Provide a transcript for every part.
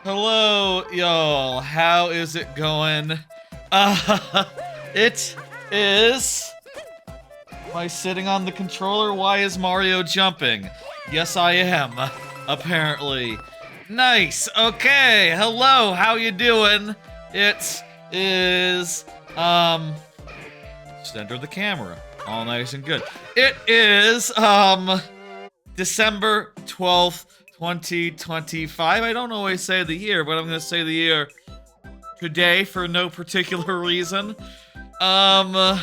Hello, y'all. How is it going? It is. Am I sitting on the controller? Why is Mario jumping? Yes, I am. Apparently. Nice. Okay. Hello. How you doing? It is. Just enter the camera. All nice and good. It is. December 12th. 2025. I don't always say the year, but I'm gonna say the year today for no particular reason. How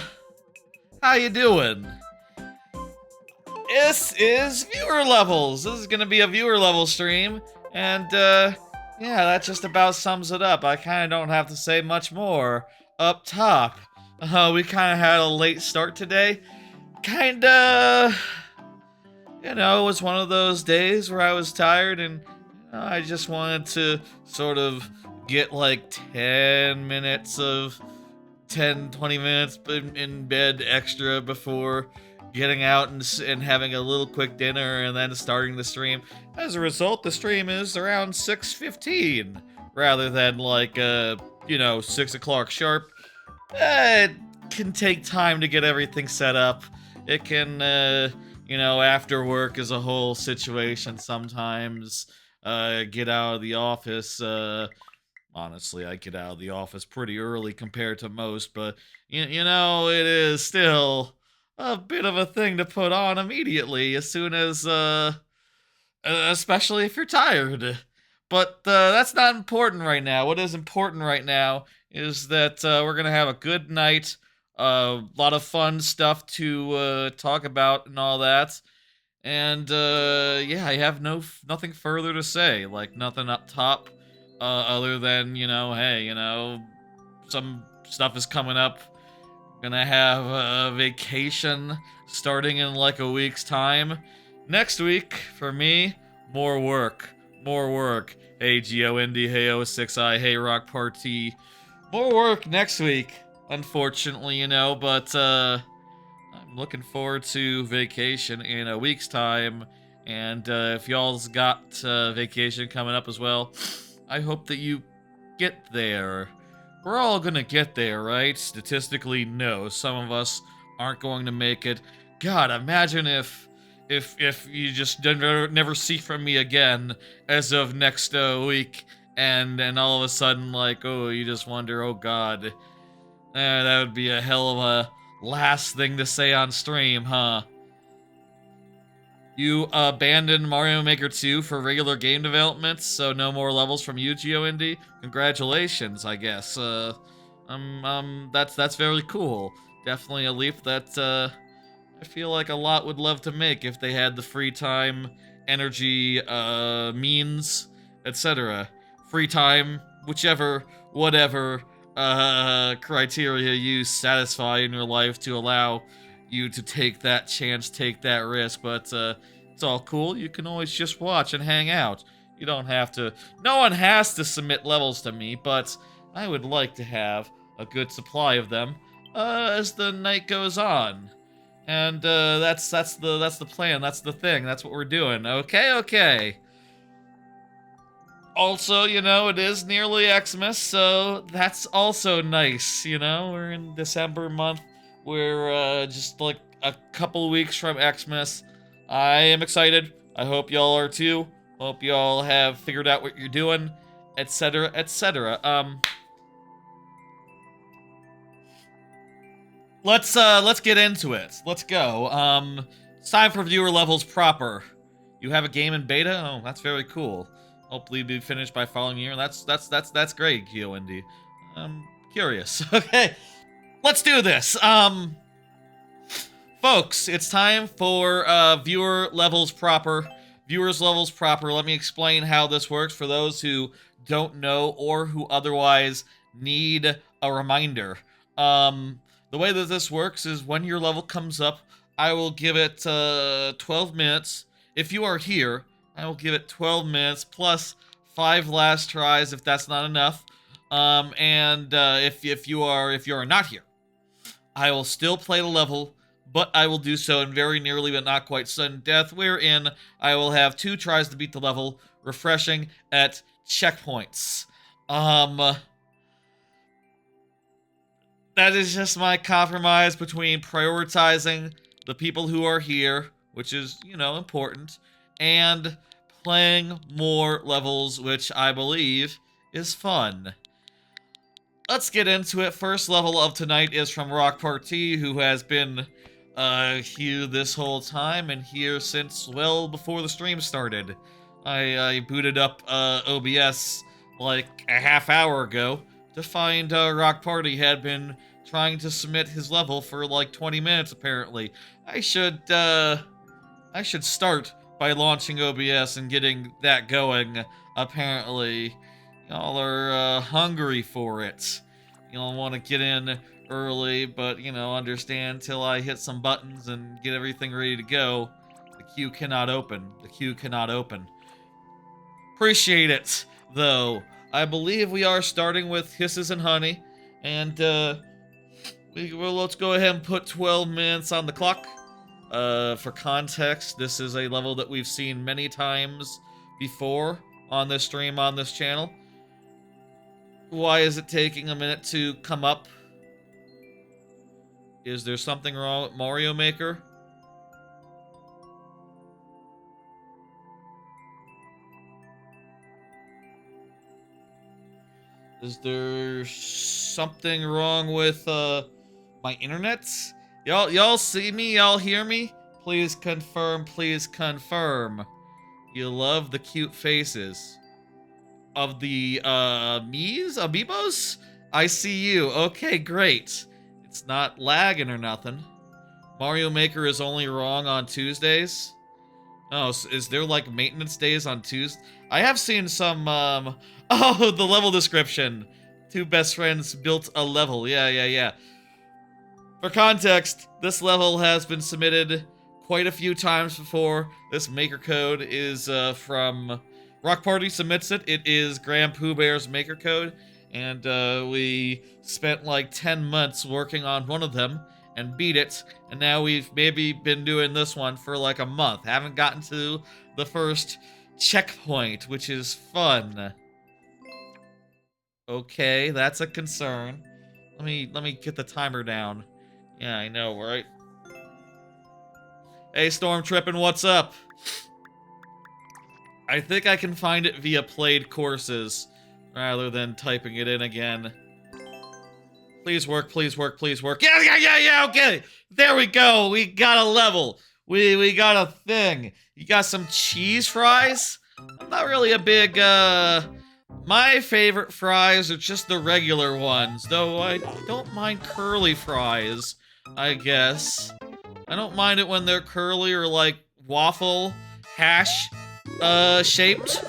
you doing? This is viewer levels. This is gonna be a viewer level stream, and yeah, that just about sums it up. I kind of don't have to say much more up top. We kind of had a late start today. Kinda. You know, it was one of those days where I was tired and I just wanted to sort of get like 10 minutes of 20 minutes in bed extra before getting out and having a little quick dinner and then starting the stream. As a result, the stream is around 6:15 rather than like, 6 o'clock sharp. It can take time to get everything set up. It can, after work is a whole situation sometimes. Get out of the office. Honestly, I get out of the office pretty early compared to most, but, it is still a bit of a thing to put on immediately as soon as, especially if you're tired. But that's not important right now. What is important right now is that we're going to have a good night. A lot of fun stuff to talk about and all that. And yeah, I have nothing further to say. Like nothing up top, other than hey, some stuff is coming up. Gonna have a vacation starting in like a week's time. Next week for me, more work, more work. Hey GOND, hey O6I, hey Rock Party, more work next week. Unfortunately, but I'm looking forward to vacation in a week's time, and if y'all's got vacation coming up as well, I hope that you get there. We're all gonna get there, right? Statistically, no. Some of us aren't going to make it. God, imagine if you just never see from me again as of next week, and all of a sudden, like, oh, you just wonder, oh God. That would be a hell of a last thing to say on stream, huh? You abandoned Mario Maker 2 for regular game development, so no more levels from you, GeoIndie? Congratulations, I guess. That's very cool. Definitely a leap that, I feel like a lot would love to make if they had the free time, energy, means, etc. Free time, whichever, whatever, criteria you satisfy in your life to allow you to take that chance, take that risk, but it's all cool. You can always just watch and hang out. You don't have to, no one has to submit levels to me, but I would like to have a good supply of them as the night goes on. And that's the plan, that's the thing, that's what we're doing. Okay. Also, it is nearly Xmas, so that's also nice, We're in December month. We're just like a couple weeks from Xmas. I am excited. I hope y'all are too. Hope y'all have figured out what you're doing, etc., etc. Let's get into it. Let's go. It's time for viewer levels proper. You have a game in beta? Oh, that's very cool. Hopefully be finished by following year. That's great, GeoIndie. I'm curious. Okay, let's do this. Folks, it's time for viewer levels proper. Viewers levels proper. Let me explain how this works for those who don't know or who otherwise need a reminder. The way that this works is when your level comes up, I will give it 12 minutes. If you are here, I will give it 12 minutes plus 5 last tries if that's not enough. If you are not here, I will still play the level, but I will do so in very nearly but not quite sudden death, wherein I will have 2 tries to beat the level, refreshing at checkpoints. That is just my compromise between prioritizing the people who are here, which is, you know, important, and playing more levels, which I believe is fun. Let's get into it. First level of tonight is from Rock Party, who has been here this whole time and here since well before the stream started. I booted up OBS like a half hour ago to find Rock Party had been trying to submit his level for like 20 minutes apparently. I should start by launching OBS and getting that going. Apparently, y'all are hungry for it. You'll want to get in early, but, you know, understand till I hit some buttons and get everything ready to go. The queue cannot open. The queue cannot open. Appreciate it, though. I believe we are starting with Hisses and Honey, and let's go ahead and put 12 minutes on the clock. For context, this is a level that we've seen many times before on this stream, on this channel. Why is it taking a minute to come up? Is there something wrong with Mario Maker? Is there something wrong with my internet? Y'all see me? Y'all hear me? Please confirm, please confirm. You love the cute faces of the amiibos? I see you. Okay, great. It's not lagging or nothing. Mario Maker is only wrong on Tuesdays. Oh, so is there like maintenance days on Tuesday? I have seen some oh, the level description. Two best friends built a level. Yeah. For context, this level has been submitted quite a few times before. This maker code is from Rock Party submits it. It is Grand Pooh Bear's maker code, and we spent like 10 months working on one of them and beat it, and now we've maybe been doing this one for like a month. Haven't gotten to the first checkpoint, which is fun. Okay, that's a concern. Let me get the timer down. Yeah, I know, right? Hey, Storm Trippin', what's up? I think I can find it via played courses rather than typing it in again. Please work, please work, please work. Yeah, okay. There we go. We got a level. We got a thing. You got some cheese fries? I'm not really a big, my favorite fries are just the regular ones, though I don't mind curly fries, I guess. I don't mind it when they're curly or, like, waffle, hash, shaped.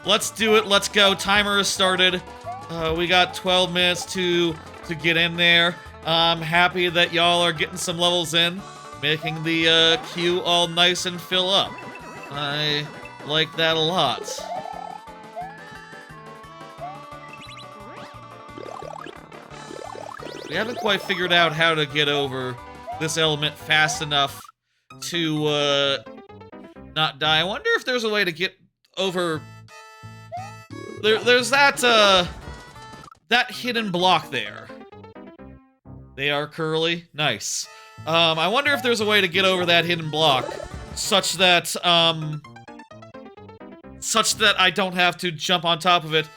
Let's do it, let's go. Timer has started. We got 12 minutes to get in there. I'm happy that y'all are getting some levels in, making the queue all nice and fill up. I like that a lot. We haven't quite figured out how to get over this element fast enough to not die. I wonder if there's a way to get over... There's that hidden block there. They are curly. Nice. I wonder if there's a way to get over that hidden block such that I don't have to jump on top of it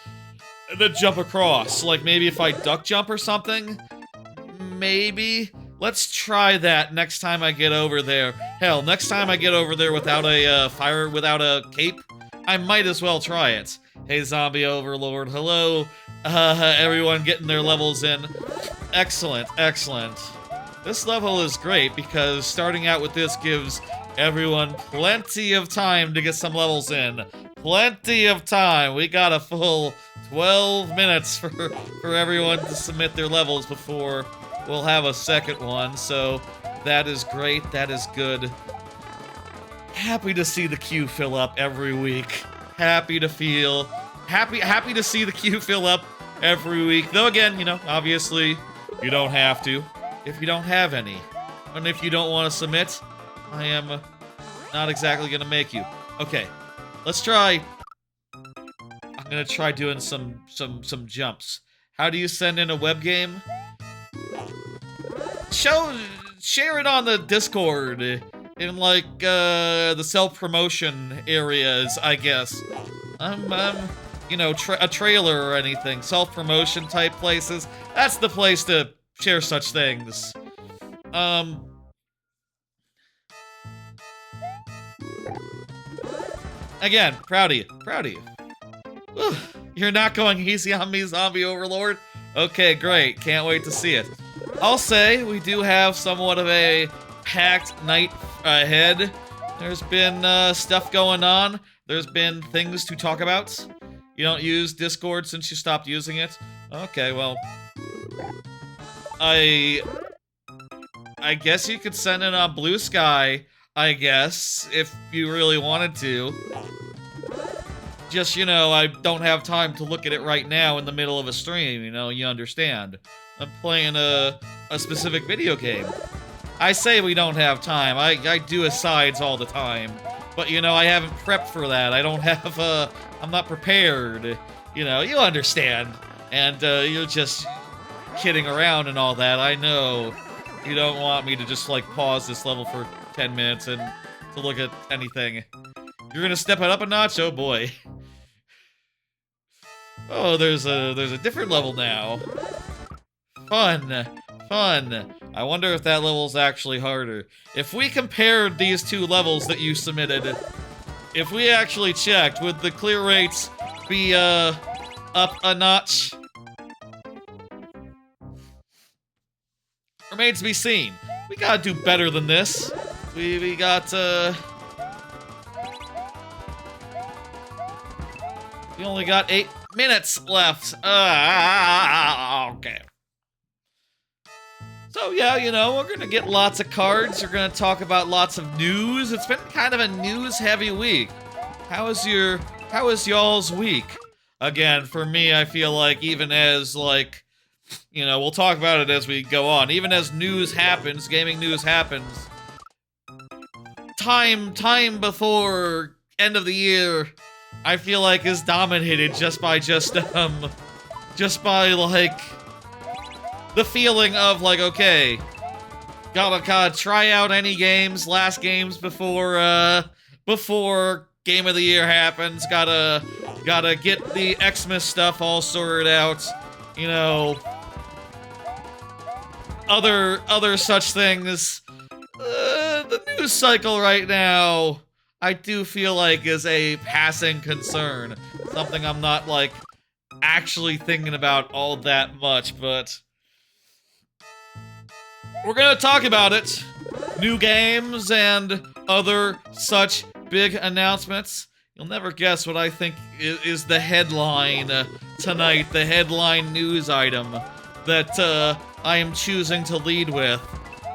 and then jump across. Like maybe if I duck jump or something? Maybe. Let's try that next time I get over there. Hell, next time I get over there without a cape, I might as well try it. Hey, Zombie Overlord. Hello, everyone getting their levels in. Excellent, excellent. This level is great because starting out with this gives everyone plenty of time to get some levels in. Plenty of time. We got a full 12 minutes for everyone to submit their levels before we'll have a second one, so that is great, that is good. Happy to see the queue fill up every week. Happy to see the queue fill up every week. Though again, you know, obviously, you don't have to if you don't have any. And if you don't want to submit, I am not exactly gonna make you. Okay, Let's try. I'm gonna try doing some jumps. How do you send in a web game? Share it on the Discord in like the self-promotion areas, I guess. You know, a trailer or anything, self-promotion type places. That's the place to share such things. Again, proud of you. Proud of you. Whew. You're not going easy on me, Zombie Overlord? Okay, great. Can't wait to see it. I'll say we do have somewhat of a packed night ahead. There's been stuff going on. There's been things to talk about. You don't use Discord since you stopped using it? Okay, well... I guess you could send it on Blue Sky, I guess, if you really wanted to. Just, you know, I don't have time to look at it right now in the middle of a stream, you know, you understand. I'm playing a specific video game. I say we don't have time. I do asides all the time. But, you know, I haven't prepped for that. I don't have, I'm not prepared. You know, you understand. And, you're just kidding around and all that. I know. You don't want me to just, like, pause this level for 10 minutes and to look at anything. You're gonna step it up a notch? Oh, boy. Oh, there's a different level now. Fun. Fun. I wonder if that level's actually harder. If we compared these two levels that you submitted, if we actually checked, would the clear rates be, up a notch? Remains to be seen. We gotta do better than this. We got, we only got 8 minutes left. Okay. So yeah, you know, we're gonna get lots of cards. We're gonna talk about lots of news. It's been kind of a news-heavy week. How is y'all's week? Again, for me, I feel like even as, like, you know, we'll talk about it as we go on. Even as news happens, gaming news happens, time before end of the year, I feel like is dominated just by, like, the feeling of, like, okay, gotta try out any games, last games before Game of the Year happens, gotta get the Xmas stuff all sorted out, you know, other such things. The news cycle right now, I do feel like is a passing concern. Something I'm not, like, actually thinking about all that much, but we're gonna talk about it. New games and other such big announcements. You'll never guess what I think is the headline tonight, the headline news item that I am choosing to lead with.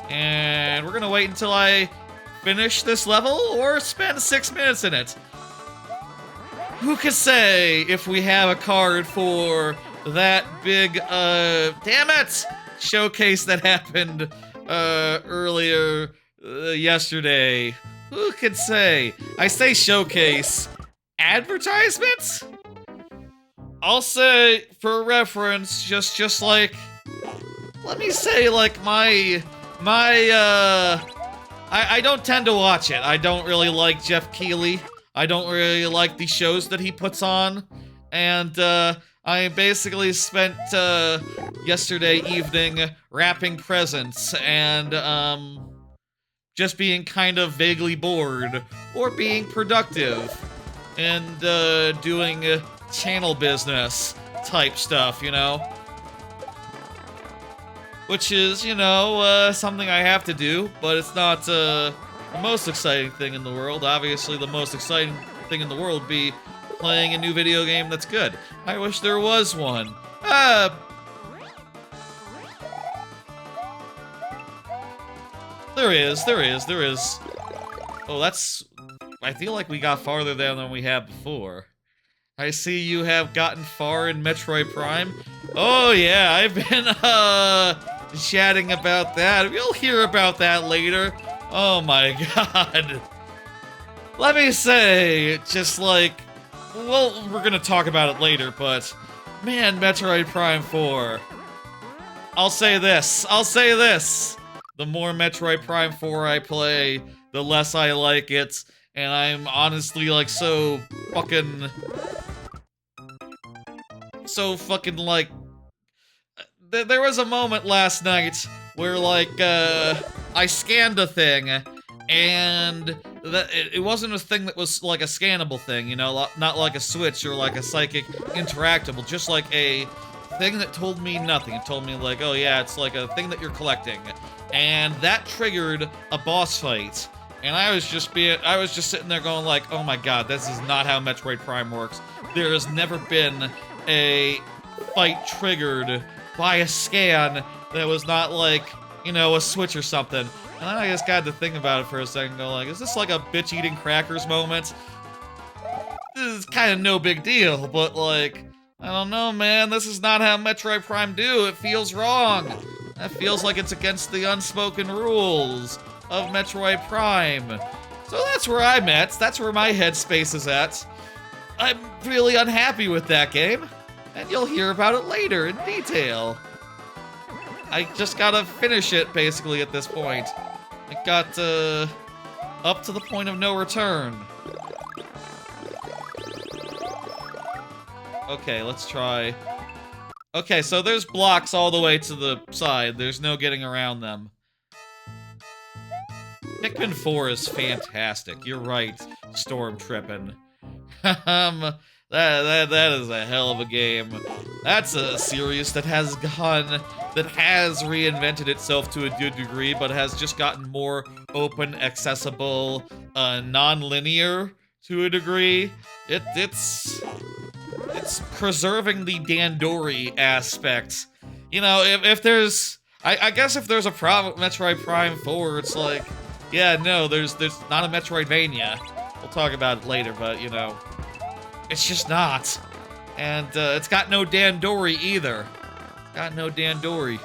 And we're gonna wait until I finish this level or spend 6 minutes in it. Who could say if we have a card for that big, damn it! Showcase that happened earlier yesterday. Who could say? I say showcase. Advertisement? I'll say, for reference, just like, let me say, like, I don't tend to watch it. I don't really like Jeff Keighley. I don't really like the shows that he puts on. And, I basically spent, yesterday evening wrapping presents and, just being kind of vaguely bored, or being productive, and, doing channel business type stuff, you know? Which is, you know, something I have to do, but it's not, the most exciting thing in the world. Obviously, the most exciting thing in the world would be playing a new video game that's good. I wish there was one. There is. Oh, that's... I feel like we got farther there than we have before. I see you have gotten far in Metroid Prime. Oh yeah, I've been, chatting about that. We'll hear about that later. Oh my god. let me say, just like, well, we're gonna talk about it later, but man, Metroid Prime 4. I'll say this. The more Metroid Prime 4 I play, the less I like it, and I'm honestly like so fucking like there was a moment last night where like I scanned a thing and it wasn't a thing that was like a scannable thing, you know, not like a switch or like a psychic interactable, just like a thing that told me nothing. It told me like, oh yeah, it's like a thing that you're collecting, and that triggered a boss fight. And I was just sitting there going like, oh my god, this is not how Metroid Prime works. There has never been a fight triggered by a scan that was not like, you know, a switch or something. And then I just got to think about it for a second, go like, is this like a bitch eating crackers moment? This is kind of no big deal, but like, I don't know, man, this is not how Metroid Prime do. It feels wrong. That feels like it's against the unspoken rules of Metroid Prime. So that's where I'm at. That's where my headspace is at. I'm really unhappy with that game, and you'll hear about it later in detail. I just gotta finish it, basically, at this point. It got, up to the point of no return. Okay, let's try. Okay, so there's blocks all the way to the side. There's no getting around them. Pikmin 4 is fantastic. You're right, Storm Trippin'. That is a hell of a game. That's a series that has reinvented itself to a good degree, but has just gotten more open, accessible, non-linear to a degree. It's preserving the Dandori aspect. You know, if there's, I guess if there's a problem with Metroid Prime 4, it's like, yeah, no, there's not a Metroidvania. We'll talk about it later, but, you know, it's just not. And, it's got no Dandori either. Got no Dandori.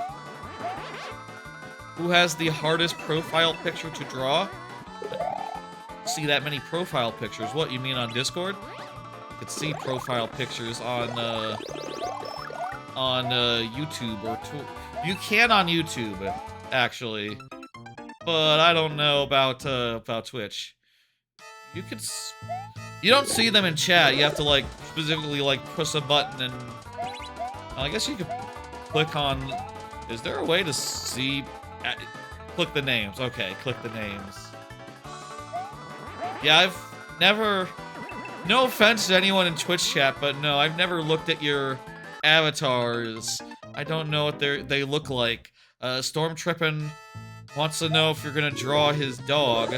Who has the hardest profile picture to draw? See that many profile pictures. What, you mean on Discord? You could see profile pictures on YouTube or you can on YouTube, actually. But I don't know about Twitch. You don't see them in chat. You have to like specifically like push a button and I guess you could click on. Is there a way to see? Click the names. Okay, click the names. Yeah, I've never. No offense to anyone in Twitch chat, but no, I've never looked at your avatars. I don't know what they look like. Storm Trippin' wants to know if you're gonna draw his dog.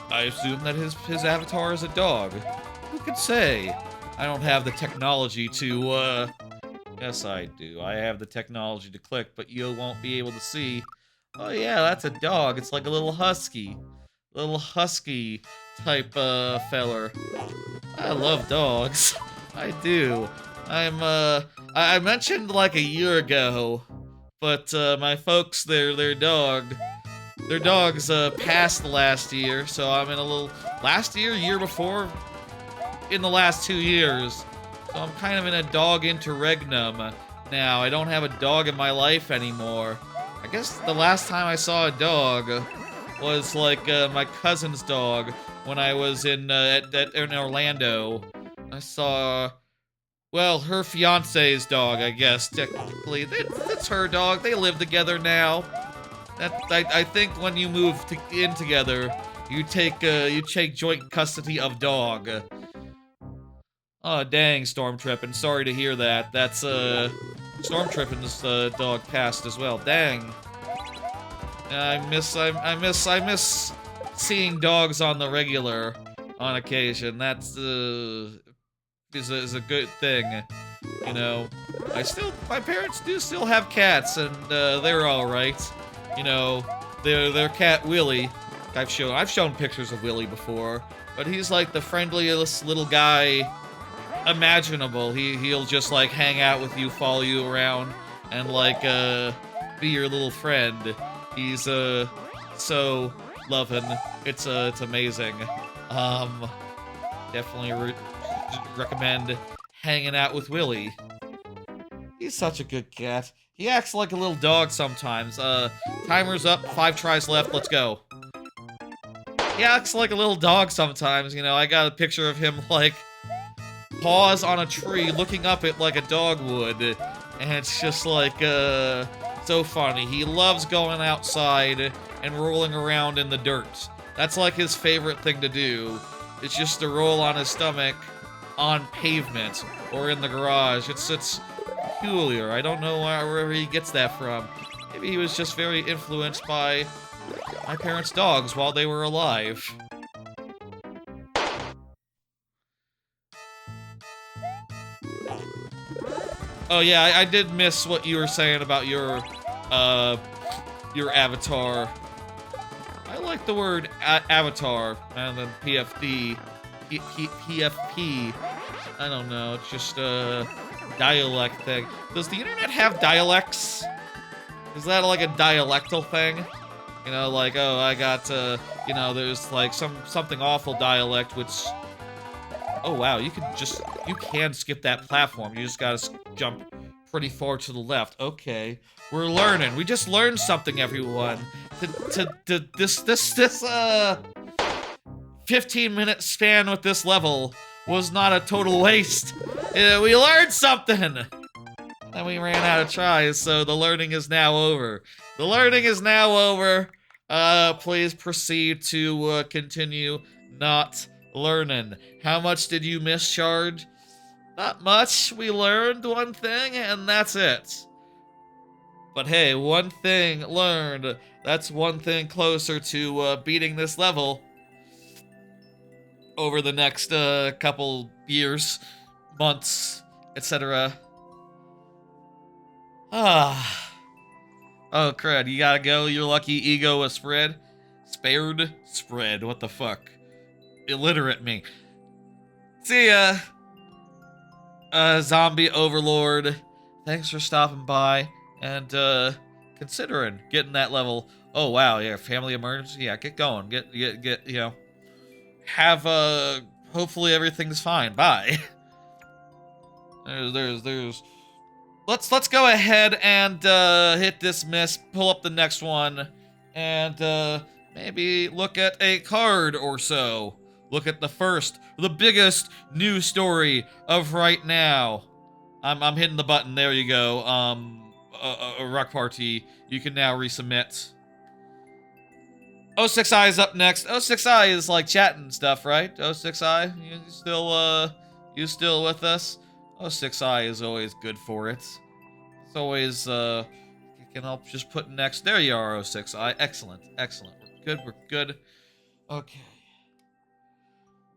I assume that his avatar is a dog. Who could say? I don't have the technology to, Yes, I do. I have the technology to click, but you won't be able to see. Oh yeah, that's a dog. It's like a little husky. Little husky type, feller. I love dogs. I do. I mentioned like a year ago, but, my folks, their dogs passed last year, so I'm in a little... Last year before? In the last 2 years. So I'm kind of in a dog interregnum now. I don't have a dog in my life anymore. I guess the last time I saw a dog was, like, my cousin's dog when I was in Orlando. I saw... Well, her fiance's dog, I guess, technically. That's her dog. They live together now. I think when you move in together, you take joint custody of dog. Oh dang, Storm Trippin', sorry to hear that. That's Storm Trippin's dog passed as well. Dang. I miss seeing dogs on the regular on occasion. That's is a good thing. You know, my parents do still have cats, and they're all right. You know, their cat Willie. I've shown pictures of Willie before, but he's like the friendliest little guy imaginable. He'll just like hang out with you, follow you around, and like be your little friend. He's so loving. It's amazing. Definitely recommend hanging out with Willie. He's such a good cat. He acts like a little dog sometimes. Timer's up, 5 tries left, let's go. He acts like a little dog sometimes, you know, I got a picture of him, like, paws on a tree, looking up it like a dog would, and it's just, like, so funny. He loves going outside and rolling around in the dirt. That's, like, his favorite thing to do. It's just to roll on his stomach on pavement or in the garage. It's peculiar. I don't know where he gets that from. Maybe he was just very influenced by my parents' dogs while they were alive. Oh yeah, I did miss what you were saying about your avatar. I like the word avatar and then PFD, PFP. I don't know. It's just a dialect thing. Does the internet have dialects? Is that like a dialectal thing? You know, like, oh, I got, you know, there's like something awful dialect, which, oh wow, you can skip that platform. You just gotta jump pretty far to the left. Okay, we're learning. We just learned something, everyone. This 15-minute span with this level was not a total waste. We learned something! And we ran out of tries, so the learning is now over. The learning is now over. Please proceed to continue not learning. How much did you miss, Shard? Not much. We learned one thing, and that's it. But hey, one thing learned. That's one thing closer to beating this level over the next couple years, months, etc. Ah. Oh, crud. You gotta go. Your lucky ego was spread. Spared? Spread. What the fuck? Illiterate me. See ya. Zombie Overlord. Thanks for stopping by and, considering getting that level. Oh, wow. Yeah, family emergency. Yeah, get going. Get, you know. Have, hopefully everything's fine. Bye. There's Let's go ahead and hit dismiss, pull up the next one, and maybe look at a card or so. Look at the biggest news story of right now. I'm hitting the button. There you go. A Rock Party. You can now resubmit. 06i is up next. 06i is like chatting stuff, right? 06i, you still with us? 06i is always good for it. It's always, can help just put next. There you are, 06i. Excellent, excellent. We're good. Okay.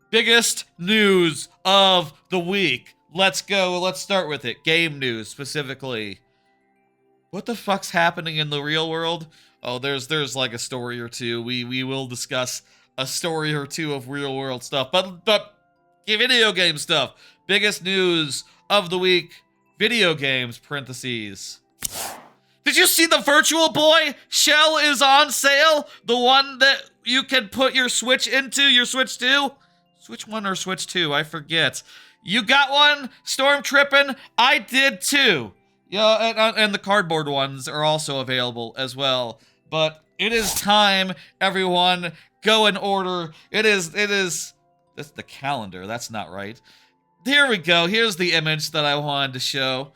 Biggest news of the week. Let's go. Let's start with it. Game news, specifically. What the fuck's happening in the real world? Oh, there's like a story or two. We will discuss a story or two of real world stuff, but video game stuff. Biggest news of the week. Video games, parentheses. Did you see the Virtual Boy shell is on sale? The one that you can put your Switch into, your Switch 2? Switch 1 or Switch 2, I forget. You got one? Storm tripping? I did too. Yeah, and the cardboard ones are also available as well. But it is time, everyone. Go and order. It is, that's the calendar. That's not right. Here we go. Here's the image that I wanted to show.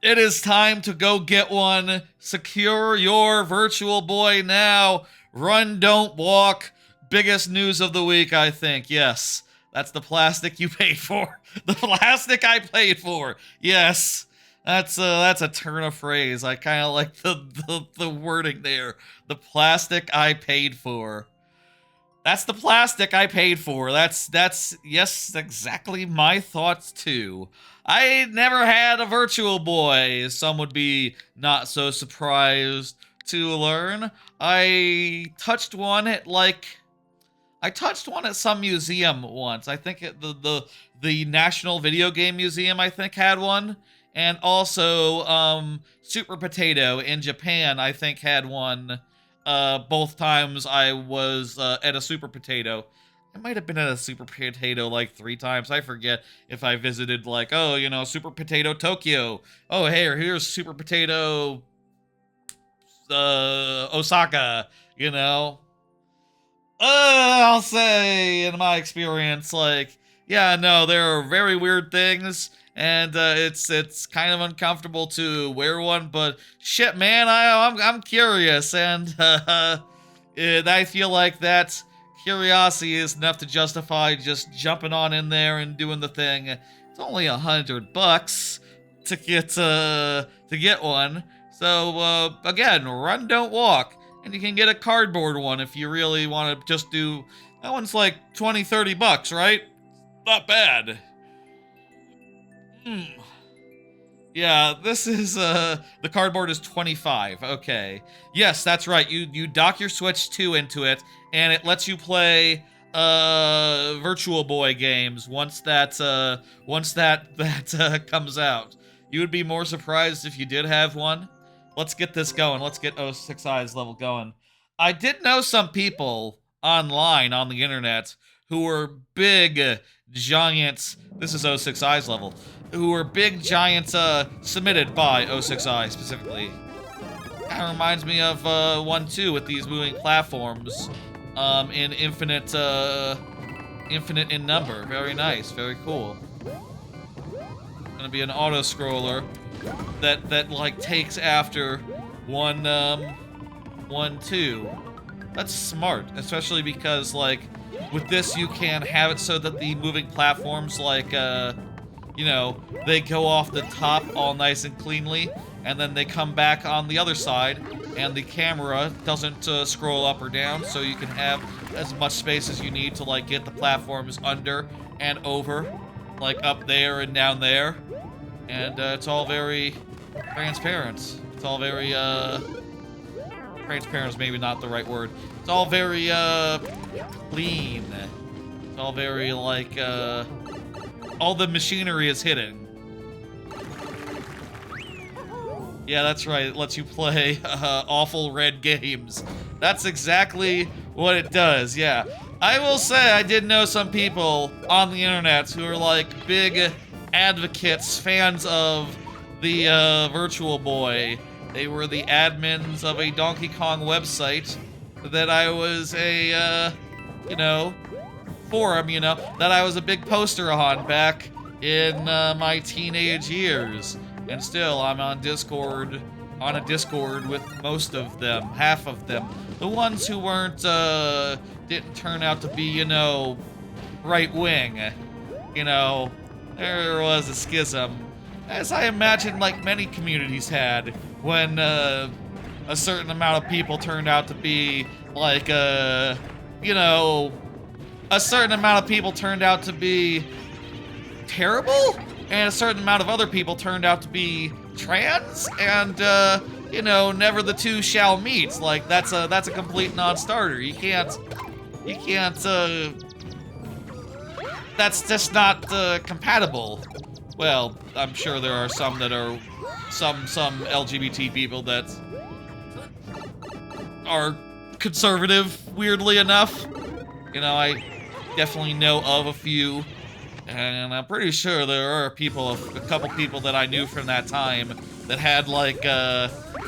It is time to go get one. Secure your Virtual Boy now. Run, don't walk. Biggest news of the week, I think. Yes. That's the plastic you paid for. The plastic I paid for. Yes. That's a turn of phrase. I kind of like the wording there. The plastic I paid for. That's the plastic I paid for. That's yes, exactly my thoughts too. I never had a Virtual Boy. Some would be not so surprised to learn. I touched one at some museum once. I think the National Video Game Museum, I think, had one. And also, Super Potato in Japan, I think, had one. both times I was at a Super Potato. I might have been at a Super Potato like 3 times. I forget if I visited like, oh, you know, Super Potato Tokyo. Oh, hey, or here's Super Potato Osaka, you know. I'll say in my experience, like, yeah, no, there are very weird things, and it's kind of uncomfortable to wear one. But shit, man, I'm curious, and I feel like that curiosity is enough to justify just jumping on in there and doing the thing. It's only $100 to get one. So again, run, don't walk. And you can get a cardboard one if you really want to just do... That one's like 20, $30, right? Not bad. Hmm. Yeah, this is, the cardboard is 25. Okay. Yes, that's right. You dock your Switch 2 into it, and it lets you play, Virtual Boy games once that comes out. You would be more surprised if you did have one. Let's get this going. Let's get 06 Eyes level going. I did know some people online on the internet who were big, giant... This is 06 Eyes level. Who were big, giant, submitted by 06 Eyes specifically. Kind of reminds me of 1-2 with these moving platforms in infinite in number. Very nice, very cool. Gonna be an auto scroller that like takes after 1-2. That's smart, especially because like with this you can have it so that the moving platforms like you know, they go off the top all nice and cleanly, and then they come back on the other side, and the camera doesn't scroll up or down, so you can have as much space as you need to, like, get the platforms under and over, like, up there and down there. And it's all very transparent. It's all very, transparent is maybe not the right word. It's all very, clean. It's all very, like, all the machinery is hidden. Yeah, that's right. It lets you play awful red games. That's exactly what it does, yeah. I will say I did know some people on the internet who are like big advocates, fans of the Virtual Boy. They were the admins of a Donkey Kong website that I was a, you know, forum, you know, that I was a big poster on back in my teenage years. And still, I'm on Discord, on a Discord with most of them, half of them. The ones who weren't, didn't turn out to be, you know, right-wing. You know, there was a schism, as I imagine like many communities had, when a certain amount of people turned out to be like, you know, a certain amount of people turned out to be terrible, and a certain amount of other people turned out to be trans, and you know, never the two shall meet. Like that's a complete non-starter. You can't that's just not compatible. Well, I'm sure there are some that are some LGBT people that are conservative, weirdly enough. You know, I definitely know of a few, and I'm pretty sure there are a couple people that I knew from that time that had like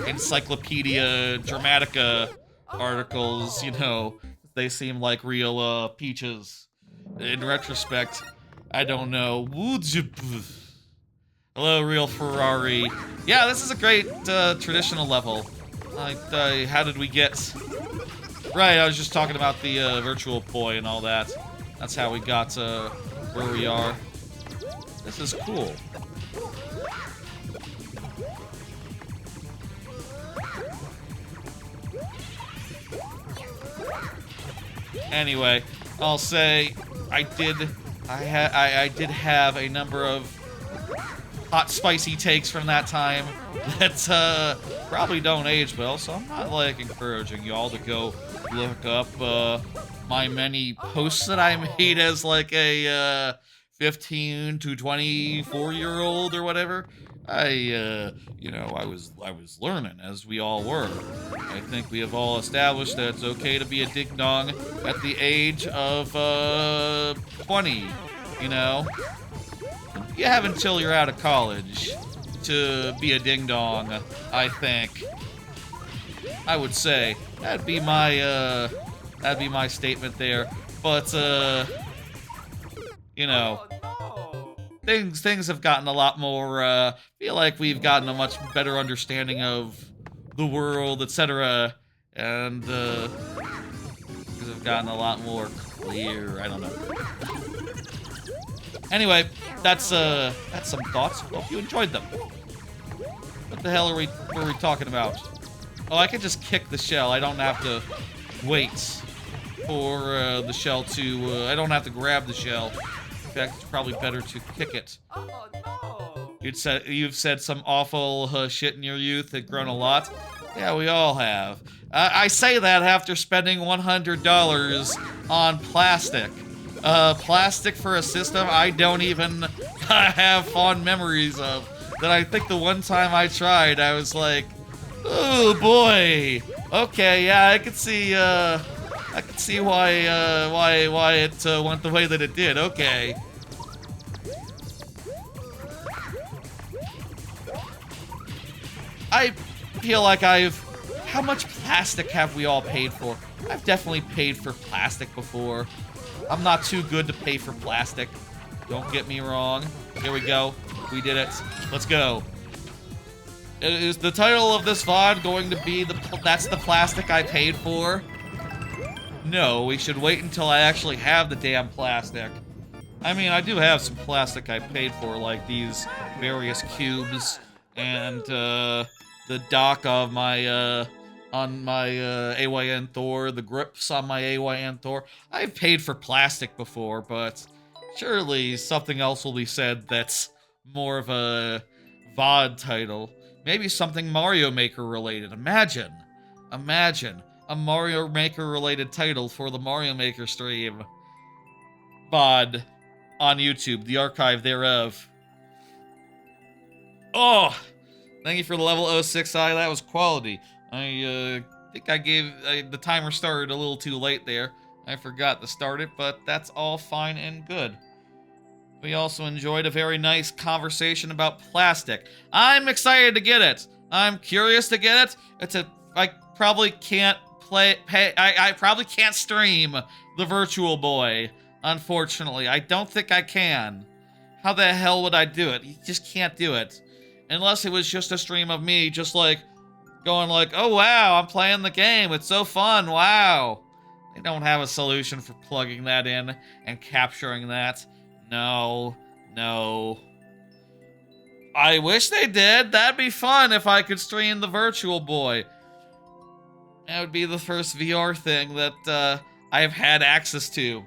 Encyclopedia Dramatica articles, you know. They seem like real peaches. In retrospect, I don't know. Hello, real Ferrari. Yeah, this is a great traditional level. How did we get... Right, I was just talking about the Virtual Boy and all that. That's how we got where we are. This is cool. Anyway, I'll say I did have a number of hot spicy takes from that time that probably don't age well, so I'm not like encouraging y'all to go look up my many posts that I made as like a 15 to 24-year-old or whatever. I was learning as we all were. I think we have all established that it's okay to be a ding dong at the age of 20. You know, you have until you're out of college to be a ding dong. I think. I would say that'd be my statement there. But you know, things have gotten a lot more, feel like we've gotten a much better understanding of the world, etc. And, things have gotten a lot more clear, I don't know. Anyway, that's some thoughts. Hope you enjoyed them. What the hell were we talking about? Oh, I can just kick the shell. I don't have to wait for, the shell to, I don't have to grab the shell. In fact, it's probably better to kick it. Oh no! You've said some awful shit in your youth and grown a lot. Yeah, we all have. I say that after spending $100 on plastic. Plastic for a system I don't even have fond memories of. That I think the one time I tried, I was like, oh boy. Okay, yeah, I could see why it went the way that it did. Okay. I feel like how much plastic have we all paid for? I've definitely paid for plastic before. I'm not too good to pay for plastic. Don't get me wrong. Here we go. We did it. Let's go. Is the title of this VOD going to be that's the plastic I paid for? No, we should wait until I actually have the damn plastic. I mean, I do have some plastic I paid for, like these various cubes and the dock of my on my AYN Thor, the grips on my AYN Thor. I've paid for plastic before, but surely something else will be said that's more of a VOD title. Maybe something Mario Maker related. Imagine a Mario Maker related title for the Mario Maker stream. VOD on YouTube, the archive thereof. Oh, thank you for the level 06i. That was quality. I think the timer started a little too late there. I forgot to start it, but that's all fine and good. We also enjoyed a very nice conversation about plastic. I'm excited to get it. I'm curious to get it. I probably can't I probably can't stream the Virtual Boy. Unfortunately, I don't think I can. How the hell would I do it? You just can't do it. Unless it was just a stream of me just like going like, oh wow, I'm playing the game. It's so fun. Wow. They don't have a solution for plugging that in and capturing that. No. I wish they did. That'd be fun if I could stream the Virtual Boy. That would be the first VR thing that I've had access to.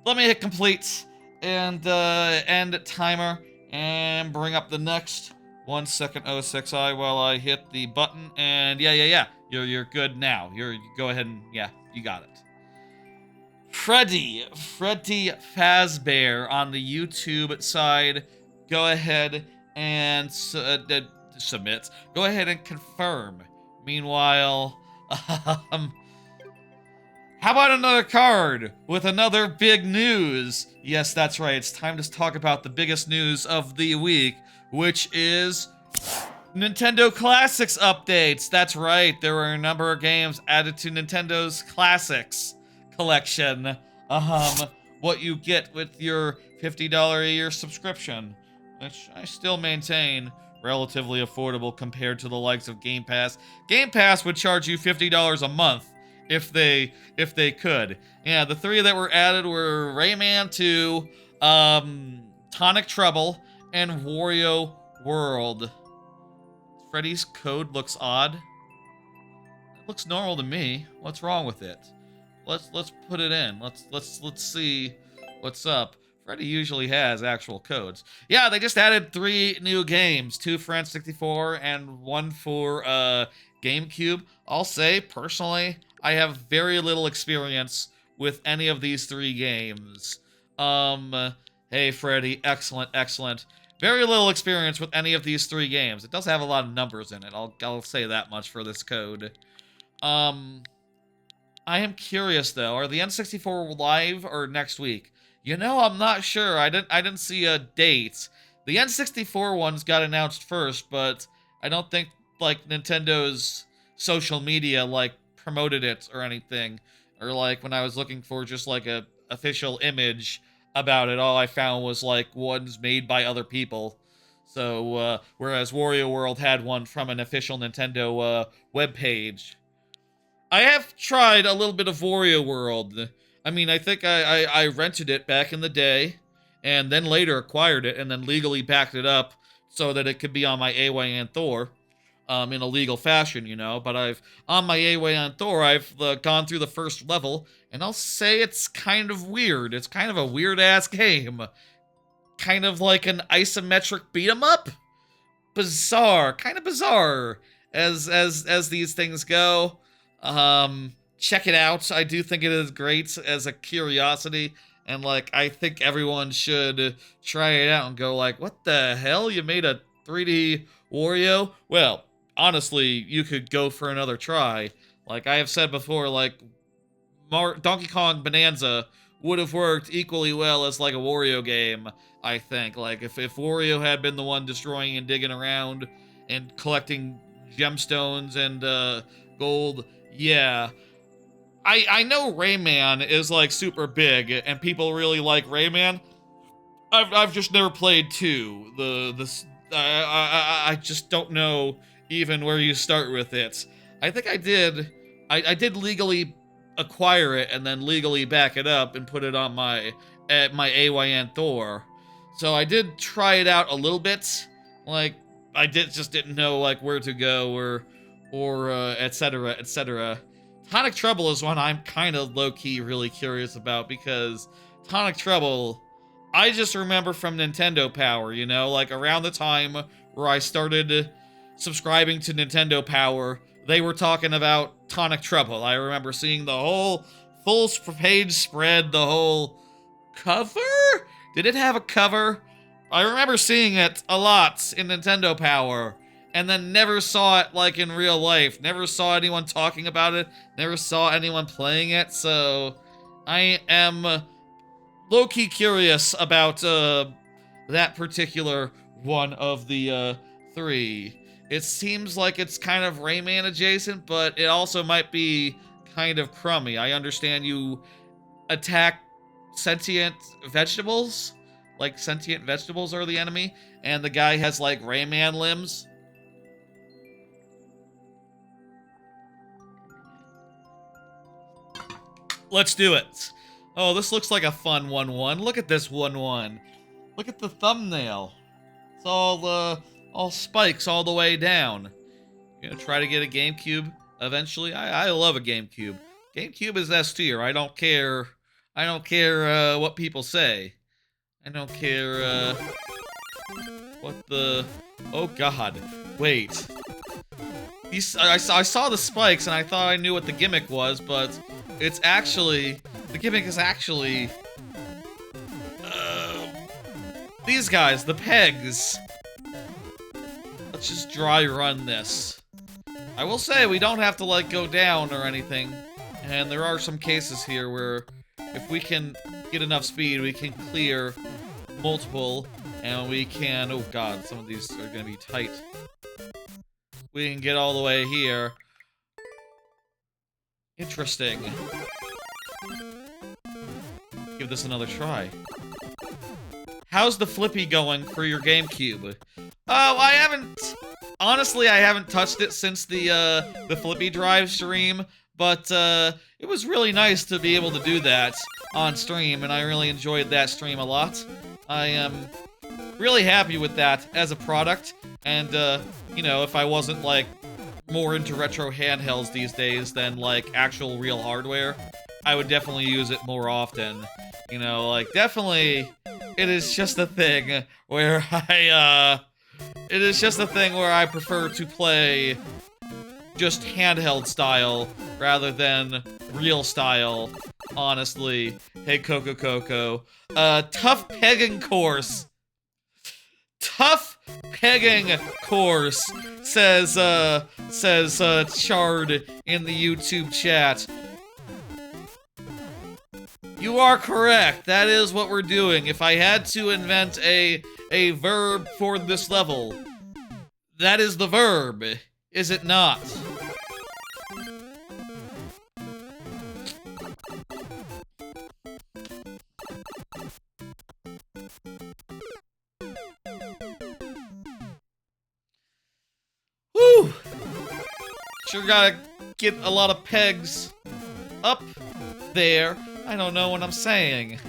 Let me hit complete and end timer and bring up the next 1 second 06i while I hit the button. And yeah. You're good now. Go ahead and yeah, you got it. Freddy Fazbear on the YouTube side. Go ahead and submit. Go ahead and confirm. Meanwhile, how about another card with another big news? Yes, that's right. It's time to talk about the biggest news of the week, which is Nintendo Classics updates. That's right. There were a number of games added to Nintendo's Classics collection. What you get with your $50 a year subscription, which I still maintain relatively affordable compared to the likes of Game Pass. Game Pass would charge you $50 a month if they could. Yeah, the three that were added were Rayman 2, Tonic Trouble, and Wario World. Freddy's code looks odd. It looks normal to me. What's wrong with it? Let's put it in. Let's see what's up. Freddy usually has actual codes. Yeah, they just added 3 new games, 2 for N64 and 1 for GameCube. I'll say, personally, I have very little experience with any of these 3 games. Hey, Freddy. Excellent, excellent. Very little experience with any of these 3 games. It does have a lot of numbers in it. I'll say that much for this code. I am curious though. Are the N64 live or next week? You know, I'm not sure. I didn't see a date. The N64 ones got announced first, but I don't think like Nintendo's social media like promoted it or anything. Or like when I was looking for just like a official image about it, all I found was like ones made by other people. So whereas Wario World had one from an official Nintendo webpage. I have tried a little bit of Wario World. I mean, I think I rented it back in the day, and then later acquired it, and then legally backed it up so that it could be on my AYN Thor, in a legal fashion, you know. But on my AYN Thor, I've gone through the first level, and I'll say it's kind of weird. It's kind of a weird-ass game. Kind of like an isometric beat-em-up? Bizarre. Kind of bizarre, as these things go. Check it out. I do think it is great as a curiosity, and like I think everyone should try it out and go like, what the hell? You made a 3D Wario? Well, honestly, you could go for another try. Like I have said before, like Donkey Kong Bonanza would have worked equally well as like a Wario game, I think. Like if Wario had been the one destroying and digging around and collecting gemstones and gold, yeah. I know Rayman is like super big and people really like Rayman. I've just never played 2. I just don't know even where you start with it. I think I did legally acquire it and then legally back it up and put it on my AYN Thor. So I did try it out a little bit. Like just didn't know like where to go or etc., etc. Tonic Trouble is one I'm kind of low-key really curious about because Tonic Trouble, I just remember from Nintendo Power, you know, like around the time where I started subscribing to Nintendo Power, they were talking about Tonic Trouble. I remember seeing the whole full page spread, the whole cover? Did it have a cover? I remember seeing it a lot in Nintendo Power, and then never saw it like in real life. Never saw anyone talking about it. Never saw anyone playing it. So I am low-key curious about that particular one of the 3. It seems like it's kind of Rayman adjacent, but it also might be kind of crummy. I understand you attack sentient vegetables. Like sentient vegetables are the enemy, and the guy has like Rayman limbs. Let's do it. Oh, this looks like a fun 1-1. Look at this 1-1. Look at the thumbnail. It's all spikes all the way down. You gonna try to get a GameCube eventually? I love a GameCube. GameCube is S tier. I don't care. I don't care what people say. I don't care what the. Oh God! Wait. I saw the spikes and I thought I knew what the gimmick was, but it's actually the gimmick is actually these guys, the pegs. Let's just dry run this. I will say we don't have to like go down or anything, and there are some cases here where if we can get enough speed, we can clear multiple, and we can. Oh God, some of these are gonna be tight. We can get all the way here. Interesting. Give this another try. How's the flippy going for your GameCube? Oh, I haven't. Honestly, I haven't touched it since the flippy drive stream, but it was really nice to be able to do that on stream, and I really enjoyed that stream a lot. I am really happy with that as a product, and you know, if I wasn't like more into retro handhelds these days than like actual real hardware, I would definitely use it more often. You know, like definitely it is just a thing where it is just a thing where I prefer to play just handheld style rather than real style honestly. Hey, Coco Coco. Tough pegging course. Tough pegging course, says Chard in the YouTube chat. You are correct. That is what we're doing. If I had to invent a verb for this level, that is the verb, is it not? Woo! Sure gotta get a lot of pegs up there. I don't know what I'm saying.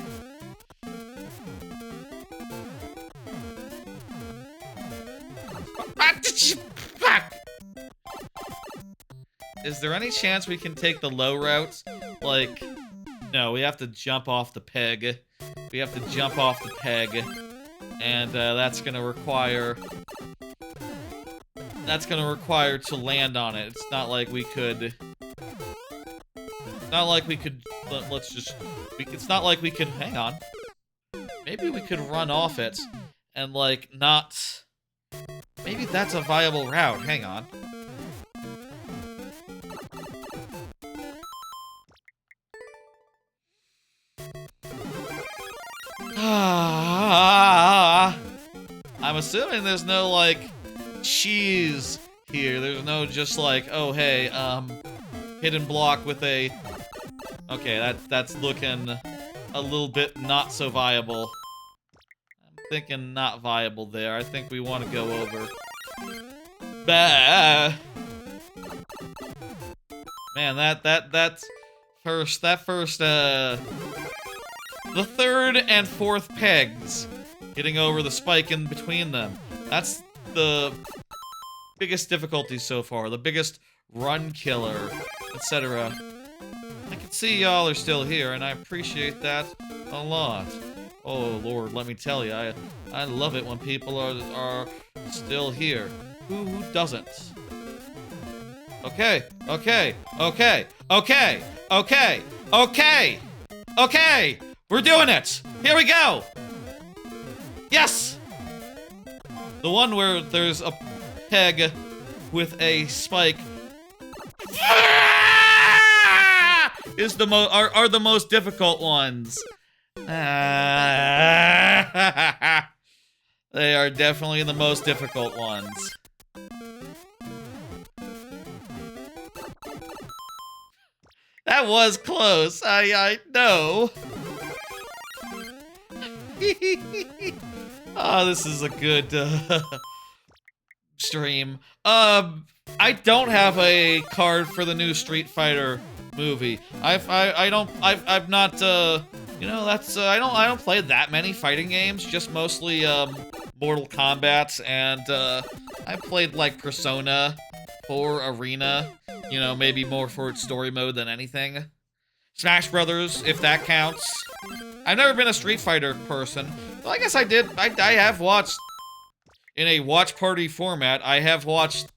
Is there any chance we can take the low route? Like, no, we have to jump off the peg. We have to jump off the peg. And that's gonna require... That's gonna require to land on it. It's not like we could... It's not like we could... Let's just... It's not like we could... Hang on. Maybe we could run off it. And, like, not... Maybe that's a viable route. Hang on. I'm assuming there's no, like, cheese here. There's no just like, oh, hey, hidden block with a... Okay, that's looking a little bit not so viable. I'm thinking not viable there. I think we want to go over. Bah! Man, that's first, the third and fourth pegs, getting over the spike in between them. That's the biggest difficulty so far, the biggest run killer, etc. I can see y'all are still here, and I appreciate that a lot. Oh Lord, let me tell you, I love it when people are still here. Who doesn't? Okay, okay, okay, okay, okay, okay, okay! We're doing it! Here we go! Yes! The one where there's a peg with a spike is the are the most difficult ones. They are definitely the most difficult ones. That was close. I know. Oh, this is a good stream. I don't have a card for the new Street Fighter movie. I've not you know, that's I don't play that many fighting games, just mostly Mortal Kombat, and I played like Persona 4 Arena, you know, maybe more for its story mode than anything. Smash Brothers, if that counts. I've never been a Street Fighter person. Well, I guess I did. I have watched, in a watch party format, I have watched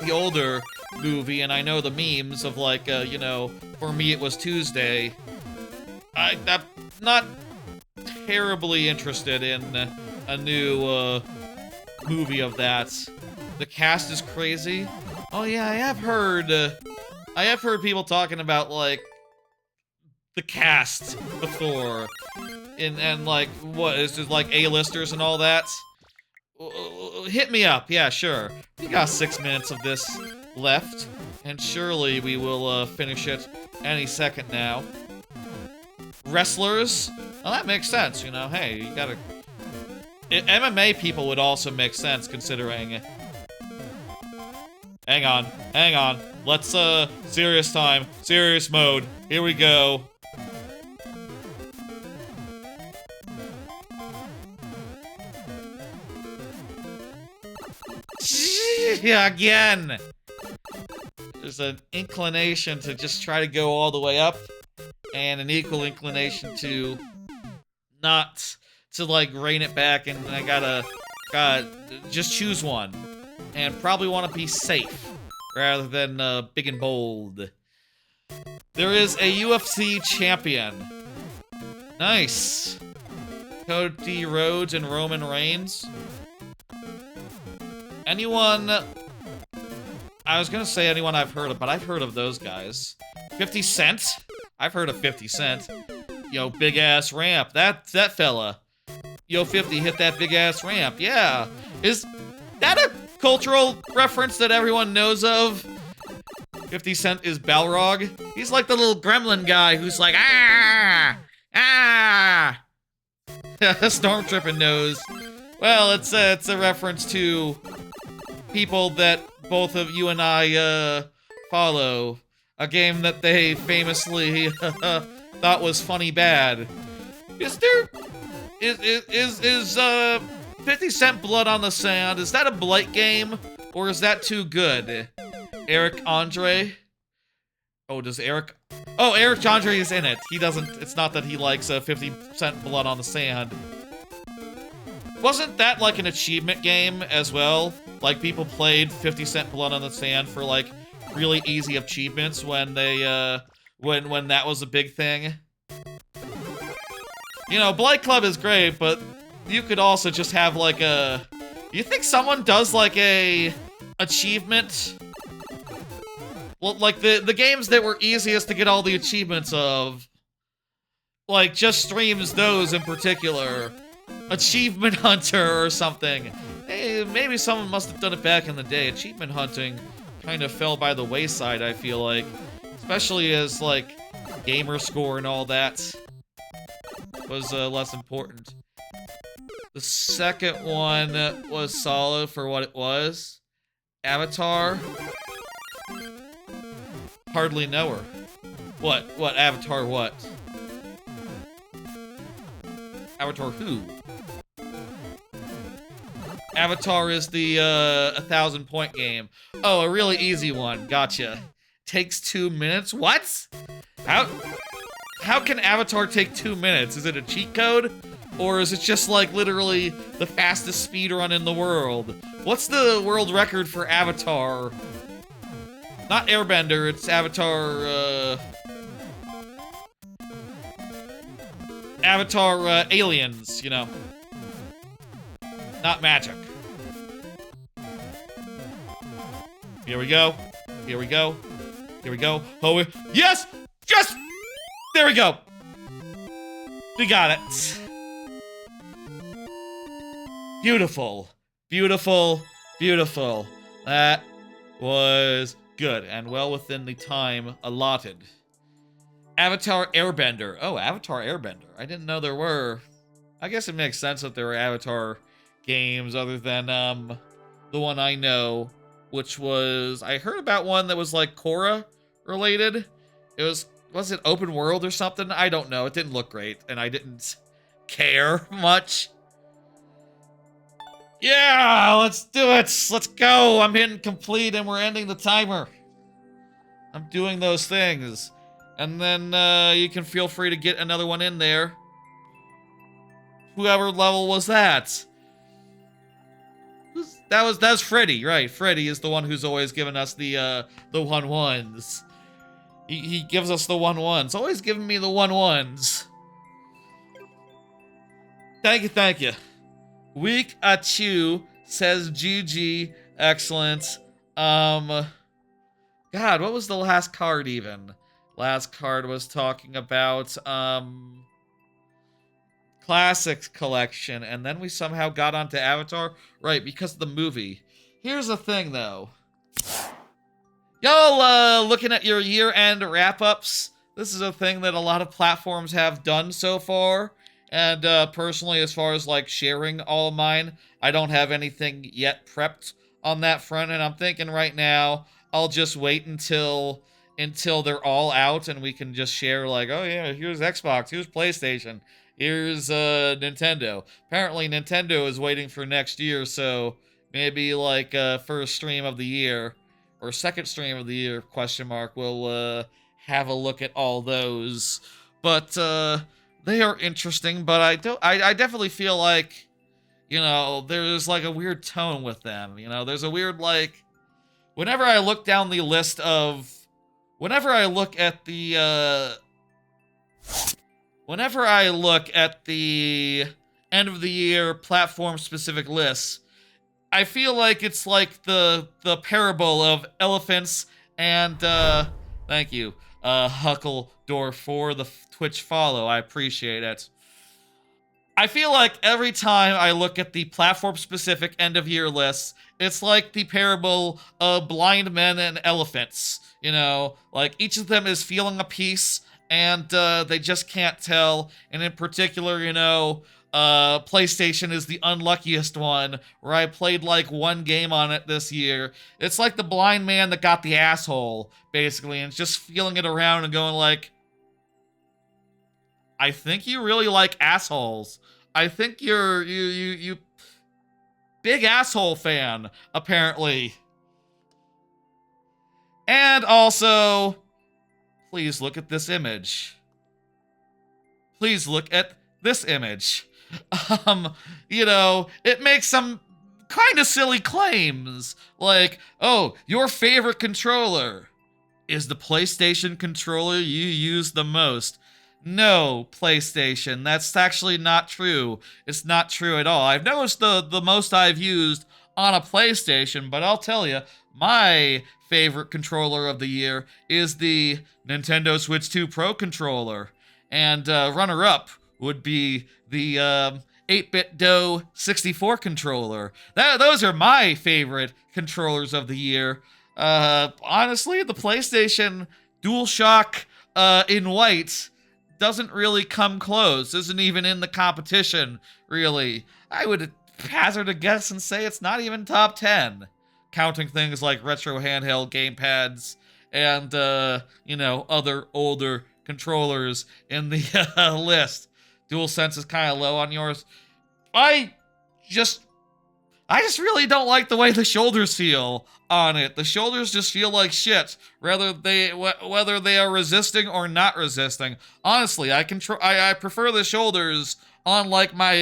the older movie, and I know the memes of, like, you know, For Me It Was Tuesday. I'm not terribly interested in a new movie of that. The cast is crazy. Oh yeah, I have heard people talking about, like, the cast before, and like, what, is it like A-listers and all that? Hit me up, yeah, sure. We got 6 minutes of this left, and surely we will finish it any second now. Wrestlers? Well, that makes sense, you know, hey, you gotta... MMA people would also make sense, considering... Hang on. Let's, serious time, serious mode. Here we go. Yeah, again! There's an inclination to just try to go all the way up, and an equal inclination to not, to like rein it back, and I gotta just choose one. And probably want to be safe, rather than big and bold. There is a UFC champion. Nice. Cody Rhodes and Roman Reigns. Anyone... I was gonna say anyone I've heard of, but I've heard of those guys. 50 Cent? I've heard of 50 Cent. Yo, big ass ramp. That fella. Yo, 50, hit that big ass ramp. Yeah. Is that a cultural reference that everyone knows of? 50 Cent is Balrog. He's like the little gremlin guy who's like, ah! Ah! Storm tripping nose. Well, it's a reference to people that both of you and I follow. A game that they famously thought was funny bad. Is 50 Cent Blood on the Sand? Is that a Blight game, or is that too good? Eric Andre. Oh, does Eric? Oh, Eric Andre is in it. He doesn't. It's not that he likes 50 Cent Blood on the Sand. Wasn't that like an achievement game as well? Like people played 50 Cent Blood on the Sand for like really easy achievements when they when that was a big thing. You know, Blight Club is great, but you could also just have like a... You think someone does like a achievement? Well, like the games that were easiest to get all the achievements of, like just streams those in particular. Achievement Hunter or something. Hey, maybe someone must have done it back in the day. Achievement hunting kind of fell by the wayside, I feel like. Especially as, like, gamer score and all that was less important. The second one was solid for what it was. Avatar. Hardly know her. What? What? Avatar what? Avatar who? Avatar is the 1,000-point game. Oh, a really easy one. Gotcha. Takes 2 minutes? What? How can Avatar take 2 minutes? Is it a cheat code? Or is it just like literally the fastest speedrun in the world? What's the world record for Avatar? Not Airbender, it's Avatar, Avatar, Aliens, you know. Not magic. Here we go. Here we go. Here we go. Oh, yes! Yes! There we go. We got it. Beautiful. Beautiful. Beautiful. That was good and well within the time allotted. Avatar Airbender. Oh, Avatar Airbender. I didn't know there were. I guess it makes sense that there were Avatar games other than the one I know, which was... I heard about one that was like Korra related. It was it open world or something? I don't know. It didn't look great, and I didn't care much. Yeah, let's do it. Let's go. I'm hitting complete, and we're ending the timer. I'm doing those things. And then you can feel free to get another one in there. Whoever level was that? That was Freddy, right? Freddy is the one who's always giving us the 1-1s. He gives us the 1-1s. Always giving me the 1-1s. Thank you, thank you. Week Achu says GG. Excellent. God, what was the last card even? Last card was talking about Classics collection, and then we somehow got onto Avatar. Right, because of the movie. Here's the thing, though. Y'all looking at your year-end wrap-ups. This is a thing that a lot of platforms have done so far. And personally, as far as like sharing all of mine, I don't have anything yet prepped on that front. And I'm thinking right now, I'll just wait until they're all out and we can just share like, oh yeah, here's Xbox, here's PlayStation, here's Nintendo. Apparently Nintendo is waiting for next year, so maybe like first stream of the year or second stream of the year question mark, we'll have a look at all those. But they are interesting, but I definitely feel like, you know, there's like a weird tone with them. You know, there's a weird like, whenever I look down the list of whenever I look at the end of the year platform specific lists, I feel like it's like the parable of elephants and thank you, Huckledorf for the Twitch follow. I appreciate it. I feel like every time I look at the platform specific end of year lists, it's like the parable of blind men and elephants. You know, like each of them is feeling a piece and they just can't tell. And in particular, PlayStation is the unluckiest one where I played like one game on it this year. It's like the blind man that got the asshole, basically, and just feeling it around and going like, I think you really like assholes. I think you big asshole fan, apparently. And also, please look at this image. Please look at this image. It makes some kind of silly claims. Like, oh, your favorite controller is the PlayStation controller you use the most. No, PlayStation, that's actually not true. It's not true at all. I've noticed the most I've used on a PlayStation, but I'll tell you, my favorite controller of the year is the Nintendo Switch 2 Pro controller. And runner-up would be the 8-bit Do 64 controller. Those are my favorite controllers of the year. Honestly, the PlayStation DualShock in white doesn't really come close. Isn't even in the competition, really. I would hazard a guess and say it's not even top 10, counting things like retro handheld gamepads and, other older controllers in the list. DualSense is kind of low on yours. I just really don't like the way the shoulders feel on it. The shoulders just feel like shit, whether they are resisting or not resisting. Honestly, I prefer the shoulders on like my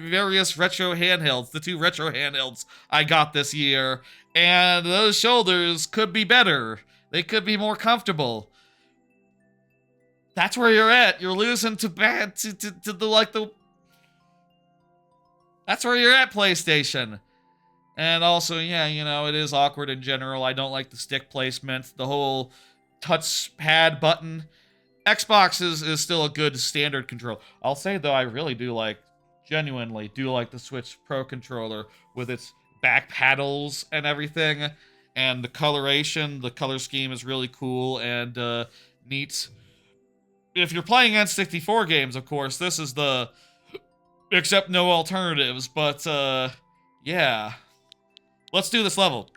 various retro handhelds, the 2 retro handhelds I got this year, and those shoulders could be better. They could be more comfortable. That's where you're at. You're losing to bad to the. That's where you're at, PlayStation. And also, yeah, it is awkward in general. I don't like the stick placement, the whole touchpad button. Xbox is still a good standard control. I'll say, though, I really genuinely do like the Switch Pro controller with its back paddles and everything. And the coloration, the color scheme is really cool and neat. If you're playing N64 games, of course, this is the... Except no alternatives, but, yeah. Let's do this level.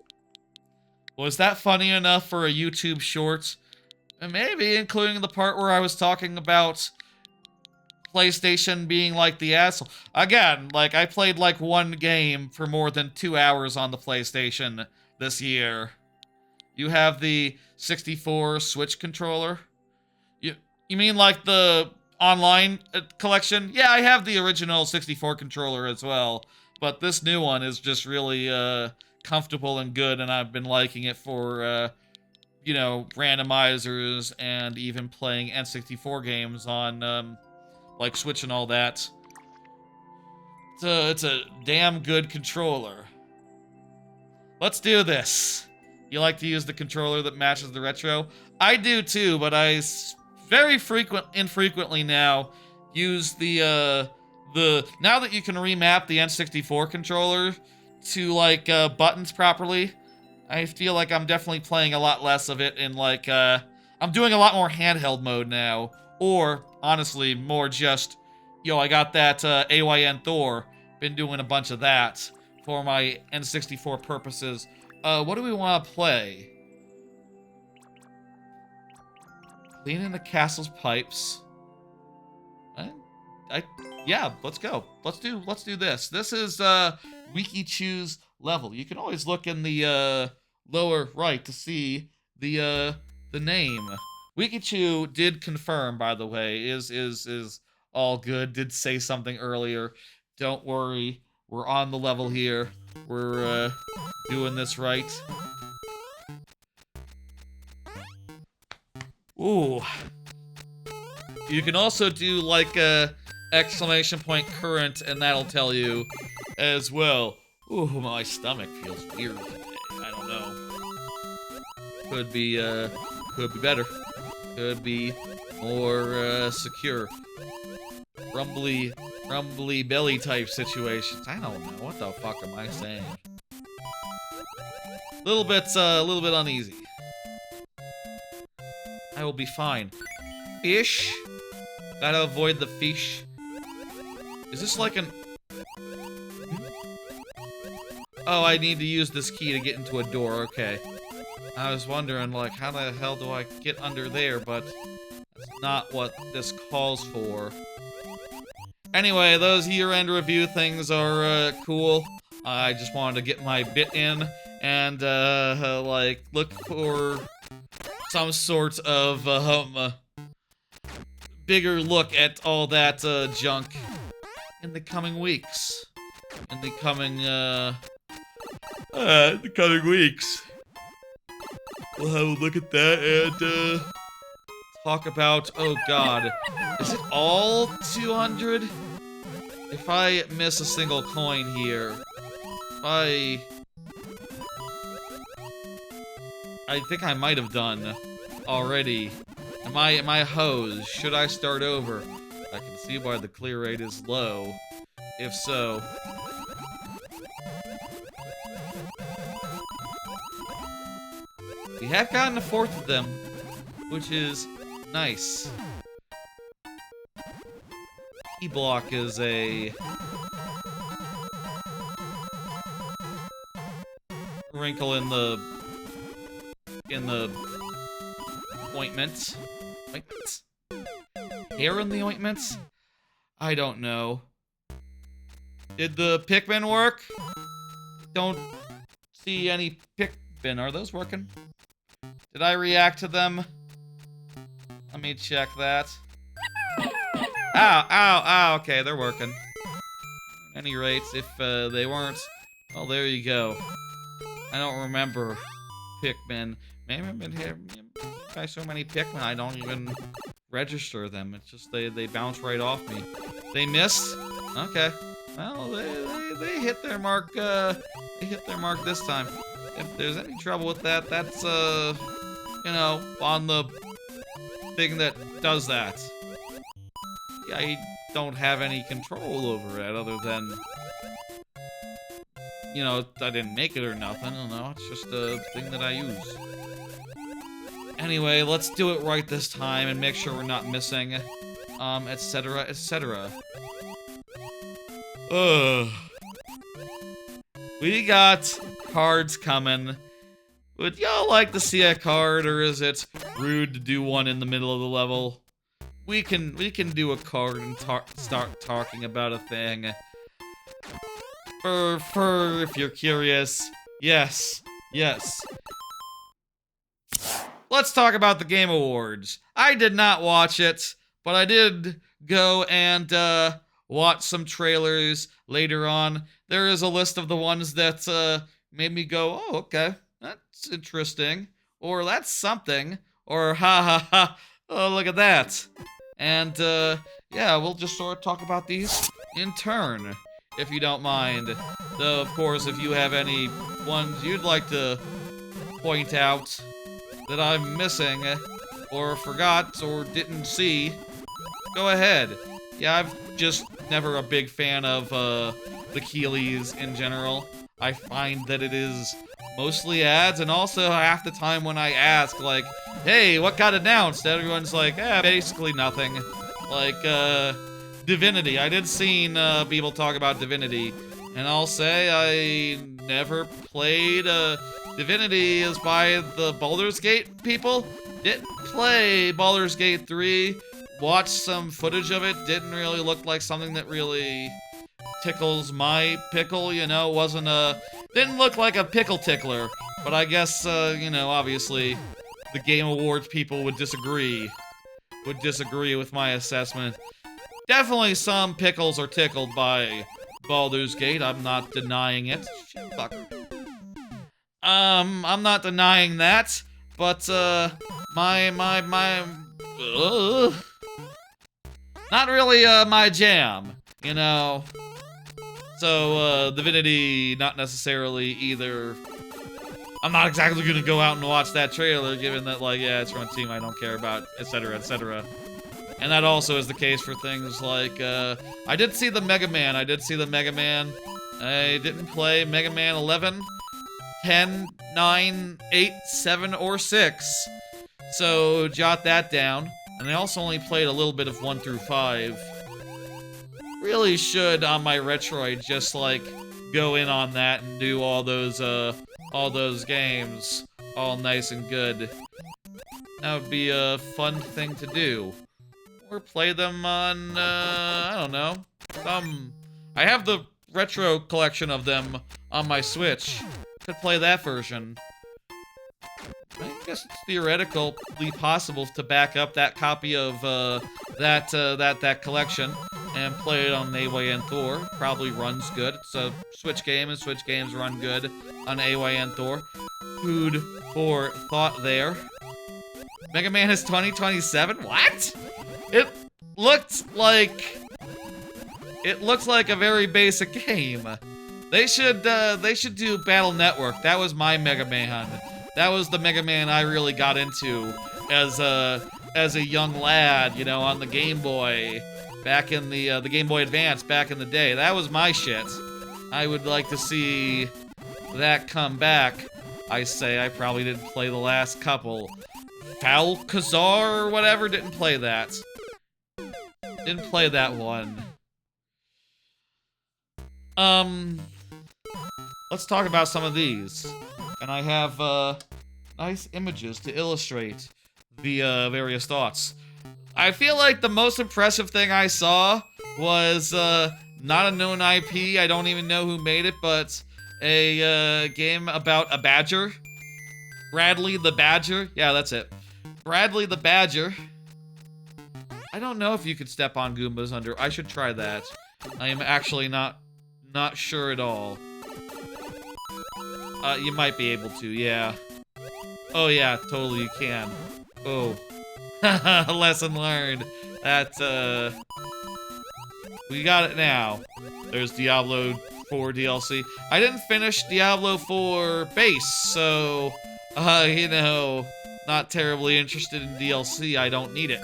Was that funny enough for a YouTube short? Maybe, including the part where I was talking about PlayStation being like the asshole. Again, like, I played like one game for more than 2 hours on the PlayStation this year. You have the 64 Switch controller? You mean like the online collection? Yeah, I have the original 64 controller as well. But this new one is just really comfortable and good, and I've been liking it for, randomizers and even playing N64 games on, like, Switch and all that. It's a damn good controller. Let's do this. You like to use the controller that matches the retro? I do too, but I very infrequently now use the now that you can remap the N64 controller to like buttons properly, I feel like I'm definitely playing a lot less of it in like I'm doing a lot more handheld mode now, or honestly more just I got that AYN Thor, been doing a bunch of that for my N64 purposes. What do we want to play? Cleaning the castle's pipes. Yeah, let's go. Let's do this. This is Wiki Choose level. You can always look in the lower right to see the name. Wikichu did confirm, by the way, is all good. Did say something earlier. Don't worry, we're on the level here. We're doing this right. Ooh. You can also do like a exclamation point current, and that'll tell you as well. Ooh, my stomach feels weird today. I don't know. Could be better. Could be more secure. Rumbly belly type situations. I don't know. What the fuck am I saying? Little bit uneasy. I will be fine. Fish. Gotta avoid the fish. Is this like an... Oh, I need to use this key to get into a door. Okay. I was wondering, like, how the hell do I get under there, but that's not what this calls for. Anyway, those year-end review things are cool. I just wanted to get my bit in and, like, look for some sort of, bigger look at all that, junk in the coming weeks. In the coming weeks. We'll have a look at that and, talk about, oh god, is it all 200? If I miss a single coin here, I think I might have done already. Am I hosed? Should I start over? I can see why the clear rate is low. If so. We have gotten a fourth of them, which is nice. E block is a wrinkle in the ointment. Ointments? Hair in the ointments? I don't know. Did the Pikmin work? Don't see any Pikmin. Are those working? Did I react to them? Let me check that. Ow, ow, ow. Okay, they're working. At any rate, if they weren't, well, there you go. I don't remember Pikmin. Maybe I've been here by so many Pikmin, I don't even register them. It's just they bounce right off me. They missed? Okay. Well, they hit their mark. They hit their mark this time. If there's any trouble with that, that's you know, on the thing that does that. Yeah, I don't have any control over it other than, you know, I didn't make it or nothing. I don't know. It's just a thing that I use. Anyway, let's do it right this time and make sure we're not missing, etc., etc. Ugh. We got cards coming. Would y'all like to see a card, or is it rude to do one in the middle of the level? We can do a card and start talking about a thing. For if you're curious, yes. Let's talk about the Game Awards. I did not watch it, but I did go and watch some trailers later on. There is a list of the ones that made me go, oh, okay, that's interesting, or that's something, or ha ha ha, oh, look at that. And yeah, we'll just sort of talk about these in turn, if you don't mind. Though, of course, if you have any ones you'd like to point out that I'm missing, or forgot, or didn't see, go ahead. Yeah, I'm just never a big fan of the Keeleys in general. I find that it is mostly ads, and also half the time when I ask, like, hey, what got announced? Everyone's like, basically nothing. Like, Divinity. I did seen people talk about Divinity, and I'll say I never played Divinity is by the Baldur's Gate people. Didn't play Baldur's Gate 3. Watched some footage of it. Didn't really look like something that really tickles my pickle, you know. Wasn't didn't look like a pickle tickler. But I guess, you know, obviously the Game Awards people would disagree. Would disagree with my assessment. Definitely some pickles are tickled by Baldur's Gate. I'm not denying it. Fuck. I'm not denying that. But, not really, my jam, you know? So, Divinity, not necessarily either. I'm not exactly gonna go out and watch that trailer, given that, like, yeah, it's from a team I don't care about, etc., etc. And that also is the case for things like, I did see the Mega Man. I didn't play Mega Man 11, 10, 9, 8, 7, or 6. So, jot that down. And I also only played a little bit of 1 through 5. Really should, on my Retroid, just, like, go in on that and do all those games all nice and good. That would be a fun thing to do. Or play them on, I don't know. I have the retro collection of them on my Switch. Could play that version. I guess it's theoretically possible to back up that copy of, that collection and play it on AYN Thor. Probably runs good. It's a Switch game, and Switch games run good on AYN Thor. Food for thought there. Mega Man is 2027? What? It looks like a very basic game. They should do Battle Network. That was my Mega Man. That was the Mega Man I really got into as a young lad, you know, on the Game Boy, back in the Game Boy Advance back in the day. That was my shit. I would like to see that come back. I say I probably didn't play the last couple. Falcazar or whatever, didn't play that. Didn't play that one. Let's talk about some of these. And I have, nice images to illustrate the, various thoughts. I feel like the most impressive thing I saw was, not a known IP, I don't even know who made it, but a, game about a badger. Bradley the Badger. Yeah, that's it. Bradley the Badger. I don't know if you could step on Goombas under. I should try that. I am actually not sure at all. You might be able to, yeah. Oh yeah, totally you can. Oh. Lesson learned. That, we got it now. There's Diablo 4 DLC. I didn't finish Diablo 4 base, so, you know, not terribly interested in DLC. I don't need it.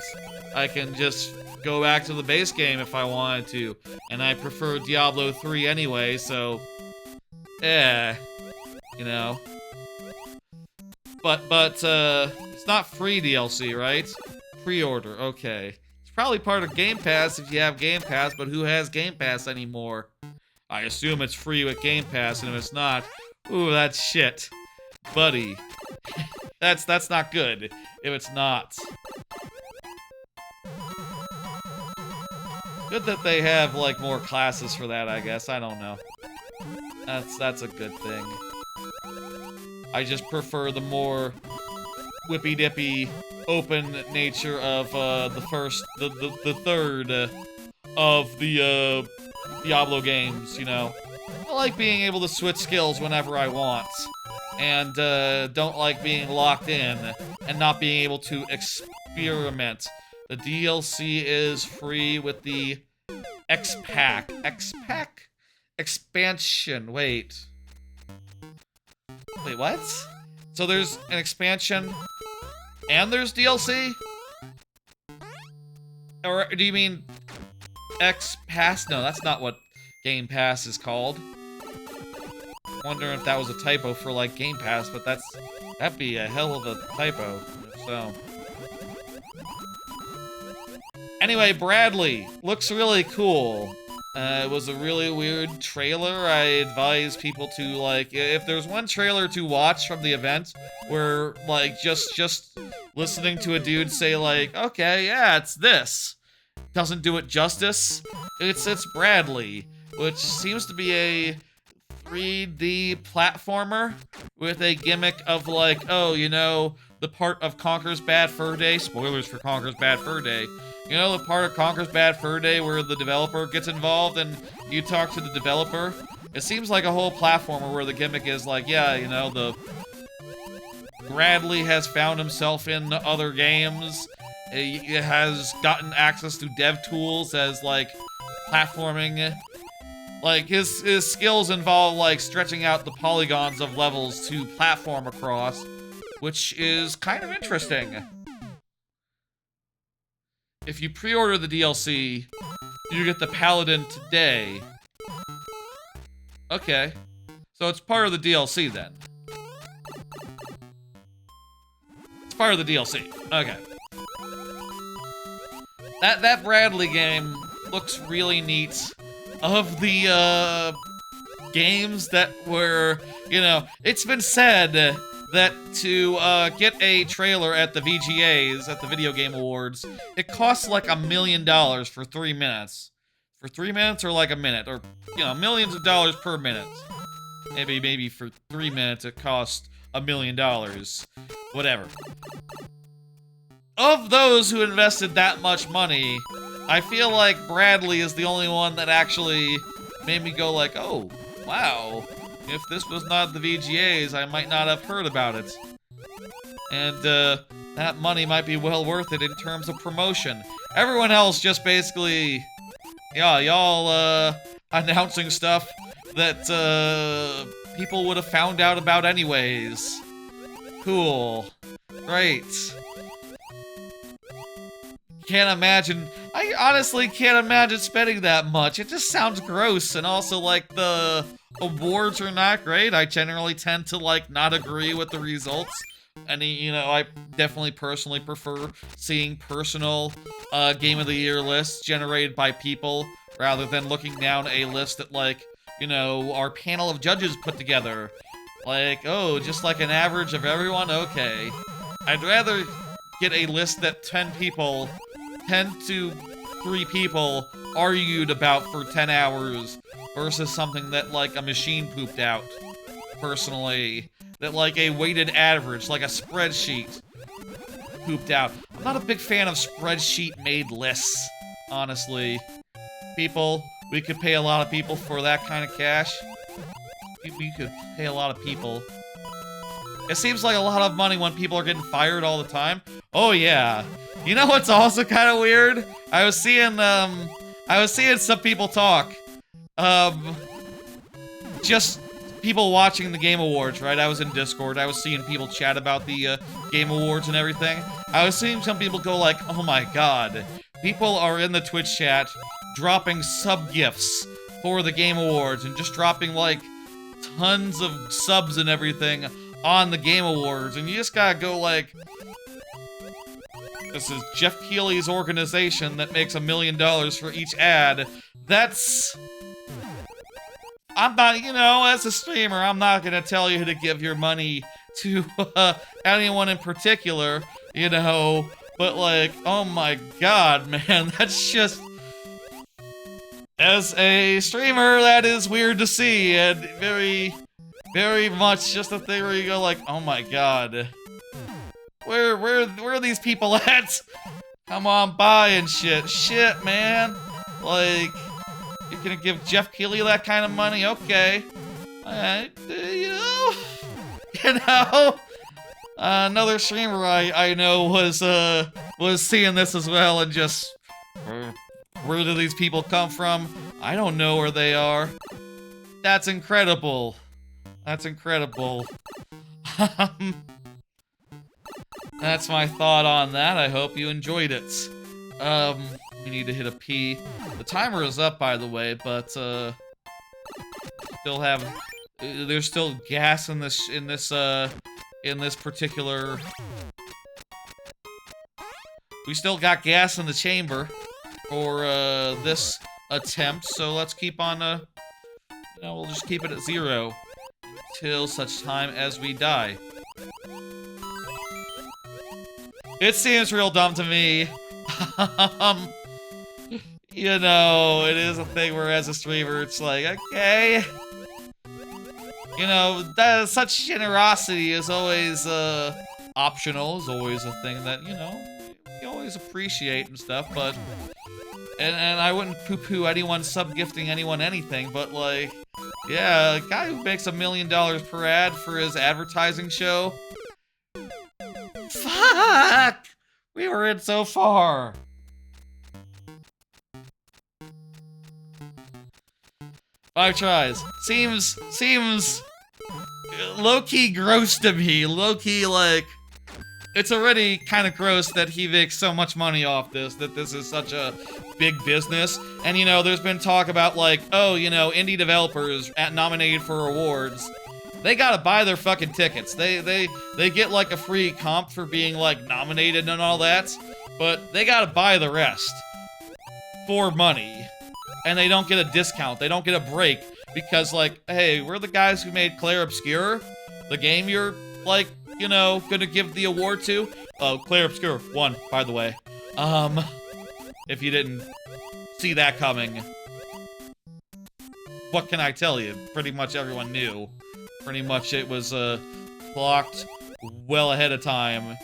I can just go back to the base game if I wanted to. And I prefer Diablo 3 anyway, so, you know. But, it's not free DLC, right? Pre-order, okay. It's probably part of Game Pass if you have Game Pass, but who has Game Pass anymore? I assume it's free with Game Pass, and if it's not, ooh, that's shit. Buddy. That's not good, if it's not. Good that they have, like, more classes for that, I guess. I don't know. That's a good thing. I just prefer the more whippy-dippy, open nature of, the third of the, Diablo games, you know. I like being able to switch skills whenever I want. And, don't like being locked in and not being able to experiment. The DLC is free with the X-Pack. X-Pack? Expansion. Wait, what? So there's an expansion and there's DLC? Or do you mean X-Pass? No, that's not what Game Pass is called. Wondering if that was a typo for, like, Game Pass, but that'd be a hell of a typo, so. Anyway, Bradley looks really cool. It was a really weird trailer. I advise people to, like, if there's one trailer to watch from the event where, like, just listening to a dude say, like, okay, yeah, it's this, doesn't do it justice. It's Bradley, which seems to be a 3D platformer with a gimmick of, like, oh, you know, the part of Conker's Bad Fur Day, spoilers for Conker's Bad Fur Day, you know, the part of Conker's Bad Fur Day where the developer gets involved and you talk to the developer? It seems like a whole platformer where the gimmick is like, yeah, you know, the Bradley has found himself in other games. He has gotten access to dev tools as, like, platforming. Like, his skills involve, like, stretching out the polygons of levels to platform across, which is kind of interesting. If you pre-order the DLC, you get the Paladin today. Okay. So it's part of the DLC then. It's part of the DLC. Okay. That Bradley game looks really neat. Of the games that were, you know, it's been said that to get a trailer at the VGAs, at the Video Game Awards, it costs like $1 million for 3 minutes. For 3 minutes or like a minute, or, you know, millions of dollars per minute. Maybe for 3 minutes it costs $1 million. Whatever. Of those who invested that much money, I feel like Bradley is the only one that actually made me go like, oh, wow. If this was not the VGAs, I might not have heard about it. And, that money might be well worth it in terms of promotion. Everyone else just basically, yeah, y'all, announcing stuff that, people would have found out about anyways. Cool. Great. Can't imagine. I honestly can't imagine spending that much. It just sounds gross, and also, like, the awards are not great. I generally tend to, like, not agree with the results. And, you know, I definitely personally prefer seeing personal, Game of the Year lists generated by people, rather than looking down a list that, like, you know, our panel of judges put together. Like, oh, just like an average of everyone? Okay. I'd rather get a list that 10 to 3 people argued about for 10 hours versus something that, like, a machine pooped out, personally. That, like, a weighted average, like a spreadsheet, pooped out. I'm not a big fan of spreadsheet-made lists, honestly. People, we could pay a lot of people for that kind of cash. We could pay a lot of people. It seems like a lot of money when people are getting fired all the time. Oh, yeah. You know what's also kind of weird? I was seeing some people talk. Just people watching the Game Awards, right? I was in Discord. I was seeing people chat about the Game Awards and everything. I was seeing some people go like, oh my god. People are in the Twitch chat dropping sub-gifts for the Game Awards and just dropping, like, tons of subs and everything on the Game Awards. And you just gotta go like, this is Jeff Keighley's organization that makes $1 million for each ad. That's... I'm not, you know, as a streamer, I'm not gonna tell you to give your money to anyone in particular, you know, but like, oh my god, man, that's just... As a streamer, that is weird to see, and very, very much just a thing where you go like, oh my god. Where are these people at? Come on by and shit. Shit, man. Like, you're gonna give Jeff Keighley that kind of money? Okay. You know? You know? Another streamer I know was seeing this as well and just... Where do these people come from? I don't know where they are. That's incredible. That's incredible. That's my thought on that. I hope you enjoyed it. We need to hit a P. The timer is up, by the way, but, still have... There's still gas in this particular... We still got gas in the chamber for, this attempt, so let's keep on, you know, we'll just keep it at 0 till such time as we die. It seems real dumb to me. You know, it is a thing where as a streamer, it's like, okay. You know, such generosity is always, optional, is always a thing that, you know, you always appreciate and stuff, but... And I wouldn't poo-poo anyone sub-gifting anyone anything, but like, yeah, a guy who makes $1 million per ad for his advertising show, Fuck! We were in so far. 5 tries. Seems low-key gross to me. Low-key, like, it's already kind of gross that he makes so much money off this, that this is such a big business. And, you know, there's been talk about, like, oh, you know, indie developers nominated for awards. They gotta buy their fucking tickets. They get, like, a free comp for being, like, nominated and all that, but they gotta buy the rest for money. And they don't get a discount. They don't get a break because, like, hey, we're the guys who made Clair Obscur, the game you're, like, you know, gonna give the award to. Oh, Clair Obscur won, by the way. If you didn't see that coming. What can I tell you? Pretty much everyone knew. Pretty much it was, blocked well ahead of time.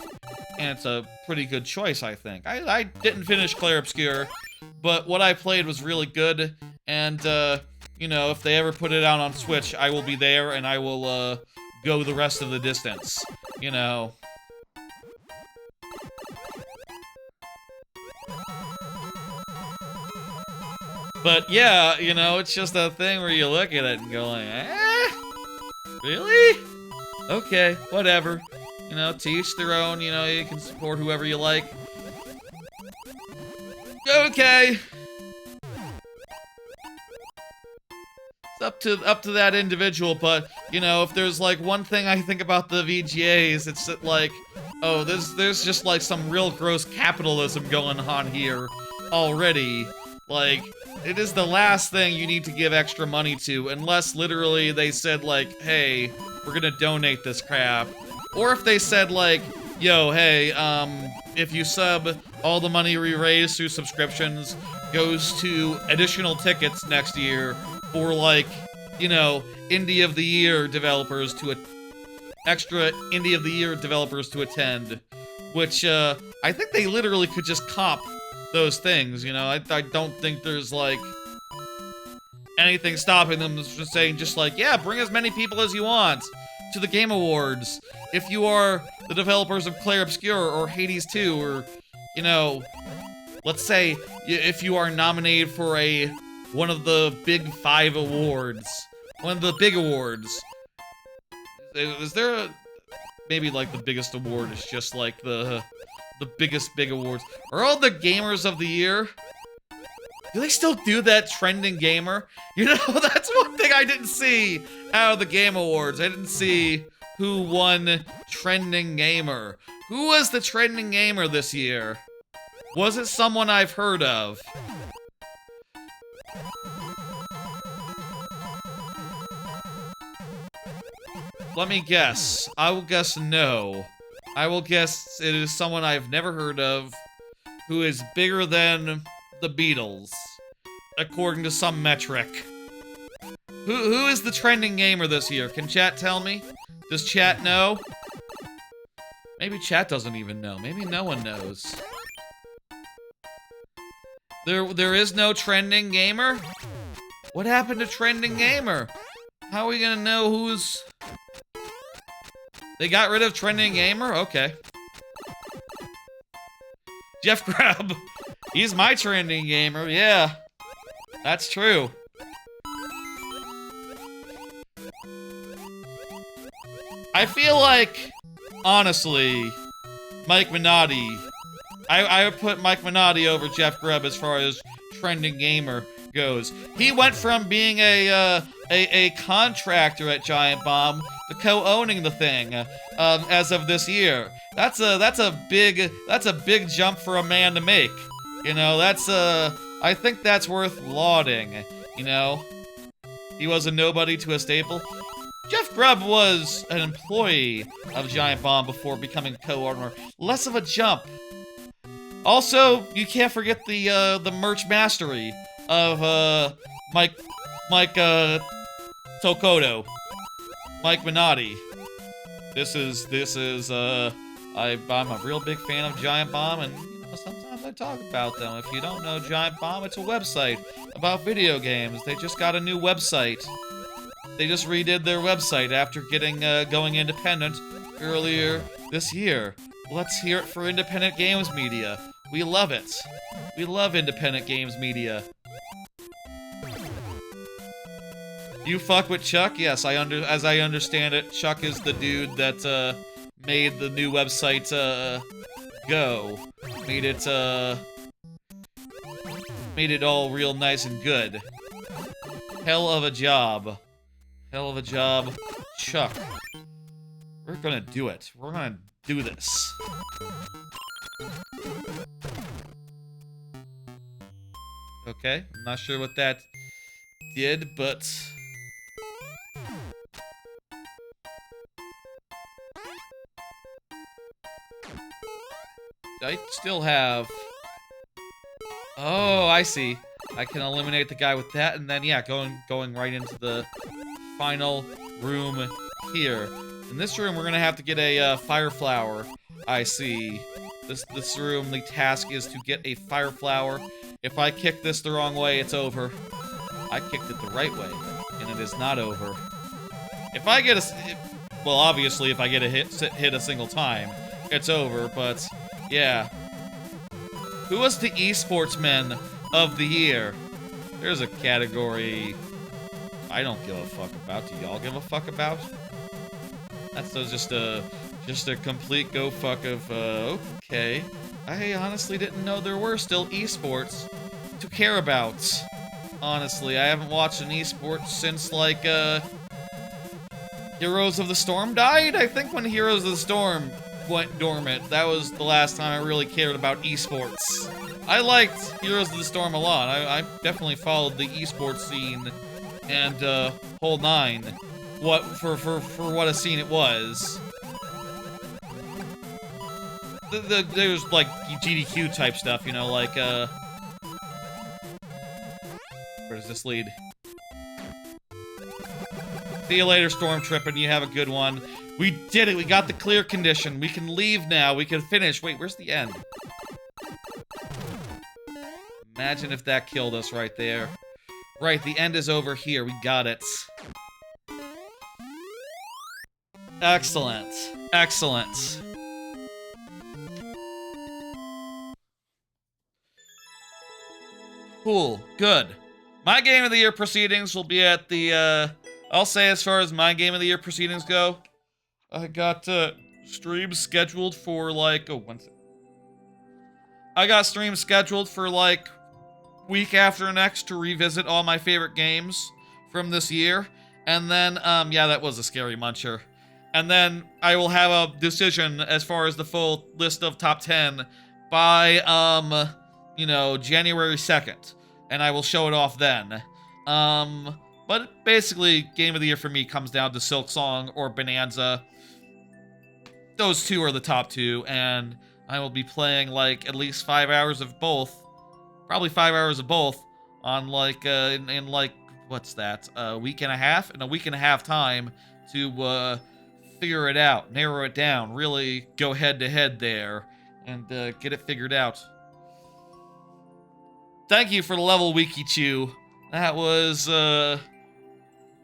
And it's a pretty good choice, I think. I didn't finish Clair Obscur, but what I played was really good, and, you know, if they ever put it out on Switch, I will be there, and I will, go the rest of the distance, you know. But, yeah, you know, it's just a thing where you look at it and go like, really? Okay, whatever. You know, to each their own, you know, you can support whoever you like. Okay. It's up to that individual, but, you know, if there's, like, one thing I think about the VGAs, it's that, like, oh, there's just, like, some real gross capitalism going on here already. Like, it is the last thing you need to give extra money to, unless literally they said, like, hey, we're gonna donate this crap. Or if they said, like, yo, hey, if you sub, all the money we raise through subscriptions goes to additional tickets next year for, like, you know, Indie of the Year developers to extra Indie of the Year developers to attend, which, I think they literally could just comp those things, you know? I don't think there's, like, anything stopping them from saying just like, yeah, bring as many people as you want to the Game Awards. If you are the developers of Clair Obscur or Hades 2, or, you know, let's say if you are nominated for one of the big 5 awards, one of the big awards. Is there maybe like the biggest award is just like the biggest big awards? Are all the gamers of the year? Do they still do that trending gamer? You know, that's one thing I didn't see out of the Game Awards. I didn't see who won trending gamer. Who was the trending gamer this year? Was it someone I've heard of? Let me guess. I will guess no. I will guess it is someone I've never heard of who is bigger than the Beatles, according to some metric. Who is the trending gamer this year? Can chat tell me? Does chat know? Maybe chat doesn't even know. Maybe no one knows. There is no trending gamer? What happened to trending gamer? How are we gonna know who's... They got rid of trending gamer? Okay. Jeff Grubb. He's my trending gamer, yeah. That's true. I feel like, honestly, Mike Minotti, I would put Mike Minotti over Jeff Grubb as far as trending gamer goes. He went from being a contractor at Giant Bomb to co-owning the thing as of this year. That's a big jump for a man to make. You know, I think that's worth lauding, you know? He was a nobody to a staple. Jeff Grubb was an employee of Giant Bomb before becoming a co-owner. Less of a jump. Also, you can't forget the merch mastery of, Mike Tokoto. Mike Minotti. I'm a real big fan of Giant Bomb, and, you know, sometimes I talk about them. If you don't know Giant Bomb, it's a website about video games. They just got a new website. They just redid their website after going independent earlier this year. Let's hear it for independent games media. We love it. We love independent games media. You fuck with Chuck? Yes, as I understand it, Chuck is the dude that made the new website go. Made it all real nice and good. Hell of a job. Hell of a job, Chuck. We're gonna do it. We're gonna do this. Okay, I'm not sure what that did, but... I still have... Oh, I see. I can eliminate the guy with that, and then, yeah, going right into the final room here. In this room, we're gonna have to get a fire flower. I see. This room, the task is to get a fire flower. If I kick this the wrong way, it's over. I kicked it the right way, and it is not over. If I get well, obviously, if I get a hit a single time, it's over, but, yeah. Who was the esportsman of the year? There's a category I don't give a fuck about. Do y'all give a fuck about? That's just a complete go fuck of, okay. I honestly didn't know there were still esports to care about. Honestly, I haven't watched an esport since, like, Heroes of the Storm died? I think when Heroes of the Storm went dormant, that was the last time I really cared about esports. I liked Heroes of the Storm a lot. I definitely followed the esports scene and, whole nine. For what a scene it was. There's, like, GDQ type stuff, you know, like, where does this lead? See you later, Storm Trippin', you have a good one. We did it, we got the clear condition. We can leave now, we can finish. Wait, where's the end? Imagine if that killed us right there. Right, the end is over here, we got it. Excellent. Excellent. Cool. Good. My Game of the Year proceedings will be at the, I'll say as far as my Game of the Year proceedings go, I got, streams scheduled for, like, I got streams scheduled for, like, week after next to revisit all my favorite games from this year. And then, yeah, that was a scary muncher. And then I will have a decision as far as the full list of top 10 by, you know, January 2nd. And I will show it off then. But basically, Game of the Year for me comes down to Silksong or Bonanza. Those two are the top two, and I will be playing, like, at least 5 hours of both. Probably 5 hours of both on, like, in like, what's that? A week and a half? In a week and a half time to, figure it out, narrow it down, really go head-to-head there, and, get it figured out. Thank you for the level, Wikichu. That was,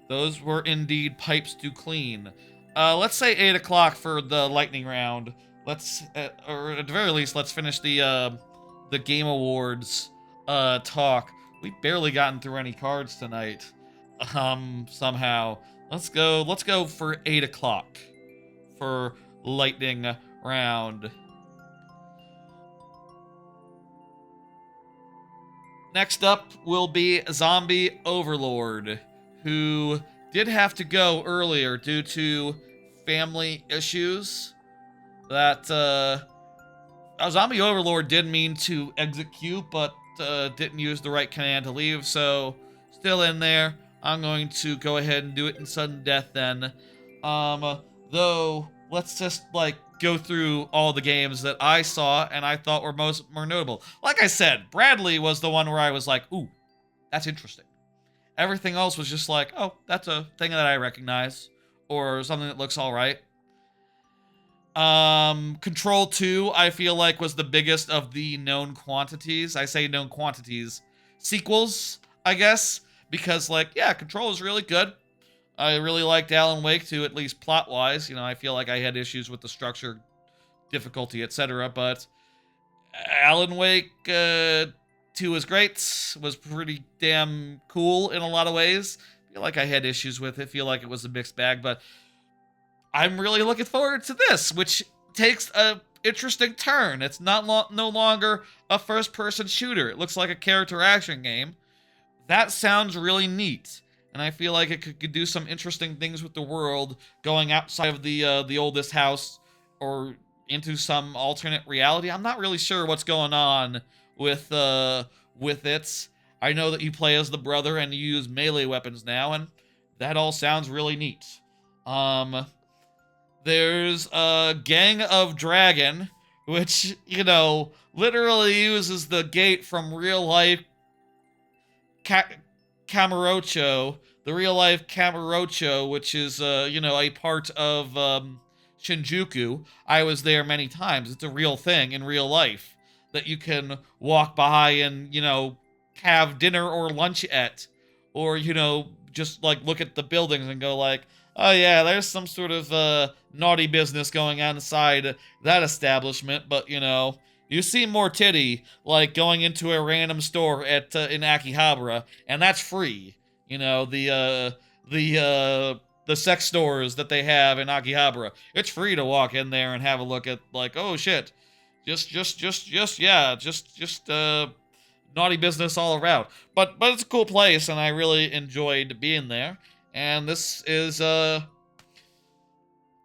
those were indeed pipes to clean. Let's say 8 o'clock for the lightning round. Let's, or at the very least, let's finish the Game Awards, talk. We've barely gotten through any cards tonight, somehow. Let's go for 8 o'clock for lightning round. Next up will be Zombie Overlord, who did have to go earlier due to family issues. That, Zombie Overlord did mean to exit queue, but didn't use the right command to leave, so still in there. I'm going to go ahead and do it in sudden death then. Though, let's just, like, go through all the games that I saw and I thought were more notable. Like I said, Bradley was the one where I was like, ooh, that's interesting. Everything else was just like, oh, that's a thing that I recognize, or something that looks alright. Control 2, I feel like, was the biggest of the known quantities. I say known quantities. Sequels, I guess, because, like, yeah, Control is really good. I really liked Alan Wake 2, at least plot-wise. You know, I feel like I had issues with the structure difficulty, etc. But Alan Wake 2 was great, was pretty damn cool in a lot of ways. I feel like I had issues with it, feel like it was a mixed bag, but I'm really looking forward to this, which takes a interesting turn. It's no longer a first-person shooter. It looks like a character action game. That sounds really neat, and I feel like it could do some interesting things with the world, going outside of the oldest house or into some alternate reality. I'm not really sure what's going on with it. I know that you play as the brother and you use melee weapons now, and that all sounds really neat. There's a Gang of Dragon, which, you know, literally uses the gate from real life Kamurocho, the real life Kamurocho, which is, you know, a part of Shinjuku. I was there many times. It's a real thing in real life that you can walk by and, you know, have dinner or lunch at, or, you know, just like look at the buildings and go like, oh yeah, there's some sort of naughty business going on inside that establishment, but, you know, you see more titty, like going into a random store at in Akihabara, and that's free. You know, the sex stores that they have in Akihabara, it's free to walk in there and have a look at, like, oh shit, just naughty business all around. But it's a cool place, and I really enjoyed being there. And this is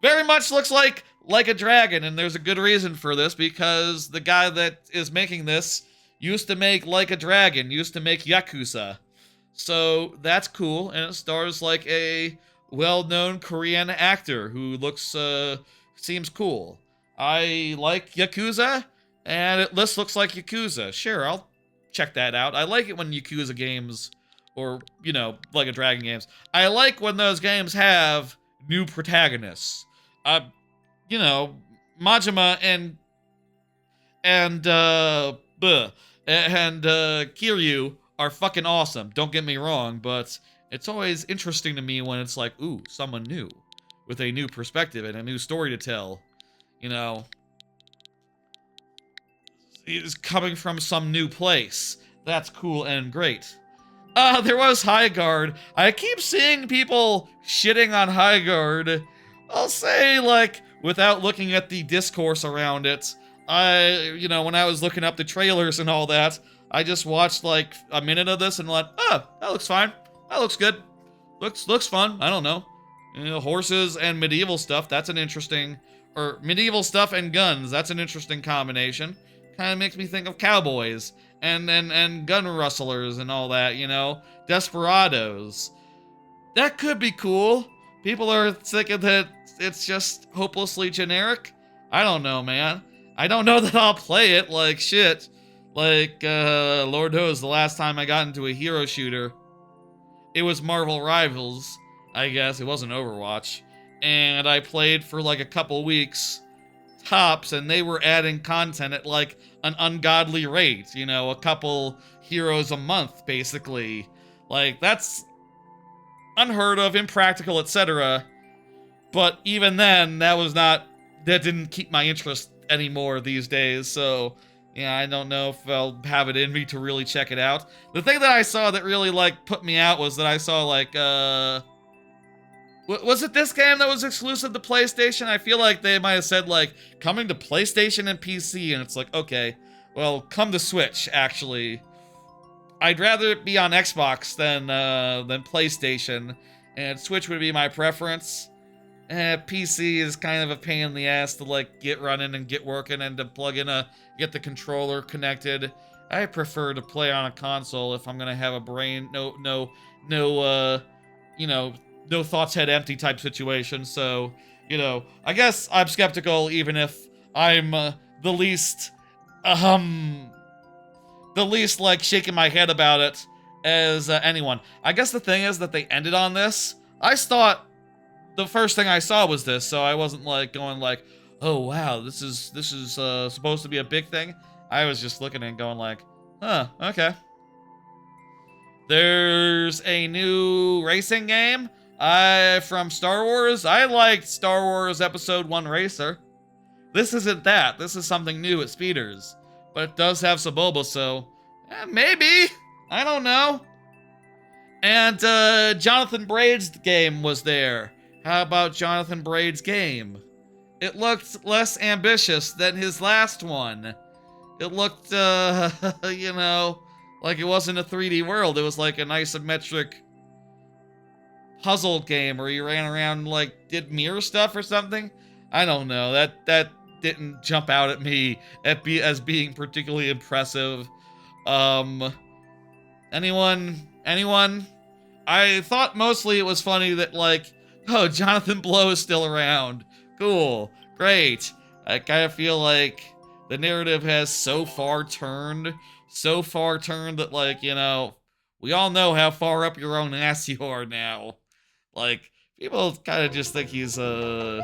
very much looks like a dragon, and there's a good reason for this, because the guy that is making this used to make Like a Dragon, used to make Yakuza. So that's cool, and it stars like a well-known Korean actor who looks seems cool. I like Yakuza, and this looks like Yakuza. Sure, I'll check that out. I like it when Yakuza games, or, you know, Like a Dragon games, I like when those games have new protagonists. You know, Majima and Kiryu are fucking awesome. Don't get me wrong, but it's always interesting to me when it's like, ooh, someone new with a new perspective and a new story to tell. You know, is coming from some new place. That's cool and great. There was High Guard. I keep seeing people shitting on High Guard. I'll say, like, without looking at the discourse around it, you know, when I was looking up the trailers and all that, I just watched, like, a minute of this and like, oh, that looks fine. That looks good. Looks fun. I don't know. You know, horses and medieval stuff, that's an interesting, or medieval stuff and guns, that's an interesting combination. Kind of makes me think of cowboys and gun rustlers and all that, you know, desperados. That could be cool. People are thinking that it's just hopelessly generic. I don't know, man. I don't know that I'll play it. Like, shit. Like, Lord knows the last time I got into a hero shooter, it was Marvel Rivals, I guess. It wasn't Overwatch. And I played for like a couple weeks, tops, and they were adding content at like an ungodly rate. You know, a couple heroes a month, basically. Like, that's unheard of, impractical, etc. But even then, that didn't keep my interest anymore these days, so yeah, I don't know if I'll have it in me to really check it out. The thing that I saw that really, like, put me out was that I saw, like, was it this game that was exclusive to PlayStation? I feel like they might have said, like, coming to PlayStation and PC, and it's like, okay, well, come to Switch, actually. I'd rather it be on Xbox than PlayStation, and Switch would be my preference. PC is kind of a pain in the ass to, like, get running and get working and to get the controller connected. I prefer to play on a console if I'm gonna have a brain, no, you know, no thoughts head empty type situation. So, you know, I guess I'm skeptical even if I'm the least, like, shaking my head about it as anyone. I guess the thing is that they ended on this. I thought the first thing I saw was this, so I wasn't like going like, oh wow, this is supposed to be a big thing. I was just looking and going like, huh, okay. There's a new racing game from Star Wars. I liked Star Wars Episode 1 Racer. This isn't that. This is something new at Speeders. But it does have some mobile, so maybe. I don't know. And Jonathan Braid's game was there. How about Jonathan Braid's game? It looked less ambitious than his last one. It looked, you know, like it wasn't a 3D world. It was like an isometric puzzle game where you ran around and, like, did mirror stuff or something. I don't know. That didn't jump out at me as being particularly impressive. Anyone? I thought mostly it was funny that, like, oh, Jonathan Blow is still around. Cool. Great. I kind of feel like the narrative has so far turned that, like, you know, we all know how far up your own ass you are now. Like, people kind of just think he's a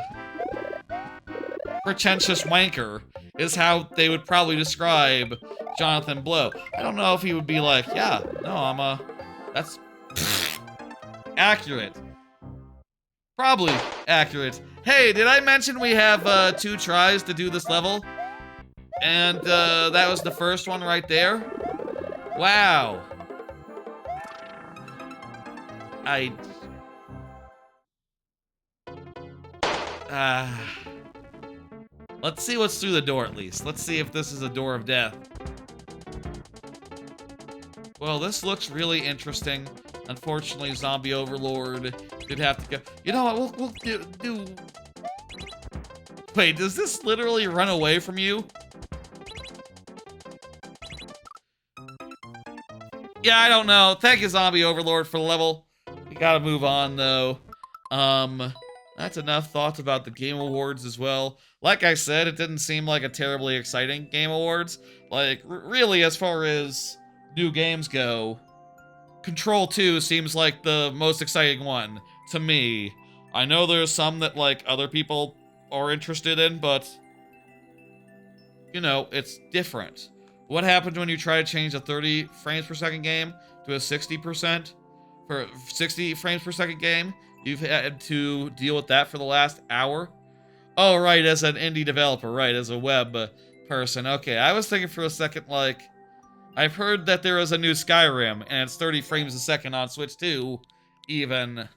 pretentious wanker, is how they would probably describe Jonathan Blow. I don't know if he would be like, yeah, no, that's accurate. Probably accurate. Hey, did I mention we have 2 tries to do this level? And that was the first one right there. Wow. Let's see what's through the door at least. Let's see if this is a door of death. Well, this looks really interesting. Unfortunately, Zombie Overlord did have to go. You know what? We'll do. Wait, does this literally run away from you? Yeah, I don't know. Thank you, Zombie Overlord, for the level. We gotta move on, though. That's enough thoughts about the Game Awards as well. Like I said, it didn't seem like a terribly exciting Game Awards. Like, really, as far as new games go, Control 2 seems like the most exciting one, to me. I know there's some that, like, other people are interested in, but, you know, it's different. What happens when you try to change a 30 frames per second game to a 60%? For 60 frames per second game, you've had to deal with that for the last hour? Oh, right, as an indie developer, right, as a web person. Okay, I was thinking for a second, like, I've heard that there is a new Skyrim, and it's 30 frames a second on Switch 2, even.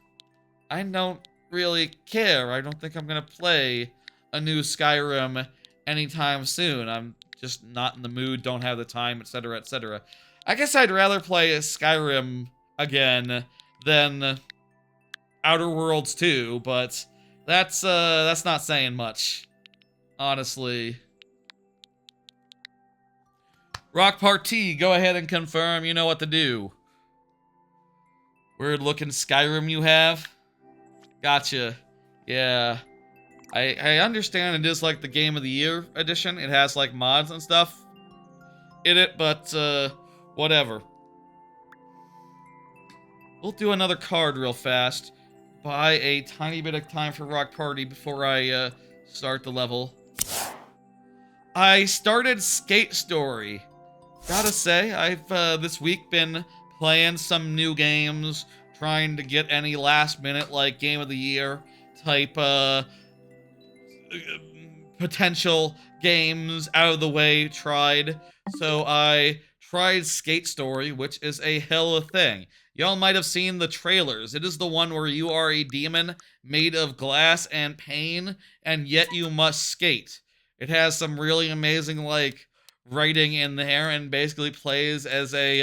I don't really care. I don't think I'm gonna play a new Skyrim anytime soon. I'm just not in the mood, don't have the time, etc., etc. I guess I'd rather play Skyrim again than Outer Worlds 2, but that's not saying much, honestly. Rock Party, go ahead and confirm you know what to do. Weird looking Skyrim you have? Gotcha. Yeah. I understand it is like the Game of the Year edition. It has like mods and stuff in it, but whatever. We'll do another card real fast. Buy a tiny bit of time for Rock Party before I start the level. I started Skate Story. Gotta say, I've this week been playing some new games, trying to get any last minute like Game of the Year type potential games out of the way tried. So I tried Skate Story, which is a hell of a thing. Y'all might have seen the trailers. It is the one where you are a demon made of glass and pain, and yet you must skate. It has some really amazing, like, writing in there, and basically plays as a,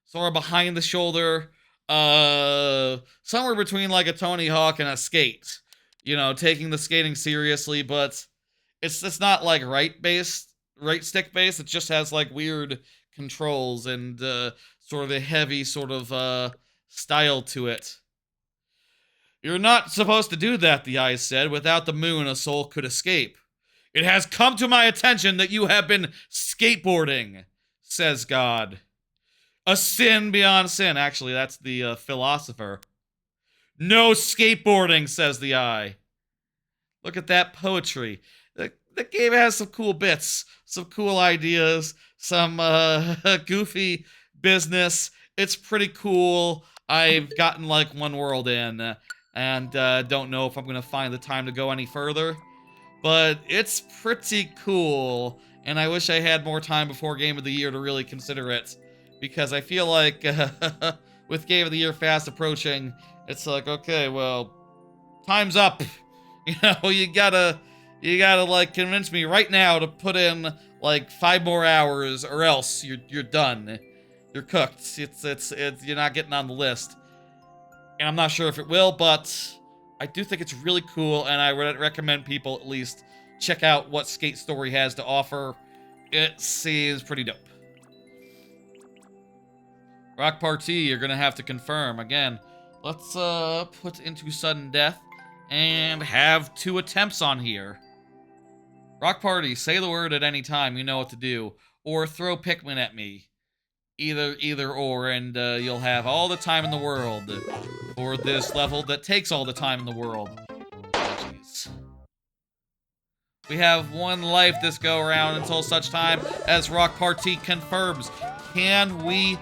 sort of behind the shoulder, somewhere between, like, a Tony Hawk and a Skate. You know, taking the skating seriously, but it's not, like, right stick based. It just has, like, weird controls and, sort of a heavy sort of, style to it. You're not supposed to do that, the eyes said. Without the moon, a soul could escape. It has come to my attention that you have been skateboarding, says God. A sin beyond sin. Actually, that's the philosopher. No skateboarding, says the eye. Look at that poetry. The game has some cool bits, some cool ideas, some goofy business. It's pretty cool. I've gotten like one world in, and don't know if I'm gonna find the time to go any further. but it's pretty cool, and I wish I had more time before Game of the Year to really consider it, because I feel like with Game of the Year fast approaching, it's like, okay, well, time's up. You know, you gotta like convince me right now to put in like 5 more hours, or else you're done. You're cooked. It's you're not getting on the list. And I'm not sure if it will, but I do think it's really cool, and I would recommend people at least check out what Skate Story has to offer. It seems pretty dope. Rock Party, you're gonna have to confirm. Again, let's put into sudden death and have 2 attempts on here. Rock Party, say the word at any time, you know what to do. Or throw Pikmin at me. Either or, and you'll have all the time in the world for this level that takes all the time in the world. Oh, jeez. We have 1 life this go around until such time as Rock Party confirms. Can we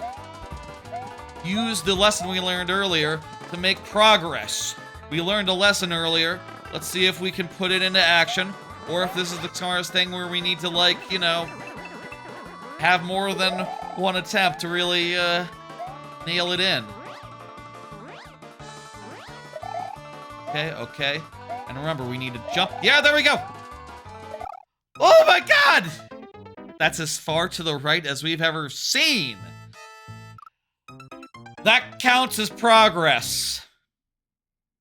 use the lesson we learned earlier to make progress? We learned a lesson earlier. Let's see if we can put it into action, or if this is the smartest thing where we need to, like, you know, have more than 1 attempt to really nail it in. Okay. And remember, we need to jump. Yeah, there we go! Oh my god! That's as far to the right as we've ever seen. That counts as progress.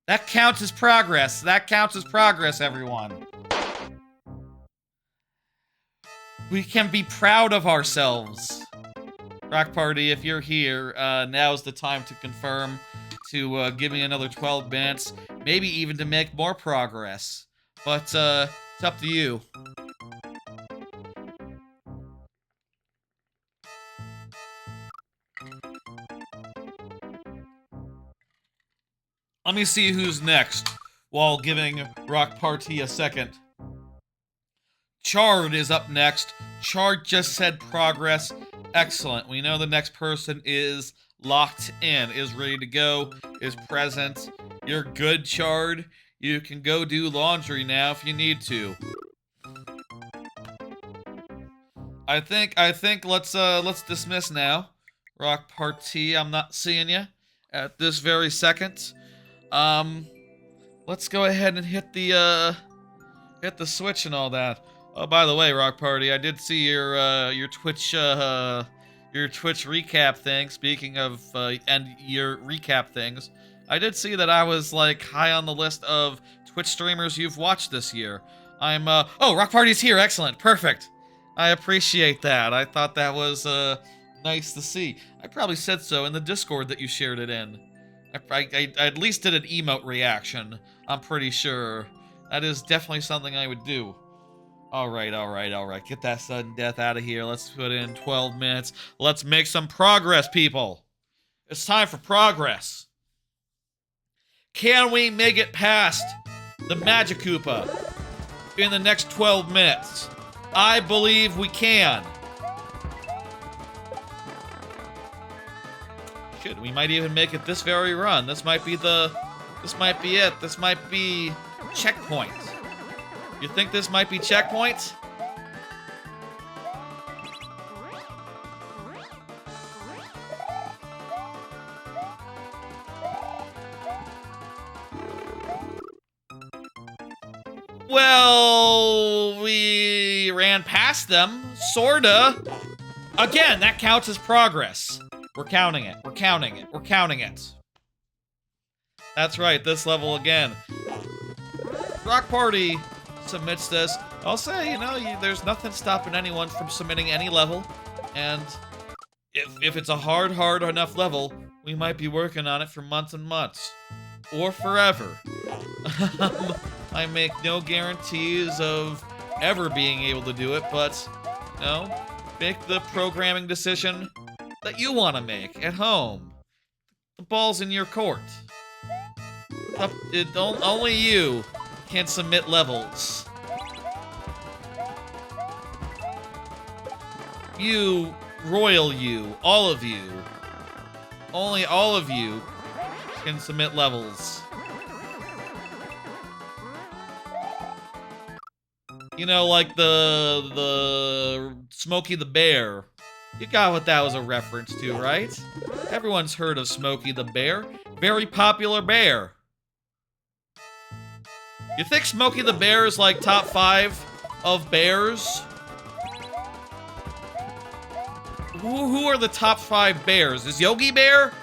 That counts as progress. That counts as progress, everyone. We can be proud of ourselves. Rock Party, if you're here, now's the time to confirm, to give me another 12 minutes, maybe even to make more progress. But it's up to you. Let me see who's next, while giving Rock Party a second. Chard is up next. Chard just said progress. Excellent. We know the next person is locked in, is ready to go, is present. You're good, Chard. You can go do laundry now if you need to. I think let's dismiss now. Rock Party, I'm not seeing you at this very second. Let's go ahead and hit the switch and all that. Oh, by the way, Rock Party, I did see your Twitch recap thing. Speaking of and your recap things, I did see that I was like high on the list of Twitch streamers you've watched this year. I'm oh, Rock Party's here. Excellent, perfect. I appreciate that. I thought that was nice to see. I probably said so in the Discord that you shared it in. I at least did an emote reaction. I'm pretty sure. That is definitely something I would do. Alright. Get that sudden death out of here. Let's put in 12 minutes. Let's make some progress, people. It's time for progress. Can we make it past the Magic Koopa in the next 12 minutes? I believe we can. Shit, we might even make it this very run. This might be it. This might be checkpoint. You think this might be checkpoint? Well, we ran past them, sorta. Again, that counts as progress. We're counting it. We're counting it. We're counting it. That's right, this level again. Rock Party submits this. I'll say, you know, there's nothing stopping anyone from submitting any level. And if it's a hard enough level, we might be working on it for months and months. Or forever. I make no guarantees of ever being able to do it, but, you know, make the programming decision that you want to make at home. The ball's in your court. Only you can submit levels. You, royal you, all of you. Only all of you can submit levels. You know, like the Smokey the Bear. You got what that was a reference to, right? Everyone's heard of Smokey the Bear. Very popular bear. You think Smokey the Bear is like top 5 of bears? Who are the top 5 bears? Is Yogi Bear?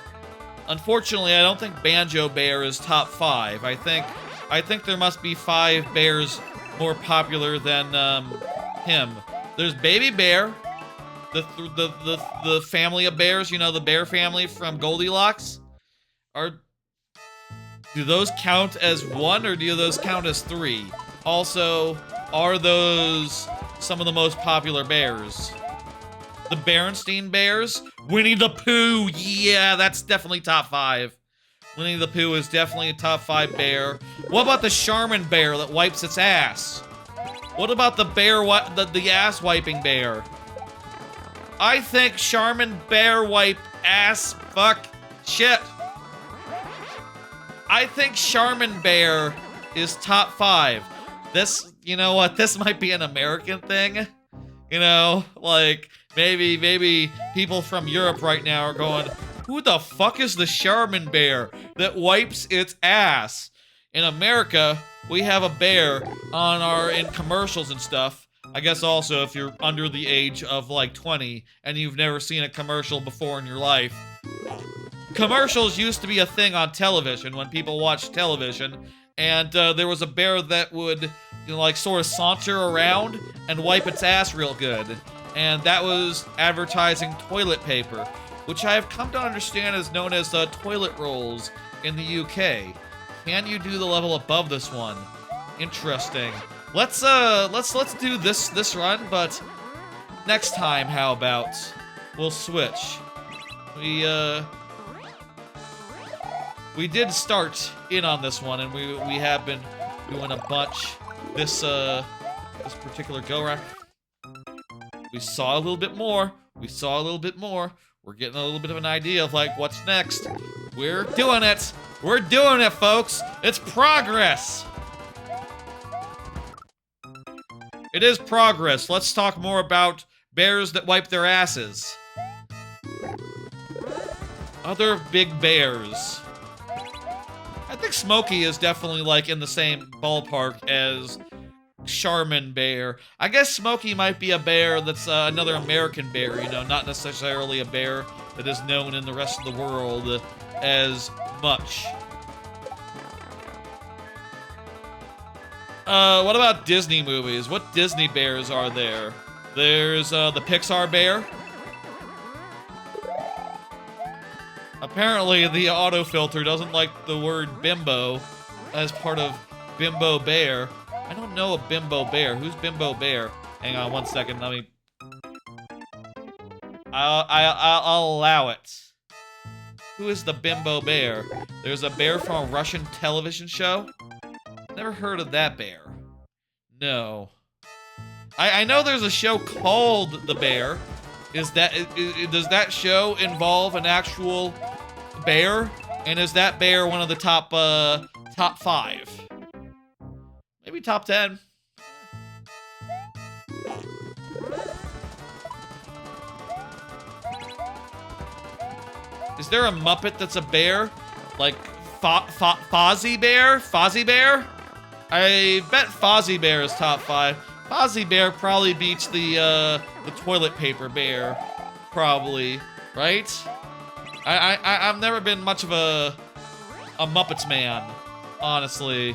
Unfortunately, I don't think Banjo Bear is top 5. I think there must be 5 bears more popular than him. There's Baby Bear, the family of bears. You know, the bear family from Goldilocks. Do those count as 1 or do those count as 3? Also, are those some of the most popular bears? The Berenstain Bears? Winnie the Pooh! Yeah, that's definitely top 5. Winnie the Pooh is definitely a top 5 bear. What about the Charmin bear that wipes its ass? What about the bear, the ass wiping bear? I think Charmin bear wipe ass fuck shit. I think Charmin bear is top 5. This, you know what? This might be an American thing. You know, like maybe people from Europe right now are going, who the fuck is the Charmin bear that wipes its ass? In America, we have a bear in commercials and stuff. I guess also if you're under the age of like 20 and you've never seen a commercial before in your life. Commercials used to be a thing on television when people watched television, and there was a bear that would, you know, like sort of saunter around and wipe its ass real good. And that was advertising toilet paper, which I have come to understand is known as toilet rolls in the UK. Can you do the level above this one? Interesting. Let's do this run, but next time, how about we'll switch. We did start in on this one, and we have been doing a bunch this particular go round. We saw a little bit more. We're getting a little bit of an idea of like what's next. We're doing it. We're doing it, folks. It's progress. It is progress. Let's talk more about bears that wipe their asses. Other big bears. I think Smokey is definitely like in the same ballpark as Charmin bear. I guess Smokey might be a bear that's another American bear, you know, not necessarily a bear that is known in the rest of the world as much. What about Disney movies? What Disney bears are there? There's the Pixar bear. Apparently, the autofilter doesn't like the word bimbo as part of Bimbo Bear. I don't know a Bimbo Bear. Who's Bimbo Bear? Hang on 1 second. Let me. I'll allow it. Who is the Bimbo Bear? There's a bear from a Russian television show. Never heard of that bear. No. I know there's a show called The Bear. Does that show involve an actual bear? And is that bear one of the top 5? Maybe top 10. Is there a Muppet that's a bear? Like Fozzie Bear? Fozzie Bear? I bet Fozzie Bear is top 5. Fozzie Bear probably beats the toilet paper bear, probably, right? I've never been much of a Muppets man, honestly,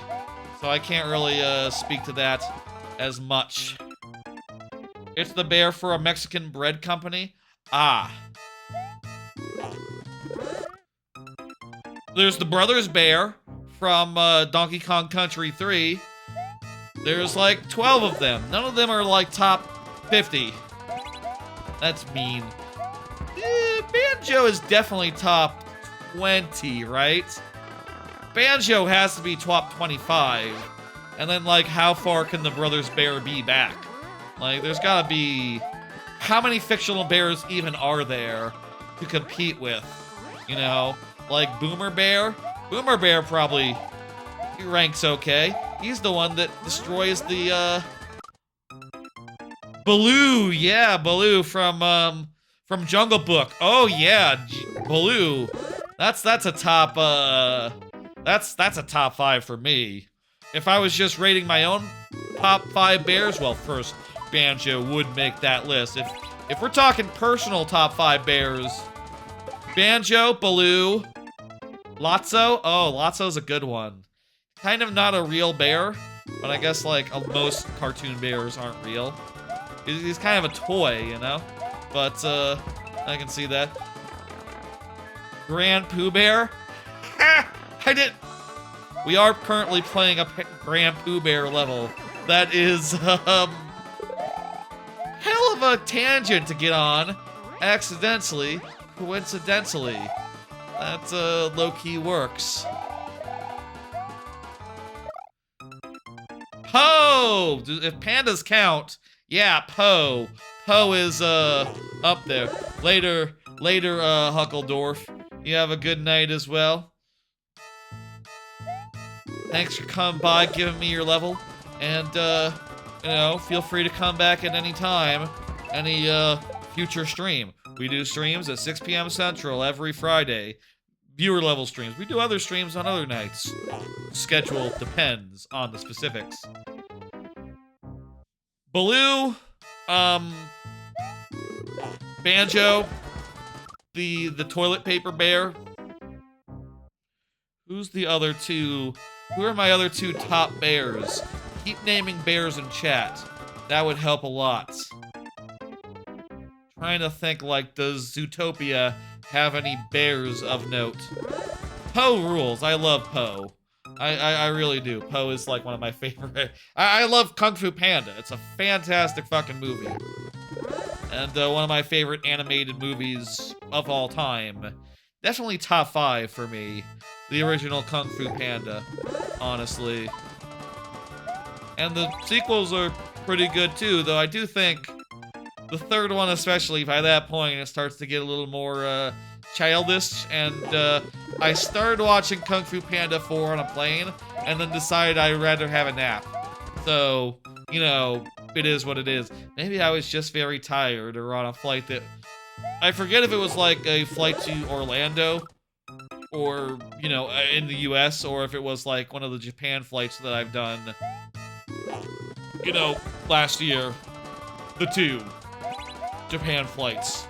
so I can't really speak to that as much. It's the bear for a Mexican bread company. Ah. There's the Brothers Bear from Donkey Kong Country 3. There's like 12 of them. None of them are like top 50. That's mean. Banjo is definitely top 20, right? Banjo has to be top 25. And then like how far can the Brothers Bear be back? Like there's gotta be... How many fictional bears even are there to compete with? You know? Like Boomer Bear? Boomer Bear probably... He ranks okay. He's the one that destroys the Baloo, yeah, Baloo from Jungle Book. Oh yeah, Baloo. That's a top that's a top 5 for me. If I was just rating my own top 5 bears, well, first Banjo would make that list. If we're talking personal top 5 bears, Banjo, Baloo, Lotso. Oh, Lotso's a good one. Kind of not a real bear, but I guess like most cartoon bears aren't real. He's kind of a toy, you know? But, I can see that. Grand Pooh Bear? I didn't... We are currently playing a Grand Pooh Bear level. That is, hell of a tangent to get on. Accidentally. Coincidentally. That, low-key works. Poe! If pandas count... Yeah, Poe. Poe is, up there. Later, Huckledorf. You have a good night as well. Thanks for coming by, giving me your level. And, you know, feel free to come back at any time. Any, future stream. We do streams at 6 p.m. Central every Friday. Viewer level streams. We do other streams on other nights. Schedule depends on the specifics. Baloo, Banjo, the toilet paper bear. Who's the other two? Who are my other 2 top bears? Keep naming bears in chat. That would help a lot. Trying to think, like, does Zootopia have any bears of note? Poe rules. I love Poe. I really do. Poe is like one of my favorite. I love Kung Fu Panda. It's a fantastic fucking movie. And one of my favorite animated movies of all time. Definitely top 5 for me. The original Kung Fu Panda, honestly. And the sequels are pretty good too, though I do think the third one especially, by that point, it starts to get a little more, childish, and I started watching Kung Fu Panda 4 on a plane, and then decided I'd rather have a nap. So, you know, it is what it is. Maybe I was just very tired, or on a flight that... I forget if it was like a flight to Orlando, or, you know, in the US, or if it was like one of the Japan flights that I've done, you know, last year. The 2 Japan flights.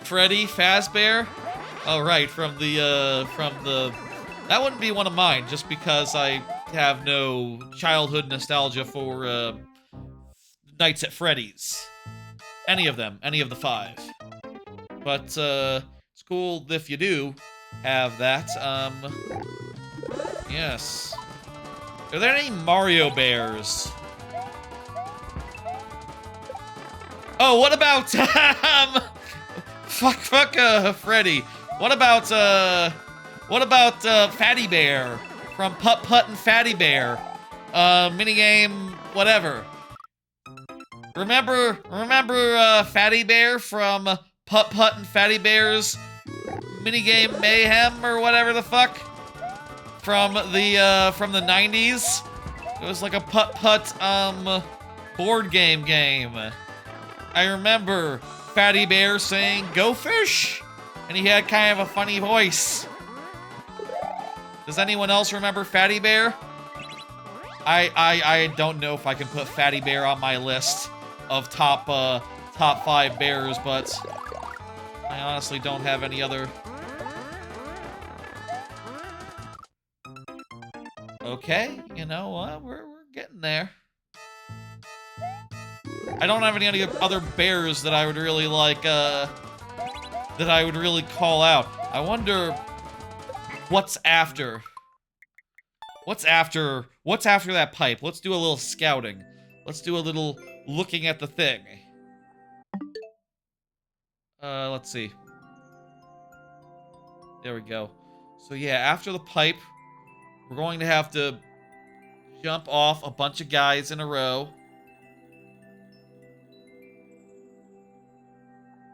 Freddy Fazbear? Oh, right, from the, that wouldn't be one of mine, just because I have no childhood nostalgia for, Nights at Freddy's. Any of them, any of the 5. But, it's cool if you do have that, yes. Are there any Mario Bears? Oh, what about, fuck, Freddy. What about Fatty Bear from Putt Putt and Fatty Bear? Minigame, whatever. Remember, Fatty Bear from Putt Putt and Fatty Bear's Minigame Mayhem or whatever the fuck? From the 90s? It was like a Putt Putt, board game. I remember Fatty Bear saying, "Go fish!" And he had kind of a funny voice. Does anyone else remember Fatty Bear? I don't know if I can put Fatty Bear on my list of top 5 bears, but I honestly don't have any other. Okay, you know what? We're getting there. I don't have any other bears that I would really like, that I would really call out. I wonder what's after. What's after that pipe? Let's do a little scouting. Let's do a little looking at the thing. Let's see. There we go. So yeah, after the pipe, we're going to have to jump off a bunch of guys in a row.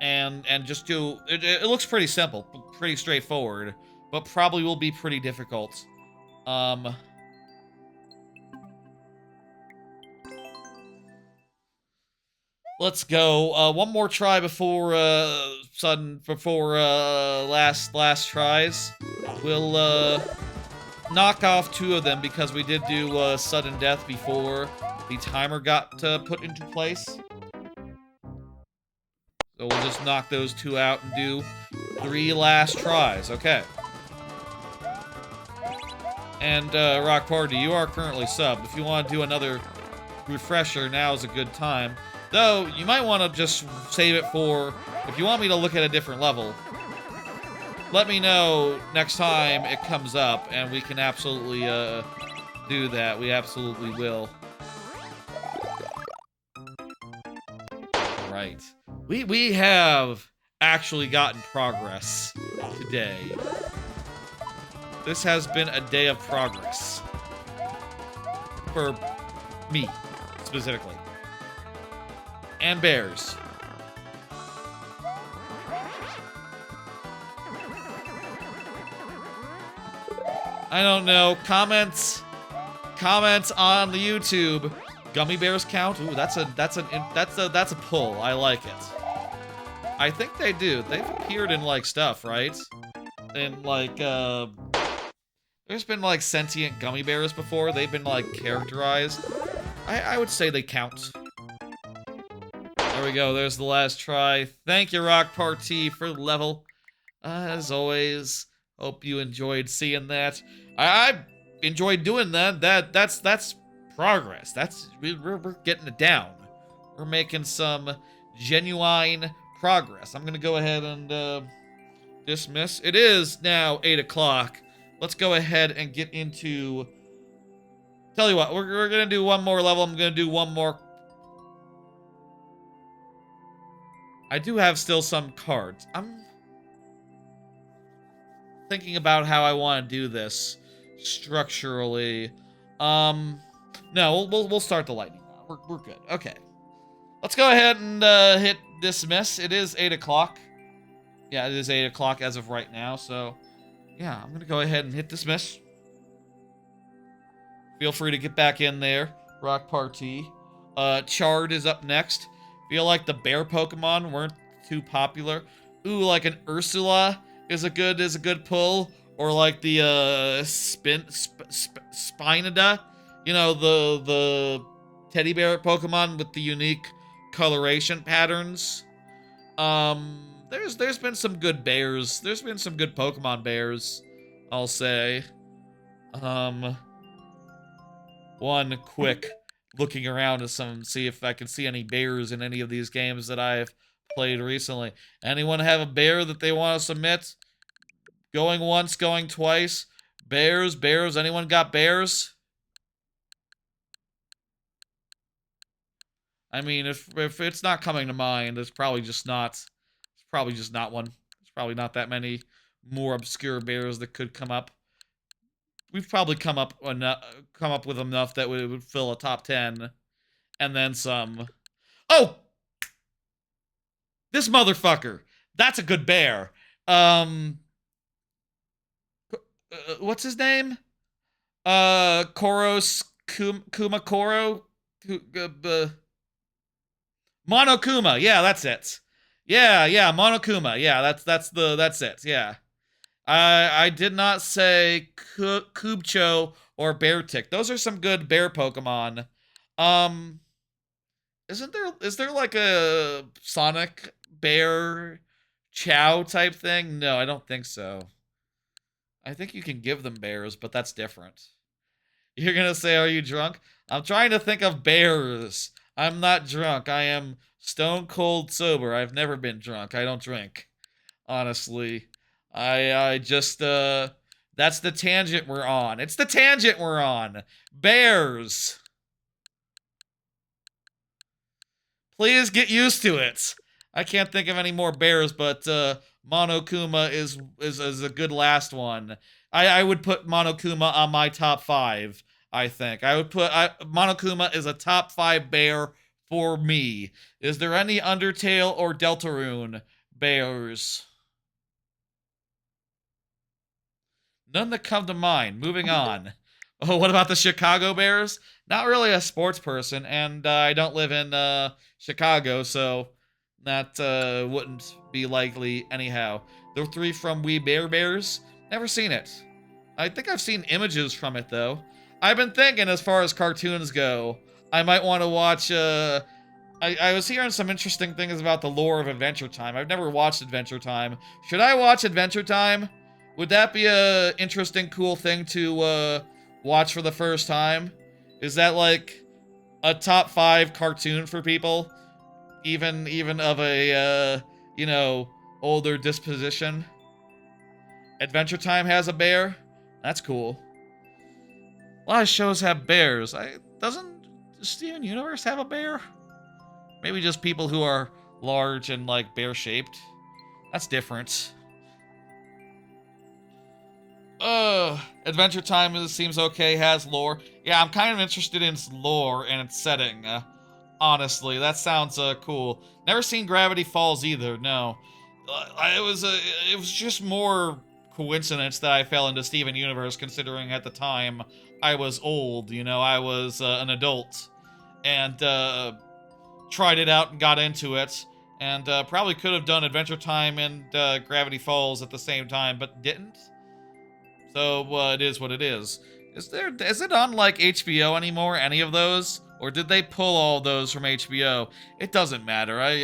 And just do... It looks pretty simple, pretty straightforward, but probably will be pretty difficult. Let's go. One more try before last tries. We'll knock off 2 of them because we did do sudden death before the timer got put into place. So we'll just knock those 2 out and do 3 last tries. Okay. And Rock Party, you are currently subbed. If you want to do another refresher, now is a good time. Though, you might want to just save it for, if you want me to look at a different level, let me know next time it comes up, and we can absolutely do that. We absolutely will. Right. We have actually gotten progress today. This has been a day of progress. For me, specifically. And bears. I don't know. Comments on the YouTube. Gummy bears count? Ooh, that's a pull. I like it. I think they do. They've appeared in like stuff, right? In like there's been like sentient gummy bears before. They've been like characterized. I would say they count. There we go. There's the last try. Thank you, Rock Party, for the level. As always, hope you enjoyed seeing that. I enjoyed doing that. That's progress. We're getting it down. We're making some genuine progress. I'm gonna go ahead and dismiss. It is now 8 o'clock. Let's go ahead and get into. Tell you what, we're gonna do one more level. I'm gonna do one more. I do have still some cards. I'm thinking about how I want to do this structurally. No, we'll start the lightning round. We're good. Okay. Let's go ahead and hit dismiss. It is 8 o'clock. Yeah, it is 8 o'clock as of right now, so yeah, I'm gonna go ahead and hit dismiss. Feel free to get back in there, Rock Party. Chard is up next. Feel like the bear Pokemon weren't too popular. Ooh, like an Ursula is a good pull, or like the Spinida, you know, the teddy bear Pokemon with the unique coloration patterns. There's been some good bears. There's been some good Pokemon bears, I'll say. One quick looking around to see if I can see any bears in any of these games that I've played recently. Anyone have a bear that they want to submit? Going once, going twice. Bears. Anyone got bears? I mean, if it's not coming to mind, it's probably just not. It's probably just not one. There's probably not that many more obscure bears that could come up. We've probably come up with enough that would fill a top 10, and then some. Oh, this motherfucker. That's a good bear. What's his name? Koros Kumakoro? Monokuma. Yeah, that's it. Yeah, Monokuma. Yeah, that's it. Yeah. I did not say Kubcho or Beartic. Those are some good bear Pokemon. Is there like a Sonic Bear Chow type thing? No, I don't think so. I think you can give them bears, but that's different. You're gonna say, are you drunk? I'm trying to think of bears. I'm not drunk. I am stone cold sober. I've never been drunk. I don't drink. Honestly. I just, that's the tangent we're on. It's the tangent we're on. Bears. Please get used to it. I can't think of any more bears, but Monokuma is a good last one. I would put Monokuma on my top 5, I think. Monokuma is a top 5 bear for me. Is there any Undertale or Deltarune bears? None that come to mind. Moving on. Oh, what about the Chicago Bears? Not really a sports person, and I don't live in Chicago, so that wouldn't be likely anyhow. The three from We Bear Bears? Never seen it. I think I've seen images from it, though. I've been thinking, as far as cartoons go, I might want to watch I was hearing some interesting things about the lore of Adventure Time. I've never watched Adventure Time. Should I watch Adventure Time? Would that be a interesting, cool thing to watch for the first time? Is that like a top 5 cartoon for people, even of a older disposition? Adventure Time has a bear. That's cool. A lot of shows have bears. Doesn't Steven Universe have a bear? Maybe just people who are large and, like, bear-shaped. That's different. Adventure Time seems okay, has lore. Yeah, I'm kind of interested in its lore and its setting. Honestly, that sounds cool. Never seen Gravity Falls either, no. It was just more coincidence that I fell into Steven Universe, considering at the time I was old, I was an adult. And, tried it out and got into it, and probably could have done Adventure Time and Gravity Falls at the same time, but didn't. So it is what it is. Is it on like HBO anymore? Any of those, or did they pull all those from HBO? It doesn't matter. I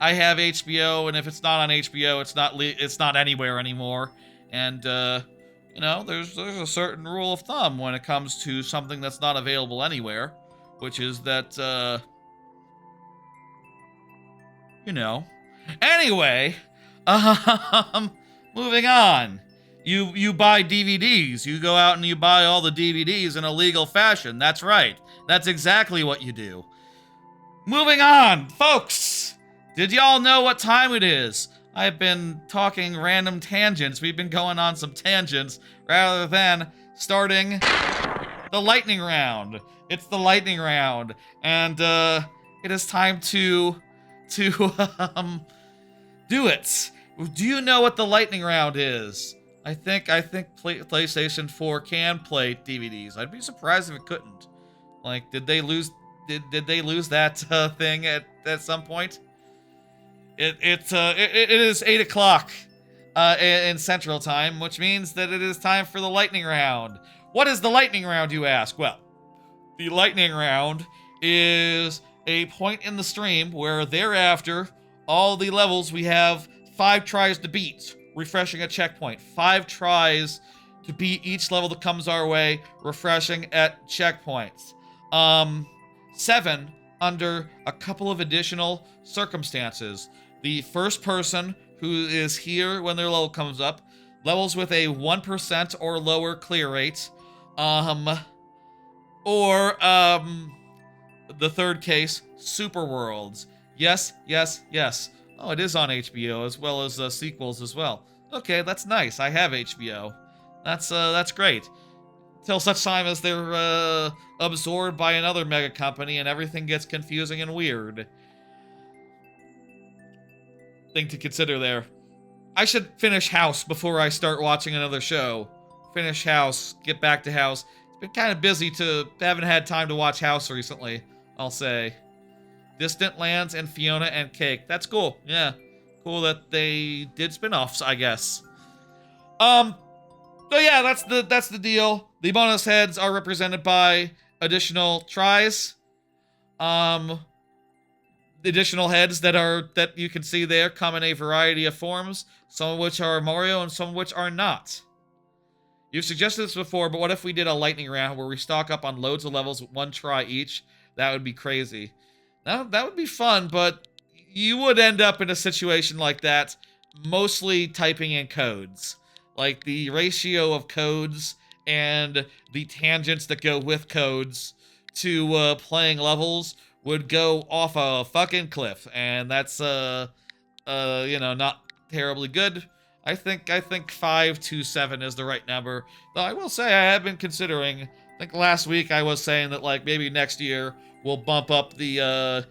have HBO, and if it's not on HBO, it's not anywhere anymore. And there's a certain rule of thumb when it comes to something that's not available anywhere, which is that you know. Anyway, moving on. You buy DVDs. You go out and you buy all the DVDs in a legal fashion. That's right. That's exactly what you do. Moving on, folks. Did y'all know what time it is? I've been talking random tangents. We've been going on some tangents rather than starting the lightning round. It's the lightning round, and it is time to do it. Do you know what the lightning round is? I think PlayStation 4 can play DVDs. I'd be surprised if it couldn't. Like, did they lose that thing at some point? It is 8 o'clock in Central Time, which means that it is time for the lightning round. What is the lightning round, you ask? Well, the lightning round is a point in the stream where thereafter, all the levels we have 5 tries to beat, refreshing a checkpoint. 5 tries to beat each level that comes our way, refreshing at checkpoints. 7 under a couple of additional circumstances. The first person who is here when their level comes up, levels with a 1% or lower clear rate, or the third case, Super Worlds. Yes, yes, yes. Oh, it is on HBO as well as sequels as well. Okay, that's nice. I have HBO. That's great. Till such time as they're absorbed by another mega company and everything gets confusing and weird. Thing to consider there. I should finish House before I start watching another show. Finish House, get back to House. It's been kind of busy haven't had time to watch House recently, I'll say. Distant Lands and Fiona and Cake. That's cool. Yeah. Cool that they did spin-offs, I guess. So yeah, that's the deal. The bonus heads are represented by additional tries. The additional heads that you can see there come in a variety of forms, some of which are Mario and some of which are not. You've suggested this before, but what if we did a lightning round where we stock up on loads of levels with 1 try each? That would be crazy. That would be fun, but you would end up in a situation like that, mostly typing in codes. Like, the ratio of codes and the tangents that go with codes to playing levels would go off a fucking cliff, and that's not terribly good. I think 5 to 7 is the right number. Though I will say I have been considering. I think last week I was saying that, like, maybe next year we'll bump up the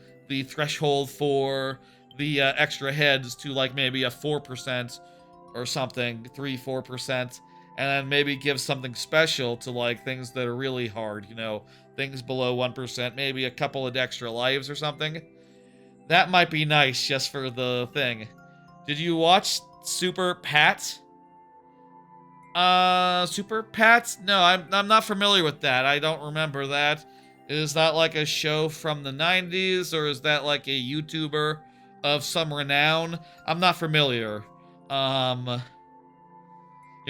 threshold for the extra heads to, like, maybe a 4% or something, 3-4%, and then maybe give something special to like things that are really hard, you know, things below 1%, maybe a couple of extra lives or something. That might be nice just for the thing. Did you watch Super Pat? Super Pat? No, I'm not familiar with that. I don't remember that. Is that like a show from the 90s, or is that like a YouTuber of some renown? I'm not familiar. You're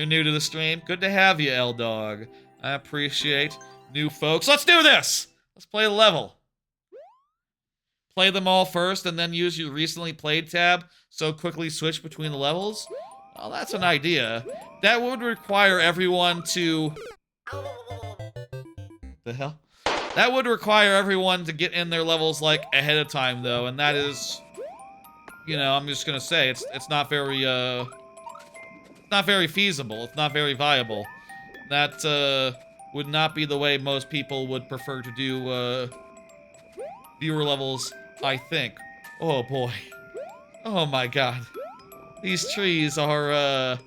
new to the stream? Good to have you, L-Dog. I appreciate new folks. Let's do this! Let's play the level. Play them all first and then use your recently played tab so quickly switch between the levels? Well, that's an idea. That would require everyone to... The hell? That would require everyone to get in their levels, like, ahead of time, though, and that is... You know, I'm just gonna say, it's not very, not very feasible. It's not very viable. That, would not be the way most people would prefer to do, viewer levels, I think. Oh, boy. Oh, my God. These trees are,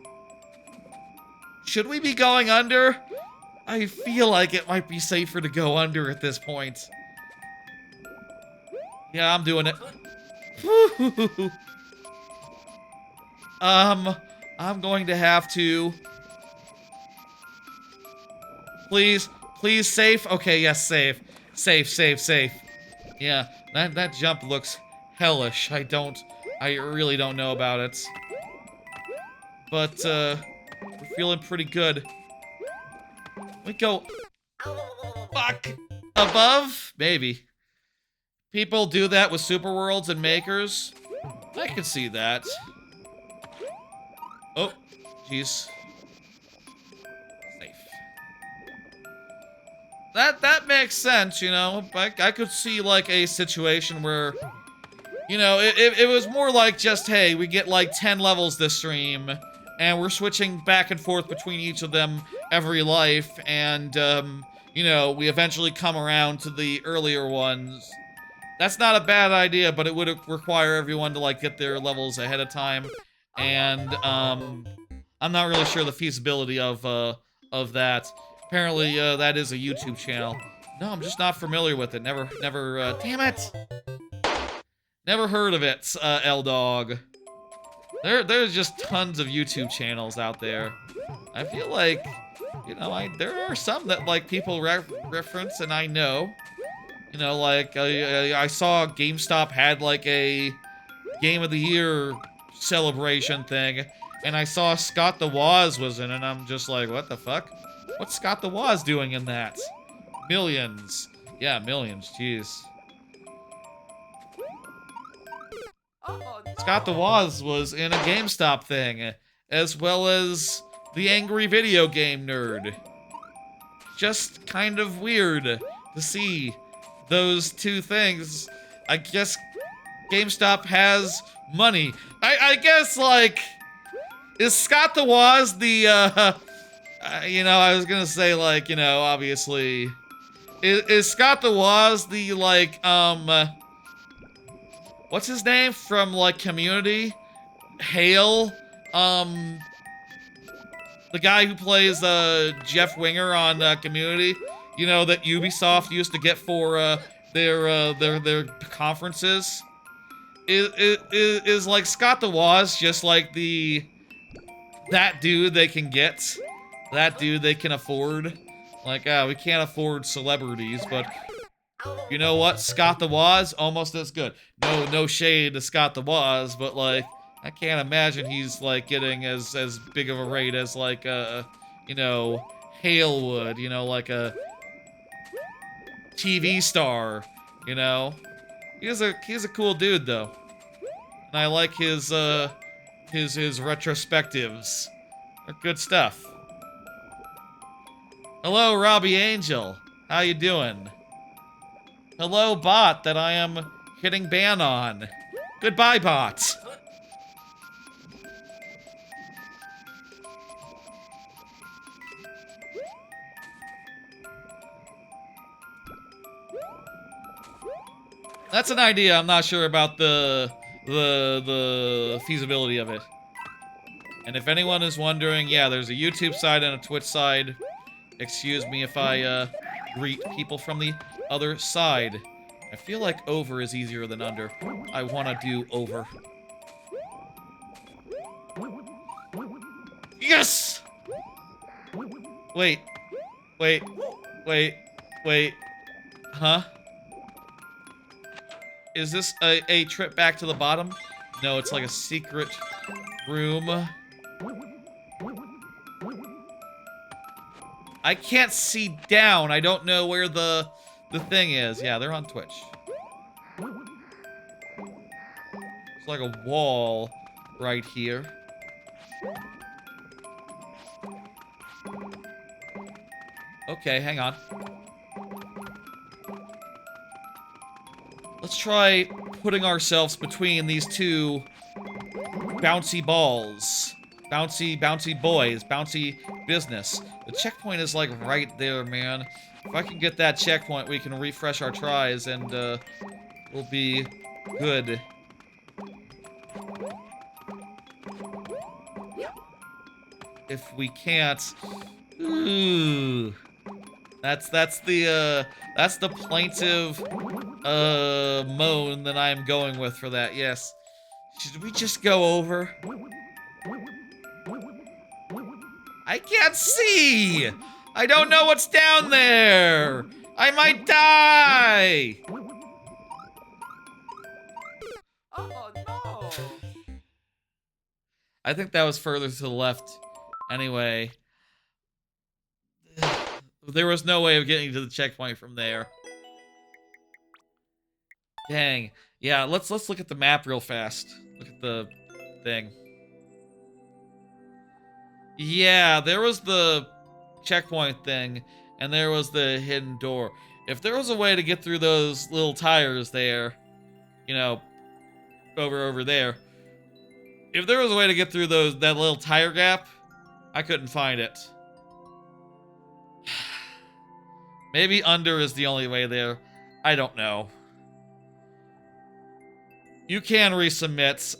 should we be going under? I feel like it might be safer to go under at this point. Yeah, I'm doing it. I'm going to have to... Please, please, safe? Okay, yes, safe. Safe, safe, safe. Yeah, that jump looks hellish. I really don't know about it. But, we're feeling pretty good. We go... Fuck! Above? Maybe. People do that with Super Worlds and Makers. I can see that. Oh, jeez. Safe. That makes sense, you know. I could see, like, a situation where... You know, it was more like just, hey, we get like 10 levels this stream, and we're switching back and forth between each of them every life, and, you know, we eventually come around to the earlier ones. That's not a bad idea, but it would require everyone to, like, get their levels ahead of time, and, I'm not really sure the feasibility of that. Apparently, that is a YouTube channel. No, I'm just not familiar with it. Never, damn it! Never heard of it, L-Dog. There's just tons of YouTube channels out there. I feel like, you know, there are some that, like, people reference and I know. You know, like, I saw GameStop had, like, a Game of the Year celebration thing, and I saw Scott the Woz was in it, and I'm just like, what the fuck? What's Scott the Woz doing in that? Millions. Yeah, millions, jeez. Scott the Woz was in a GameStop thing, as well as the Angry Video Game Nerd. Just kind of weird to see those two things. I guess GameStop has money. I guess, like, is Scott the Woz the, you know, I was gonna say, like, you know, obviously, is Scott the Woz the, like, what's his name from, like, Community? Hale? The guy who plays, Jeff Winger on, Community? You know, that Ubisoft used to get for, their conferences? Is, like, Scott the Woz just, like, that dude they can get? That dude they can afford? Like, we can't afford celebrities, but... You know what? Scott the Woz, almost as good. No shade to Scott the Woz, but, like, I can't imagine he's, like, getting as big of a rate as, like, you know, Hale would, you know, like a TV star, you know? He's a cool dude, though. And I like his retrospectives. They're good stuff. Hello, Robbie Angel. How you doing? Hello, bot that I am hitting ban on. Goodbye, bot. That's an idea. I'm not sure about the feasibility of it. And if anyone is wondering, yeah, there's a YouTube side and a Twitch side. Excuse me if I greet people from the other side. I feel like over is easier than under. I want to do over. Yes! Wait. Wait. Wait. Wait. Huh? Is this a trip back to the bottom? No, it's like a secret room. I can't see down. I don't know where the thing is. Yeah, they're on Twitch. It's like a wall right here. Okay, hang on. Let's try putting ourselves between these two bouncy balls. Bouncy boys. Bouncy business. The checkpoint is like right there, man. If I can get that checkpoint, we can refresh our tries and we'll be good. If we can't, ooh, that's the plaintive moan that I'm going with for that. Yes. Should we just go over? I can't see! I don't know what's down there! I might die! Oh no! I think that was further to the left. Anyway. There was no way of getting to the checkpoint from there. Dang. Yeah, let's look at the map real fast. Look at the thing. Yeah, there was the checkpoint thing, and there was the hidden door. If there was a way to get through those little tires there, you know, over there. If there was a way to get through that little tire gap, I couldn't find it. Maybe under is the only way there. I don't know. You can resubmit.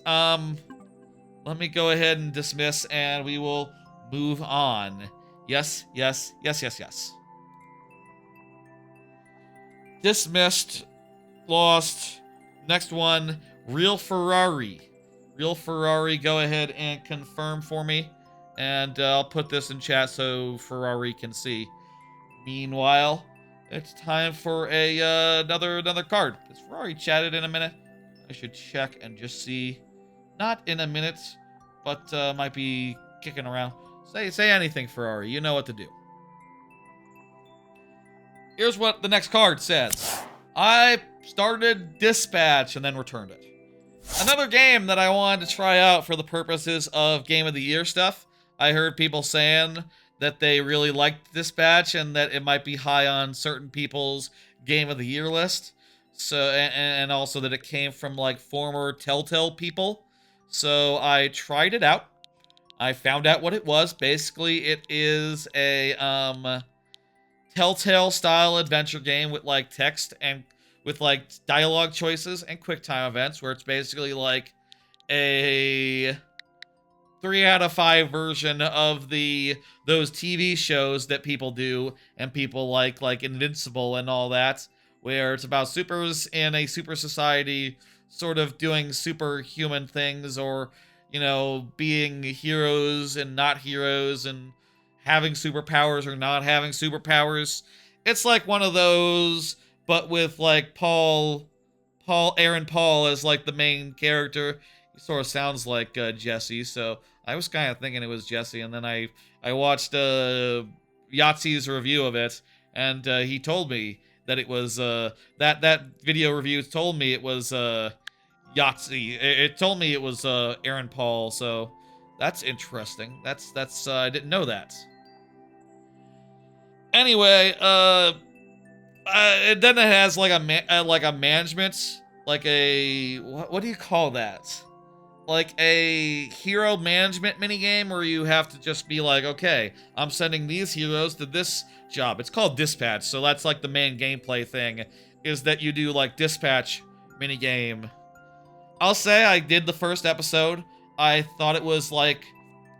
Let me go ahead and dismiss, and we will move on. Yes. Dismissed. Lost. Next one. Real Ferrari. Real Ferrari, go ahead and confirm for me. And I'll put this in chat so Ferrari can see. Meanwhile, it's time for another card. Has Ferrari chatted in a minute? I should check and just see. Not in a minute, but might be kicking around. Say anything, Ferrari. You know what to do. Here's what the next card says. I started Dispatch and then returned it. Another game that I wanted to try out for the purposes of Game of the Year stuff. I heard people saying that they really liked Dispatch and that it might be high on certain people's Game of the Year list. So, and also that it came from like former Telltale people. So I tried it out. I found out what it was. Basically, it is a Telltale style adventure game with like text and with like dialogue choices and quick time events, where it's basically like a 3 out of 5 version of those TV shows that people do and people like Invincible and all that, where it's about supers in a super society sort of doing superhuman things, or, you know, being heroes and not heroes, and having superpowers or not having superpowers. It's like one of those, but with like Aaron Paul as like the main character. He sort of sounds like Jesse, so I was kind of thinking it was Jesse, and then I watched Yahtzee's review of it, and he told me that it was that video review told me it was Yahtzee. It told me it was Aaron Paul, so that's interesting. That's I didn't know that. Anyway, then it has like a management, like a what do you call that? Like a hero management minigame where you have to just be like, okay, I'm sending these heroes to this job. It's called Dispatch, so that's like the main gameplay thing, is that you do like Dispatch minigame. I'll say I did the first episode. I thought it was like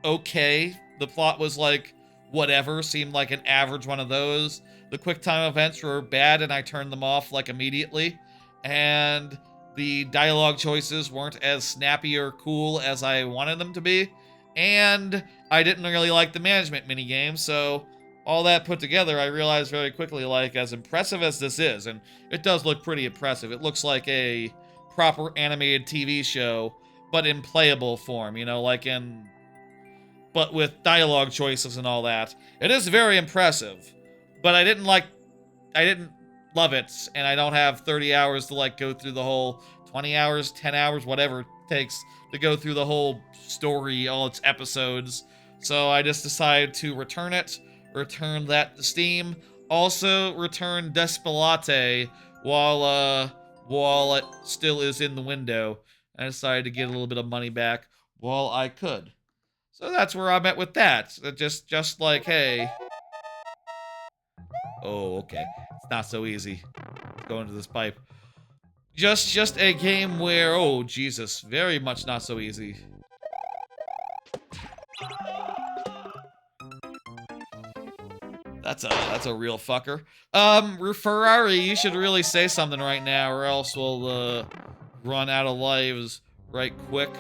okay. The plot was like whatever, seemed like an average one of those. The quick time events were bad and I turned them off like immediately. And the dialogue choices weren't as snappy or cool as I wanted them to be. And I didn't really like the management minigame, so all that put together, I realized very quickly, like, as impressive as this is, and it does look pretty impressive. It looks like a proper animated TV show, but in playable form, you know, like in but with dialogue choices and all that. It is very impressive, but I didn't love it, and I don't have 30 hours to like go through the whole 20 hours, 10 hours, whatever it takes to go through the whole story, all its episodes. So I just decided to return it, return that to Steam, also return Despelate while it still is in the window. I decided to get a little bit of money back while I could. So that's where I'm at with that. Just like, hey. Oh, okay. It's not so easy. Let's go into this pipe. Just a game where, oh Jesus, very much not so easy. That's a real fucker. Ferrari, you should really say something right now, or else we'll run out of lives right quick.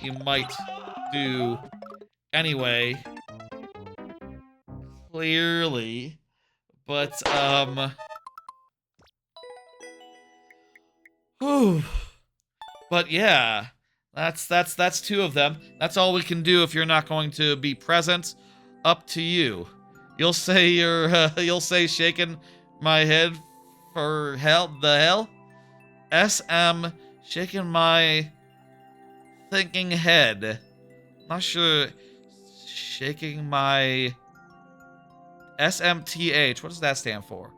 You might do anyway. Clearly. But, whew. But yeah, that's two of them. That's all we can do if you're not going to be present. Up to you. You'll say you'll say shaking my head for the hell? SM shaking my thinking head. Not sure. Shaking my SMTH. What does that stand for?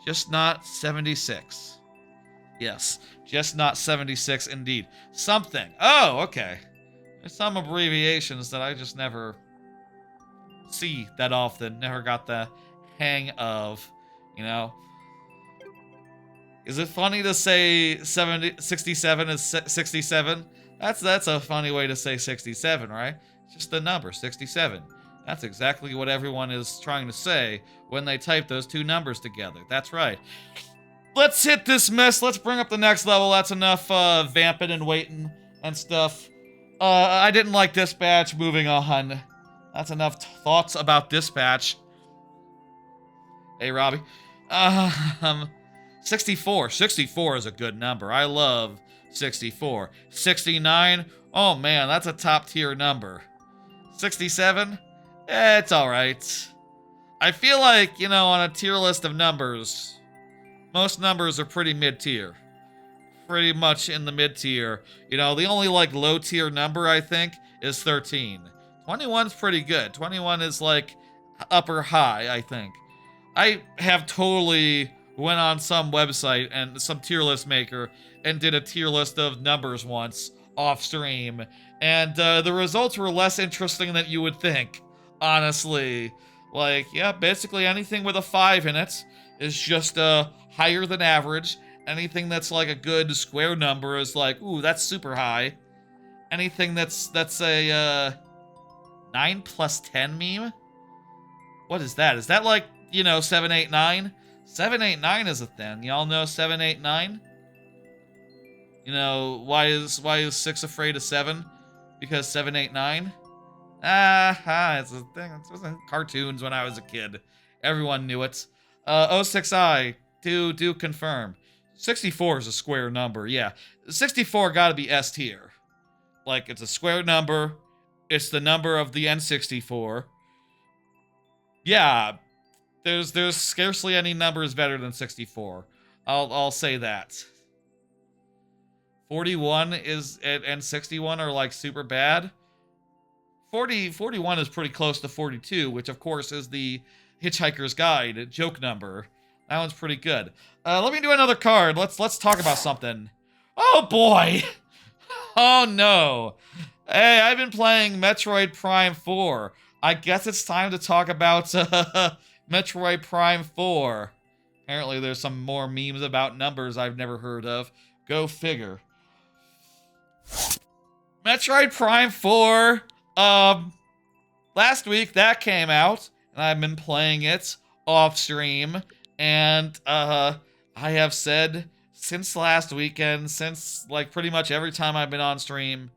Just not 76. Yes, just not 76 indeed. Something. Oh, okay. There's some abbreviations that I just never see that often. Never got the hang of, you know. Is it funny to say 67 is 67? That's a funny way to say 67, right? It's just the number, 67. That's exactly what everyone is trying to say when they type those two numbers together. That's right. Let's hit this mess. Let's bring up the next level. That's enough vamping and waiting and stuff. I didn't like Dispatch. Moving on. That's enough thoughts about Dispatch. Hey, Robbie. Um, 64. 64 is a good number. I love 64. 69. Oh, man, that's a top tier number. 67. It's alright. I feel like, you know, on a tier list of numbers, most numbers are pretty mid-tier. Pretty much in the mid-tier. You know, the only, like, low-tier number, I think, is 13. 21's pretty good. 21 is, like, upper high, I think. I have totally went on some website and some tier list maker and did a tier list of numbers once off stream, and the results were less interesting than you would think, honestly. Like, yeah, basically anything with a 5 in it is just higher than average. Anything that's like a good square number is like, ooh, that's super high. Anything that's a 9 plus 10 meme? What is that? Is that like, you know, 789? 789 is a thing. Y'all know 789? You know, why is 6 afraid of 7? Because 789? It's a thing. It was in cartoons when I was a kid. Everyone knew it. 06i, do confirm. 64 is a square number, yeah. 64 gotta be S tier. Like, it's a square number. It's the number of the N64. Yeah, there's scarcely any numbers better than 64. I'll say that. 41 is and 61 are like super bad. 41 is pretty close to 42, which of course is the Hitchhiker's Guide joke number. That one's pretty good. Let me do another card. Let's talk about something. Oh boy. Oh no. Hey, I've been playing Metroid Prime 4. I guess it's time to talk about Metroid Prime 4. Apparently there's some more memes about numbers I've never heard of. Go figure. Metroid Prime 4. Last week that came out, and I've been playing it off stream, and I have said since last weekend, since like pretty much every time I've been on stream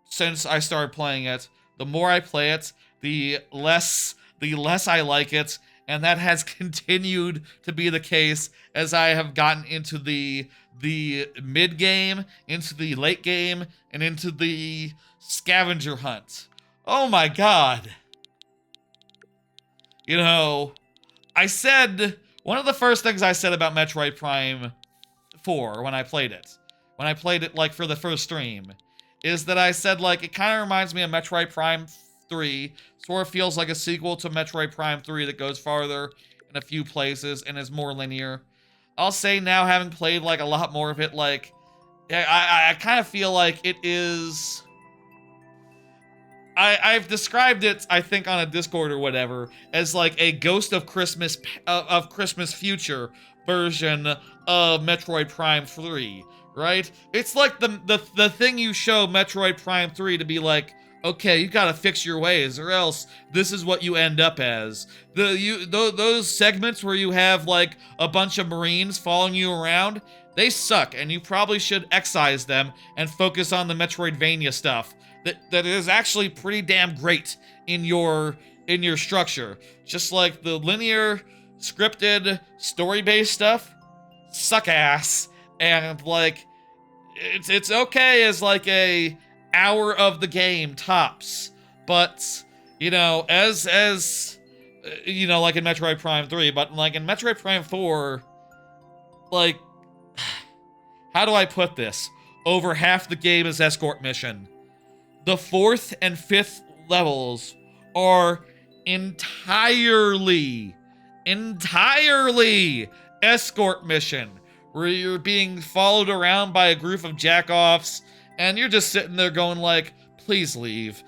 since I started playing it, the more I play it, the less I like it, and that has continued to be the case as I have gotten into the mid game, into the late game, and into the scavenger hunt. Oh my god. You know, I said one of the first things I said about Metroid Prime 4 when I played it. When I played it like for the first stream, is that I said like it kind of reminds me of Metroid Prime 3, sort of feels like a sequel to Metroid Prime 3 that goes farther in a few places and is more linear. I'll say now, having played like a lot more of it, like I kind of feel like it is. I've described it, I think, on a Discord or whatever, as like a Ghost of Christmas Future version of Metroid Prime 3, right? It's like the thing you show Metroid Prime 3 to be like, okay, you gotta fix your ways, or else this is what you end up as. Those segments where you have like a bunch of Marines following you around, they suck, and you probably should excise them and focus on the Metroidvania stuff. That is actually pretty damn great in your structure. Just like the linear, scripted, story-based stuff, suck ass. And like it's okay as like a hour of the game tops. But you know, as you know, like in Metroid Prime 3, but like in Metroid Prime 4, like how do I put this? Over half the game is escort mission. The 4th and 5th levels are entirely escort mission, where you're being followed around by a group of jack-offs, and you're just sitting there going like, please leave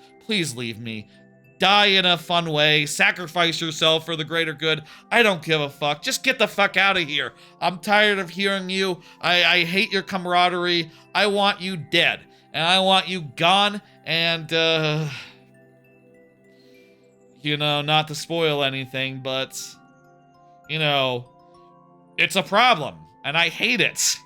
me. Die in a fun way, sacrifice yourself for the greater good. I don't give a fuck. Just get the fuck out of here. I'm tired of hearing you. I hate your camaraderie. I want you dead. And I want you gone, and, you know, not to spoil anything, but, you know, it's a problem, and I hate it,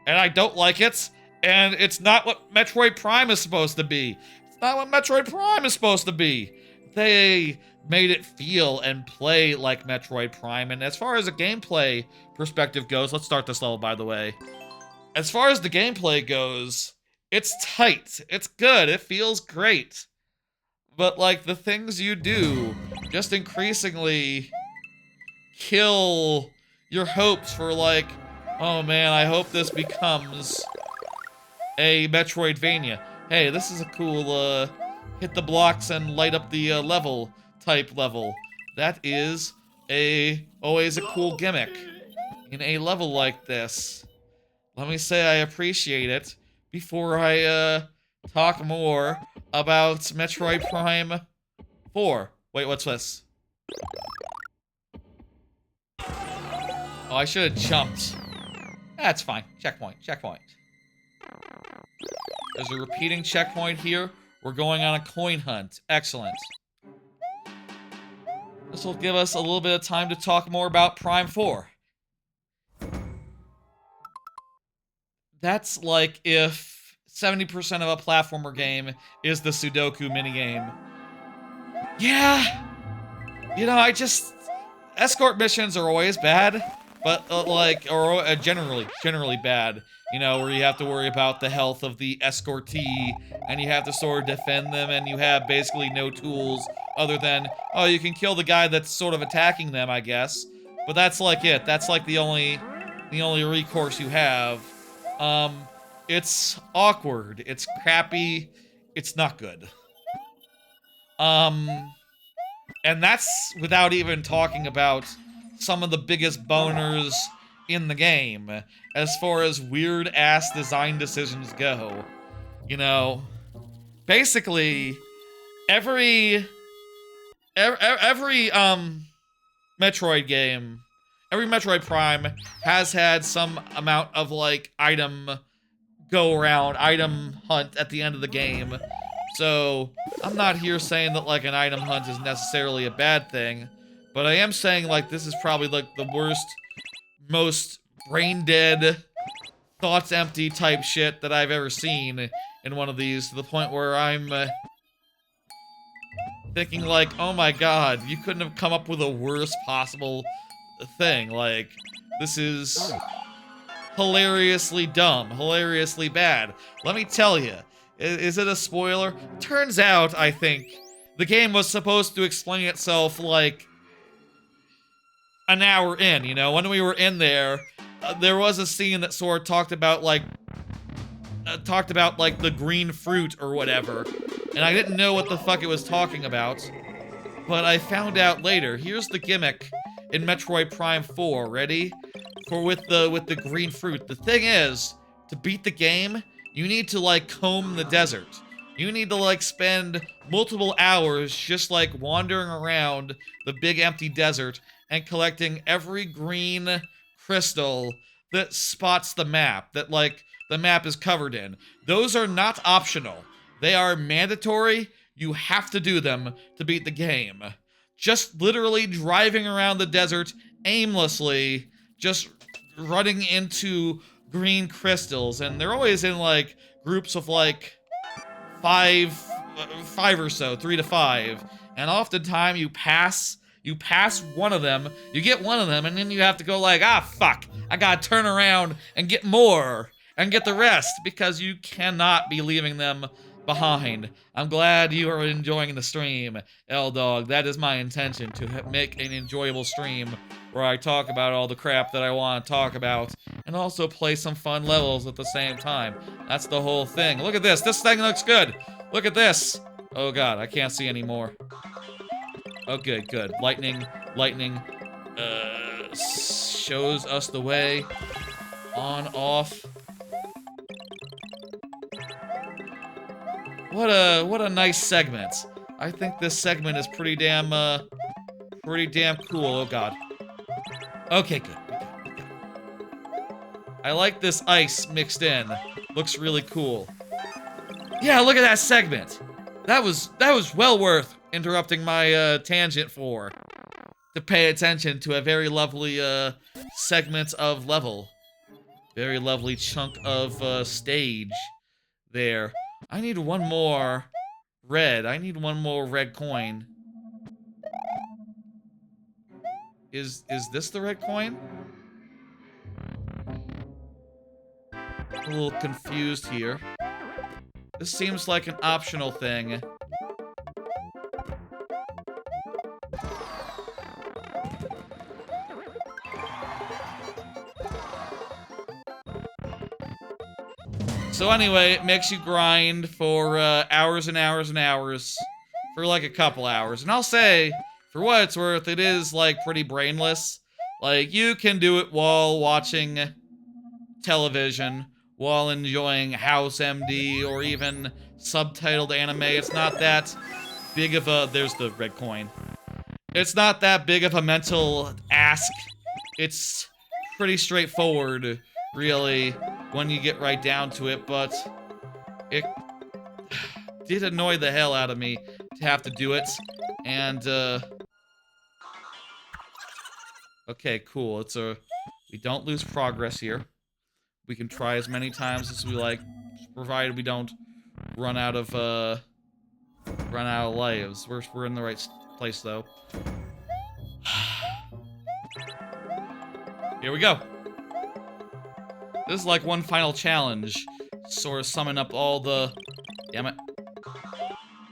and I don't like it, and it's not what Metroid Prime is supposed to be. It's not what Metroid Prime is supposed to be. They made it feel and play like Metroid Prime, and as far as a gameplay perspective goes, let's start this level, by the way. As far as the gameplay goes, it's tight, it's good, it feels great. But like the things you do just increasingly kill your hopes for like, oh man, I hope this becomes a Metroidvania. Hey, this is a cool hit the blocks and light up the level type level. That is always a cool gimmick in a level like this. Let me say I appreciate it before I talk more about Metroid Prime 4. Wait, what's this? Oh, I should have jumped. That's fine. Checkpoint. There's a repeating checkpoint here. We're going on a coin hunt. Excellent. This will give us a little bit of time to talk more about Prime 4. That's like if 70% of a platformer game is the Sudoku minigame. Yeah! You know, escort missions are always bad, but generally bad. You know, where you have to worry about the health of the escortee, and you have to sort of defend them, and you have basically no tools other than, oh, you can kill the guy that's sort of attacking them, I guess. But that's like it. That's like the only recourse you have. It's awkward, it's crappy, it's not good. And that's without even talking about some of the biggest boners in the game, as far as weird-ass design decisions go. You know, basically, every Metroid game, every Metroid Prime has had some amount of, like, item go-around item hunt at the end of the game. So, I'm not here saying that, like, an item hunt is necessarily a bad thing, but I am saying, like, this is probably, like, the worst, most brain-dead, thoughts-empty type shit that I've ever seen in one of these, to the point where I'm, thinking, like, oh my god, you couldn't have come up with a worse possible thing. Like, this is hilariously dumb, hilariously bad. Let me tell you, is it a spoiler? Turns out, I think, the game was supposed to explain itself, like, an hour in, you know? When we were in there, there was a scene that sort of talked about, like, the green fruit or whatever. And I didn't know what the fuck it was talking about. But I found out later. Here's the gimmick in Metroid Prime 4. Ready? With the green fruit. The thing is, to beat the game, you need to, like, comb the desert. You need to, like, spend multiple hours just, like, wandering around the big empty desert and collecting every green crystal that spots the map, that, like, the map is covered in. Those are not optional. They are mandatory. You have to do them to beat the game. Just literally driving around the desert aimlessly, just running into green crystals, and they're always in, like, groups of, like, five or so, 3 to 5, and oftentimes you pass one of them, you get one of them, and then you have to go like, ah, fuck, I gotta turn around and get more, and get the rest, because you cannot be leaving them behind. I'm glad you are enjoying the stream, L-Dog. That is my intention, to make an enjoyable stream where I talk about all the crap that I want to talk about, and also play some fun levels at the same time. That's the whole thing. Look at this. This thing looks good. Look at this. Oh god, I can't see anymore. Okay, good. Lightning, shows us the way. On, off. What a nice segment. I think this segment is pretty damn cool. Oh god. Okay, good. I like this ice mixed in. Looks really cool. Yeah, look at that segment. That was well worth interrupting my tangent for. To pay attention to a very lovely segment of level. Very lovely chunk of stage there. I need one more red. I need one more red coin. Is this the red coin? A little confused here. This seems like an optional thing. So anyway, it makes you grind for hours and hours and hours. For like a couple hours. And I'll say, for what it's worth, it is like pretty brainless. Like, you can do it while watching television, while enjoying House MD, or even subtitled anime. It's not that big of a... There's the red coin. It's not that big of a mental ask. It's pretty straightforward, really, when you get right down to it, but it did annoy the hell out of me to have to do it, and, okay, cool, we don't lose progress here. We can try as many times as we like, provided we don't run out of lives. We're in the right place, though. Here we go. This is like one final challenge. Sort of summing up all the... Damn it.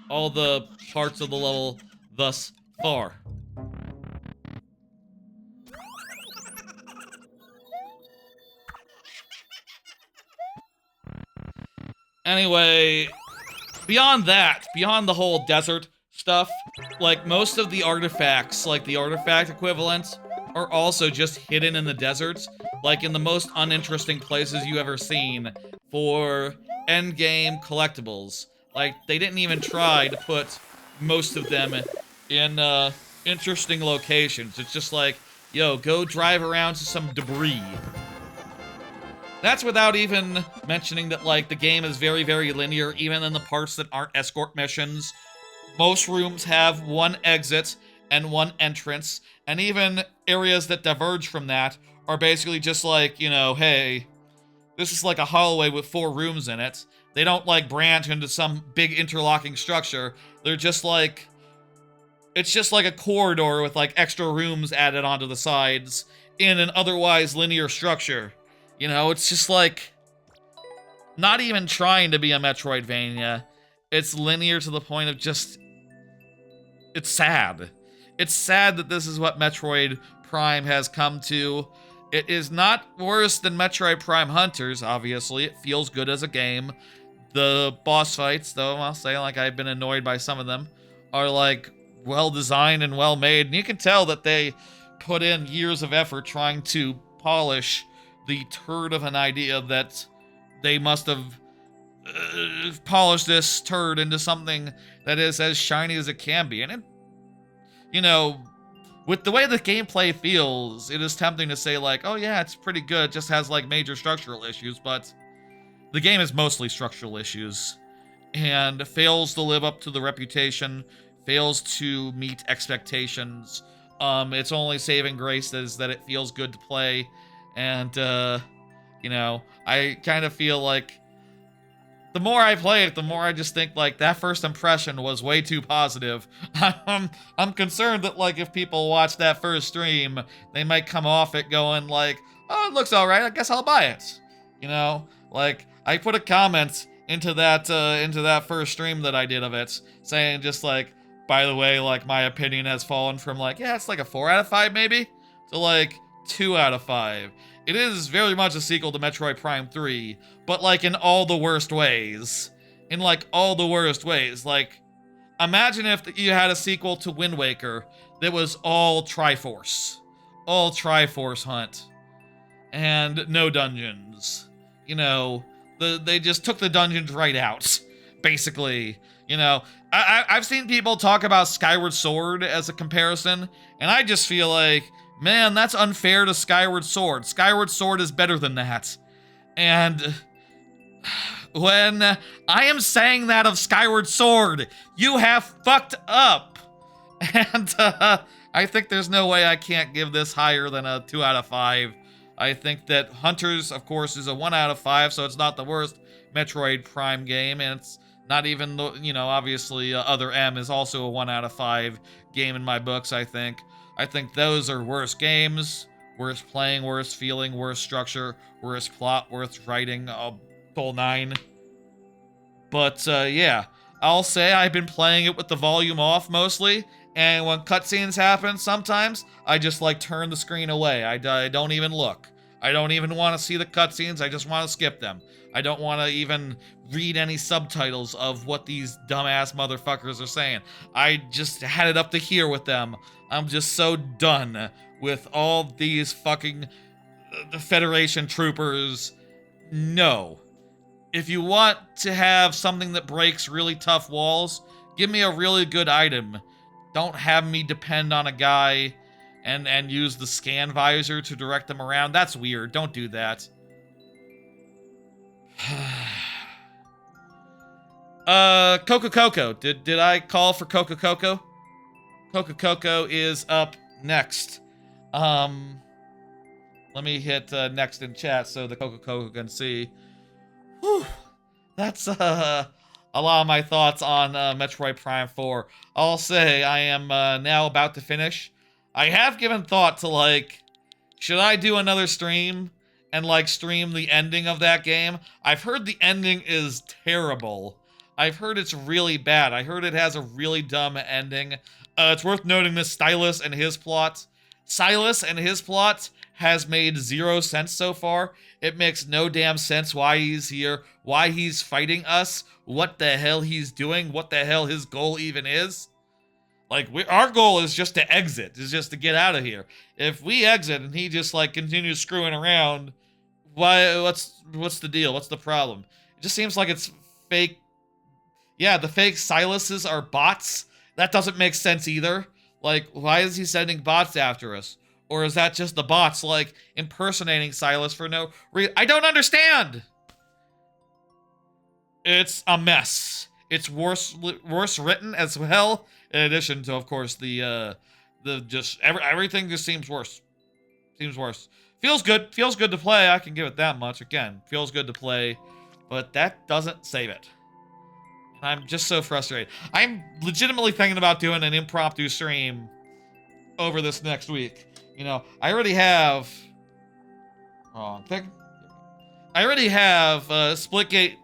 All the parts of the level thus far. Anyway, beyond that, beyond the whole desert stuff, like, most of the artifacts, like the artifact equivalents, are also just hidden in the deserts, like in the most uninteresting places you ever seen for endgame collectibles. Like, they didn't even try to put most of them in interesting locations. It's just like, yo, go drive around to some debris. That's without even mentioning that, like, the game is very, very linear, even in the parts that aren't escort missions. Most rooms have one exit and one entrance, and even areas that diverge from that are basically just like, you know, hey, this is like a hallway with 4 rooms in it. They don't, like, branch into some big interlocking structure. They're just like, it's just like a corridor with, like, extra rooms added onto the sides in an otherwise linear structure. You know, it's just like, not even trying to be a Metroidvania. It's linear to the point of just, it's sad. It's sad that this is what Metroid Prime has come to. It is not worse than Metroid Prime Hunters, obviously. It feels good as a game. The boss fights, though, I'll say, like, I've been annoyed by some of them, are, like, well designed and well made. And you can tell that they put in years of effort trying to polish the turd of an idea that they must have polished this turd into something that is as shiny as it can be. And it, you know, with the way the gameplay feels, it is tempting to say, like, oh yeah, it's pretty good, it just has, like, major structural issues, but the game is mostly structural issues, and fails to live up to the reputation, fails to meet expectations. Its only saving grace is that it feels good to play, and, you know, I kind of feel like the more I play it, the more I just think, like, that first impression was way too positive. I'm concerned that, like, if people watch that first stream, they might come off it going, like, oh, it looks alright, I guess I'll buy it. You know? Like, I put a comment into that first stream that I did of it, saying just, like, by the way, like, my opinion has fallen from, like, yeah, it's like a 4 out of 5 maybe, to, like, 2 out of 5. It is very much a sequel to Metroid Prime 3, but, like, in all the worst ways. In, like, all the worst ways. Like, imagine if you had a sequel to Wind Waker that was all Triforce. All Triforce Hunt. And no dungeons. You know, they just took the dungeons right out, basically. You know, I've seen people talk about Skyward Sword as a comparison, and I just feel like, man, that's unfair to Skyward Sword. Skyward Sword is better than that. And when I am saying that of Skyward Sword, you have fucked up. And I think there's no way I can't give this higher than a 2 out of 5. I think that Hunters, of course, is a 1 out of 5, so it's not the worst Metroid Prime game, and it's not even, you know, obviously Other M is also a 1 out of 5 game in my books, I think. I think those are worse games, worse playing, worse feeling, worse structure, worse plot, worse writing, whole 9. But, yeah, I'll say I've been playing it with the volume off mostly, and when cutscenes happen, sometimes I just, like, turn the screen away. I don't even look. I don't even want to see the cutscenes, I just want to skip them. I don't want to even read any subtitles of what these dumbass motherfuckers are saying. I just had it up to here with them. I'm just so done with all these fucking Federation troopers. No. If you want to have something that breaks really tough walls, give me a really good item. Don't have me depend on a guy and use the scan visor to direct them around. That's weird. Don't do that. Coco Coco. Did I call for Coco Coco? Coco Coco is up next. Let me hit next in chat so the Coco Coco can see. Whew. That's a lot of my thoughts on Metroid Prime 4. I'll say I am now about to finish. I have given thought to, like, should I do another stream and, like, stream the ending of that game? I've heard the ending is terrible. I've heard it's really bad. I heard it has a really dumb ending. It's worth noting that Silas and his plot has made 0 sense so far. It makes no damn sense why he's here, why he's fighting us, what the hell he's doing, what the hell his goal even is. Like, our goal is just to exit, is just to get out of here. If we exit and he just, like, continues screwing around, what's the deal? What's the problem? It just seems like it's fake. Yeah, the fake Silases are bots. That doesn't make sense either. Like, why is he sending bots after us? Or is that just the bots, like, impersonating Silas for no reason? I don't understand! It's a mess. It's worse written as well, in addition to, of course, everything just seems worse. Seems worse. Feels good. Feels good to play. I can give it that much. Again, feels good to play. But that doesn't save it. I'm just so frustrated. I'm legitimately thinking about doing an impromptu stream over this next week. You know, I already have... Wrong thing. I already have Splitgate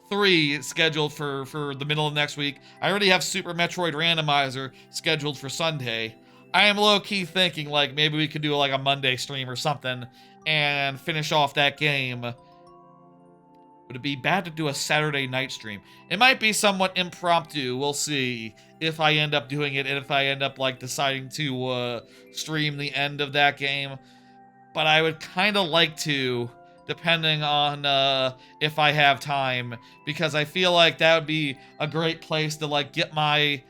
3 scheduled for the middle of next week. I already have Super Metroid Randomizer scheduled for Sunday. I am low-key thinking, like, maybe we could do, like, a Monday stream or something and finish off that game. Would it be bad to do a Saturday night stream? It might be somewhat impromptu. We'll see if I end up doing it and if I end up, like, deciding to stream the end of that game. But I would kind of like to, depending on if I have time, because I feel like that would be a great place to, like, get my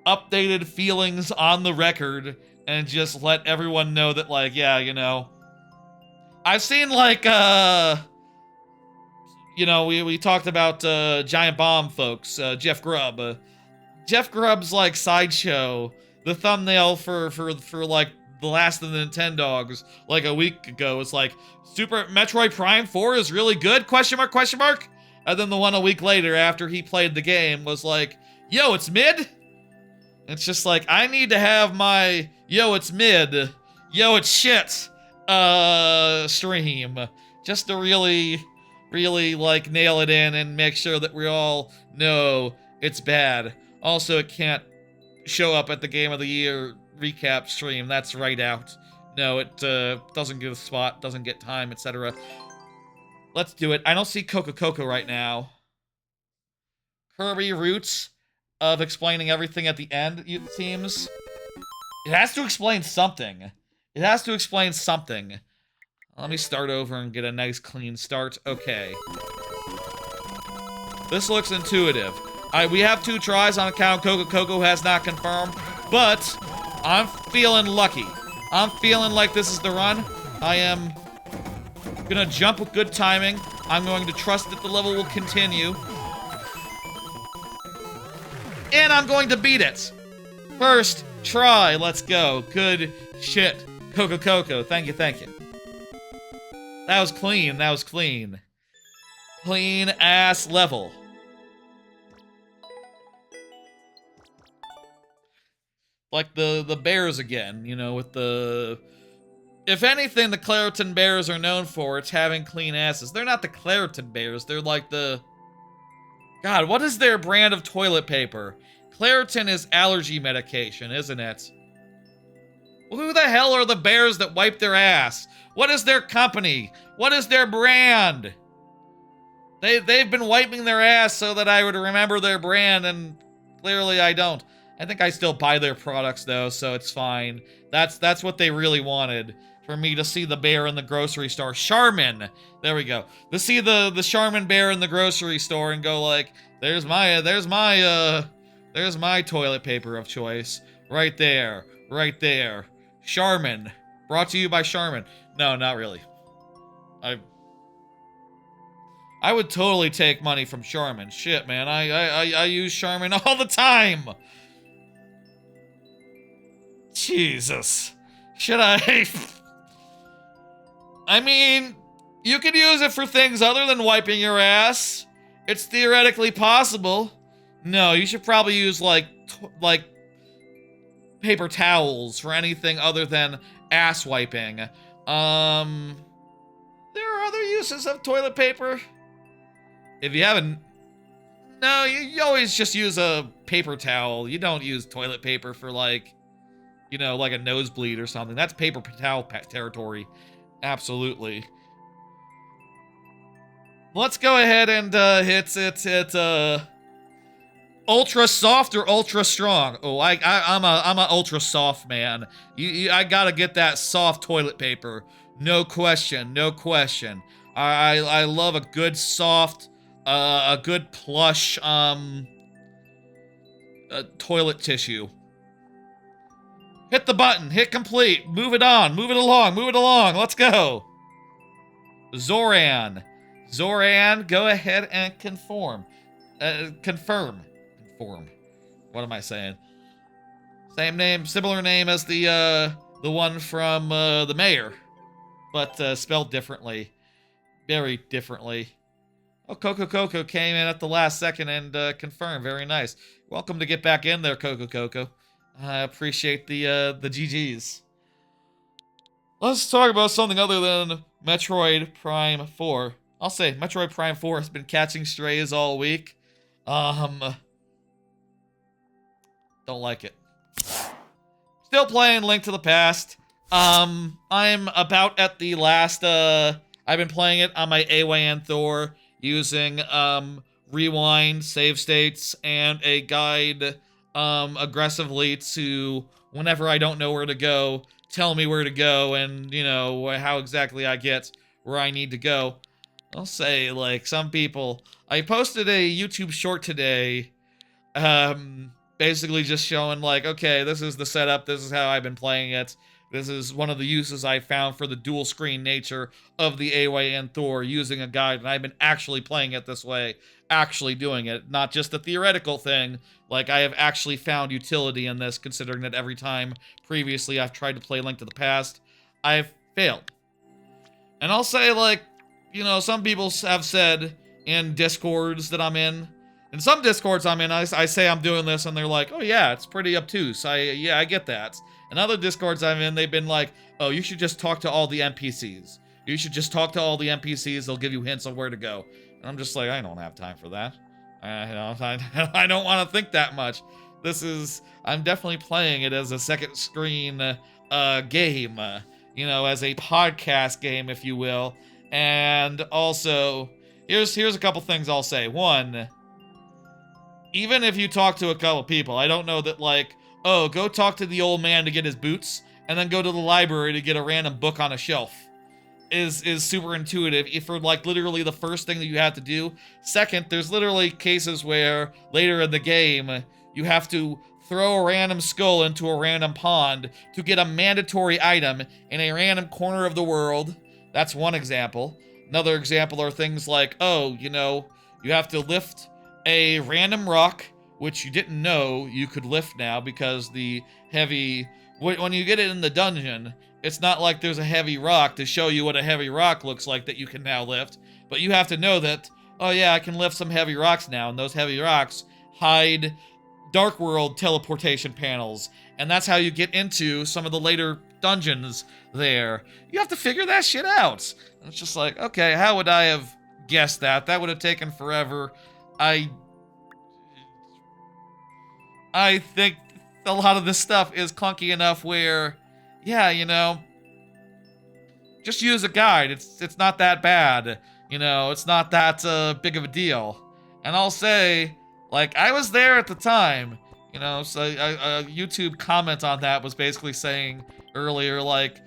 updated feelings on the record and just let everyone know that, like, yeah, you know, I've seen, like, you know, we talked about Giant Bomb folks, Jeff Grubb. Jeff Grubb's, like, sideshow, the thumbnail for like the last of the Nintendogs, like a week ago, was like, Super Metroid Prime 4 is really good, question mark, question mark? And then the one a week later after he played the game was like, yo, it's mid? It's just like, I need to have my yo, it's mid, yo, it's shit stream, just to really, like, nail it in and make sure that we all know it's bad. Also, it can't show up at the Game of the Year recap stream. That's right out. No, it doesn't get a spot, doesn't get time, etc. Let's do it. I don't see Coco right now. Kirby Roots of explaining everything at the end, it seems. It has to explain something. It has to explain something. Let me start over and get a nice clean start. Okay. This looks intuitive. We have 2 tries on account Coco has not confirmed, but I'm feeling lucky. I'm feeling like this is the run. I am gonna jump with good timing. I'm going to trust that the level will continue. And I'm going to beat it. First try, let's go. Good shit. Coco, thank you, thank you. That was clean, that was clean. Clean ass level. Like the bears again, you know, with the... If anything, the Claritin Bears are known for, it's having clean asses. They're not the Claritin Bears, they're like the... God, what is their brand of toilet paper? Claritin is allergy medication, isn't it? Who the hell are the bears that wipe their ass? What is their company? What is their brand? They've been wiping their ass so that I would remember their brand, and clearly I don't. I think I still buy their products though, so it's fine. That's what they really wanted. For me to see the bear in the grocery store. Charmin! There we go. To see the Charmin bear in the grocery store and go like, there's my toilet paper of choice. Right there. Right there. Charmin. Brought to you by Charmin. No, not really. I would totally take money from Charmin. Shit, man. I use Charmin all the time. Jesus. Should I? I mean, you could use it for things other than wiping your ass. It's theoretically possible. No, you should probably use like paper towels for anything other than ass wiping. There are other uses of toilet paper. If you haven't... No, you always just use a paper towel. You don't use toilet paper for, like, you know, like a nosebleed or something. That's paper towel territory. Absolutely. Let's go ahead and hit ultra soft or ultra strong. Oh, I'm a ultra soft man. I gotta get that soft toilet paper. No question, no question. I love a good soft, a good plush toilet tissue. Hit the button. Hit complete. Move it on. Move it along. Move it along. Let's go. Zoran. Zoran, go ahead and conform. Confirm. Conform. What am I saying? Same name, similar name as the one from the mayor, but spelled differently. Very differently. Oh, Coco Coco came in at the last second and confirmed. Very nice. Welcome to get back in there, Coco Coco. I appreciate the GGs. Let's talk about something other than Metroid Prime 4. I'll say Metroid Prime 4 has been catching strays all week. Don't like it. Still playing Link to the Past. I'm about at the last, I've been playing it on my AWAN Thor using, rewind, save states, and a guide, aggressively to, whenever I don't know where to go, tell me where to go and, you know, how exactly I get where I need to go. I'll say, like, some people... I posted a YouTube short today, basically just showing, like, okay, this is the setup, this is how I've been playing it, this is one of the uses I found for the dual screen nature of the AWAN Thor using a guide, and I've been actually playing it this way, actually doing it, not just a theoretical thing. Like, I have actually found utility in this, considering that every time previously I've tried to play Link to the Past, I've failed. And I'll say, like, you know, some people have said in Discords that I'm in, some Discords I'm in, I say I'm doing this, and they're like, oh yeah, it's pretty obtuse, yeah, I get that. And other Discords I'm in, they've been like, oh, you should just talk to all the NPCs. You should just talk to all the NPCs, they'll give you hints on where to go. And I'm just like, I don't have time for that. I don't want to think that much. I'm definitely playing it as a second screen game, you know, as a podcast game, if you will. And also, here's a couple things I'll say. One, even if you talk to a couple people, I don't know that, like, oh, go talk to the old man to get his boots, and then go to the library to get a random book on a shelf, is super intuitive for, like, literally the first thing that you have to do. Second, there's literally cases where later in the game, you have to throw a random skull into a random pond to get a mandatory item in a random corner of the world. That's one example. Another example are things like, oh, you know, you have to lift a random rock, which you didn't know you could lift now because the heavy... When you get it in the dungeon, it's not like there's a heavy rock to show you what a heavy rock looks like that you can now lift. But you have to know that, oh yeah, I can lift some heavy rocks now, and those heavy rocks hide Dark World teleportation panels. And that's how you get into some of the later dungeons there. You have to figure that shit out. And it's just like, okay, how would I have guessed that? That would have taken forever. I think a lot of this stuff is clunky enough where, yeah, you know, just use a guide. It's not that bad. You know, it's not that big of a deal. And I'll say, like, I was there at the time. You know, so a YouTube comment on that was basically saying earlier, like,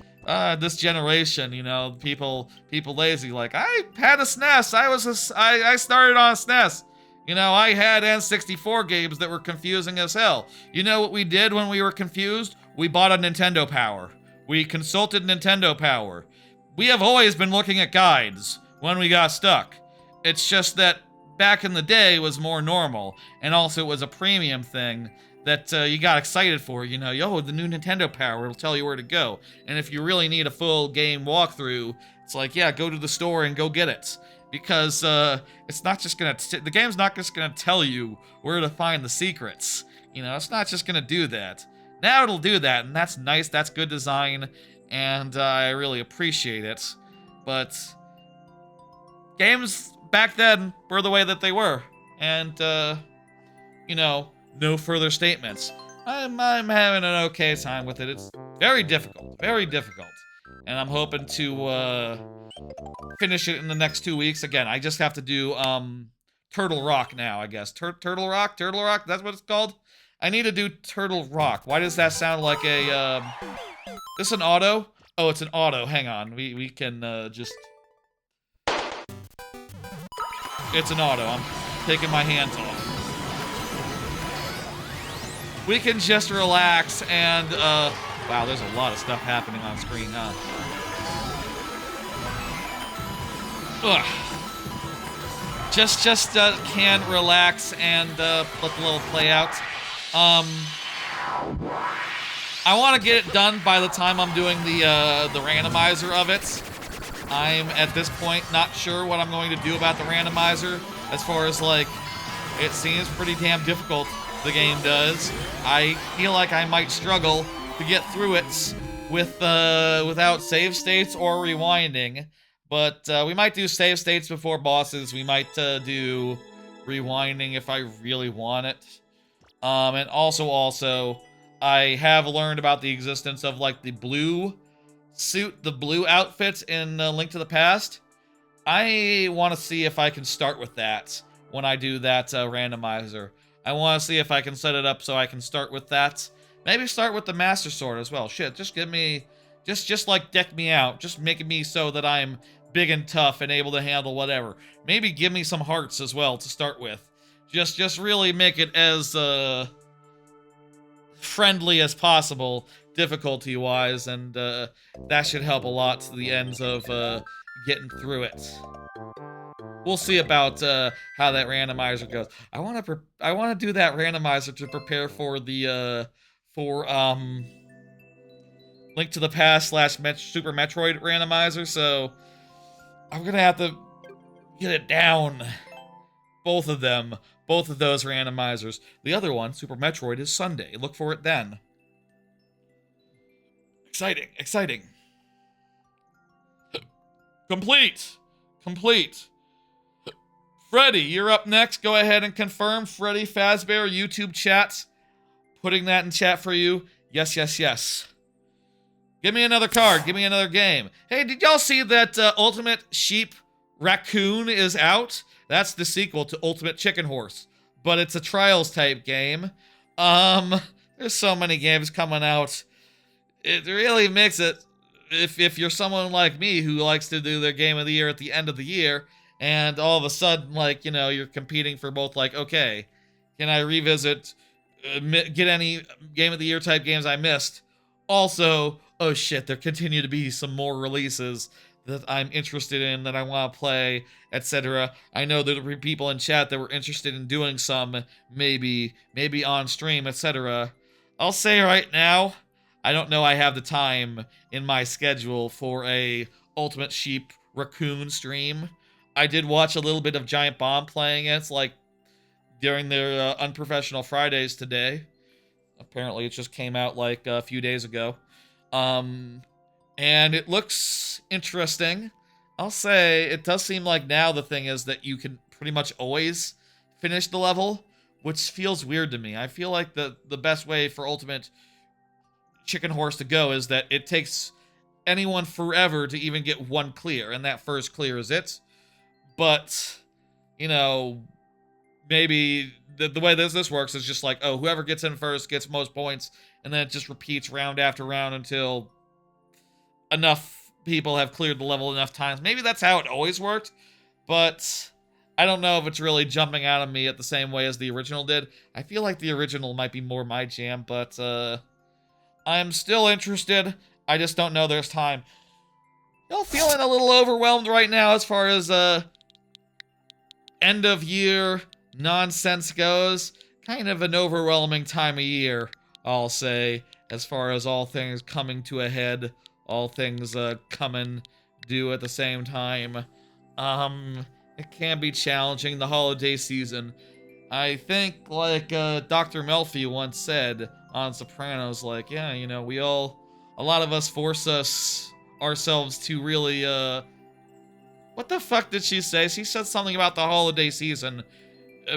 this generation, you know, people lazy. Like, I had a SNES. I started on a SNES. You know, I had N64 games that were confusing as hell. You know what we did when we were confused? We bought a Nintendo Power. We consulted Nintendo Power. We have always been looking at guides when we got stuck. It's just that back in the day it was more normal, and also it was a premium thing that you got excited for. You know, yo, the new Nintendo Power will tell you where to go. And if you really need a full game walkthrough, it's like, yeah, go to the store and go get it. Because it's not just gonna... the game's not just gonna tell you where to find the secrets. You know, it's not just gonna do that. Now it'll do that, and that's nice, that's good design, and I really appreciate it. But games back then were the way that they were. And, you know, no further statements. I'm having an okay time with it. It's very difficult, very difficult. And I'm hoping to finish it in the next 2 weeks. Again, I just have to do Turtle Rock now, I guess. Turtle Rock, that's what it's called? I need to do Turtle Rock. Why does that sound like a this an auto? Oh, it's an auto. Hang on. We can just... It's an auto. I'm taking my hands off. we can just relax and, wow, there's a lot of stuff happening on screen, huh? Ugh. Just can relax and, let the little play out. I want to get it done by the time I'm doing the randomizer of it. I'm, at this point, not sure what I'm going to do about the randomizer, as far as, like, it seems pretty damn difficult, the game does. I feel like I might struggle to get through it with, without save states or rewinding, but, we might do save states before bosses. We might, do rewinding if I really want it. And also, I have learned about the existence of, like, the blue suit, the blue outfit in Link to the Past. I want to see if I can start with that when I do that randomizer. I want to see if I can set it up so I can start with that. Maybe start with the Master Sword as well. Shit, just give me, just like deck me out. Just make me so that I'm big and tough and able to handle whatever. Maybe give me some hearts as well to start with. Just really make it as friendly as possible, difficulty-wise, and that should help a lot to the ends of getting through it. We'll see about how that randomizer goes. I want to do that randomizer to prepare for the Link to the Past / Super Metroid randomizer. So I'm gonna have to get it down. Both of them. Both of those randomizers. The other one, Super Metroid, is Sunday. Look for it then. Exciting, exciting. Complete. Freddy, you're up next. Go ahead and confirm. Freddy Fazbear, YouTube chat. Putting that in chat for you. Yes. Give me another card. Give me another game. Hey, did y'all see that Ultimate Sheep Raccoon is out? That's the sequel to Ultimate Chicken Horse, but it's a Trials type game. There's so many games coming out. It really makes it, if you're someone like me who likes to do their Game of the Year at the end of the year, and all of a sudden, like, you know, you're competing for both, like, okay, can I revisit, get any Game of the Year type games I missed? Also, oh shit, there continue to be some more releases that I'm interested in, that I want to play, etc. I know there were people in chat that were interested in doing some, maybe on stream, etc. I'll say right now, I don't know I have the time in my schedule for a Ultimate Sheep Raccoon stream. I did watch a little bit of Giant Bomb playing it, like, during their Unprofessional Fridays today. Apparently it just came out, like, a few days ago. And it looks interesting. I'll say it does seem like now the thing is that you can pretty much always finish the level, which feels weird to me. I feel like the best way for Ultimate Chicken Horse to go is that it takes anyone forever to even get one clear, and that first clear is it. But, you know, maybe the way this works is just like, oh, whoever gets in first gets most points, and then it just repeats round after round until enough people have cleared the level enough times. Maybe that's how it always worked, but I don't know if it's really jumping out at me at the same way as the original did. I feel like the original might be more my jam, but I'm still interested. I just don't know there's time. Y'all feeling a little overwhelmed right now as far as end of year nonsense goes? Kind of an overwhelming time of year, I'll say, as far as all things coming to a head. All things coming due at the same time. It can be challenging, the holiday season. I think, like Dr. Melfi once said on Sopranos, like, yeah, you know, a lot of us force ourselves to really, what the fuck did she say? She said something about the holiday season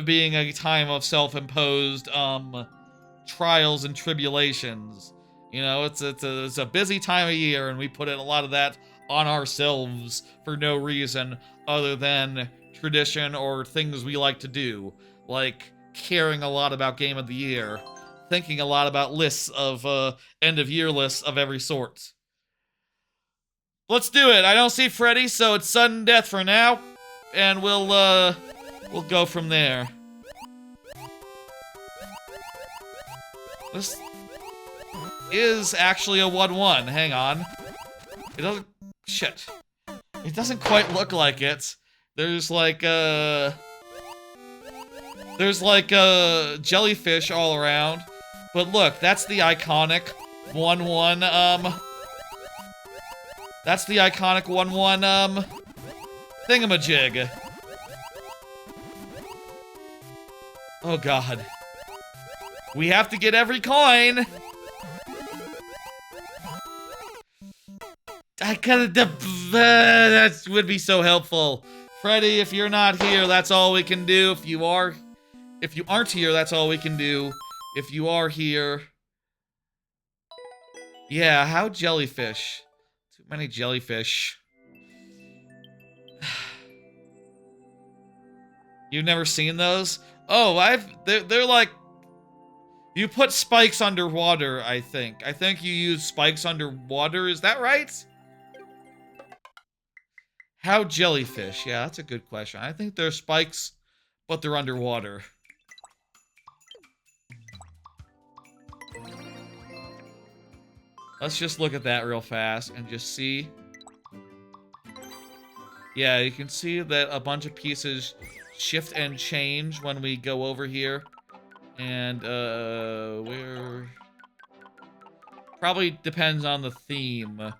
being a time of self-imposed, trials and tribulations. You know, it's a busy time of year, and we put in a lot of that on ourselves for no reason other than tradition or things we like to do, like caring a lot about Game of the Year, thinking a lot about lists of end of year lists of every sort. Let's do it. I don't see Freddy, so it's sudden death for now, and we'll go from there. This is actually a 1-1. Hang on. It doesn't... Shit. It doesn't quite look like it. There's like jellyfish all around. But look, that's the iconic 1-1, that's the iconic 1-1, thingamajig. Oh god. We have to get every coin! I kinda... that would be so helpful. Freddy, if you're not here, that's all we can do. If you aren't here, that's all we can do. If you are here... Yeah, how jellyfish? Too many jellyfish. You've never seen those? Oh, they're like... You put spikes underwater, I think. I think you use spikes underwater, is that right? How jellyfish? Yeah, that's a good question. I think they're spikes, but they're underwater. Let's just look at that real fast and just see. Yeah, you can see that a bunch of pieces shift and change when we go over here. And, we're... Probably depends on the theme.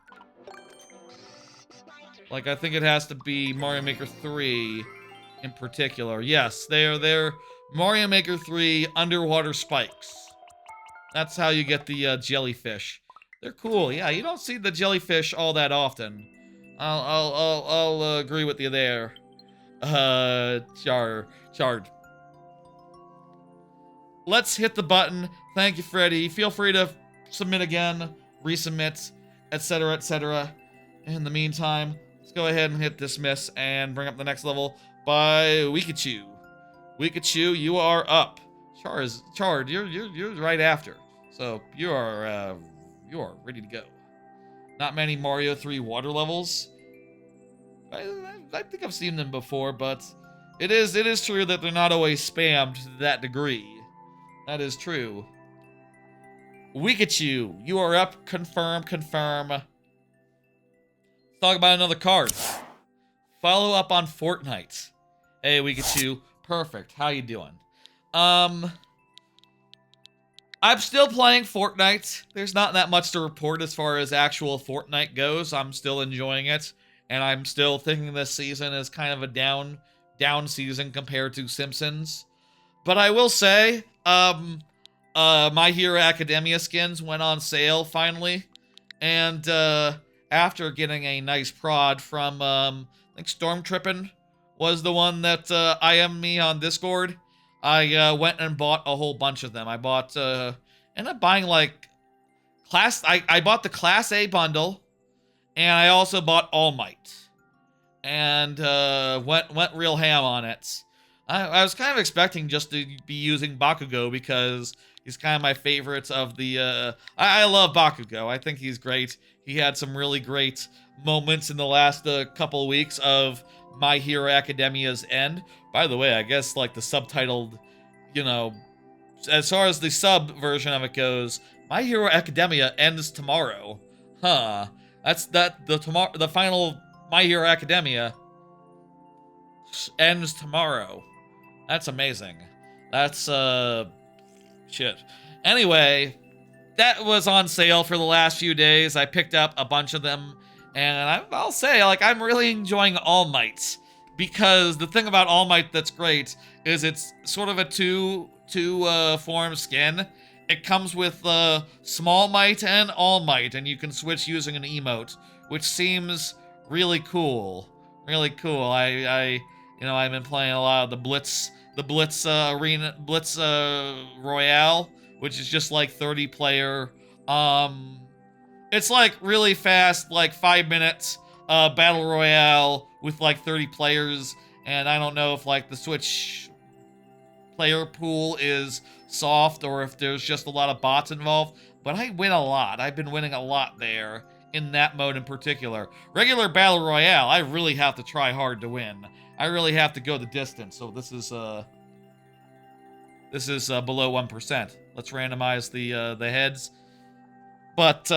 Like, I think it has to be Mario Maker 3 in particular. Yes, they're Mario Maker 3 underwater spikes. That's how you get the jellyfish. They're cool. Yeah, you don't see the jellyfish all that often. I'll agree with you there. Chard. Let's hit the button. Thank you, Freddy. Feel free to submit again, resubmit, etc., etc. In the meantime, let's go ahead and hit dismiss and bring up the next level by Wikachu. Wikachu, you are up. Chard, you're right after. So you are ready to go. Not many Mario 3 water levels. I think I've seen them before, but it is true that they're not always spammed to that degree. That is true. Wikachu, you are up. Confirm. Let's talk about another card. Follow up on Fortnite. Hey, Wikachu. Perfect. How you doing? I'm still playing Fortnite. There's not that much to report as far as actual Fortnite goes. I'm still enjoying it, and I'm still thinking this season is kind of a down season compared to Simpsons. But I will say, My Hero Academia skins went on sale finally, and after getting a nice prod from I think Stormtrippin was the one that IM'd me on Discord. I went and bought a whole bunch of them. I bought ended up buying like I bought the Class A bundle, and I also bought All Might, and went real ham on it. I was kind of expecting just to be using Bakugo because he's kind of my favorites of the... I love Bakugo. I think he's great. He had some really great moments in the last couple of weeks of My Hero Academia's end. By the way, I guess like the subtitled, you know, as far as the sub version of it goes, My Hero Academia ends tomorrow. Huh. The final My Hero Academia ends tomorrow. That's amazing. That's, shit. Anyway, that was on sale for the last few days. I picked up a bunch of them, and I'll say, like, I'm really enjoying All Might, because the thing about All Might that's great is it's sort of a two form skin. It comes with Small Might and All Might, and you can switch using an emote, which seems really cool. Really cool. I've been playing a lot of the Blitz Royale, which is just like 30 player. It's like really fast, like 5 minutes battle royale with like 30 players, and I don't know if like the Switch player pool is soft or if there's just a lot of bots involved, but I win a lot. I've been winning a lot there in that mode in particular. Regular battle royale, I really have to try hard to win. I really have to go the distance, so this is This is below 1%. Let's randomize the heads. But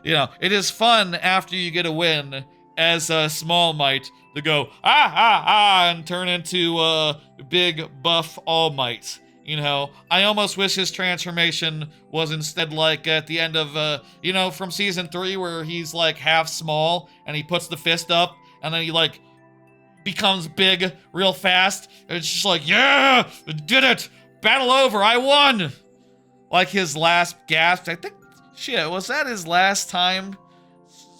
you know, it is fun after you get a win as a Small Might to go ah ah ah and turn into big buff All Might. You know, I almost wish his transformation was instead like at the end of you know, from season 3 where he's like half small and he puts the fist up and then he like becomes big real fast. And it's just like, yeah, did it, battle over, I won. Like his last gasp, I think. Shit, was that his last time?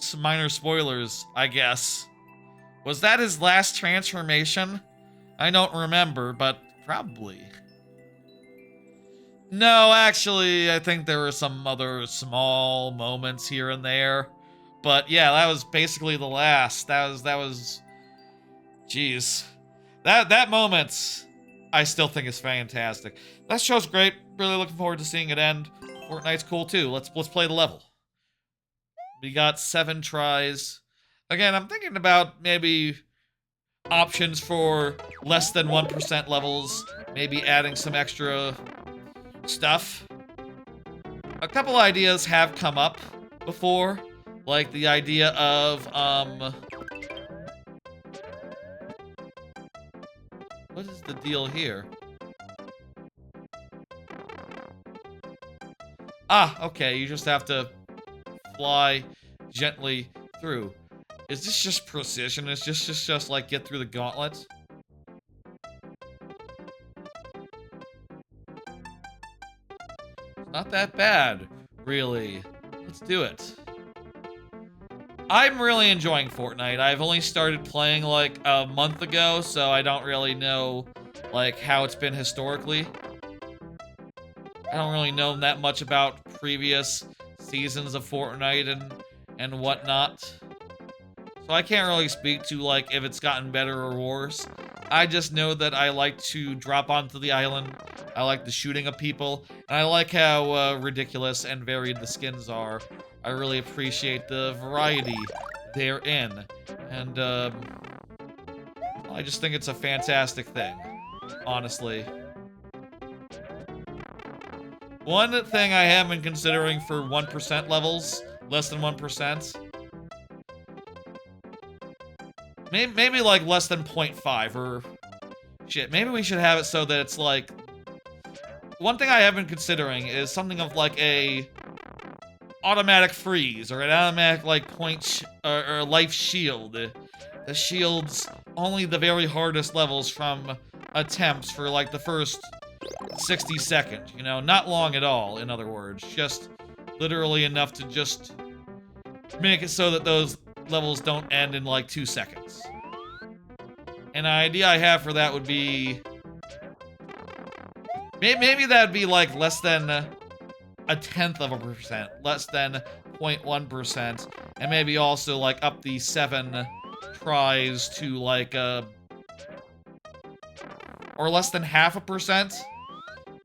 Some minor spoilers, I guess. Was that his last transformation? I don't remember, but probably. No, actually, I think there were some other small moments here and there. But yeah, that was basically the last. That was jeez. That moment I still think is fantastic. That show's great. Really looking forward to seeing it end. Fortnite's cool too. Let's play the level. We got 7 tries. Again, I'm thinking about maybe options for less than 1% levels, maybe adding some extra stuff. A couple ideas have come up before, like the idea of what is the deal here? Ah, okay, you just have to fly gently through. Is this just precision? Is this just like get through the gauntlet? It's not that bad, really. Let's do it. I'm really enjoying Fortnite. I've only started playing like a month ago, so I don't really know like how it's been historically. I don't really know that much about previous seasons of Fortnite and whatnot. So I can't really speak to like if it's gotten better or worse. I just know that I like to drop onto the island. I like the shooting of people, and I like how ridiculous and varied the skins are. I really appreciate the variety therein, and I just think it's a fantastic thing, honestly. One thing I have been considering for 1% levels, less than 1%, maybe like less than 0.5 or shit. Maybe we should have it so that it's like, one thing I have been considering is something of like a automatic freeze or an automatic like or life shield. The shields only the very hardest levels from attempts for like the first 60 seconds, you know, not long at all, in other words, just literally enough to just make it so that those levels don't end in like 2 seconds. An idea I have for that would be maybe that'd be like less than 0.1%, less than 0.1%, and maybe also like up the 7 tries to like or less than 0.5%.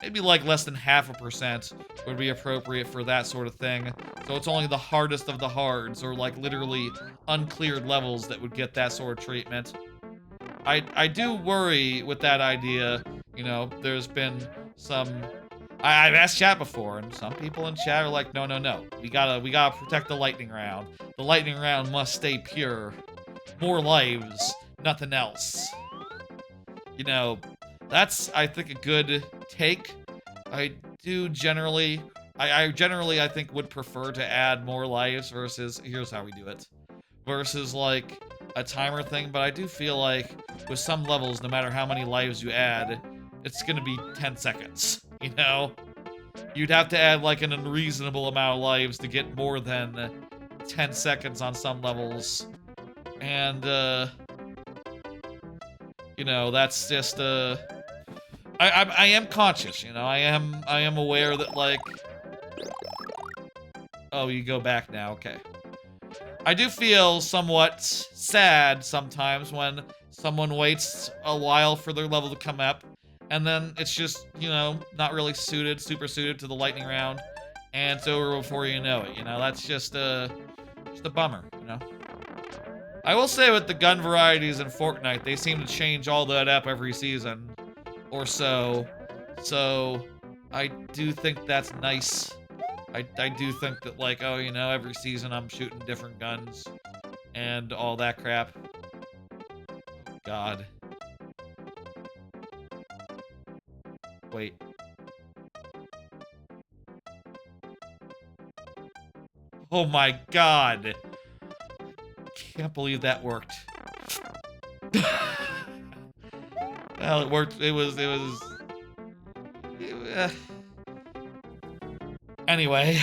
Maybe like less than 0.5% would be appropriate for that sort of thing. So it's only the hardest of the hards, or like literally uncleared levels that would get that sort of treatment. I do worry with that idea. You know, there's been some. I've asked chat before, and some people in chat are like, no, no, no. We gotta protect the lightning round. The lightning round must stay pure. More lives, nothing else. You know, that's, I think, a good take. I generally, I think, would prefer to add more lives versus, here's how we do it, versus, like, a timer thing, but I do feel like with some levels, no matter how many lives you add, it's gonna be 10 seconds, you know? You'd have to add, like, an unreasonable amount of lives to get more than 10 seconds on some levels. And, you know, that's just, I am conscious, you know, I am aware that, like, oh, you go back now, okay. I do feel somewhat sad sometimes when someone waits a while for their level to come up, and then it's just, you know, not really super suited to the lightning round, and it's over before you know it, you know, that's just a bummer, you know. I will say with the gun varieties in Fortnite, they seem to change all that up every season or so, So I do think that's nice. I do think that, like, oh, you know, every season I'm shooting different guns and all that crap. God. Wait. Oh my God. Can't believe that worked. Well, it worked. Anyway.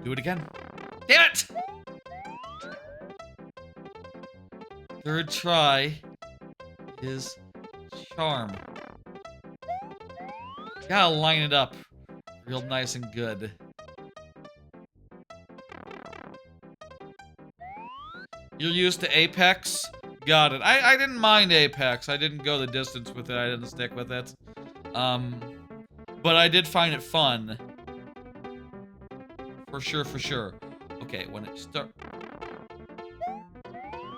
Do it again. Damn it! Third try is charm. Gotta line it up real nice and good. You're used to Apex? Got it. I didn't mind Apex. I didn't go the distance with it. I didn't stick with it. But I did find it fun. For sure, for sure. Okay, when it start...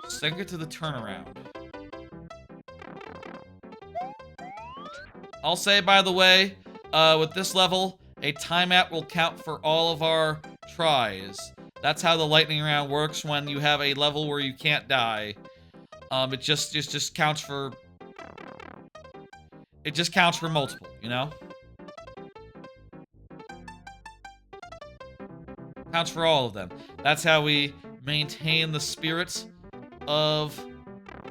Sync it to the turnaround. I'll say, by the way, with this level, a timeout will count for all of our tries. That's how the lightning round works when you have a level where you can't die. It just counts for... It just counts for multiple, you know? Counts for all of them. That's how we maintain the spirit of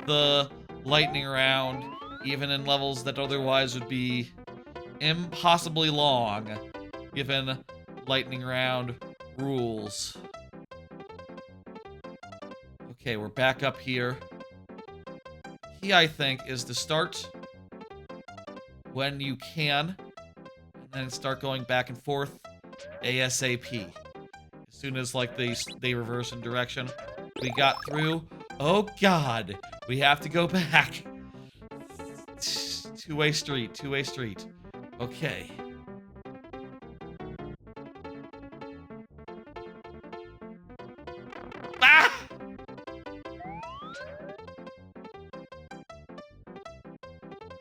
the lightning round, even in levels that otherwise would be impossibly long, given lightning round rules. Okay, we're back up here. Key, I think, is to start when you can, and then start going back and forth ASAP. As soon as, like, they reverse in direction. We got through. Oh, God. We have to go back. Two-way street. Two-way street. Okay. Ah!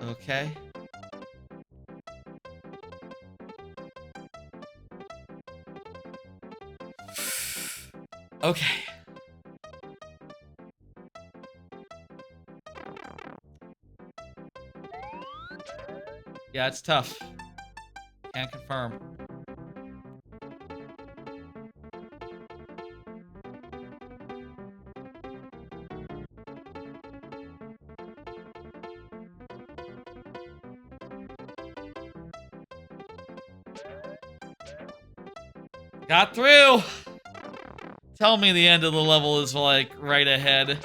Okay. Okay. Yeah, it's tough. Can't confirm. Got through! Tell me the end of the level is, like, right ahead.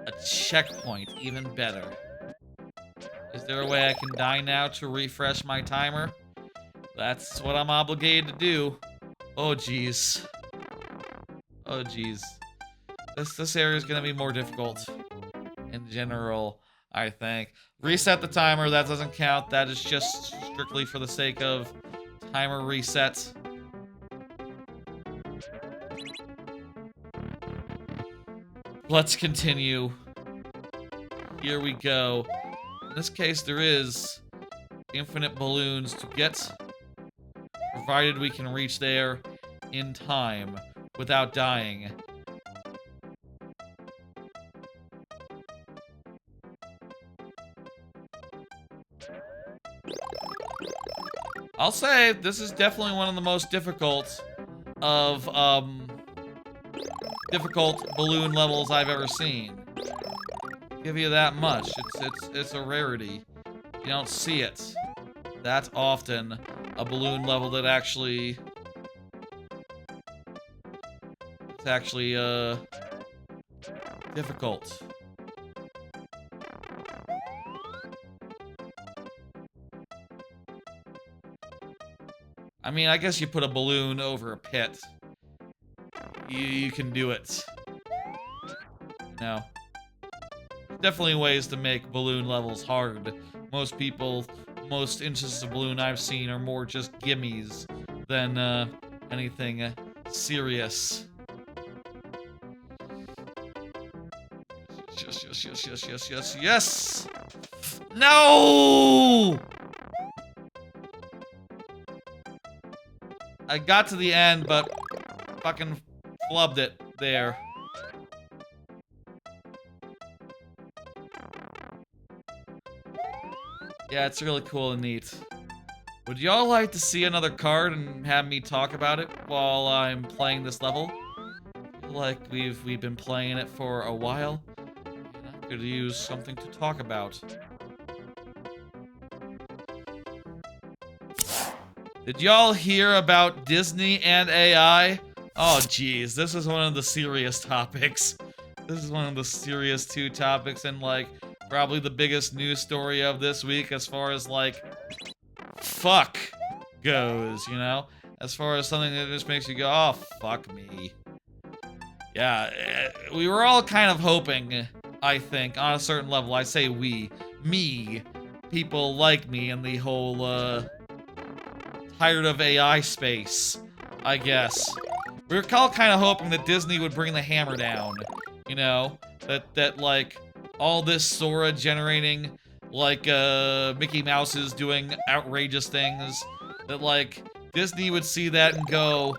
A checkpoint, even better. Is there a way I can die now to refresh my timer? That's what I'm obligated to do. Oh, jeez. Oh, jeez. This area is gonna be more difficult. In general, I think. Reset the timer, that doesn't count. That is just strictly for the sake of timer reset. Let's continue. Here we go. In this case, there is infinite balloons to get, provided we can reach there in time without dying. I'll say this is definitely one of the most difficult of difficult balloon levels I've ever seen. Give you that much. It's a rarity. You don't see it that often. A balloon level that actually it's actually difficult. I mean, I guess you put a balloon over a pit. You can do it. No. Definitely ways to make balloon levels hard. Most people, most instances of balloon I've seen are more just gimmies than anything serious. yes. No! I got to the end, but fucking flubbed it there. Yeah, it's really cool and neat. Would y'all like to see another card and have me talk about it while I'm playing this level? I feel like we've been playing it for a while, and I could use something to talk about. Did y'all hear about Disney and AI? Oh geez, this is one of the serious topics. This is one of the serious two topics and like probably the biggest news story of this week as far as like fuck goes, you know? As far as something that just makes you go, oh fuck me. Yeah, we were all kind of hoping, I think, on a certain level. I say we, me, people like me in the whole tired of AI space, I guess. We were all kind of hoping that Disney would bring the hammer down, you know? That like, all this Sora generating, like, Mickey Mouse is doing outrageous things, that, like, Disney would see that and go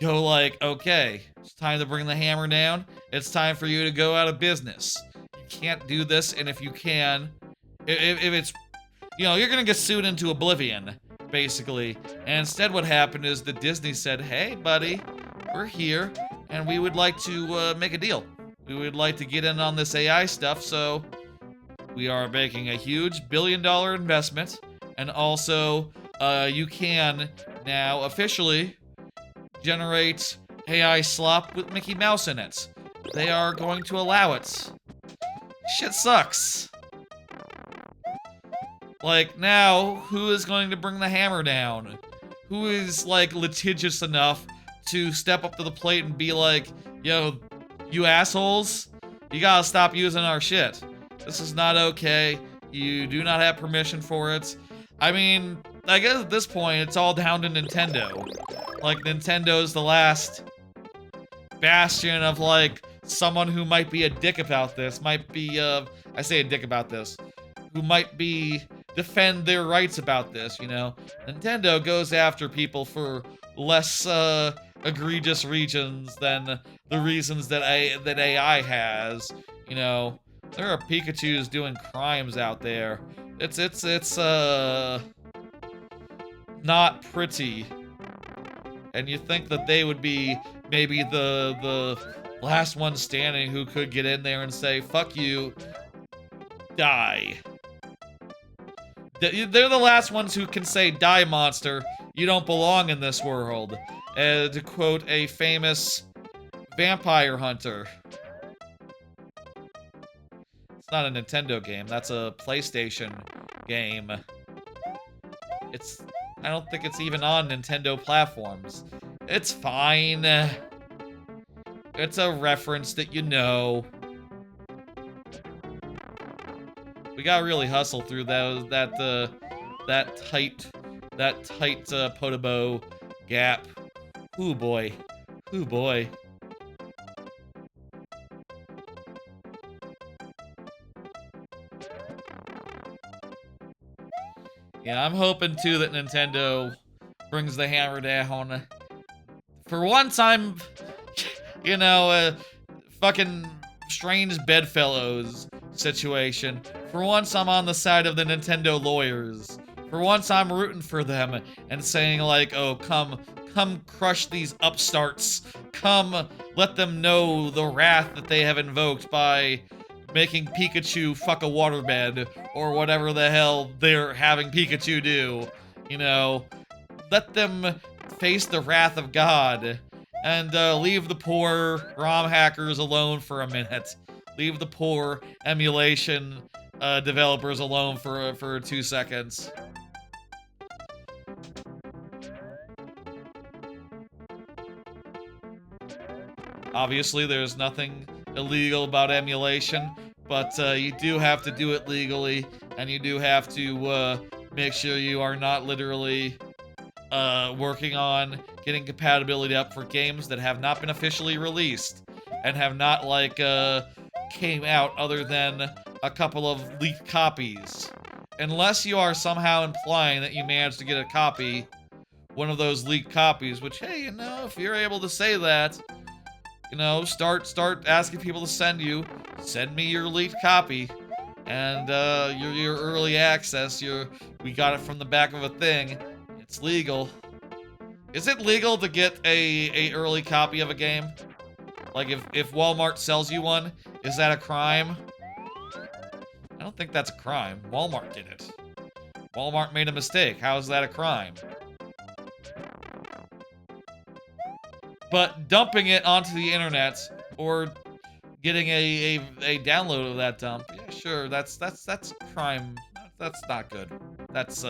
like, okay, it's time to bring the hammer down. It's time for you to go out of business. You can't do this, and if you can, if it's, you know, you're gonna get sued into oblivion, basically. And instead what happened is that Disney said, hey, buddy, we're here, and we would like to make a deal. We would like to get in on this AI stuff, so we are making a huge billion-dollar investment, and also, you can now officially generate AI slop with Mickey Mouse in it. They are going to allow it. Shit sucks. Like, now, who is going to bring the hammer down? Who is, like, litigious enough to step up to the plate and be like, yo, you assholes, you gotta stop using our shit. This is not okay. You do not have permission for it. I mean, I guess at this point, it's all down to Nintendo. Like, Nintendo's the last bastion of, like, someone who might be a dick about this, might be, I say a dick about this, who might be defend their rights about this, you know? Nintendo goes after people for less, egregious reasons than the reasons that AI has, you know? There are Pikachus doing crimes out there. It's not pretty. And you think that they would be maybe the last one standing who could get in there and say, fuck you, die. They're the last ones who can say, die, monster, you don't belong in this world. To quote a famous vampire hunter. It's not a Nintendo game, that's a PlayStation game. I don't think it's even on Nintendo platforms. It's fine. It's a reference that you know. We gotta really hustle through that tight Podobo gap. Ooh boy. Ooh boy. Yeah, I'm hoping too that Nintendo brings the hammer down. For once, I'm, you know, a fucking strange bedfellows situation. For once, I'm on the side of the Nintendo lawyers. For once, I'm rooting for them and saying like, oh, come crush these upstarts. Come let them know the wrath that they have invoked by making Pikachu fuck a waterbed, or whatever the hell they're having Pikachu do. You know, let them face the wrath of God, and leave the poor ROM hackers alone for a minute. Leave the poor emulation developers alone for 2 seconds. Obviously, there's nothing illegal about emulation, but you do have to do it legally, and you do have to make sure you are not literally working on getting compatibility up for games that have not been officially released, and have not, like, came out other than a couple of leaked copies. Unless you are somehow implying that you managed to get a copy, one of those leaked copies, which, hey, you know, if you're able to say that, you know, start asking people to send me your leaked copy, and your early access, we got it from the back of a thing. It's legal. Is it legal to get a early copy of a game? Like if Walmart sells you one, is that a crime? I don't think that's a crime. Walmart did it. Walmart made a mistake. How is that a crime? But dumping it onto the internet or getting a download of that dump, yeah, sure, that's crime. That's not good. That's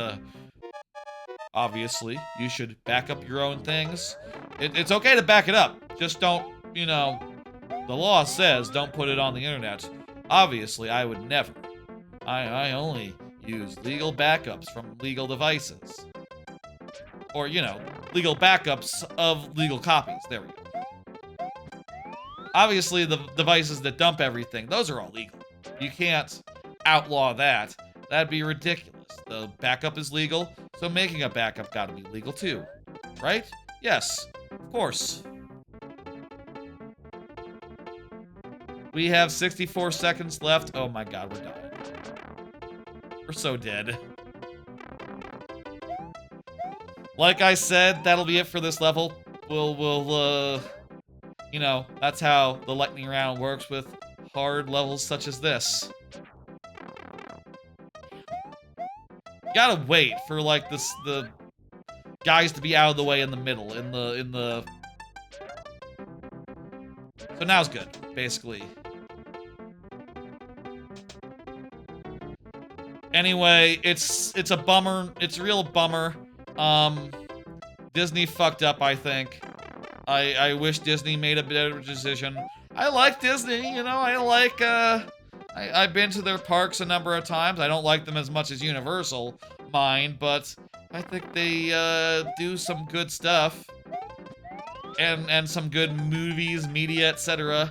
obviously you should back up your own things. It's okay to back it up. Just don't, you know, the law says don't put it on the internet. Obviously, I would never. I only use legal backups from legal devices. Or, you know, legal backups of legal copies. There we go. Obviously, the devices that dump everything, those are all legal. You can't outlaw that. That'd be ridiculous. The backup is legal, so making a backup gotta be legal too. Right? Yes, of course. We have 64 seconds left. Oh my god, we're dying. We're so dead. Like I said, that'll be it for this level. We'll you know, that's how the lightning round works with hard levels such as this. You gotta wait for, like, the guys to be out of the way in the middle, in the... So now's good, basically. Anyway, it's a bummer. It's a real bummer. Disney fucked up, I think. I wish Disney made a better decision. I like Disney, you know, I've been to their parks a number of times. I don't like them as much as Universal, mind, but I think they do some good stuff. And some good movies, media, etc.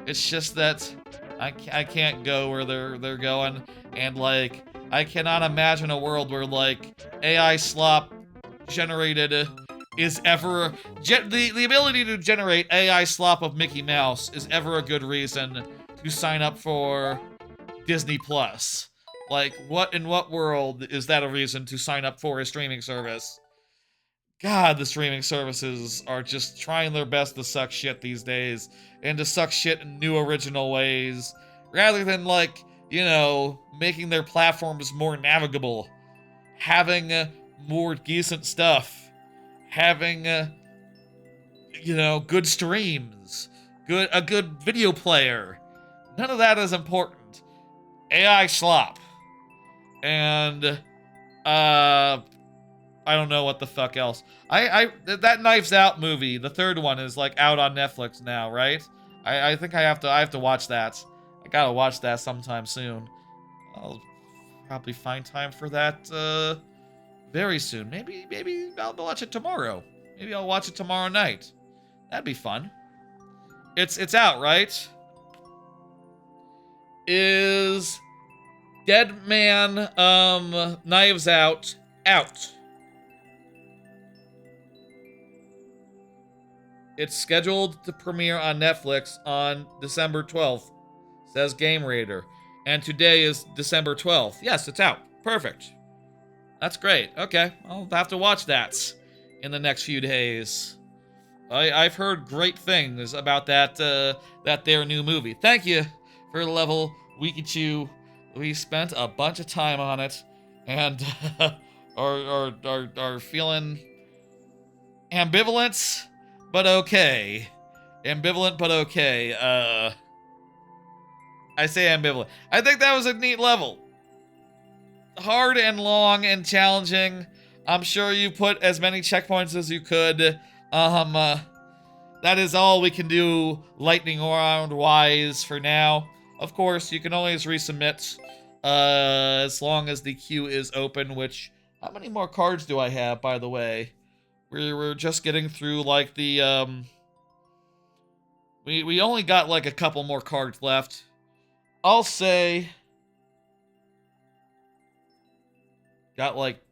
It's just that I can't go where they're going, and like I cannot imagine a world where like AI slop generated is ever the ability to generate AI slop of Mickey Mouse is ever a good reason to sign up for Disney Plus. Like, in what world is that a reason to sign up for a streaming service? God, the streaming services are just trying their best to suck shit these days, and to suck shit in new original ways, rather than, like, you know, making their platforms more navigable, having more decent stuff, having, you know, good streams, a good video player. None of that is important. AI slop. And, I don't know what the fuck else. That Knives Out movie, the third one, is like out on Netflix now, right? I think I have to watch that. I gotta watch that sometime soon. I'll probably find time for that very soon. Maybe I'll watch it tomorrow. Maybe I'll watch it tomorrow night. That'd be fun. It's out, right? Is Dead Man Knives Out out? It's scheduled to premiere on Netflix on December 12th, says Game Raider. And today is December 12th. Yes, it's out. Perfect. That's great. Okay, I'll have to watch that in the next few days. I've heard great things about that their new movie. Thank you for the level, Wikichu. We spent a bunch of time on it, and are feeling ambivalent, but okay. Ambivalent, but okay. I say ambivalent. I think that was a neat level. Hard and long and challenging. I'm sure you put as many checkpoints as you could. That is all we can do lightning round wise for now. Of course, you can always resubmit as long as the queue is open, which, how many more cards do I have, by the way? We're just getting through, like, the, we only got, like, a couple more cards left. I'll say got like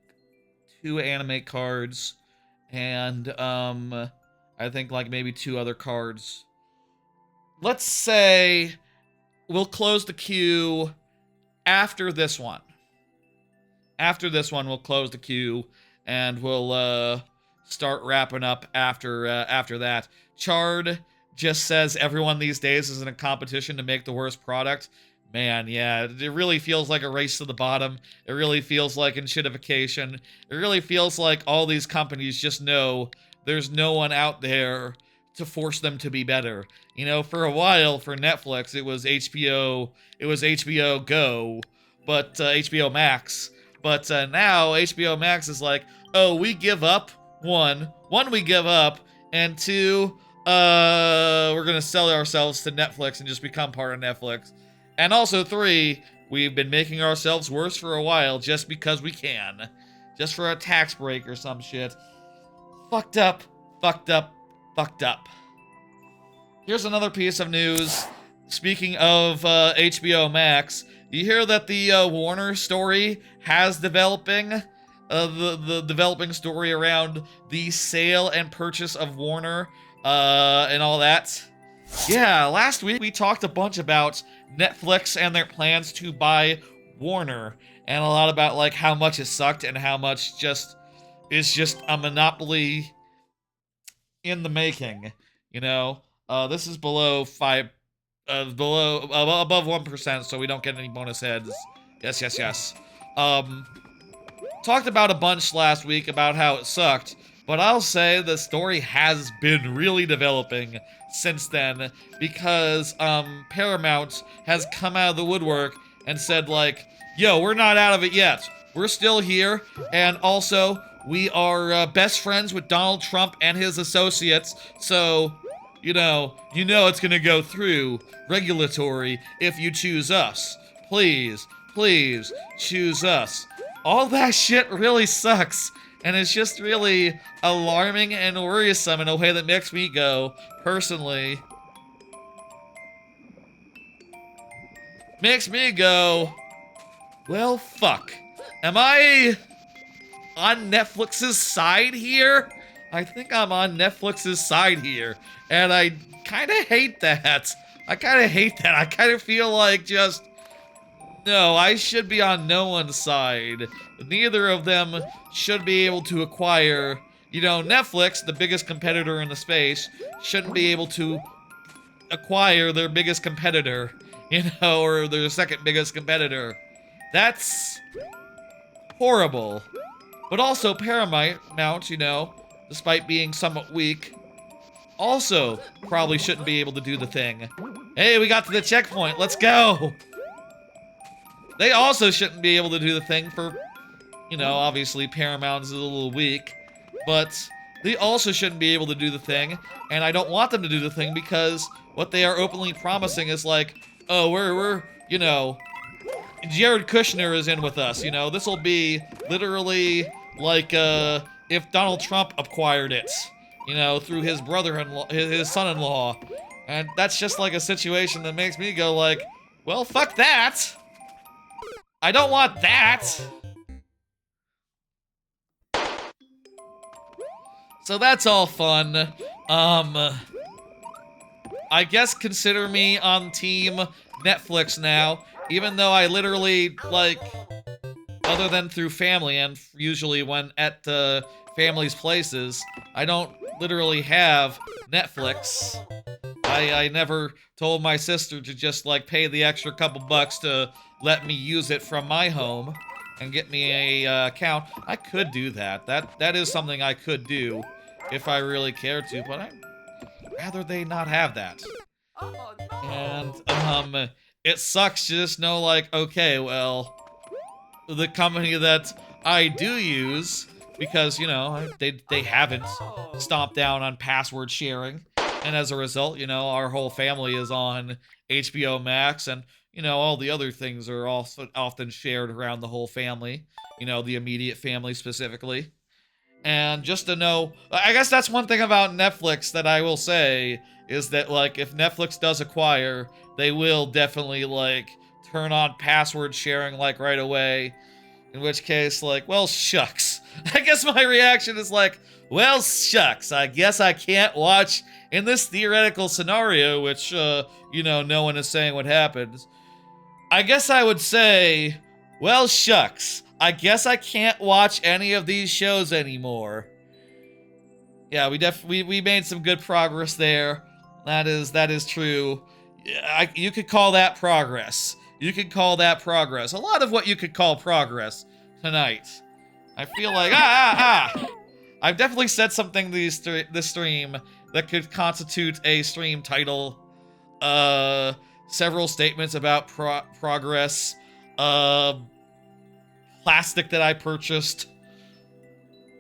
2 anime cards and I think like maybe 2 other cards. Let's say we'll close the queue after this one. After this one, we'll close the queue and we'll start wrapping up after that. Chard just says everyone these days is in a competition to make the worst product. Man, yeah, it really feels like a race to the bottom. It really feels like enshittification. It really feels like all these companies just know there's no one out there to force them to be better. You know, for a while for Netflix, it was HBO Go, but HBO Max. But now HBO Max is like, oh, we give up. One, we give up, and two, we're gonna sell ourselves to Netflix and just become part of Netflix. And also three, we've been making ourselves worse for a while just because we can, just for a tax break or some shit. Fucked up, fucked up, fucked up. Here's another piece of news. Speaking of HBO Max, you hear that the Warner story has developing, the developing story around the sale and purchase of Warner, and all that. Yeah, last week we talked a bunch about Netflix and their plans to buy Warner, and a lot about like how much it sucked and how much just is just a monopoly in the making. You know, this is below above 1%, so we don't get any bonus heads. Yes, yes, yes. Um, Talked about a bunch last week about how it sucked, but I'll say the story has been really developing since then because Paramount has come out of the woodwork and said like, yo, we're not out of it yet. We're still here, and also we are best friends with Donald Trump and his associates, so you know it's gonna go through regulatory if you choose us. Please, please choose us. All that shit really sucks, and it's just really alarming and worrisome in a way that makes me go, personally, makes me go, well, fuck. Am I on Netflix's side here? I think I'm on Netflix's side here, and I kind of hate that. I kind of hate that. I kind of feel like just, no, I should be on no one's side. Neither of them should be able to acquire, Netflix, the biggest competitor in the space, shouldn't be able to acquire their biggest competitor, or their second biggest competitor. That's horrible. But also Paramount, despite being somewhat weak, also probably shouldn't be able to do the thing. Hey, we got to the checkpoint. Let's go. They also shouldn't be able to do the thing for, obviously Paramount is a little weak, but they also shouldn't be able to do the thing, and I don't want them to do the thing because what they are openly promising is like, oh, we're Jared Kushner is in with us, this will be literally like, if Donald Trump acquired it, through his brother-in-law, his son-in-law, and that's just like a situation that makes me go like, well, fuck that! I don't want that! So that's all fun. I guess consider me on team Netflix now, even though I literally, like, other than through family and usually when at family's places, I don't literally have Netflix. I never told my sister to just, like, pay the extra couple bucks to let me use it from my home and get me a account. I could do that. That is something I could do if I really cared to, but I'd rather they not have that. Oh And, no! it sucks to just know, like, okay, well, the company that I do use, because, they haven't stomped down on password sharing, and as a result, our whole family is on HBO Max, and, all the other things are also often shared around the whole family, the immediate family specifically. And just to know, I guess that's one thing about Netflix that I will say is that, like, if Netflix does acquire, they will definitely, like, turn on password sharing, like, right away. In which case, like, well, shucks. I guess my reaction is like, well, shucks. I guess I can't watch in this theoretical scenario, which, no one is saying what happens. I guess I would say, well, shucks. I guess I can't watch any of these shows anymore. Yeah, we made some good progress there. That is true. You could call that progress. You could call that progress. A lot of what you could call progress tonight. I feel like I've definitely said something this stream that could constitute a stream title. Several statements about progress. Plastic that I purchased.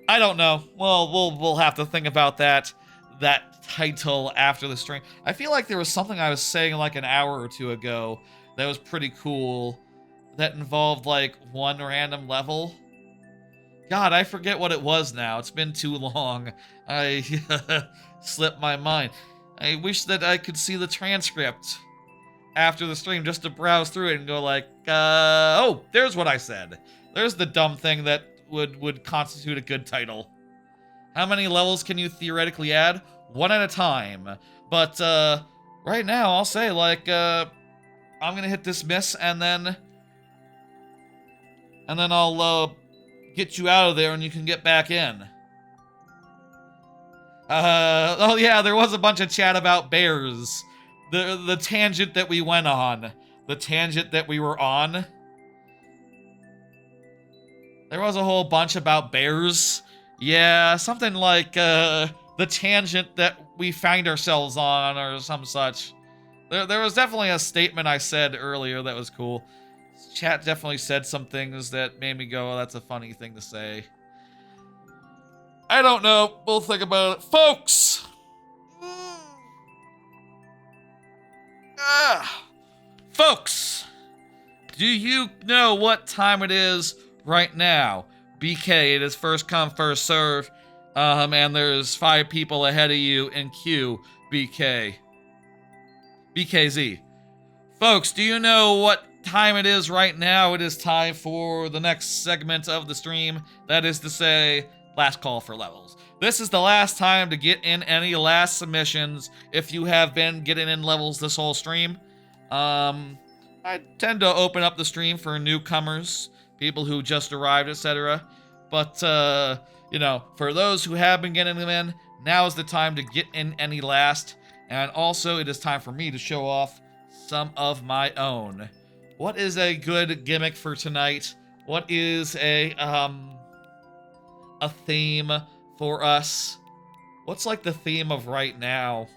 I don't know. Well, we'll have to think about that title after the stream. I feel like there was something I was saying like an hour or two ago that was pretty cool that involved like one random level. God, I forget what it was now. It's been too long. I slipped my mind. I wish that I could see the transcript after the stream just to browse through it and go like, oh, there's what I said. There's the dumb thing that would constitute a good title. How many levels can you theoretically add? One at a time. But right now I'll say like I'm gonna hit dismiss and then I'll get you out of there and you can get back in. Oh yeah, there was a bunch of chat about bears. The tangent that we went on. The tangent that we were on. There was a whole bunch about bears. Yeah, something like the tangent that we find ourselves on or some such. There was definitely a statement I said earlier that was cool. Chat definitely said some things that made me go, oh, that's a funny thing to say. I don't know. We'll think about it. Folks! Folks! Do you know what time it is right now? BK, it is first come, first serve. And there's 5 people ahead of you in queue. BK. BKZ. Folks, do you know what time it is right now? It is time for the next segment of the stream. That is to say, last call for levels. This is the last time to get in any last submissions if you have been getting in levels this whole stream. I tend to open up the stream for newcomers, people who just arrived, etc. But, for those who have been getting them in, now is the time to get in any last. And also, it is time for me to show off some of my own. What is a good gimmick for tonight? What is a theme for us? What's like the theme of right now?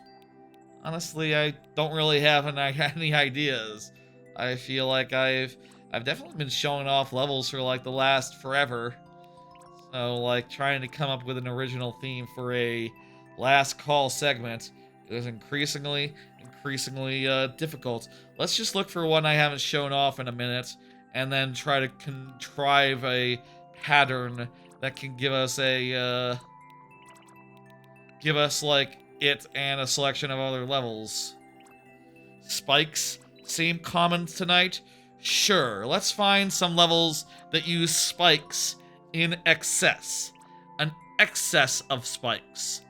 Honestly, I don't really have any ideas. I feel like I've definitely been showing off levels for like the last forever. So like trying to come up with an original theme for a last call segment is increasingly difficult. Let's just look for one I haven't shown off in a minute and then try to contrive a pattern that can give us like it and a selection of other levels. Spikes seem common tonight? Sure, let's find some levels that use spikes in excess. An excess of spikes.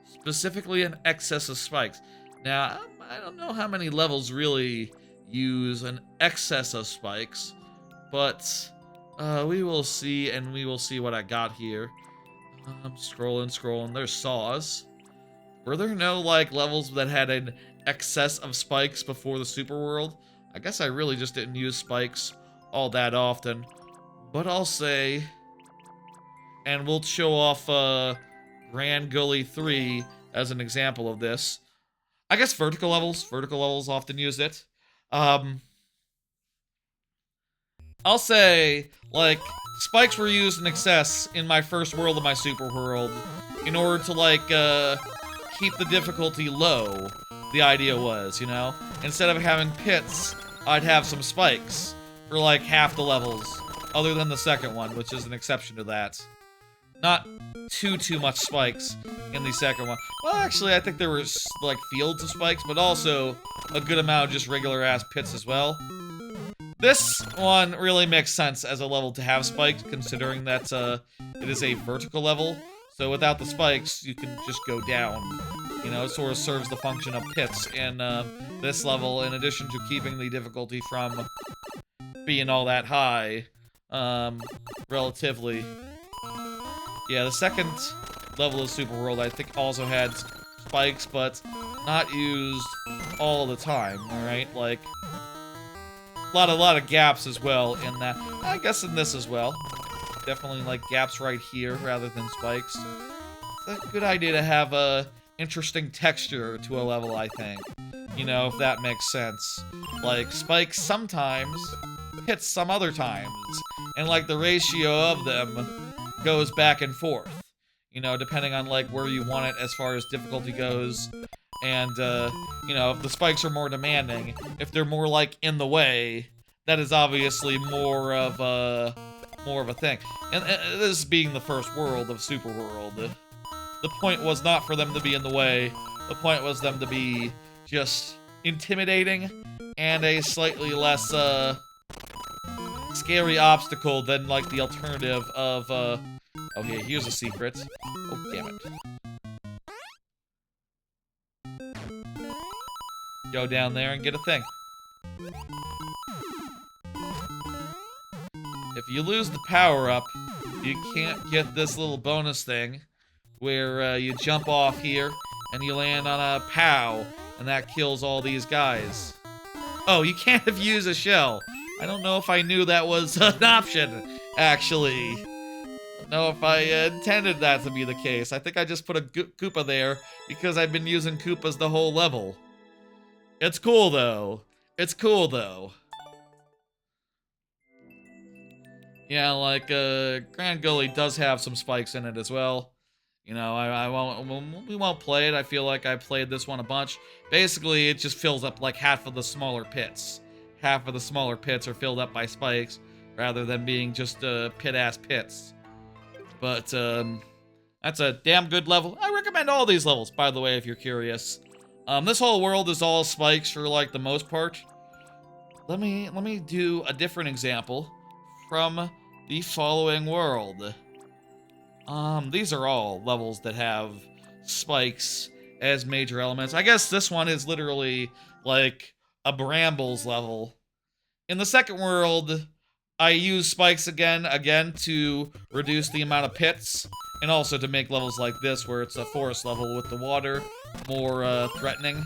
Specifically an excess of spikes. Now, I don't know how many levels really use an excess of spikes, but we will see, and we will see what I got here. I'm scrolling. There's saws. Were there no, like, levels that had an excess of spikes before the Super World? I guess I really just didn't use spikes all that often. But I'll say... And we'll show off Grand Gully 3 as an example of this. I guess vertical levels. Vertical levels often use it. I'll say, like, spikes were used in excess in my first world of my Super World in order to, like, keep the difficulty low, the idea was, Instead of having pits, I'd have some spikes for, like, half the levels, other than the second one, which is an exception to that. Not too much spikes in the second one. Well, actually, I think there were, like, fields of spikes, but also a good amount of just regular-ass pits as well. This one really makes sense as a level to have spikes, considering that it is a vertical level. So without the spikes, you can just go down. You know, it sort of serves the function of pits in this level, in addition to keeping the difficulty from being all that high, relatively. Yeah, the second level of Super World, I think, also had spikes, but not used all the time, alright? Like, a lot of gaps as well in that. I guess in this as well. Definitely, like, gaps right here rather than spikes. It's a good idea to have a interesting texture to a level, I think. You know, if that makes sense. Like, spikes sometimes, hits some other times. And, like, the ratio of them goes back and forth. You know, depending on, like, where you want it as far as difficulty goes. And, you know, if the spikes are more demanding, if they're more, like, in the way, that is obviously more of a thing. And this being the first world of Super World, the point was not for them to be in the way. The point was them to be just intimidating and a slightly less, scary obstacle than, like, the alternative of, okay, here's a secret. Oh, damn it. Go down there and get a thing. If you lose the power-up, you can't get this little bonus thing where you jump off here and you land on a POW and that kills all these guys. Oh, you can't have used a shell. I don't know if I knew that was an option, actually. I don't know if I intended that to be the case. I think I just put a Koopa there because I've been using Koopas the whole level. It's cool, though. It's cool, though. Yeah, like, Grand Gully does have some spikes in it as well. You know, we won't play it. I feel like I played this one a bunch. Basically, it just fills up, like, half of the smaller pits. Half of the smaller pits are filled up by spikes, rather than being just, pit-ass pits. But, that's a damn good level. I recommend all these levels, by the way, if you're curious. This whole world is all spikes for, like, the most part. Let me do a different example from the following world. These are all levels that have spikes as major elements. I guess this one is literally, like, a Brambles level. In the second world, I use spikes again to reduce the amount of pits, and also to make levels like this, where it's a forest level with the water more threatening.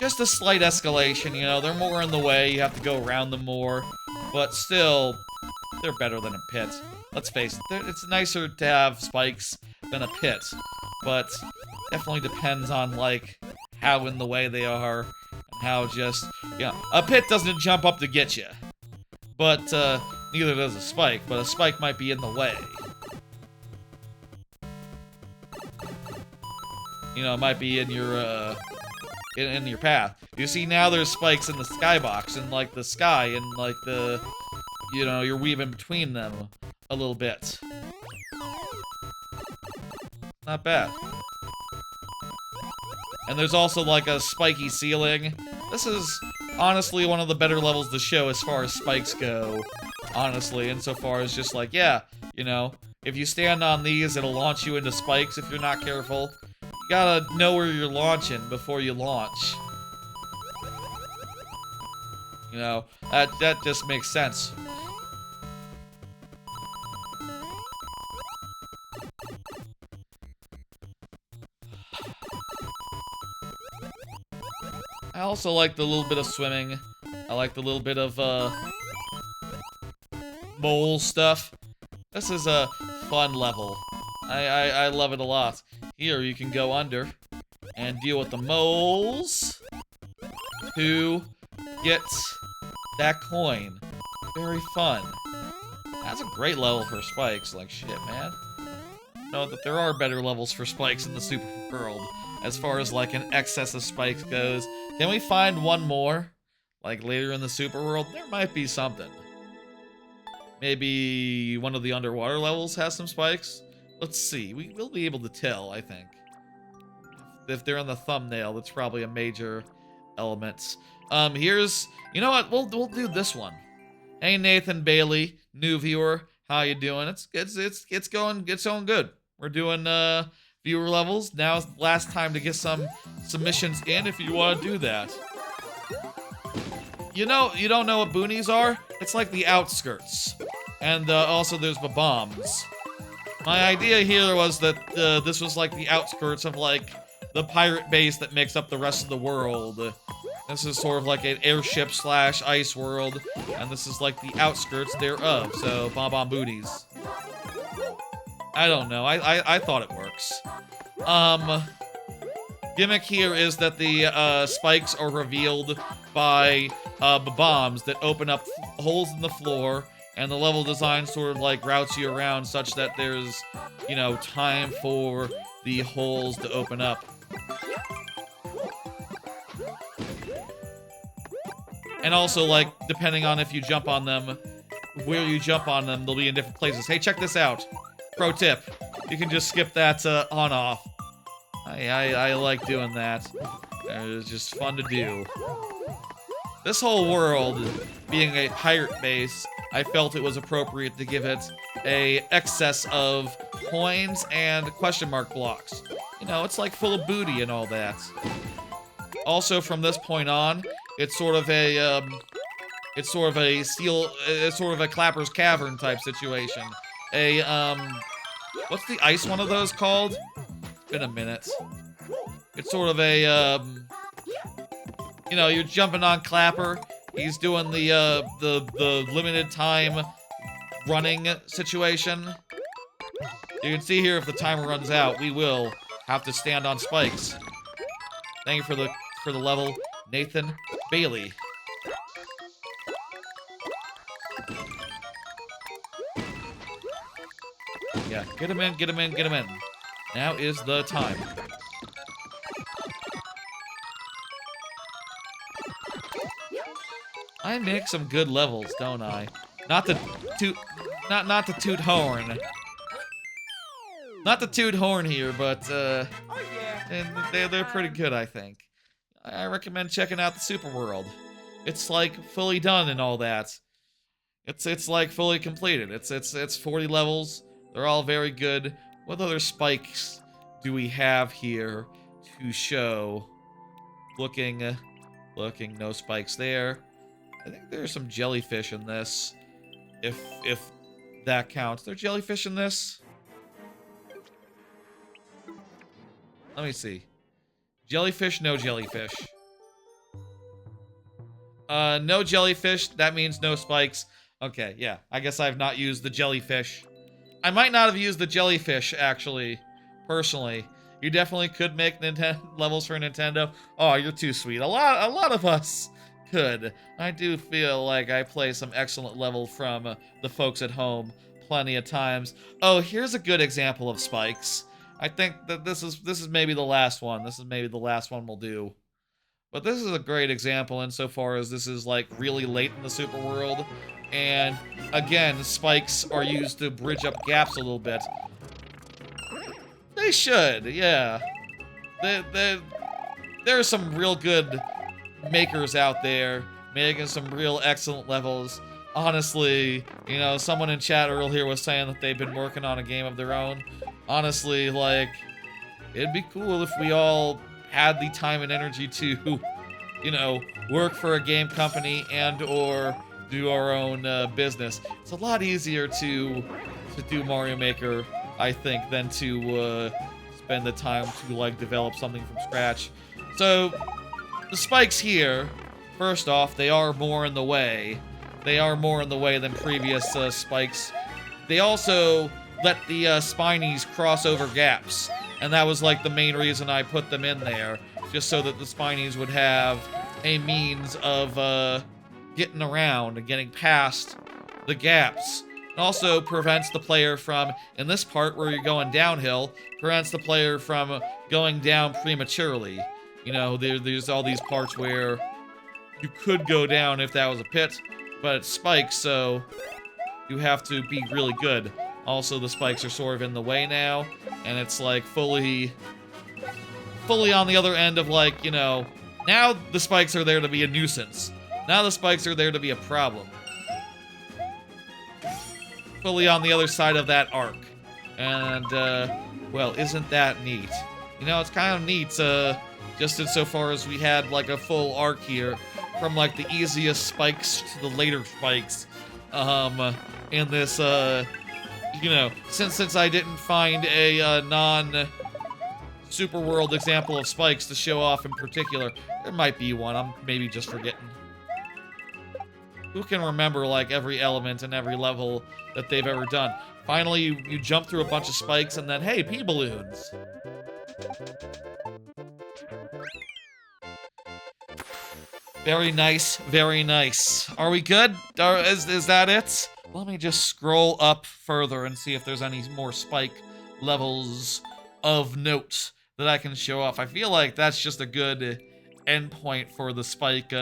Just a slight escalation, you know, they're more in the way, you have to go around them more, but still, they're better than a pit. Let's face it, it's nicer to have spikes than a pit, but definitely depends on, like, how in the way they are, and how just, you know, a pit doesn't jump up to get you, but neither does a spike, but a spike might be in the way. You know, it might be in your, in your path. You see, now there's spikes in the skybox, and, like, the sky, and, like, the, you know, you're weaving between them a little bit. Not bad. And there's also, like, a spiky ceiling. This is honestly one of the better levels to show as far as spikes go. Honestly, insofar as just like, yeah, you know, if you stand on these, it'll launch you into spikes if you're not careful. You gotta know where you're launching before you launch. You know, that just makes sense. I also like the little bit of swimming. I like the little bit of, mole stuff. This is a fun level. I love it a lot. Here, you can go under and deal with the moles to get that coin. Very fun. That's a great level for spikes. Like, shit, man. Know that there are better levels for spikes in the Super World, as far as, like, an excess of spikes goes. Can we find one more? Like, later in the Super World? There might be something. Maybe one of the underwater levels has some spikes. Let's see. We will be able to tell, I think. If they're in the thumbnail, that's probably a major element. Here's, you know what? We'll do this one. Hey Nathan Bailey, new viewer, how you doing? It's going good. We're doing viewer levels. Now's the last time to get some submissions in if you want to do that. You don't know what boonies are? It's like the outskirts. And also there's the bombs. My idea here was that this was like the outskirts of like the pirate base that makes up the rest of the world. This is sort of like an airship / ice world, and this is like the outskirts thereof, so bomb booties. I don't know, I thought it works. Gimmick here is that the spikes are revealed by bombs that open up holes in the floor, and the level design sort of like routes you around such that there's, you know, time for the holes to open up. And also, like, depending on if you jump on them, where you jump on them, they'll be in different places. Hey, check this out. Pro tip. You can just skip that on-off. I like doing that. It's just fun to do. This whole world, being a pirate base, I felt it was appropriate to give it a excess of coins and question mark blocks. You know, it's like full of booty and all that. Also, from this point on, it's sort of a Clapper's Cavern type situation. What's the ice one of those called? It's been a minute. It's sort of a, you know, you're jumping on Clapper. He's doing the limited time running situation. You can see here if the timer runs out, we will have to stand on spikes. Thank you for the level, Nathan Bailey. Yeah, get him in, get him in, get him in. Now is the time. I make some good levels, don't I? Not to toot horn. Not to toot horn here, but and they're pretty good, I think. I recommend checking out the Super World. It's like fully done and all that. It's like fully completed. It's 40 levels. They're all very good. What other spikes do we have here to show? Looking, no spikes there. I think there's some jellyfish in this. If that counts. There jellyfish in this? Let me see. Jellyfish, no jellyfish. No jellyfish, that means no spikes. Okay, yeah, I guess I've not used the jellyfish. I might not have used the jellyfish, actually, personally. You definitely could make levels for Nintendo. Oh, you're too sweet. A lot of us could. I do feel like I play some excellent level from the folks at home plenty of times. Oh, here's a good example of spikes. I think that this is maybe the last one. This is maybe the last one we'll do. But this is a great example insofar as this is like really late in the Super World. And again, spikes are used to bridge up gaps a little bit. They should, yeah. There are some real good makers out there making some real excellent levels. Honestly, you know, someone in chat earlier was saying that they've been working on a game of their own. Honestly, like, it'd be cool if we all had the time and energy to, you know, work for a game company and or do our own business. It's a lot easier to do Mario Maker, I think, than to spend the time to, like, develop something from scratch. So, the spikes here, first off, they are more in the way. They are more in the way than previous spikes. They also let the spinies cross over gaps. And that was like the main reason I put them in there. Just so that the spinies would have a means of getting around and getting past the gaps. It also prevents the player from, in this part where you're going downhill, prevents the player from going down prematurely. You know, there's all these parts where you could go down if that was a pit, but it's spikes, so you have to be really good. Also, the spikes are sort of in the way now, and it's like fully on the other end of like, you know, now the spikes are there to be a nuisance. Now the spikes are there to be a problem. Fully on the other side of that arc. And, well, isn't that neat? You know, it's kind of neat, just insofar as we had, like, a full arc here, from, like, the easiest spikes to the later spikes, in this, you know, since I didn't find a, non-super world example of spikes to show off in particular. There might be one, I'm maybe just forgetting. Who can remember, like, every element and every level that they've ever done? Finally, you jump through a bunch of spikes and then, hey, P-balloons. Very nice, very nice. Are we good? Is that it? Let me just scroll up further and see if there's any more spike levels of note that I can show off. I feel like that's just a good endpoint for the spike,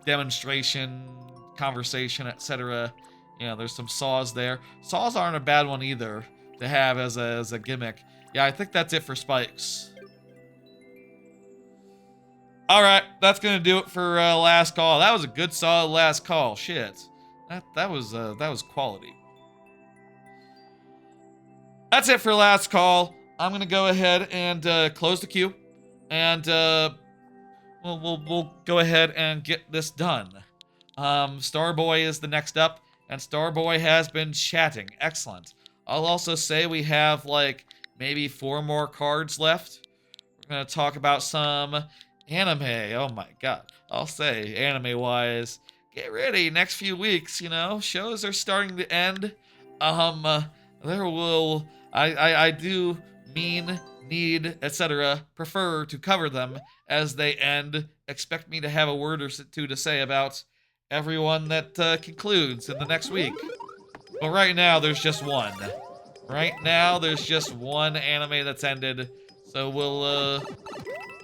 demonstration, conversation, etc. You know, there's some saws there. Saws aren't a bad one either to have as a gimmick. Yeah, I think that's it for spikes. Alright, that's gonna do it for last call. That was a good solid last call. Shit. That was quality. That's it for last call. I'm gonna go ahead and close the queue. And we'll go ahead and get this done. Starboy is the next up, and Starboy has been chatting. Excellent. I'll also say we have, like, maybe 4 more cards left. We're gonna talk about some anime. Oh my god. I'll say, anime-wise, get ready. Next few weeks, you know, shows are starting to end. There will... I do mean, need, etc. prefer to cover them as they end. Expect me to have a word or two to say about everyone that concludes in the next week. But right now, there's just one. Right now, there's just one anime that's ended, so we'll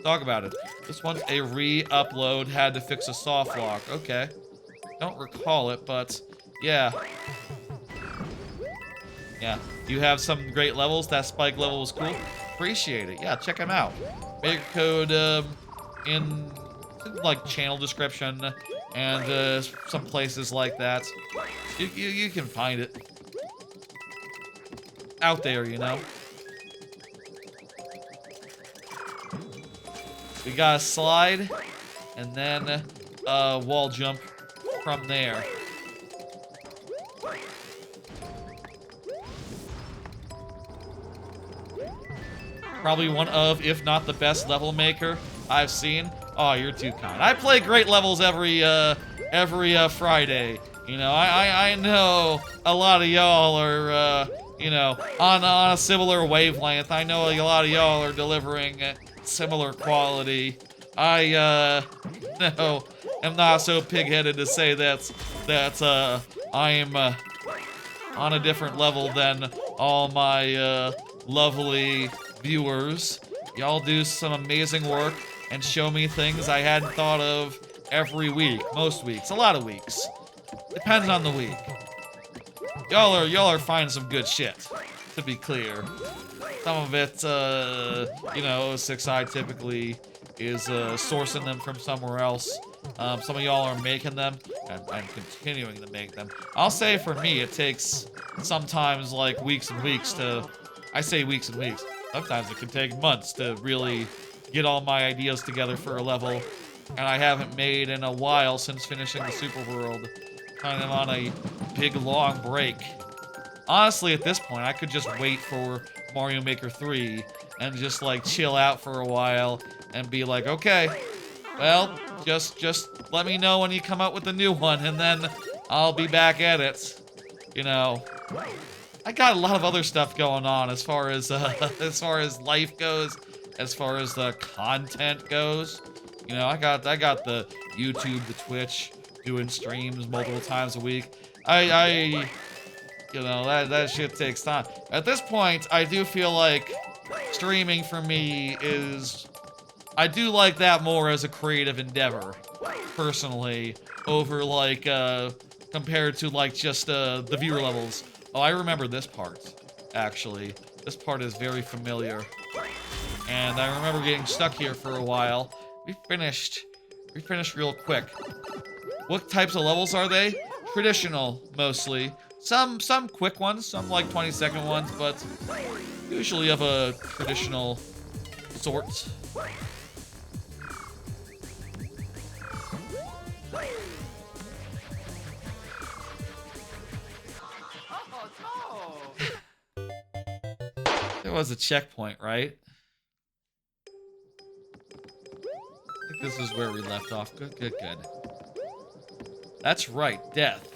talk about it. This one's a re-upload, had to fix a soft lock. Okay. Don't recall it, but yeah. Yeah, you have some great levels. That spike level was cool. Appreciate it. Yeah, check them out. Maker code in like channel description and some places like that. You can find it out there, you know. We got a slide and then a wall jump from there. Probably one of, if not the best level maker I've seen. Oh, you're too kind. I play great levels every Friday. You know, I know a lot of y'all are, you know, on a similar wavelength. I know a lot of y'all are delivering similar quality. I, no, am not so pig-headed to say that I am, on a different level than all my, lovely viewers. Y'all do some amazing work and show me things I hadn't thought of every week. Most weeks. A lot of weeks. Depends on the week. Y'all are finding some good shit, to be clear. Some of it, you know, 6i typically is sourcing them from somewhere else. Some of y'all are making them and continuing to make them. I'll say for me, it takes sometimes like weeks and weeks to... I say weeks and weeks. Sometimes it can take months to really get all my ideas together for a level. And I haven't made in a while since finishing the Super World. Kind of on a big long break. Honestly, at this point, I could just wait for Mario Maker 3 and just like chill out for a while and be like, okay, well, just let me know when you come out with the new one and then I'll be back at it. You know, I got a lot of other stuff going on as far as life goes, as far as the content goes. You know, I got the YouTube, the Twitch, doing streams multiple times a week. You know, that shit takes time. At this point, I do feel like streaming for me is... I do like that more as a creative endeavor, personally, over like compared to like just the viewer levels. Oh, I remember this part, actually. This part is very familiar. And I remember getting stuck here for a while. We finished real quick. What types of levels are they? Traditional, mostly. Some quick ones, some like 20-second ones, but usually of a traditional sort. Oh, There was a checkpoint, right? I think this is where we left off. Good, good, good. That's right, death.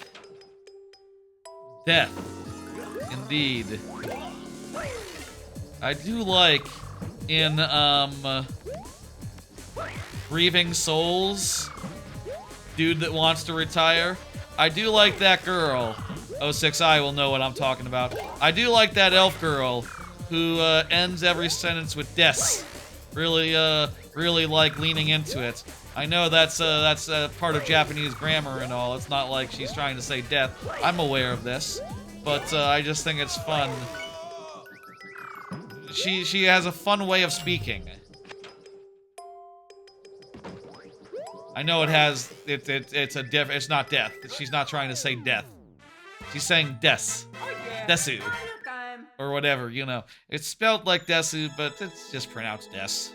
Death. Indeed. I do like in, Grieving Souls, dude that wants to retire. I do like that girl. 06I will know what I'm talking about. I do like that elf girl who ends every sentence with des. Really like leaning into it. I know that's part of Japanese grammar and all. It's not like she's trying to say death. I'm aware of this, but I just think it's fun. She has a fun way of speaking. I know it has it's not death. She's not trying to say death. She's saying des. Desu. Or whatever, you know. It's spelled like desu, but it's just pronounced des.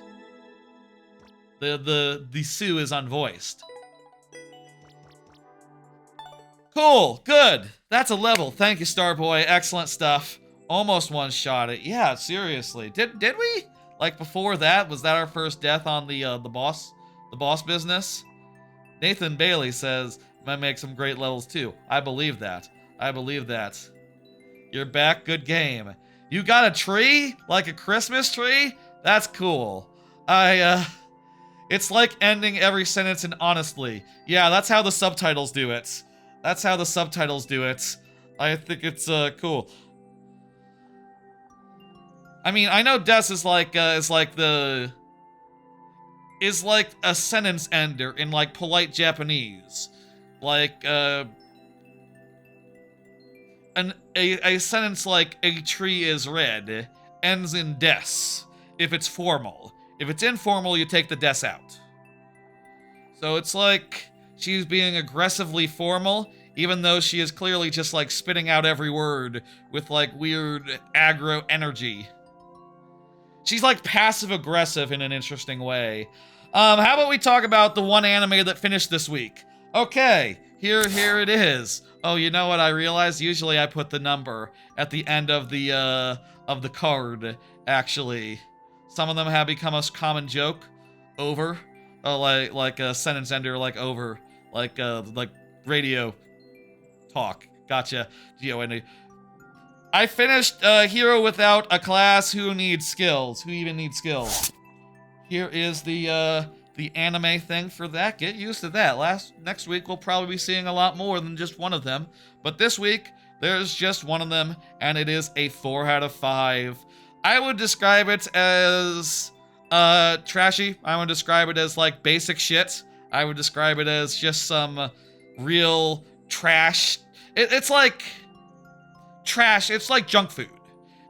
The su is unvoiced. Cool, good. That's a level. Thank you, Starboy. Excellent stuff. Almost one-shot it. Yeah, seriously. Did we? Like before that, was that our first death on the boss business? Nathan Bailey says, might make some great levels too. I believe that. I believe that. You're back, good game. You got a tree? Like a Christmas tree? That's cool. It's like ending every sentence in honestly. Yeah, that's how the subtitles do it. That's how the subtitles do it. I think it's cool. I mean, I know des is like a sentence ender in like polite Japanese. Like a sentence like a tree is red ends in des if it's formal. If it's informal, you take the des out. So it's like she's being aggressively formal, even though she is clearly just like spitting out every word with like weird aggro energy. She's like passive aggressive in an interesting way. How about we talk about the one anime that finished this week? Okay, here it is. Oh, you know what I realized? Usually I put the number at the end of the card, actually. Some of them have become a common joke. Over. Like a sentence ender, like over. Like radio talk. Gotcha. GOTY. I finished Hero Without a Class. Who needs skills? Who even needs skills? Here is the anime thing for that. Get used to that. Next week we'll probably be seeing a lot more than just one of them. But this week there's just one of them, and it is a 4 out of 5. I would describe it as trashy. I would describe it as like basic shit. I would describe it as just some real trash. It's like trash. It's like junk food.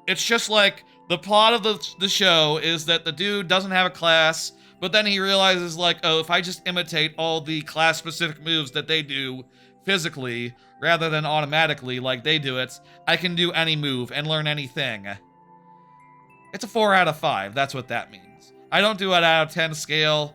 It's just like the plot of the show is that the dude doesn't have a class, but then he realizes like, oh, if I just imitate all the class-specific moves that they do physically rather than automatically like they do it, I can do any move and learn anything. It's a 4 out of 5. That's what that means. I don't do it out of 10 scale.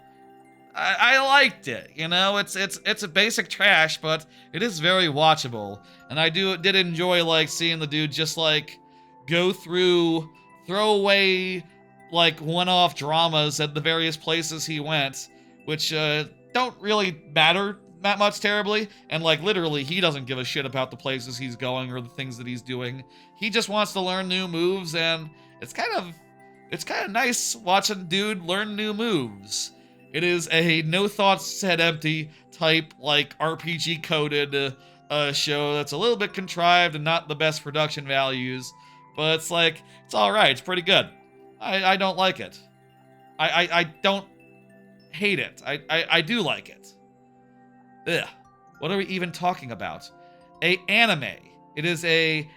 I liked it, you know. It's a basic trash, but it is very watchable, and I did enjoy like seeing the dude just like go through, throw away like one-off dramas at the various places he went, which don't really matter that much terribly, and like literally he doesn't give a shit about the places he's going or the things that he's doing. He just wants to learn new moves, and it's kind of nice watching dude learn new moves. It is a no thoughts head empty type like RPG coded show that's a little bit contrived and not the best production values, but it's like it's all right. It's pretty good. I don't like it. I don't hate it. I do like it. Ugh. What are we even talking about? a anime. It is a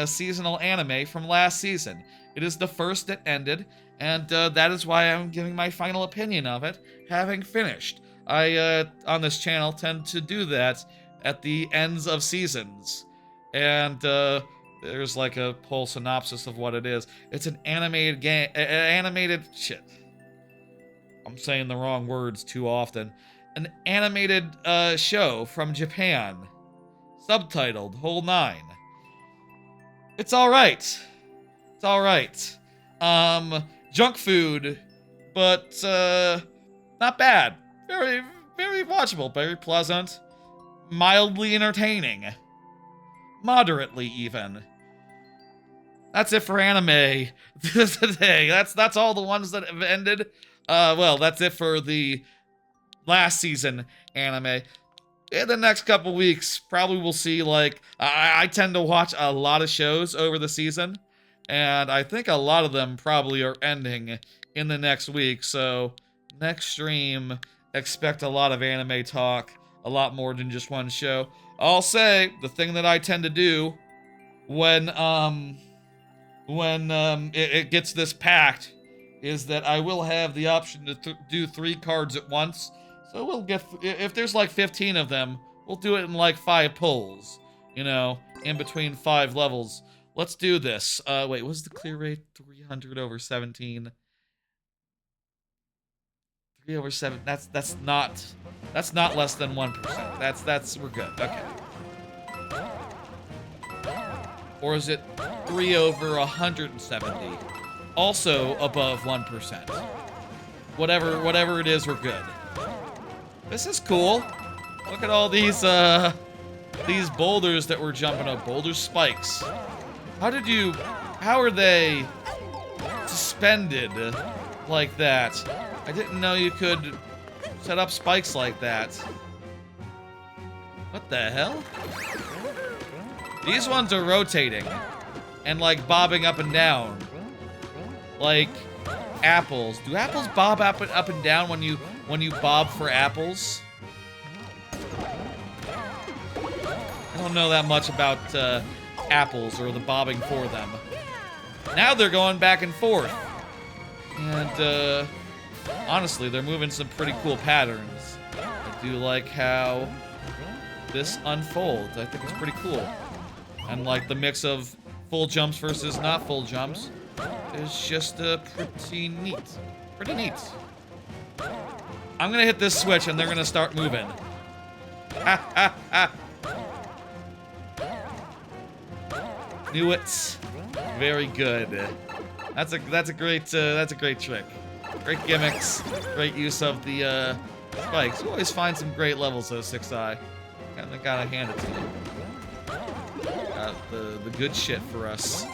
seasonal anime from last season. It is the first that ended, and that is why I'm giving my final opinion of it, having finished. I, on this channel, tend to do that at the ends of seasons. And, there's like a whole synopsis of what it is. It's an animated game, animated, shit. I'm saying the wrong words too often. An animated, show from Japan. Subtitled, whole 9. It's alright. It's alright. Junk food, but, not bad. Very, very watchable, very pleasant, mildly entertaining. Moderately, even. That's it for anime today. That's all the ones that have ended. Well, that's it for the last season anime. In the next couple weeks, probably we'll see, like, I tend to watch a lot of shows over the season, and I think a lot of them probably are ending in the next week, so next stream, expect a lot of anime talk, a lot more than just one show. I'll say, the thing that I tend to do when it gets this packed is that I will have the option to do 3 cards at once. So we'll get, if there's like 15 of them, we'll do it in like 5 pulls, you know, in between 5 levels. Let's do this. Wait, what's the clear rate? 300 over 17. 3 over 7. That's not less than 1%. We're good. Okay. Or is it 3 over 170? Also above 1%. Whatever it is, we're good. This is cool. Look at all these boulders that we're jumping up. Boulder spikes. How are they suspended like that? I didn't know you could set up spikes like that. What the hell? These ones are rotating and like bobbing up and down. Like apples. Do apples bob up and down when you bob for apples? I don't know that much about apples or the bobbing for them. Now they're going back and forth. And honestly, they're moving some pretty cool patterns. I do like how this unfolds. I think it's pretty cool. And like the mix of full jumps versus not full jumps is just pretty neat. Pretty neat. I'm gonna hit this switch and they're gonna start moving. Ha ha ha. Knew it. Very good. That's a great trick. Great gimmicks. Great use of the spikes. You always find some great levels though, 6i. Kinda gotta hand it to you. Got the good shit for us.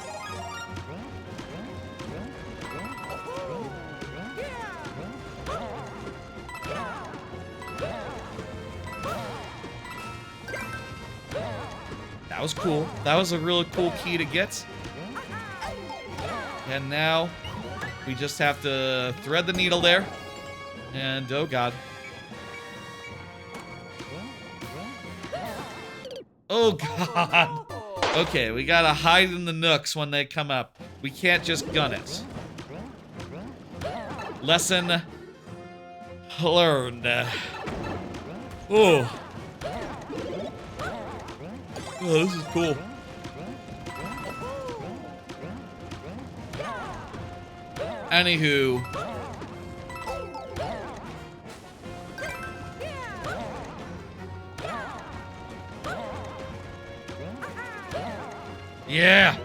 That was cool. That was a really cool key to get. And now we just have to thread the needle there. And oh god. Oh god. Okay, we gotta hide in the nooks when they come up. We can't just gun it. Lesson learned. Oh. Oh, this is cool. Anywho. Yeah.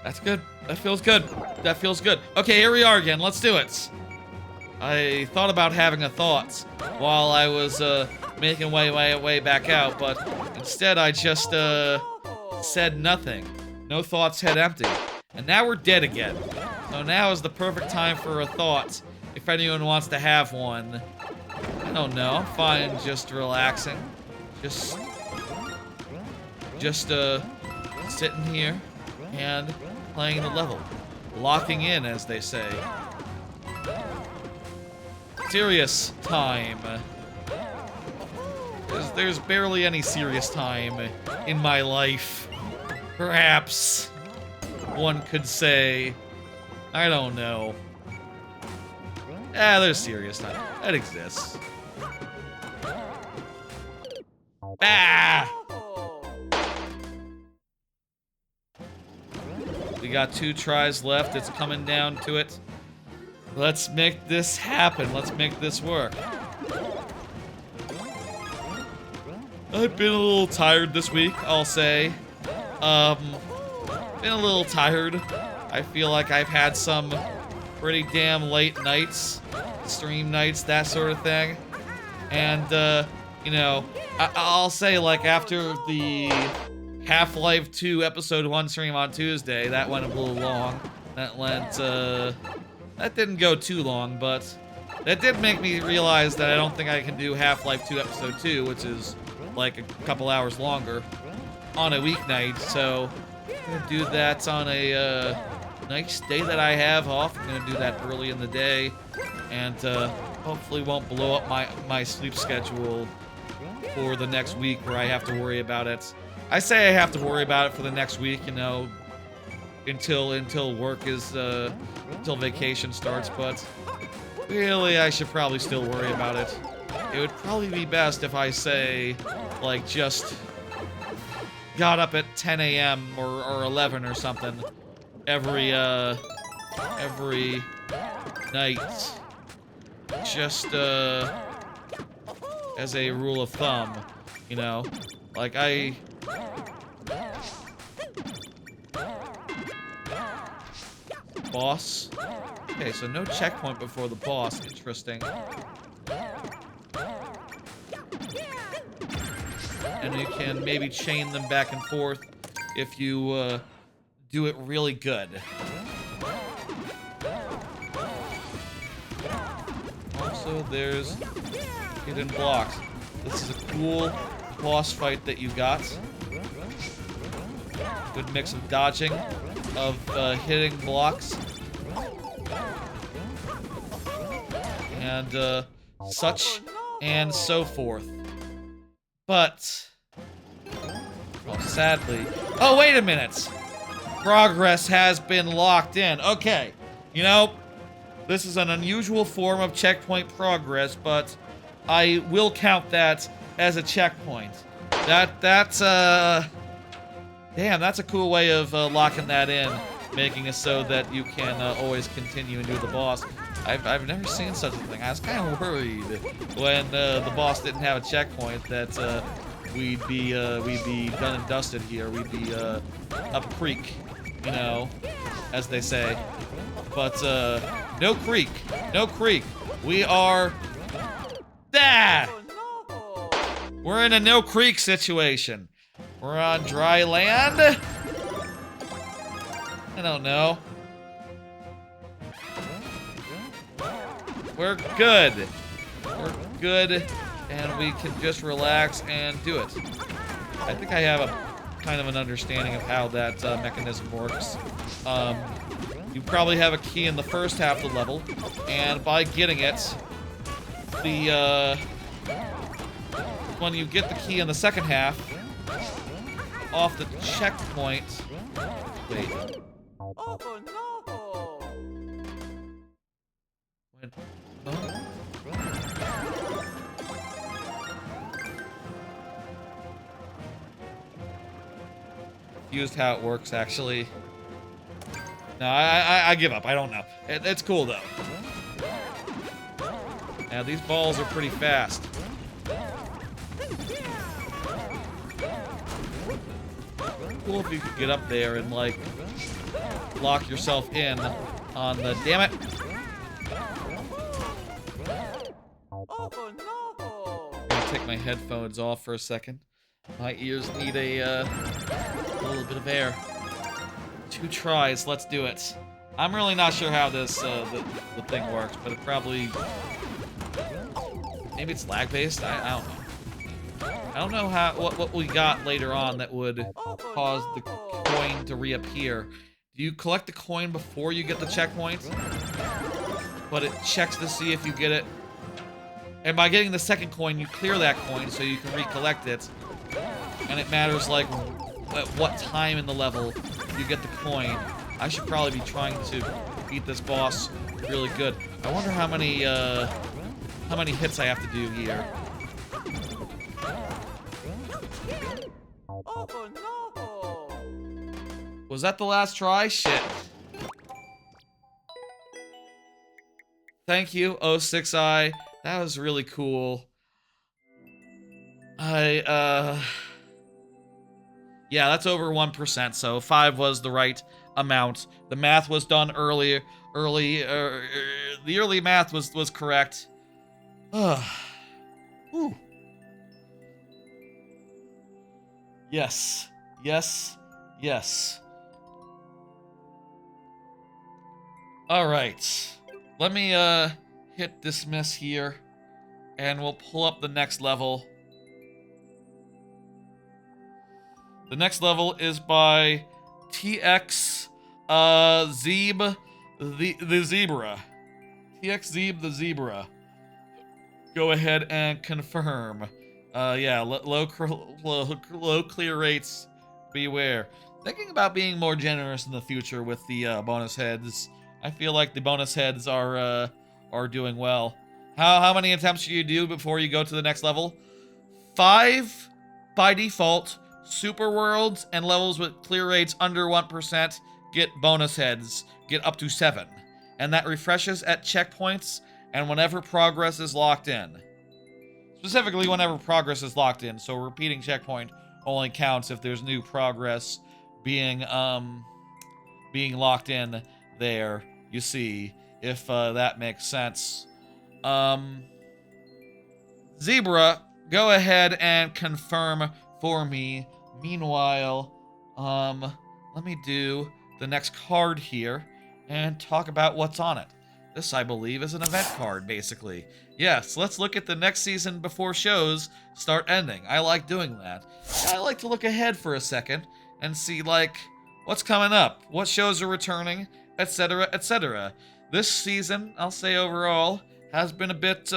That's good. That feels good. That feels good. Okay, here we are again. Let's do it. I thought about having a thought while I was making way back out, but instead I just said nothing. No thoughts, head empty. And now we're dead again. So now is the perfect time for a thought, if anyone wants to have one. I don't know, I'm fine just relaxing. Just sitting here and playing the level. Locking in, as they say. Serious time. There's barely any serious time in my life. Perhaps one could say. I don't know. There's serious time. That exists. Ah! We got 2 tries left. It's coming down to it. Let's make this happen. Let's make this work. I've been a little tired this week, I'll say. Been a little tired. I feel like I've had some pretty damn late nights, stream nights, that sort of thing. And, you know, I'll say, like, after the Half-Life 2 Episode 1 stream on Tuesday, that went a little long. That went, that didn't go too long, but that did make me realize that I don't think I can do Half-Life 2 Episode 2, which is, like, a couple hours longer, on a weeknight, so I'm gonna do that on a, nice day that I have off. I'm gonna do that early in the day, and, hopefully won't blow up my sleep schedule for the next week where I have to worry about it. I say I have to worry about it for the next week, you know, until work is, until vacation starts, but really I should probably still worry about it. It would probably be best if I say, like, just got up at 10 a.m. or 11 or something every night. Just, as a rule of thumb, you know? Like, boss? Okay, so no checkpoint before the boss. Interesting. And you can maybe chain them back and forth if you, do it really good. Also, there's hidden blocks. This is a cool boss fight that you got. Good mix of dodging, of hitting blocks, and such and so forth. But, well, sadly... Oh, wait a minute! Progress has been locked in. Okay, you know, this is an unusual form of checkpoint progress, but I will count that as a checkpoint. That's damn, that's a cool way of locking that in, making it so that you can always continue and do the boss. I've never seen such a thing. I was kind of worried when the boss didn't have a checkpoint that we'd be done and dusted here. We'd be up creek, you know, as they say. But no creek, no creek. We are we're in a no creek situation. We're on dry land? I don't know. We're good. We're good, and we can just relax and do it. I think I have a kind of an understanding of how that mechanism works. You probably have a key in the first half of the level, and by getting it, when you get the key in the second half, off the checkpoint... Wait. Oh no! When, oh. Confused how it works, actually. No, I give up. I don't know. It's cool, though. Now, these balls are pretty fast. Cool if you could get up there and, like, lock yourself in on the... Damn it! Oh no! I'm gonna take my headphones off for a second. My ears need a little bit of air. 2 tries, let's do it. I'm really not sure how this, the thing works, but it probably... Maybe it's lag-based? I don't know. I don't know how what we got later on that would cause the coin to reappear. Do you collect the coin before you get the checkpoint? But it checks to see if you get it And by getting the second coin, you clear that coin so you can recollect it. And it matters, like, at what time in the level you get the coin. I should probably be trying to beat this boss really good. I wonder how many hits I have to do here. Oh no! Was that the last try? Shit. Thank you, 06i. That was really cool. Yeah, that's over 1%, so 5 was the right amount. The math was done earlier. The early math was correct. Ooh. Yes. Yes. Yes. Alright. Let me, hit dismiss here, and we'll pull up the next level. The next level is by TX, Zeeb, the Zebra. TX Zeeb, the Zebra. Go ahead and confirm. Yeah, low clear rates, beware. Thinking about being more generous in the future with the bonus heads. I feel like the bonus heads are doing well. How many attempts should you do before you go to the next level? 5 by default. Super worlds and levels with clear rates under 1% get bonus heads, get up to 7. And that refreshes at checkpoints and whenever progress is locked in. Specifically, whenever progress is locked in, so repeating checkpoint only counts if there's new progress being locked in there, you see, if that makes sense. Zebra, go ahead and confirm for me. Meanwhile, let me do the next card here and talk about what's on it. This, I believe, is an event card, basically. Yes, let's look at the next season before shows start ending. I like doing that. I like to look ahead for a second and see, like, what's coming up, what shows are returning, etc., etc. This season, I'll say overall, has been a bit,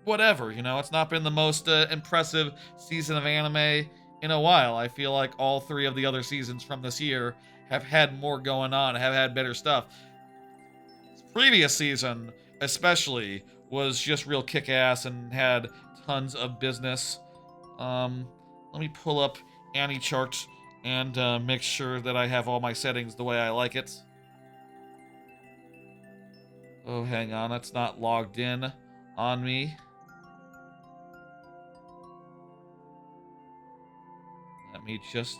whatever, you know? It's not been the most impressive season of anime in a while. I feel like all 3 of the other seasons from this year have had more going on, have had better stuff. Previous season, especially, was just real kick-ass and had tons of business. Let me pull up Annie chart and make sure that I have all my settings the way I like it. Oh, hang on, it's not logged in on me. Let me just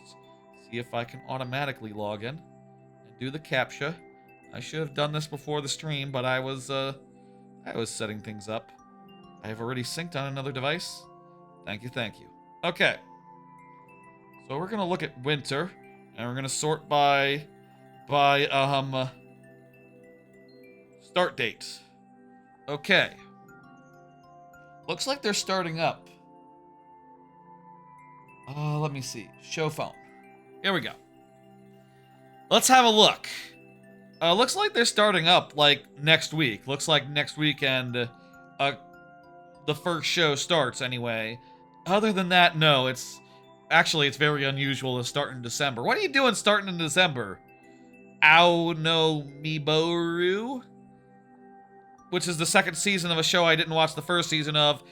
see if I can automatically log in and do the CAPTCHA. I should have done this before the stream, but I was setting things up. I have already synced on another device. Thank you, thank you. Okay. So we're gonna look at winter, and we're gonna sort by start date. Okay. Looks like they're starting up. Let me see. Show phone. Here we go. Let's have a look. Looks like they're starting up, like, next week. Looks like next weekend, the first show starts, anyway. Other than that, no, it's very unusual to start in December. What are you doing starting in December? Ao no Miboru? Which is the second season of a show I didn't watch the first season of.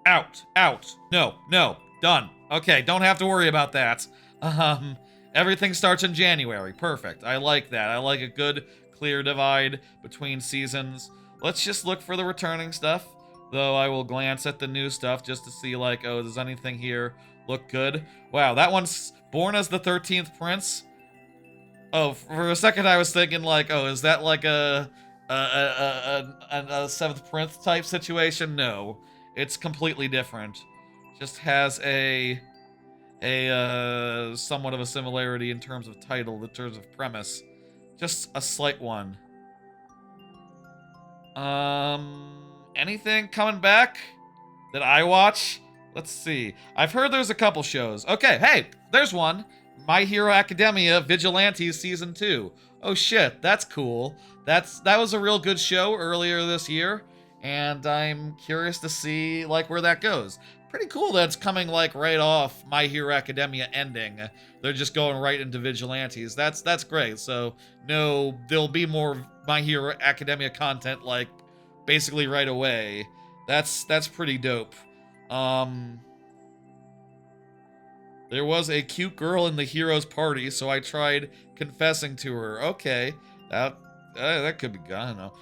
Out. No, done. Okay, don't have to worry about that. Everything starts in January. Perfect. I like that. I like a good, clear divide between seasons. Let's just look for the returning stuff. Though I will glance at the new stuff just to see, like, oh, does anything here look good? Wow, that one's Born as the 13th Prince. Oh, for a second I was thinking, like, oh, is that like a 7th Prince type situation? No, it's completely different. Just has a somewhat of a similarity in terms of title, in terms of premise. Just a slight one. Anything coming back that I watch? Let's see. I've heard there's a couple shows. Okay, hey, there's one. My Hero Academia Vigilantes Season 2. Oh shit, that's cool. That was a real good show earlier this year, and I'm curious to see like where that goes. Pretty cool that it's coming like right off My Hero Academia ending. They're just going right into Vigilantes. That's great. So no, there'll be more My Hero Academia content like basically right away. That's pretty dope. Um, there was a cute girl in the hero's party, so I tried confessing to her. Okay, that could be good. I don't know.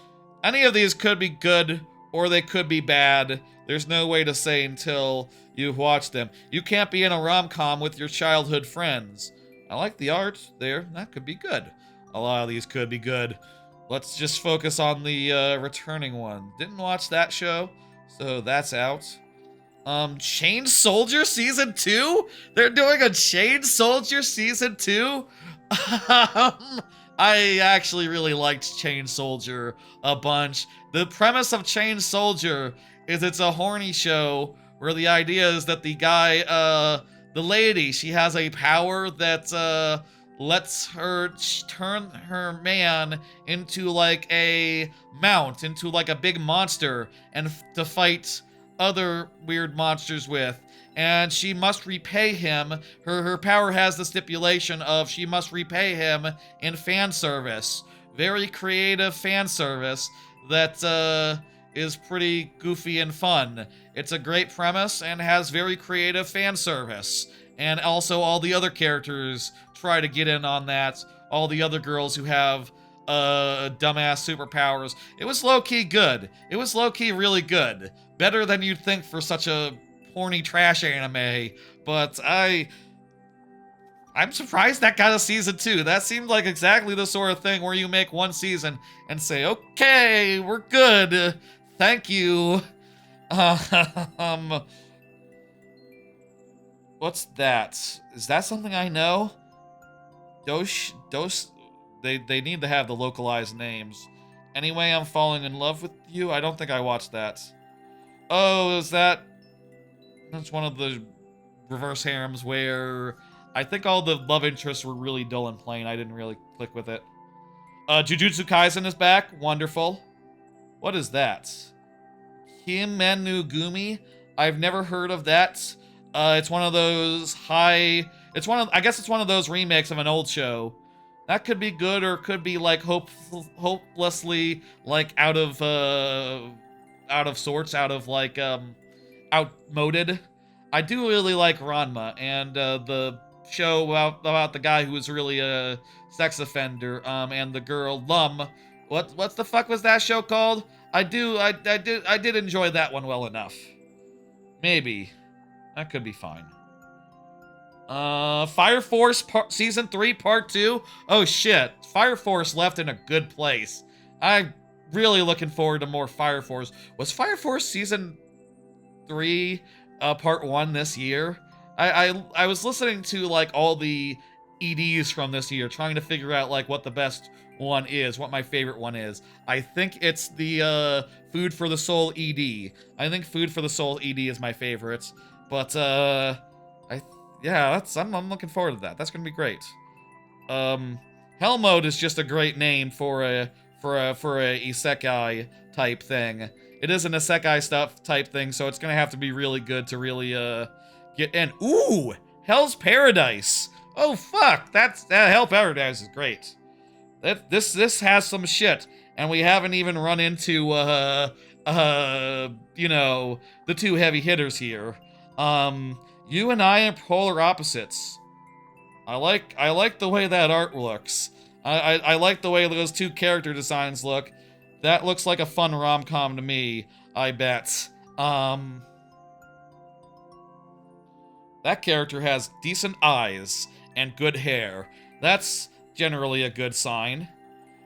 Any of these could be good or they could be bad. There's no way to say until you've watched them. You can't be in a rom-com with your childhood friends. I like the art there. That could be good. A lot of these could be good. Let's just focus on the returning one. Didn't watch that show, so that's out. Chain Soldier Season 2? They're doing a Chain Soldier Season 2? I actually really liked Chain Soldier a bunch. The premise of Chain Soldier is it's a horny show where the idea is that the lady, she has a power that, lets her turn her man into like a mount, into like a big monster, and to fight other weird monsters with, and she must repay him. Her power has the stipulation of she must repay him in fan service. Very creative fan service that is pretty goofy and fun. It's a great premise and has very creative fan service. And also all the other characters try to get in on that. All the other girls who have dumbass superpowers. It was low-key good. It was low-key really good. Better than you'd think for such a horny trash anime. But I'm surprised that got a season 2. That seemed like exactly the sort of thing where you make one season and say, okay, we're good. Thank you. What's that? Is that something I know? They need to have the localized names. Anyway, I'm falling in love with you. I don't think I watched that. Oh, that's one of the reverse harems where I think all the love interests were really dull and plain. I didn't really click with it. Jujutsu Kaisen is back. Wonderful. What is that? Gumi? I've never heard of that. It's one of those I guess it's one of those remakes of an old show. That could be good or it could be like hopelessly like out of sorts, outmoded. I do really like Ranma and the show about the guy who was really a sex offender, and the girl Lum. What's the fuck was that show called? I did enjoy that one well enough. Maybe. That could be fine. Fire Force Season 3 Part 2? Oh shit. Fire Force left in a good place. I'm really looking forward to more Fire Force. Was Fire Force Season 3 Part 1 this year? I was listening to like all the EDs from this year, trying to figure out like what the best one is, what my favorite one is. I think it's the Food for the Soul ED. I think Food for the Soul ED is my favorite. But I'm looking forward to that. That's gonna be great. Hell Mode is just a great name for a isekai type thing. It is an isekai stuff type thing, so it's gonna have to be really good to really get in. Ooh, Hell's Paradise. Oh fuck, that Hell Paradise is great. This has some shit, and we haven't even run into you know, the two heavy hitters here. You and I are polar opposites. I like the way that art looks. I like the way those two character designs look. That looks like a fun rom-com to me, I bet. That character has decent eyes and good hair. That's generally a good sign.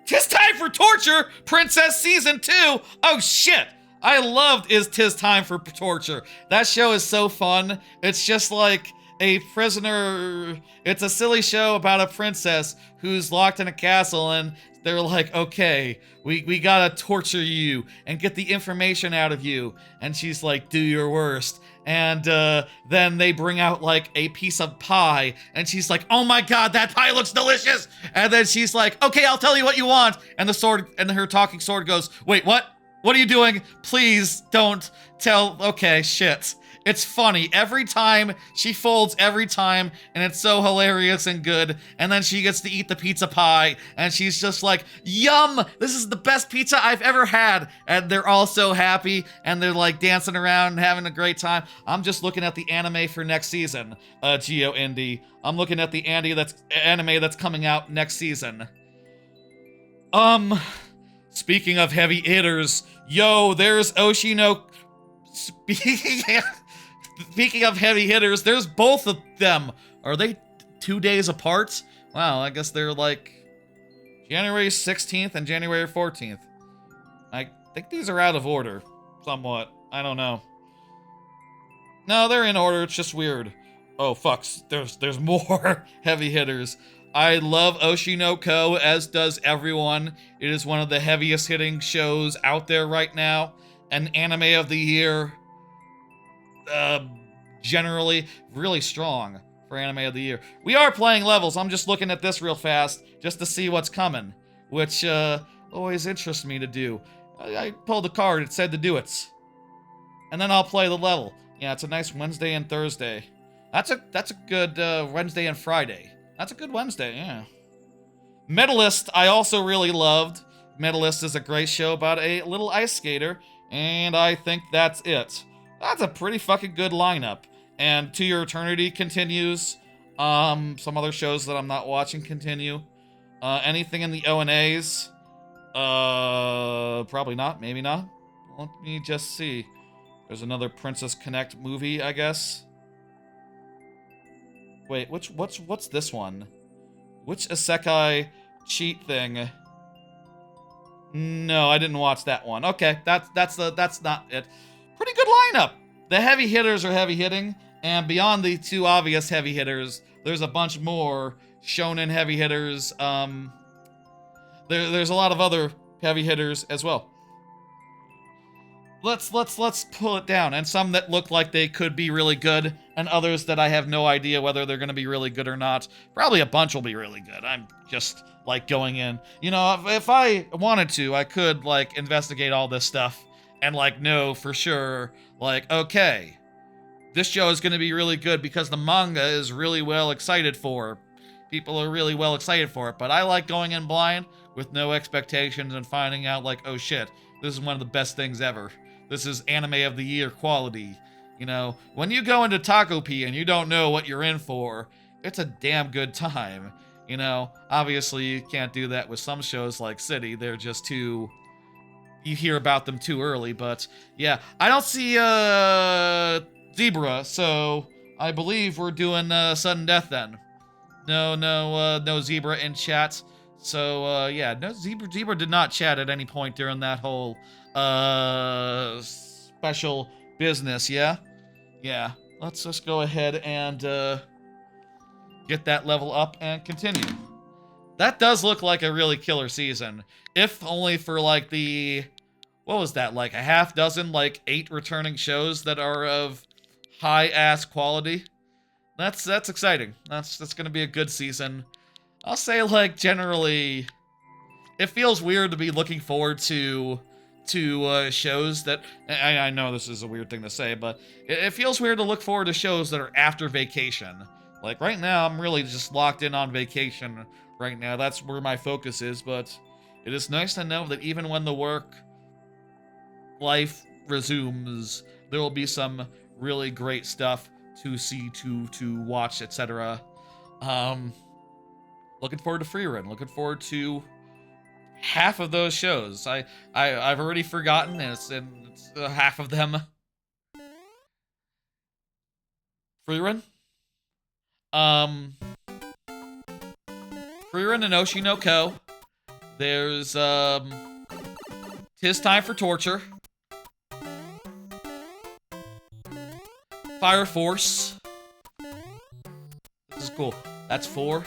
'Tis time for torture! Princess Season 2! Oh shit! I loved Tis Time for Torture. That show is so fun. It's just like a prisoner. It's a silly show about a princess who's locked in a castle, and they're like, okay, we gotta torture you and get the information out of you. And she's like, do your worst. And then they bring out like a piece of pie, and she's like, oh my god, that pie looks delicious. And then she's like, okay, I'll tell you what you want. And the sword, and her talking sword goes, wait, what? What are you doing? Please don't tell. Okay, shit. It's funny. Every time she folds, every time, and it's so hilarious and good. And then she gets to eat the pizza pie, and she's just like, yum! This is the best pizza I've ever had. And they're all so happy, and they're like dancing around and having a great time. I'm just looking at the anime for next season, Geo Indie. I'm looking at the anime that's coming out next season. Speaking of heavy hitters, yo, there's Oshino. Speaking of heavy hitters, there's both of them. Are they 2 days apart? Wow, I guess they're like January 16th and January 14th. I think these are out of order, somewhat. I don't know. No, they're in order. It's just weird. Oh, fucks. There's more heavy hitters. I love Oshinoko, as does everyone. It is one of the heaviest hitting shows out there right now. An anime of the year. Generally really strong for anime of the year. We are playing levels. I'm just looking at this real fast just to see what's coming, which always interests me to do. I pulled a card. It said to do it. And then I'll play the level. Yeah, it's a nice Wednesday and Thursday. That's a good Wednesday and Friday. That's a good Wednesday, yeah. Medalist, I also really loved. Medalist is a great show about a little ice skater, and I think that's it. That's a pretty fucking good lineup. And To Your Eternity continues. Some other shows that I'm not watching continue. Anything in the O&As? Probably not, maybe not. Let me just see. There's another Princess Connect movie, I guess. Wait, what's this one? Which isekai cheat thing? No, I didn't watch that one. Okay, that's not it. Pretty good lineup. The heavy hitters are heavy hitting, and beyond the two obvious heavy hitters, there's a bunch more shonen heavy hitters. There's a lot of other heavy hitters as well. Let's pull it down, and some that look like they could be really good, and others that I have no idea whether they're going to be really good or not. Probably a bunch will be really good. I'm just like going in. You know, if I wanted to, I could like investigate all this stuff and like know for sure, like, okay, this show is going to be really good because the manga is really well excited for. People are really well excited for it, but I like going in blind with no expectations and finding out like, oh shit, this is one of the best things ever. This is anime of the year quality. You know, when you go into Takopi and you don't know what you're in for, it's a damn good time. You know, obviously you can't do that with some shows like City. They're just too... You hear about them too early, but yeah. I don't see Zebra, so I believe we're doing sudden death then. No Zebra in chat. So yeah, no Zebra did not chat at any point during that whole special business, yeah? Yeah. Let's just go ahead and get that level up and continue. That does look like a really killer season. If only for like the... What was that, like a half dozen, like 8 returning shows that are of high-ass quality? That's exciting. That's gonna be a good season. I'll say, like, generally, it feels weird to be looking forward to shows that... I know this is a weird thing to say, but it feels weird to look forward to shows that are after vacation. Like, right now, I'm really just locked in on vacation right now. That's where my focus is, but it is nice to know that even when the work life resumes, there will be some really great stuff to see, to watch, etc. Looking forward to Free Run. Looking forward to half of those shows. I've already forgotten, and it's half of them. Free Run. Free Run and Oshinoko. There's Tis Time for Torture. Fire Force. This is cool. That's 4.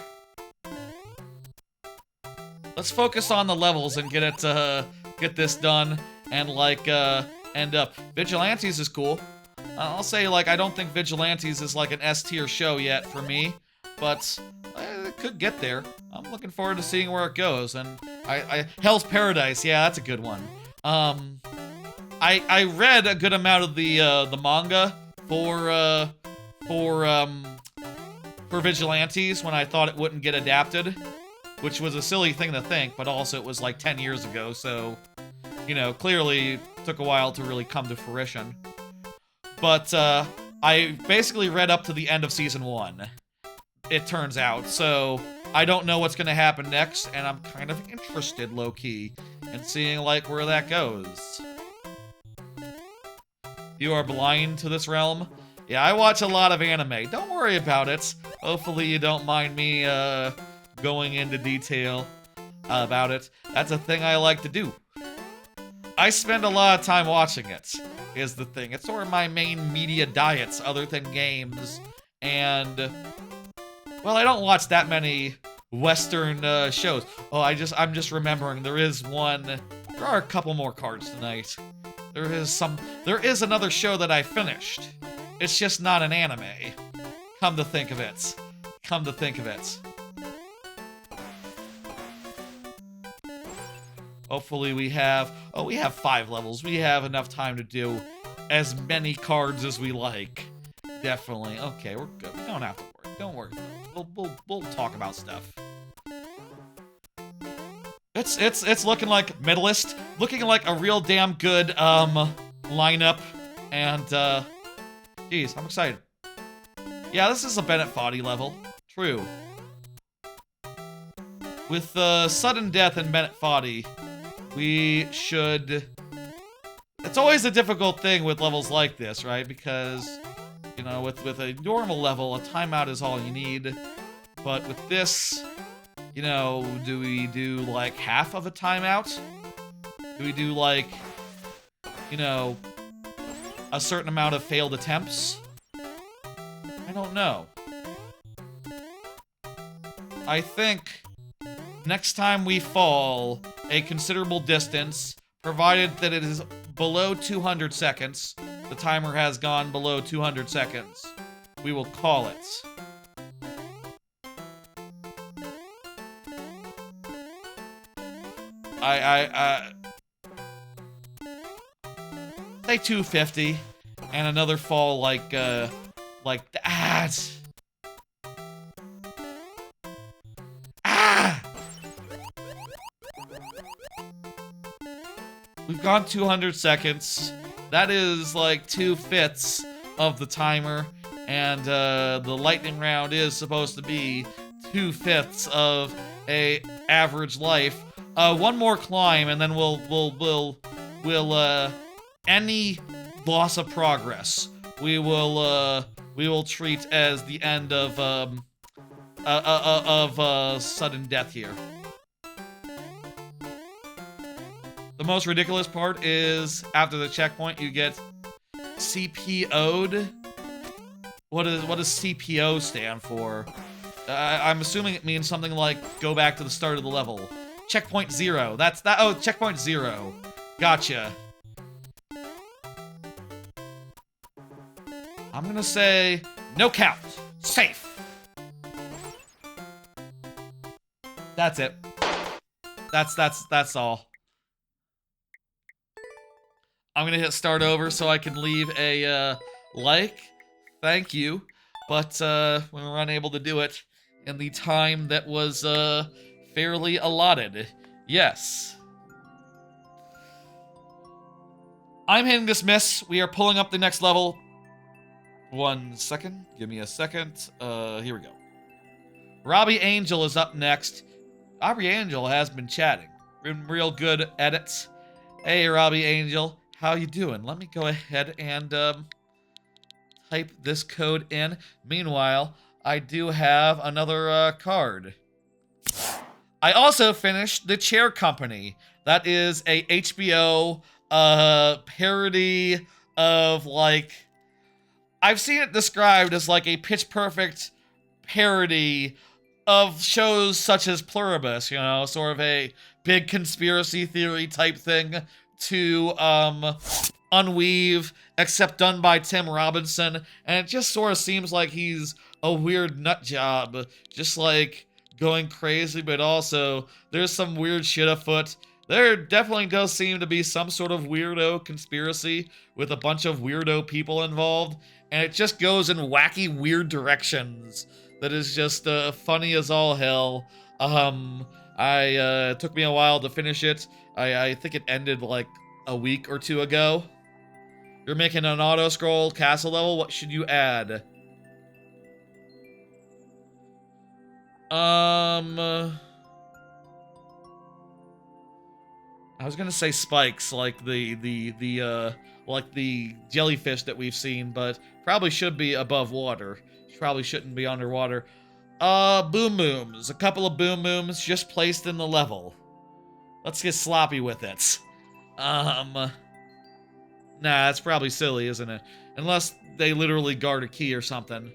Let's focus on the levels and get this done and like end up. Vigilantes is cool. I'll say like I don't think Vigilantes is like an S tier show yet for me, but it could get there. I'm looking forward to seeing where it goes. And Hell's Paradise, yeah, that's a good one. I read a good amount of the manga for Vigilantes when I thought it wouldn't get adapted, which was a silly thing to think, but also it was like 10 years ago, so, you know, clearly took a while to really come to fruition. But I basically read up to the end of season 1, it turns out, so I don't know what's gonna happen next, and I'm kind of interested, low-key, in seeing, like, where that goes. You are blind to this realm? Yeah, I watch a lot of anime. Don't worry about it. Hopefully you don't mind me, going into detail about it. That's a thing I like to do. I spend a lot of time watching it, is the thing. It's sort of my main media diets, other than games, and... well, I don't watch that many Western, shows. Oh, I'm just remembering, there is one... there are a couple more cards tonight. There is another show that I finished. It's just not an anime. Come to think of it. Come to think of it. Hopefully we have... oh, we have 5 levels. We have enough time to do as many cards as we like. Definitely. Okay, we're good. We don't have to worry. Don't worry. We'll talk about stuff. It's looking like medalist. Looking like a real damn good, lineup. And, geez, I'm excited. Yeah, this is a Bennett Foddy level. True. With, sudden death in Bennett Foddy, we should... it's always a difficult thing with levels like this, right? Because, you know, with a normal level, a timeout is all you need. But with this, you know, do we do, like, half of a timeout? Do we do, like, you know, a certain amount of failed attempts? I don't know. I think next time we fall a considerable distance, provided that it is below 200 seconds, the timer has gone below 200 seconds, we will call it. Say 250, and another fall like that. We've gone 200 seconds. That is like 2/5 of the timer, and the lightning round is supposed to be 2/5 of a average life. One more climb, and then we'll any loss of progress we will treat as the end of sudden death here. The most ridiculous part is after the checkpoint you get CPO'd. What does CPO stand for? I'm assuming it means something like go back to the start of the level. Checkpoint 0. That's that. Oh, checkpoint 0. Gotcha. I'm gonna say no count. Safe. That's it. That's all. I'm gonna hit start over so I can leave a like. Thank you. But we were unable to do it in the time that was fairly allotted. Yes. I'm hitting dismiss. We are pulling up the next level. 1 second. Give me a second. Here we go. Robbie Angel is up next. Robbie Angel has been chatting. Been real good edits. Hey, Robbie Angel. How you doing? Let me go ahead and type this code in. Meanwhile, I do have another card. I also finished The Chair Company. That is a HBO parody of, like... I've seen it described as like a Pitch Perfect parody of shows such as Pluribus, you know, sort of a big conspiracy theory type thing to unweave, except done by Tim Robinson, and it just sort of seems like he's a weird nut job, just like going crazy, but also there's some weird shit afoot. There definitely does seem to be some sort of weirdo conspiracy with a bunch of weirdo people involved, and it just goes in wacky, weird directions. That is just funny as all hell. I took me a while to finish it. I think it ended like a week or two ago. You're making an auto scroll castle level. What should you add? I was gonna say spikes, like like the jellyfish that we've seen, but probably should be above water. Probably shouldn't be underwater. Boom booms. A couple of boom booms just placed in the level. Let's get sloppy with it. Nah, that's probably silly, isn't it? Unless they literally guard a key or something.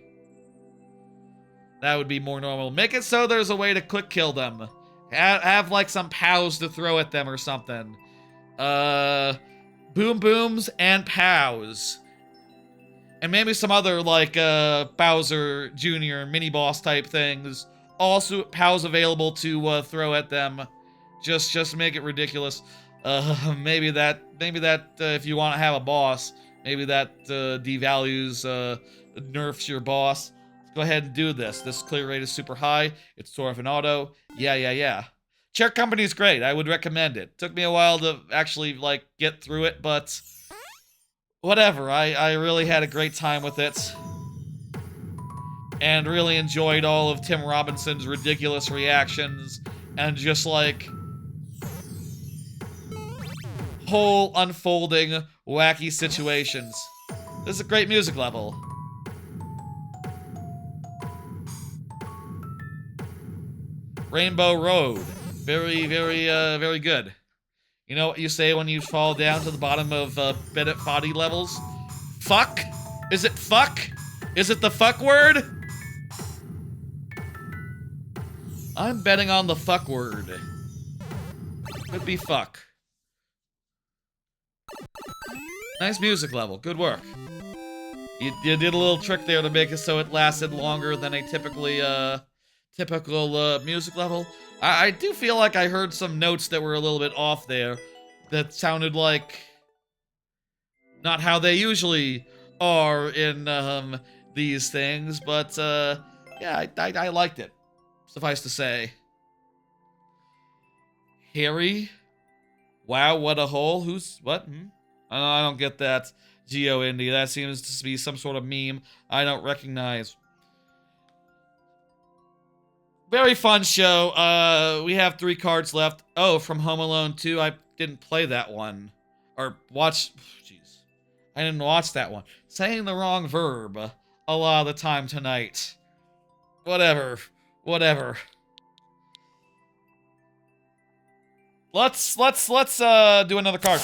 That would be more normal. Make it so there's a way to quick kill them. Have like some POWs to throw at them or something. Boom booms and POWs. And maybe some other like Bowser Jr. mini boss type things. Also POWs available to throw at them. Just make it ridiculous. Maybe that if you want to have a boss, maybe that devalues nerfs your boss. Go ahead and do this. This clear rate is super high. It's sort of an auto. Yeah. Chair Company is great. I would recommend it. Took me a while to actually like get through it, but whatever. I really had a great time with it. And really enjoyed all of Tim Robinson's ridiculous reactions and just like whole unfolding wacky situations. This is a great music level. Rainbow Road. Very good. You know what you say when you fall down to the bottom of Bennett VOD levels? Fuck? Is it fuck? Is it the fuck word? I'm betting on the fuck word. Could be fuck. Nice music level. Good work. You did a little trick there to make it so it lasted longer than a typical music level. I do feel like I heard some notes that were a little bit off there that sounded like not how they usually are in these things, but yeah, I liked it. Suffice to say. Harry? Wow, what a hole. Who's what? I don't get that. Geo Indie. That seems to be some sort of meme I don't recognize. Very fun show. We have 3 cards left. Oh, from Home Alone 2. I didn't play that one. Or watch. Jeez. I didn't watch that one. Saying the wrong verb a lot of the time tonight. Whatever. Let's do another card.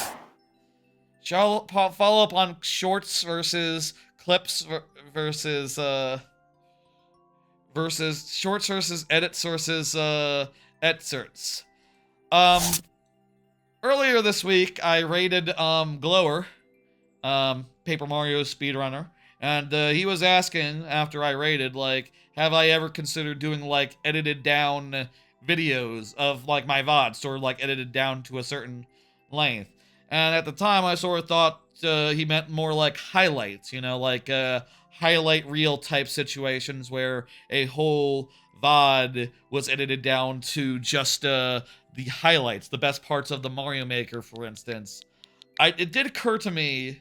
Shall follow up on shorts versus clips versus shorts versus edits versus excerpts. Earlier this week I rated Glower, Paper Mario speedrunner, and he was asking after I rated, like, have I ever considered doing like edited down videos of like my VODs, sort of like edited down to a certain length. And at the time I sort of thought he meant more like highlights, you know, like highlight reel type situations where a whole VOD was edited down to just the highlights, the best parts of the Mario Maker, for instance. It did occur to me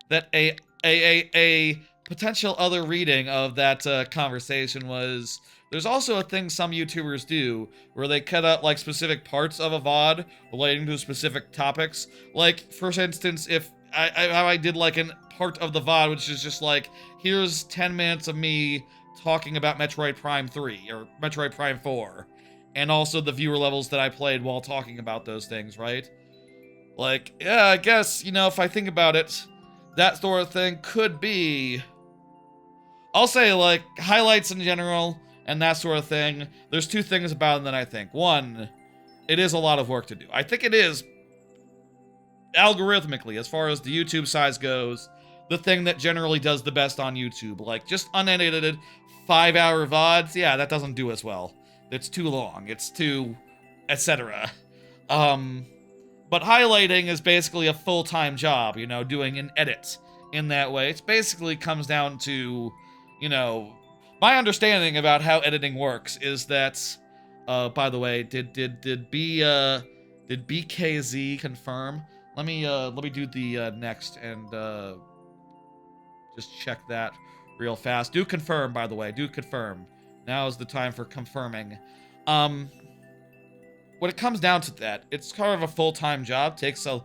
that a potential other reading of that conversation was there's also a thing some YouTubers do where they cut out like specific parts of a VOD relating to specific topics. Like, for instance, if I did like a part of the VOD which is just like, here's 10 minutes of me talking about Metroid Prime 3 or Metroid Prime 4, and also the viewer levels that I played while talking about those things, right? Like, yeah, I guess, you know, if I think about it, that sort of thing could be, I'll say, like, highlights in general and that sort of thing. There's 2 things about it that I think. One, it is a lot of work to do. I think it is, algorithmically, as far as the YouTube size goes, the thing that generally does the best on YouTube. Like, just unedited 5-hour VODs, yeah, that doesn't do as well. It's too long. It's too, etc. Um, but highlighting is basically a full-time job, you know, doing an edit in that way. It basically comes down to, you know, my understanding about how editing works is that, by the way, did BKZ confirm? Let me do the next and just check that real fast. Do confirm, by the way. Do confirm. Now is the time for confirming. Um, when it comes down to that, it's kind of a full-time job. Takes to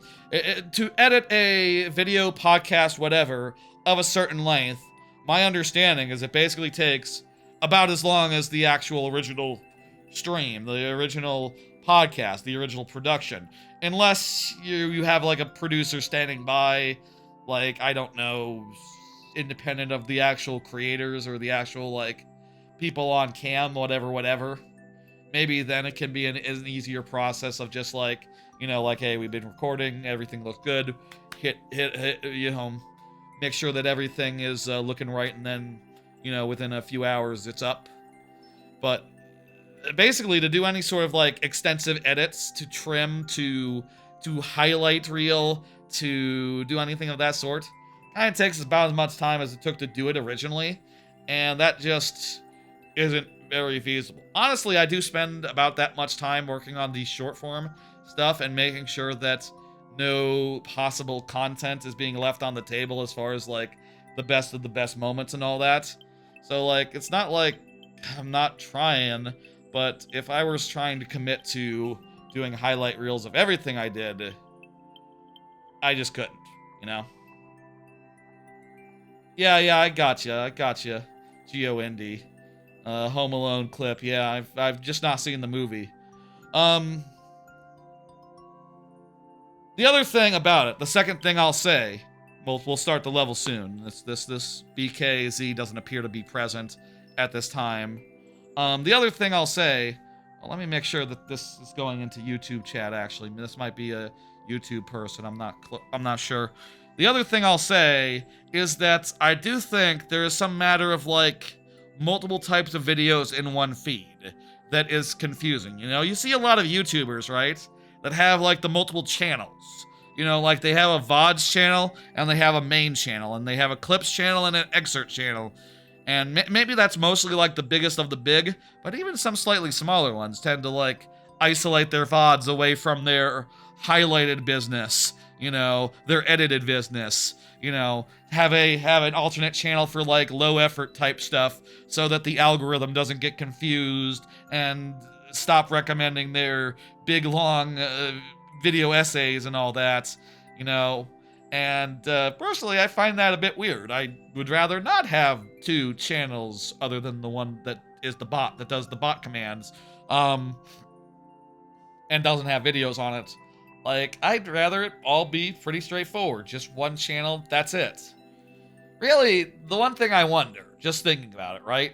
edit a video, podcast, whatever of a certain length. My understanding is it basically takes about as long as the actual original stream, the original podcast, the original production, unless you have like a producer standing by, like I don't know, independent of the actual creators or the actual like people on cam, whatever. Maybe then it can be an easier process of just like, you know, like, hey, we've been recording, everything looks good, hit, you know, make sure that everything is looking right, and then, you know, within a few hours it's up. But basically, to do any sort of like extensive edits, to trim, to highlight reel, to do anything of that sort, kind of takes about as much time as it took to do it originally, and that just isn't very feasible. Honestly, I do spend about that much time working on the short form stuff and making sure that no possible content is being left on the table as far as like the best of the best moments and all that. So like it's not like I'm not trying, but if I was trying to commit to doing highlight reels of everything I did, I just couldn't, you know? Yeah, I gotcha. G-O-N-D. Home Alone clip. Yeah, I've just not seen the movie. Um, the other thing about it, the second thing I'll say, we'll start the level soon. This BKZ doesn't appear to be present at this time. The other thing I'll say, well, let me make sure that this is going into YouTube chat. Actually, this might be a YouTube person. I'm not sure. The other thing I'll say is that I do think there is some matter of like multiple types of videos in one feed that is confusing. You know, you see a lot of YouTubers, right, that have like the multiple channels. You know, like they have a VODs channel and they have a main channel and they have a clips channel and an excerpt channel. And maybe that's mostly like the biggest of the big, but even some slightly smaller ones tend to like isolate their VODs away from their highlighted business, you know, their edited business, you know, have an alternate channel for like low effort type stuff so that the algorithm doesn't get confused and stop recommending their big long video essays and all that, you know. And personally, I find that a bit weird. I would rather not have two channels other than the one that is the bot that does the bot commands, and doesn't have videos on it. Like, I'd rather it all be pretty straightforward. Just one channel, that's it. Really, the one thing I wonder, just thinking about it, right?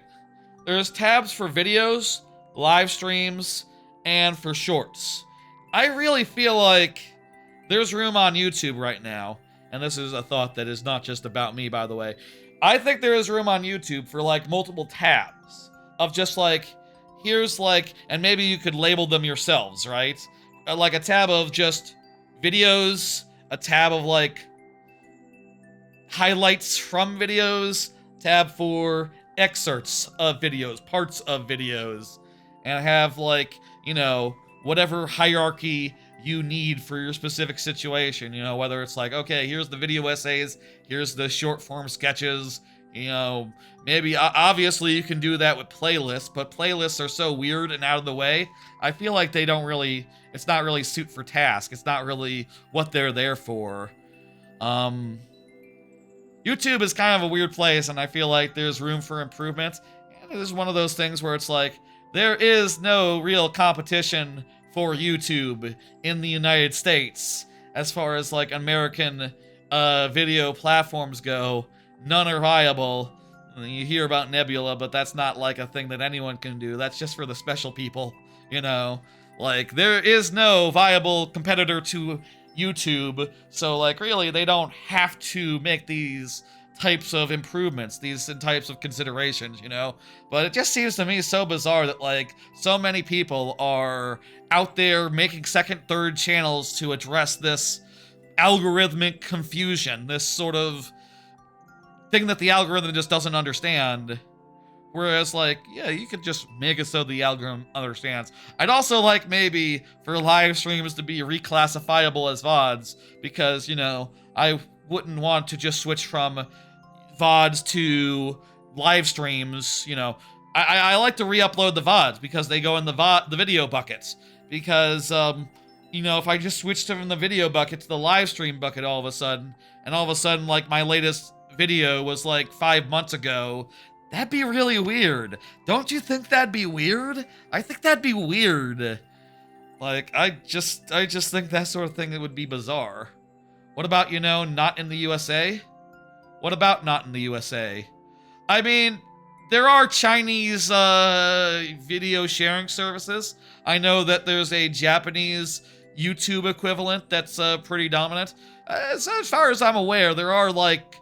There's tabs for videos, live streams, and for shorts. I really feel like there's room on YouTube right now, and this is a thought that is not just about me, by the way. I think there is room on YouTube for like multiple tabs of just like, here's like, and maybe you could label them yourselves, right? Like a tab of just videos, a tab of like highlights from videos, tab for excerpts of videos, parts of videos, and have like, you know, whatever hierarchy you need for your specific situation, you know, whether it's like, okay, here's the video essays, here's the short form sketches, you know, maybe obviously you can do that with playlists, but playlists are so weird and out of the way. I feel like they don't really, it's not really suit for task. It's not really what they're there for. YouTube is kind of a weird place, and I feel like there's room for improvement. And it is one of those things where it's like, there is no real competition for YouTube in the United States as far as like American video platforms go. None are viable. You hear about Nebula, but that's not like a thing that anyone can do. That's just for the special people, you know. Like, there is no viable competitor to YouTube, so like really they don't have to make these types of improvements, these types of considerations, you know? But it just seems to me so bizarre that, like, so many people are out there making second, third channels to address this algorithmic confusion, this sort of thing that the algorithm just doesn't understand. Whereas, like, yeah, you could just make it so the algorithm understands. I'd also like maybe for live streams to be reclassifiable as VODs, because, you know, I wouldn't want to just switch from VODs to live streams, you know. I like to re-upload the VODs because they go in the video buckets. Because, you know, if I just switched from the video bucket to the live stream bucket all of a sudden, and all of a sudden, like, my latest video was like 5 months ago, that'd be really weird. Don't you think that'd be weird? I think that'd be weird. Like, I just think that sort of thing would be bizarre. What about, you know, not in the USA? What about not in the USA? I mean, there are Chinese video sharing services. I know that there's a Japanese YouTube equivalent that's pretty dominant. As far as I'm aware, there are like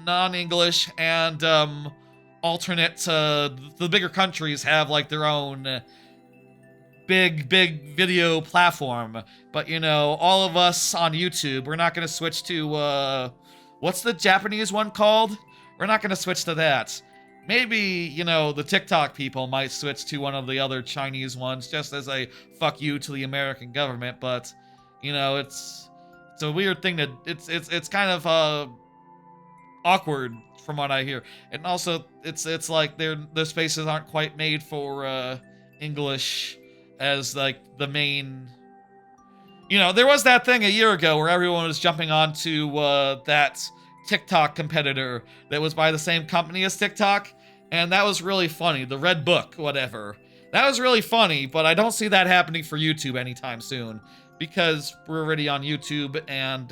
non-English and alternate. The bigger countries have like their own big video platform. But, you know, all of us on YouTube, we're not going to switch to what's the Japanese one called? We're not going to switch to that. Maybe, you know, the TikTok people might switch to one of the other Chinese ones just as a fuck you to the American government, but, you know, it's a weird thing to it's kind of awkward from what I hear. And also it's like their spaces aren't quite made for English as like the main. You know, there was that thing a year ago where everyone was jumping onto that TikTok competitor that was by the same company as TikTok, and that was really funny. The Red Book, whatever. That was really funny, but I don't see that happening for YouTube anytime soon, because we're already on YouTube, and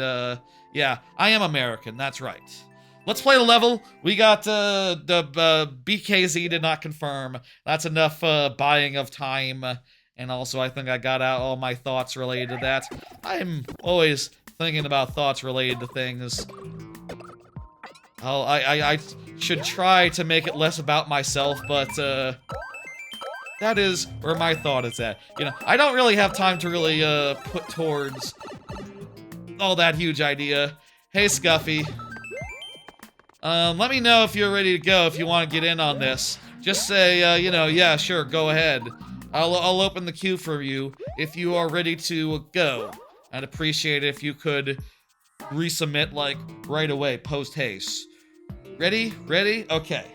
yeah, I am American, that's right. Let's play the level. We got the BKZ did not confirm. That's enough buying of time. And also, I think I got out all my thoughts related to that. I'm always thinking about thoughts related to things. I should try to make it less about myself, but that is where my thought is at. You know, I don't really have time to really put towards all that huge idea. Hey, Scuffy. Let me know if you're ready to go, if you want to get in on this. Just say, you know, yeah, sure, go ahead. I'll open the queue for you if you are ready to go. I'd appreciate it if you could resubmit, like, right away, post-haste. Ready? Ready? Okay.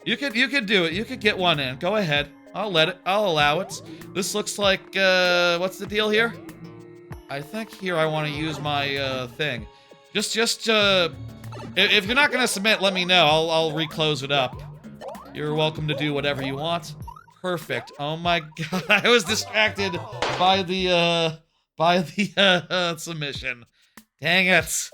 You could do it. You could get one in. Go ahead. I'll allow it. This looks like, what's the deal here? I think here I want to use my, thing. Just, if you're not gonna submit, let me know. I'll reclose it up. You're welcome to do whatever you want. Perfect. Oh my god, I was distracted by the submission. Dang it.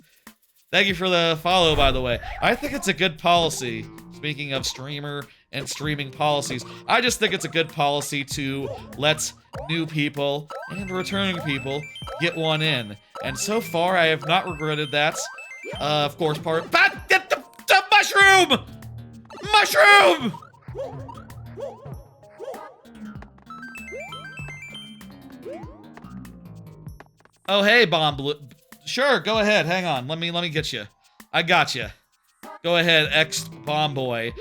Thank you for the follow, by the way. I think it's a good policy. Speaking of streamer and streaming policies, I just think it's a good policy to let new people and returning people get one in. And so far, I have not regretted that. Of course, get the mushroom! Mushroom! Oh, hey, Bomb Blue. Sure, go ahead. Hang on. Let me get you. I got you. Go ahead, ex-Bomb Boy.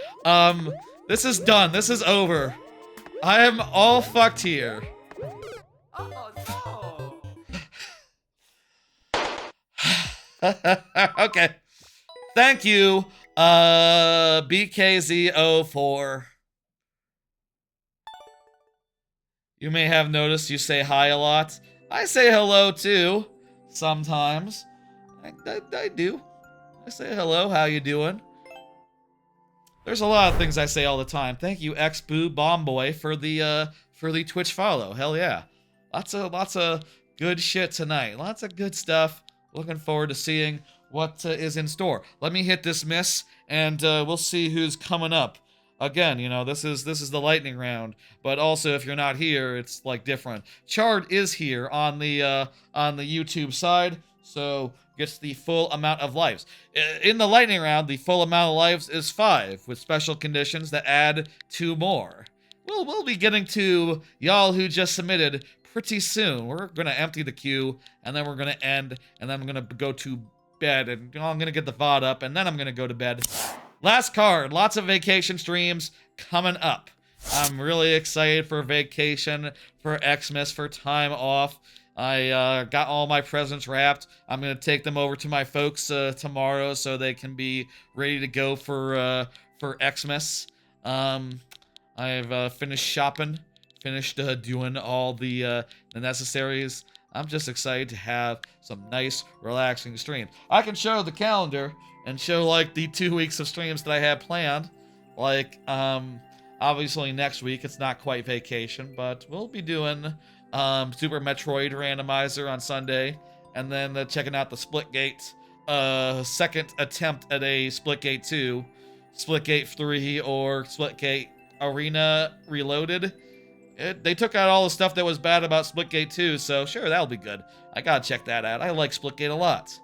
This is done. This is over. I am all fucked here. Oh no. Okay. Thank you, BKZ04. You may have noticed you say hi a lot. I say hello too, sometimes. I do. I say hello, how you doing? There's a lot of things I say all the time. Thank you, ex-Boo Bomb Boy, for the Twitch follow. Hell yeah. Lots of good shit tonight. Lots of good stuff. Looking forward to seeing what is in store. Let me hit dismiss, and we'll see who's coming up. Again, you know, this is the lightning round, but also if you're not here, it's like different. Chard is here on the YouTube side. so gets the full amount of lives. In the lightning round, the full amount of lives is 5, with special conditions that add 2 more. We'll be getting to y'all who just submitted pretty soon. We're gonna empty the queue, and then we're gonna end, and then I'm gonna go to bed, and I'm gonna get the VOD up, and then I'm gonna go to bed. Last card, lots of vacation streams coming up. I'm really excited for vacation, for Xmas, for time off. I got all my presents wrapped. I'm gonna take them over to my folks tomorrow so they can be ready to go for Xmas. I've finished shopping, finished doing all the necessaries. I'm just excited to have some nice, relaxing streams. I can show the calendar and show like the 2 weeks of streams that I have planned. Like, obviously next week it's not quite vacation, but we'll be doing Super Metroid Randomizer on Sunday, and then checking out the Splitgate second attempt at a Splitgate 2, Splitgate 3, or Splitgate Arena Reloaded. They took out all the stuff that was bad about Splitgate 2, so sure, that'll be good. I gotta check that out. I like Splitgate a lot.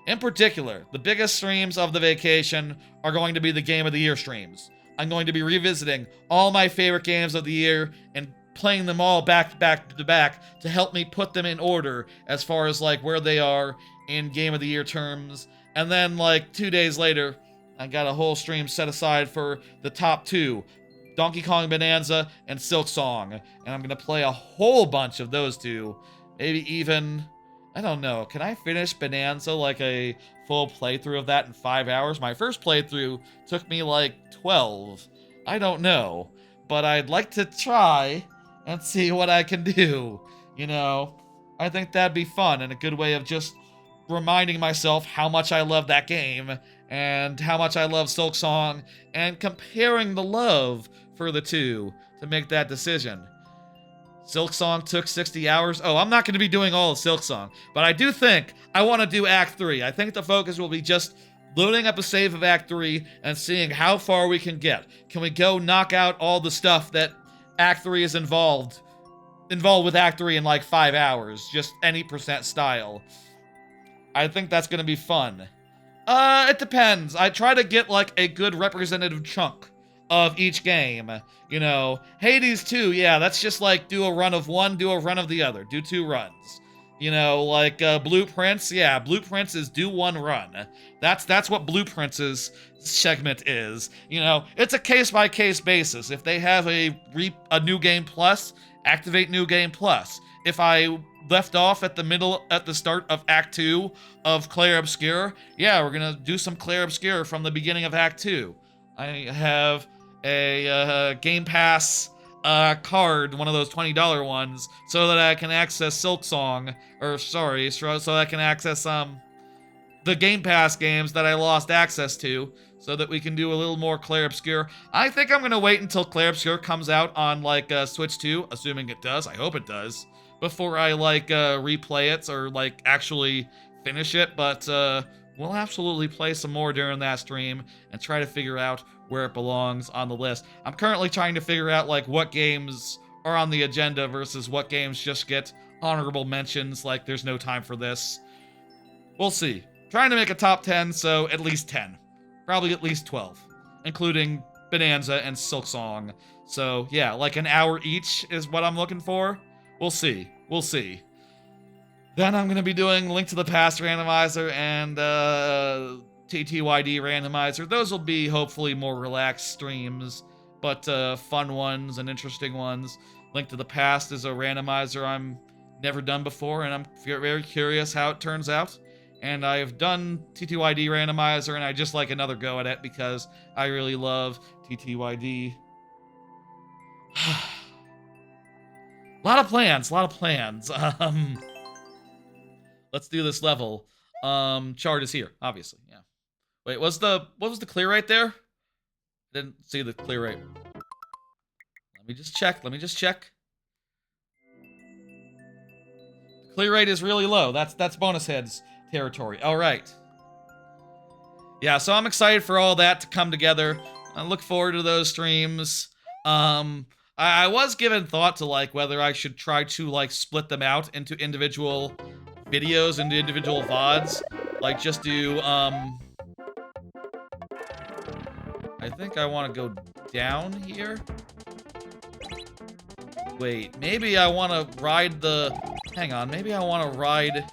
In particular, the biggest streams of the vacation are going to be the Game of the Year streams. I'm going to be revisiting all my favorite games of the year and playing them all back to back to help me put them in order as far as like where they are in Game of the Year terms. And then like 2 days later, I got a whole stream set aside for the top 2, Donkey Kong Bonanza and Silk Song. And I'm gonna play a whole bunch of those 2. Maybe even, I don't know, can I finish Bonanza like a full playthrough of that in 5 hours? My first playthrough took me like 12. I don't know, but I'd like to try and see what I can do, you know? I think that'd be fun and a good way of just reminding myself how much I love that game and how much I love Silk Song and comparing the love for the 2 to make that decision. Silk Song took 60 hours. Oh, I'm not going to be doing all of Silk Song, but I do think I want to do Act 3. I think the focus will be just loading up a save of Act 3 and seeing how far we can get. Can we go knock out all the stuff that Act 3 is involved with Act 3 in like 5 hours, just any percent style. I think that's going to be fun. It depends. I try to get like a good representative chunk of each game. You know, Hades 2, yeah, that's just like do a run of one, do a run of the other, do 2 runs. You know, like Blueprints, yeah, Blueprints is do 1 run. That's what Blueprints' segment is. You know, it's a case-by-case basis. If they have a New Game Plus, activate New Game Plus. If I left off at the start of Act 2 of Clair Obscur, yeah, we're gonna do some Clair Obscur from the beginning of Act 2. I have a Game Pass card, one of those $20 ones, so that I can access Silk Song, or sorry, so that I can access the Game Pass games that I lost access to, so that we can do a little more Clair Obscur. I think I'm gonna wait until Clair Obscur comes out on like Switch 2, assuming it does. I hope it does, before I like replay it or like actually finish it. But we'll absolutely play some more during that stream and try to figure out where it belongs on the list. I'm currently trying to figure out like what games are on the agenda versus what games just get honorable mentions, like there's no time for this. We'll see. Trying to make a top 10, so at least 10. Probably at least 12, including Bonanza and Silk Song. So yeah, like an hour each is what I'm looking for. We'll see. We'll see. Then I'm going to be doing Link to the Past Randomizer and TTYD Randomizer. Those will be hopefully more relaxed streams, but fun ones and interesting ones. Link to the Past is a randomizer I'm never done before, and I'm very curious how it turns out. And I've done TTYD Randomizer, and I just like another go at it because I really love TTYD. A lot of plans. Let's do this level. Chart is here, obviously, yeah. Wait, what was the clear rate there? Didn't see the clear rate. Let me just check. The clear rate is really low. That's bonus heads territory. All right. Yeah, so I'm excited for all that to come together. I look forward to those streams. I was given thought to like whether I should try to like split them out into individual videos into individual VODs. Like, just do, I think I want to go down here. Wait, maybe I want to ride the... Hang on, maybe I want to ride...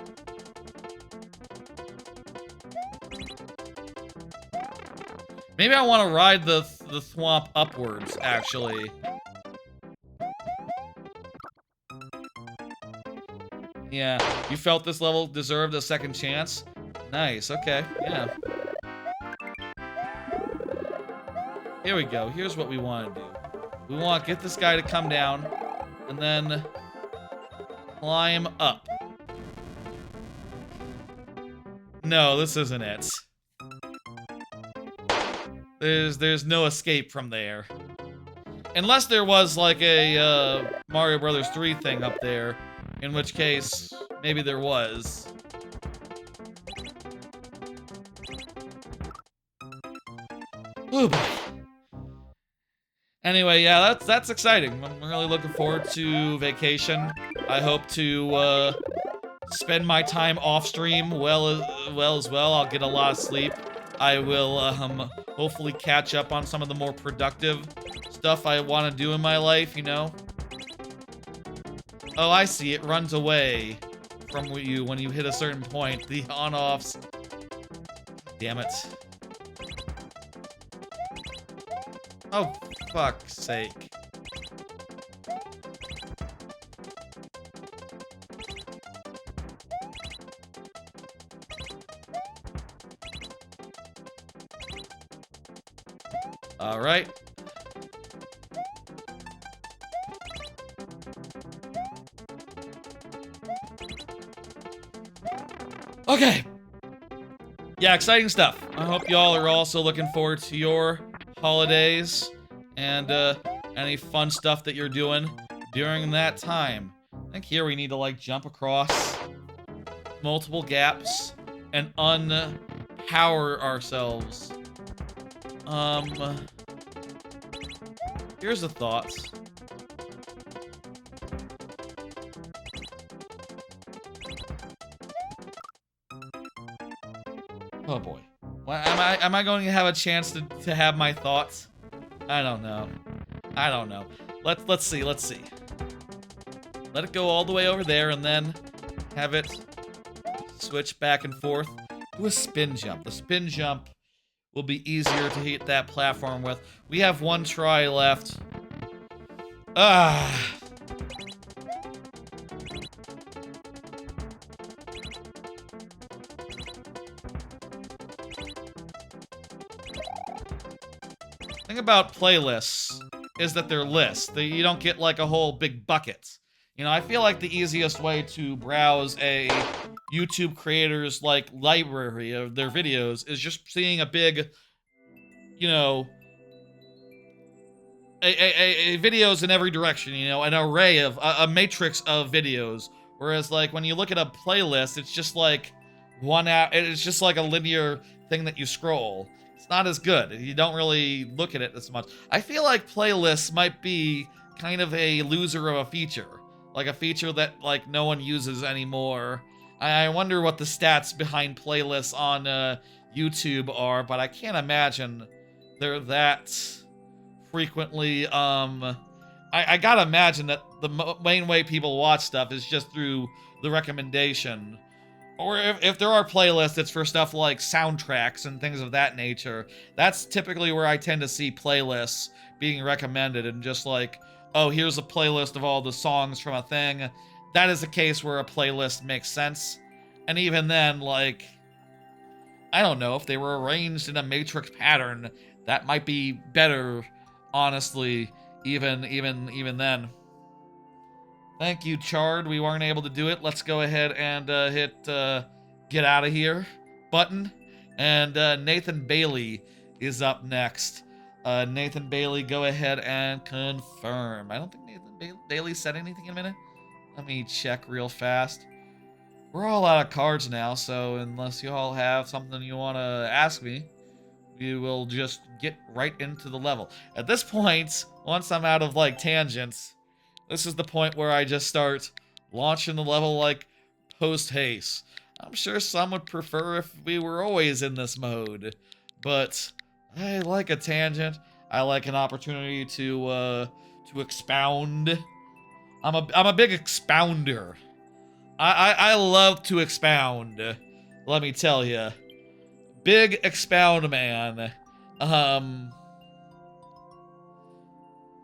Maybe I want to ride the thwomp upwards, actually. Yeah, you felt this level deserved a second chance? Nice, okay, yeah. Here we go, here's what we want to do. We want to get this guy to come down, and then climb up. No, this isn't it. There's no escape from there. Unless there was like a Mario Brothers 3 thing up there, in which case maybe there was. Oh boy. Anyway, yeah, that's exciting. I'm really looking forward to vacation. I hope to spend my time off stream well as well. I'll get a lot of sleep. I will hopefully catch up on some of the more productive stuff I want to do in my life, you know? Oh, I see. It runs away from you when you hit a certain point. The on-offs. Damn it. Oh, fuck's sake. All right. Okay. Yeah, exciting stuff. I hope y'all are also looking forward to your holidays and any fun stuff that you're doing during that time. I think here we need to like jump across multiple gaps and unpower ourselves. Here's the thoughts. Oh boy. Well, am I going to have a chance to have my thoughts? I don't know. I don't know. Let's see. Let it go all the way over there and then have it switch back and forth. Do a spin jump. The spin jump will be easier to hit that platform with. We have one try left. Ah. Thing about playlists is that they're lists. You don't get like a whole big bucket. You know, I feel like the easiest way to browse a YouTube creator's like library of their videos is just seeing a big, you know, a videos in every direction, you know, an array of a matrix of videos. Whereas like when you look at a playlist, it's just like it's just like a linear thing that you scroll. It's not as good. You don't really look at it as much. I feel like playlists might be kind of a loser of a feature. Like a feature that like no one uses anymore. I wonder what the stats behind playlists on YouTube are, but I can't imagine they're that frequently. I gotta imagine that the main way people watch stuff is just through the recommendation. Or if there are playlists, it's for stuff like soundtracks and things of that nature. That's typically where I tend to see playlists being recommended and just like, oh, here's a playlist of all the songs from a thing. That is a case where a playlist makes sense. And even then, like, I don't know, if they were arranged in a matrix pattern, that might be better, honestly, even then. Thank you, Chard. We weren't able to do it. Let's go ahead and hit get out of here button. And Nathan Bailey is up next. Nathan Bailey, go ahead and confirm. I don't think Nathan Bailey said anything in a minute. Let me check real fast. We're all out of cards now, so unless you all have something you want to ask me, we will just get right into the level. At this point, once I'm out of, like, tangents, this is the point where I just start launching the level, like, post haste. I'm sure some would prefer if we were always in this mode, but I like a tangent. I like an opportunity to expound. I'm a big expounder. I love to expound. Let me tell you, big expound man.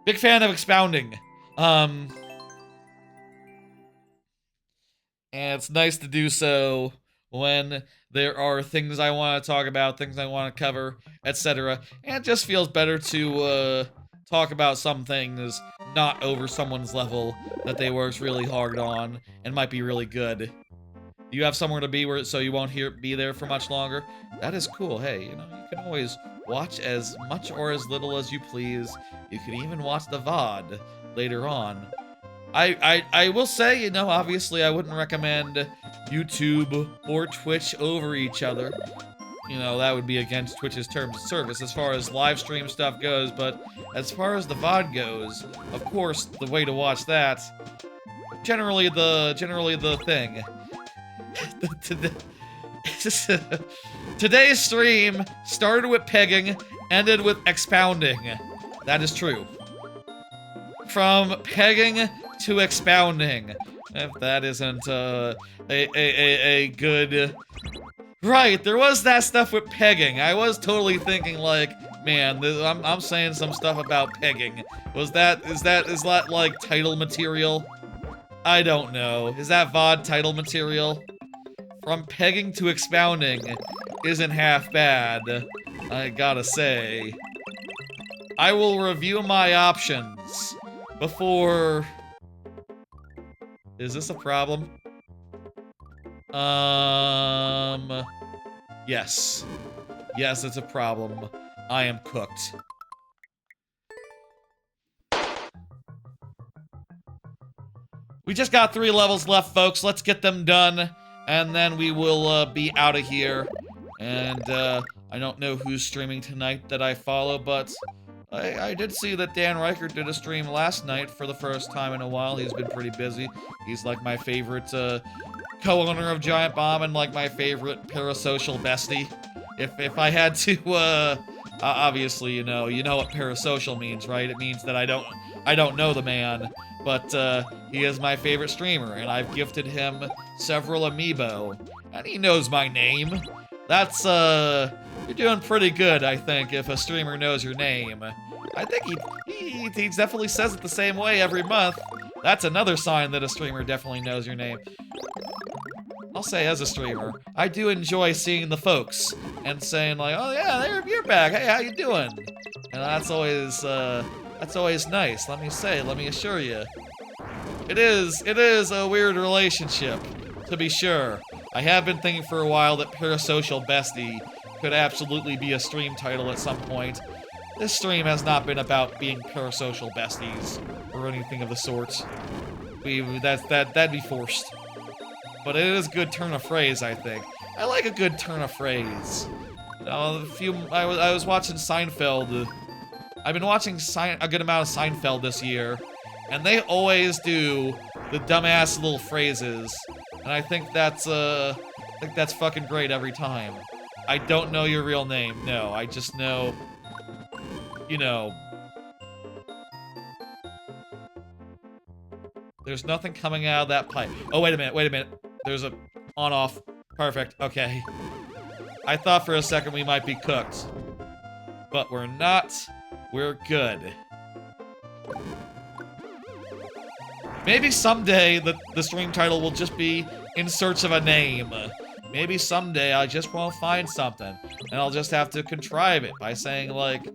Big fan of expounding. And it's nice to do so when there are things I want to talk about, things I want to cover, etc. And it just feels better to talk about some things not over someone's level that they worked really hard on and might be really good. You have somewhere to be so you won't be there for much longer. That is cool. Hey, you can always watch as much or as little as you please. You can even watch the VOD later on. I will say, obviously I wouldn't recommend YouTube or Twitch over each other. That would be against Twitch's terms of service as far as live stream stuff goes, but as far as the VOD goes, of course, the way to watch that, generally the thing. Today's stream started with pegging, ended with expounding. That is true. From pegging to expounding. If that isn't a good... Right, there was that stuff with pegging. I was totally thinking like, man, I'm saying some stuff about pegging. Is that like title material? I don't know. Is that VOD title material? From pegging to expounding isn't half bad, I gotta say. I will review my options before... Is this a problem? Yes. Yes, it's a problem. I am cooked. We just got 3 levels left, folks. Let's get them done, and then we will be out of here. And I don't know who's streaming tonight that I follow, but I did see that Dan Reichert did a stream last night for the first time in a while. He's been pretty busy. He's like my favorite co-owner of Giant Bomb and like my favorite parasocial bestie. If I had to, obviously, you know what parasocial means, right? It means that I don't know the man, but he is my favorite streamer, and I've gifted him several amiibo, and he knows my name. That's you're doing pretty good, I think, if a streamer knows your name. I think he definitely says it the same way every month. That's another sign that a streamer definitely knows your name. I'll say, as a streamer, I do enjoy seeing the folks and saying like, "Oh yeah, you're back. Hey, how you doing?" And that's always nice. Let me assure you, it is a weird relationship, to be sure. I have been thinking for a while that parasocial bestie could absolutely be a stream title at some point. This stream has not been about being parasocial besties or anything of the sort. That'd be forced. But it is a good turn of phrase, I think. I like a good turn of phrase. I was watching Seinfeld. I've been watching a good amount of Seinfeld this year, and they always do the dumbass little phrases, and I think that's fucking great every time. I don't know your real name. No, I just know, there's nothing coming out of that pipe. Oh, wait a minute. There's a on-off. Perfect, okay. I thought for a second we might be cooked. But we're not. We're good. Maybe someday the stream title will just be In Search of a Name. Maybe someday I just won't find something, and I'll just have to contrive it by saying like,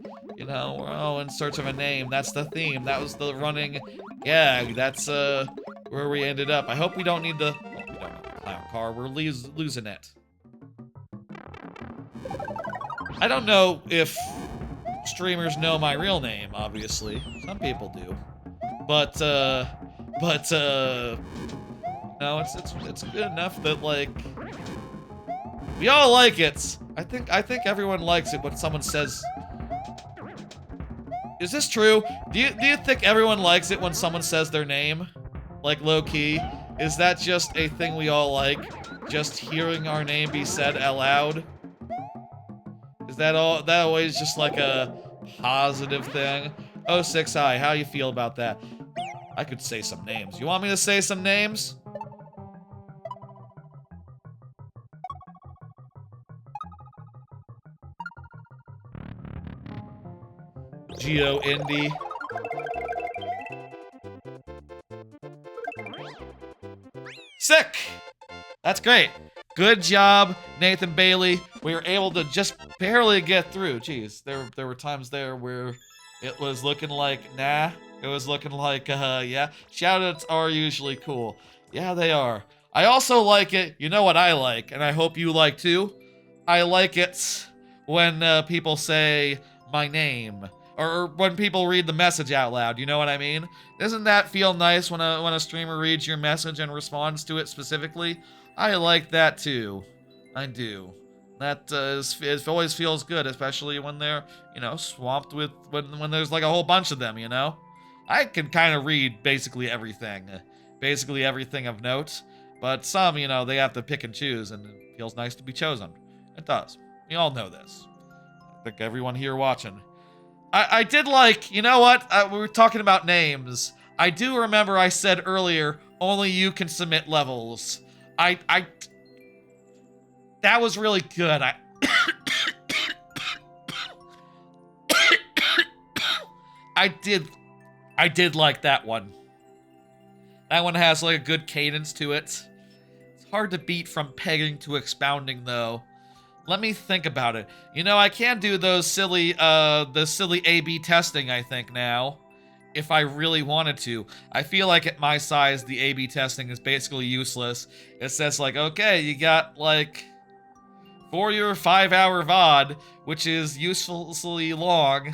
oh, in search of a name, that's the theme, that was the running gag, that's where we ended up. I hope we don't need the, well, we don't have the clown car, we're losing it. I don't know if streamers know my real name, obviously. Some people do. But no, it's good enough that, like, we all like it. I think everyone likes it when someone says... Is this true? Do you think everyone likes it when someone says their name? Like, low-key? Is that just a thing we all like? Just hearing our name be said out loud? Is that always just like a positive thing? Oh, 6i, how you feel about that? I could say some names. You want me to say some names? GOTY. Sick! That's great. Good job, Nathan Bailey. We were able to just barely get through. Jeez, there were times there where it was looking like, nah. It was looking like, yeah. Shoutouts are usually cool. Yeah, they are. I also like it. You know what I like, and I hope you like too? I like it when people say my name. Or when people read the message out loud, you know what I mean? Doesn't that feel nice when a streamer reads your message and responds to it specifically? I like that too. I do. That it always feels good, especially when they're, you know, swamped with, when there's like a whole bunch of them, you know? I can kind of read basically everything of note, but some, you know, they have to pick and choose, and it feels nice to be chosen. It does. We all know this. I think everyone here watching. I did like, you know what? We were talking about names. I do remember I said earlier, only you can submit levels. That was really good. I did like that one. That one has like a good cadence to it. It's hard to beat from pegging to expounding though. Let me think about it. You know, I can do those silly, the silly A/B testing, I think, now. If I really wanted to. I feel like at my size, the A/B testing is basically useless. It says, like, okay, you got, like, for your 5-hour VOD, which is uselessly long.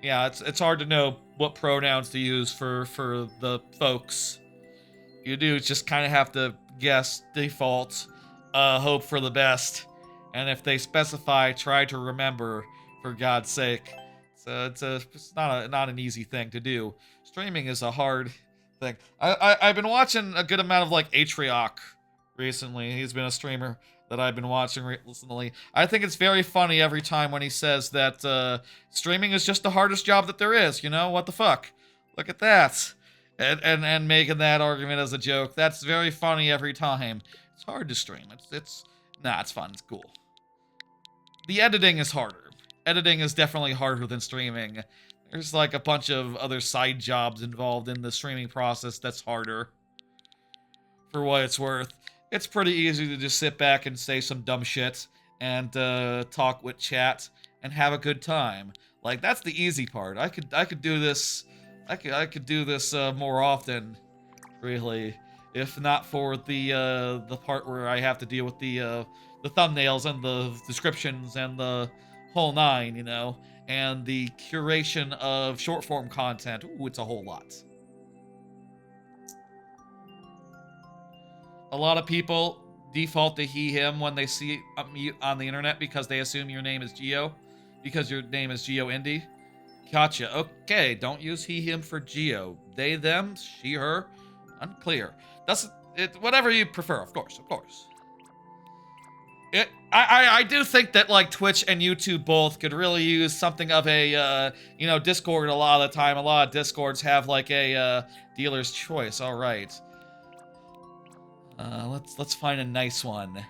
Yeah, it's hard to know what pronouns to use for the folks. You do just kind of have to guess default, hope for the best, and if they specify, try to remember, for God's sake. So it's not an easy thing to do. Streaming is a hard thing. I've been watching a good amount of like Atrioc recently. He's been a streamer that I've been watching recently. I think it's very funny every time when he says that streaming is just the hardest job that there is. You know, what the fuck? Look at that. And making that argument as a joke. That's very funny every time. It's hard to stream. It's fun. It's cool. The editing is harder. Editing is definitely harder than streaming. There's like a bunch of other side jobs involved in the streaming process that's harder. For what it's worth. It's pretty easy to just sit back and say some dumb shit and talk with chat and have a good time. Like, that's the easy part. I could do this. I could do this more often, really, if not for the part where I have to deal with the thumbnails and the descriptions and the whole nine, you know, and the curation of short form content. Ooh, it's a whole lot. A lot of people default to he, him when they see me on the internet because they assume your name is Geo, because your name is Geo Indie. Gotcha. Okay, don't use he, him for Geo. They, them, she, her. Unclear. That's it. Whatever you prefer, of course, of course. I do think that like Twitch and YouTube both could really use something of a you know, Discord a lot of the time. A lot of Discords have like a dealer's choice. All right. Let's find a nice one.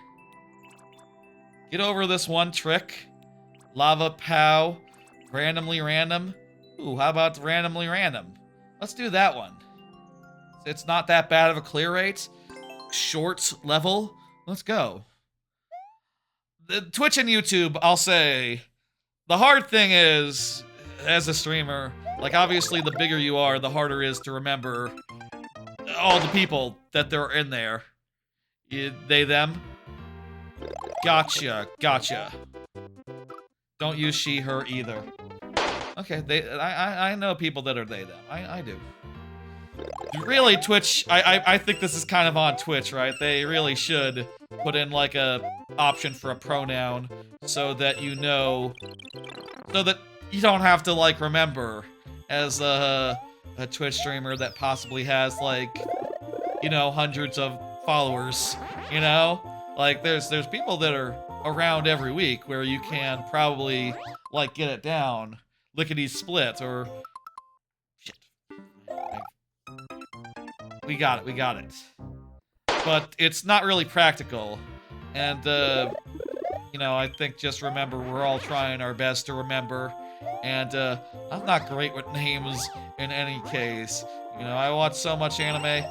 Get over this one trick. Lava Pow. Randomly random. Ooh, how about randomly random? Let's do that one. It's not that bad of a clear rate. Short level. Let's go. The Twitch and YouTube, I'll say, the hard thing is, as a streamer, like obviously the bigger you are, the harder it is to remember all the people that they're in there. They, them. Gotcha, gotcha. Don't use she, her either. Okay, I know people that are they, them. I do. Really, Twitch, I think this is kind of on Twitch, right? They really should put in like a option for a pronoun so that you know, so that you don't have to like remember as a Twitch streamer that possibly has like you know, hundreds of followers, you know? Like, there's people that are around every week where you can probably, like, get it down, lickety-split, or... Shit. We got it. But it's not really practical. And, you know, I think just remember we're all trying our best to remember. And, I'm not great with names in any case. You know, I watch so much anime.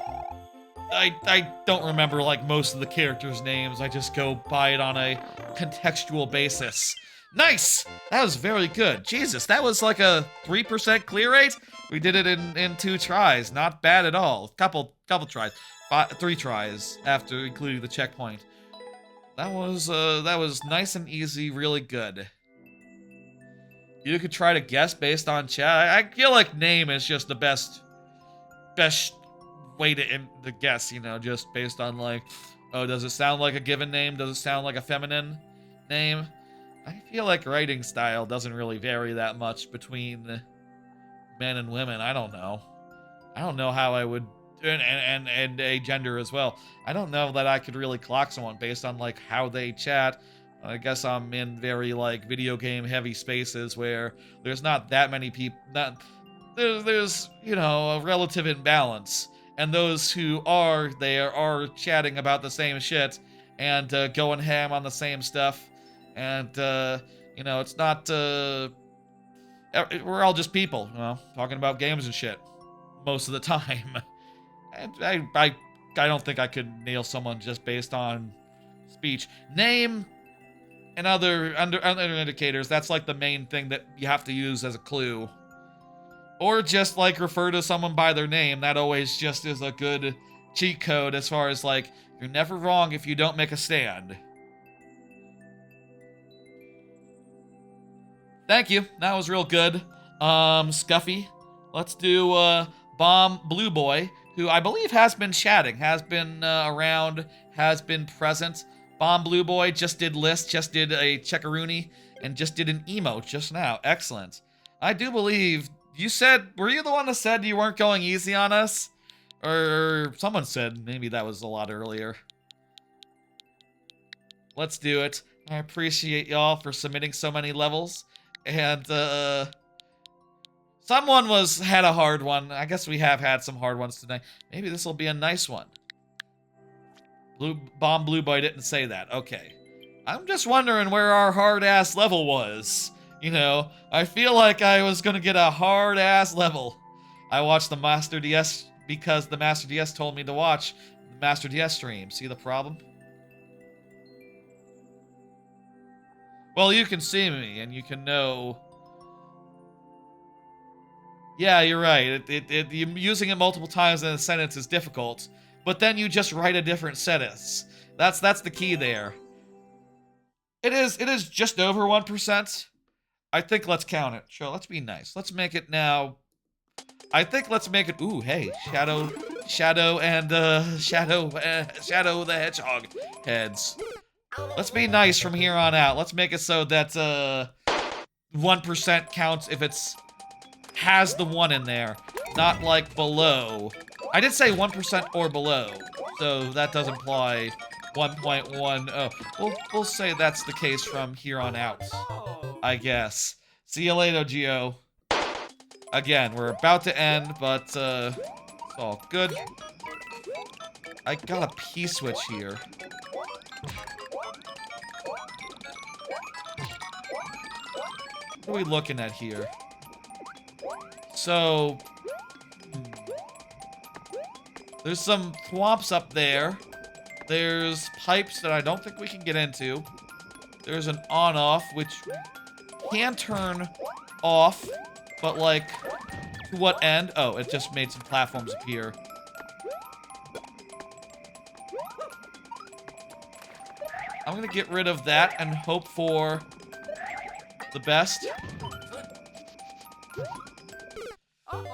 I don't remember, like, most of the characters' names. I just go by it on a contextual basis. Nice! That was very good. Jesus, that was like a 3% clear rate? We did it in 2 tries. Not bad at all. Couple tries. 3 tries after including the checkpoint. That was nice and easy, really good. You could try to guess based on chat. I feel like name is just the best way to guess, you know, just based on, like, oh, does it sound like a given name? Does it sound like a feminine name? I feel like writing style doesn't really vary that much between men and women. I don't know. I don't know how I would, and a gender as well. I don't know that I could really clock someone based on, like, how they chat. I guess I'm in very, like, video game heavy spaces where there's not that many people, there's, you know, a relative imbalance. And those who are there are chatting about the same shit and going ham on the same stuff. And, you know, it's not, we're all just people, you know, talking about games and shit most of the time. And I don't think I could nail someone just based on speech. Name and other indicators, that's like the main thing that you have to use as a clue. Or just, like, refer to someone by their name. That always just is a good cheat code as far as, like, you're never wrong if you don't make a stand. Thank you. That was real good. Scuffy. Let's do, Bomb Blue Boy, who I believe has been chatting, has been around, has been present. Bomb Blue Boy just did list, just did a checkaroonie, and just did an emote just now. Excellent. I do believe... You said, were you the one that said you weren't going easy on us? Or someone said, maybe that was a lot earlier. Let's do it. I appreciate y'all for submitting so many levels. And, someone had a hard one. I guess we have had some hard ones tonight. Maybe this will be a nice one. Bomb Blue Boy didn't say that. Okay. I'm just wondering where our hard-ass level was. You know, I feel like I was gonna get a hard-ass level. I watched the Master DS because the Master DS told me to watch the Master DS stream. See the problem? Well, you can see me, and you can know... Yeah, you're right. Using it multiple times in a sentence is difficult. But then you just write a different sentence. That's the key there. It is just over 1%. I think let's count it. Sure, let's be nice. Let's make it now. I think let's make it. Ooh, hey, Shadow the Hedgehog heads. Let's be nice from here on out. Let's make it so that 1% counts if it's has the 1 in there, not like below. I did say 1% or below, so that does imply 1.10. We'll say that's the case from here on out. I guess. See you later, Geo. Again, we're about to end, but, it's all good. I got a P-switch here. What are we looking at here? So... there's some thwomps up there. There's pipes that I don't think we can get into. There's an on-off, which can turn off, but, like, to what end? Oh, it just made some platforms appear. I'm gonna get rid of that and hope for the best.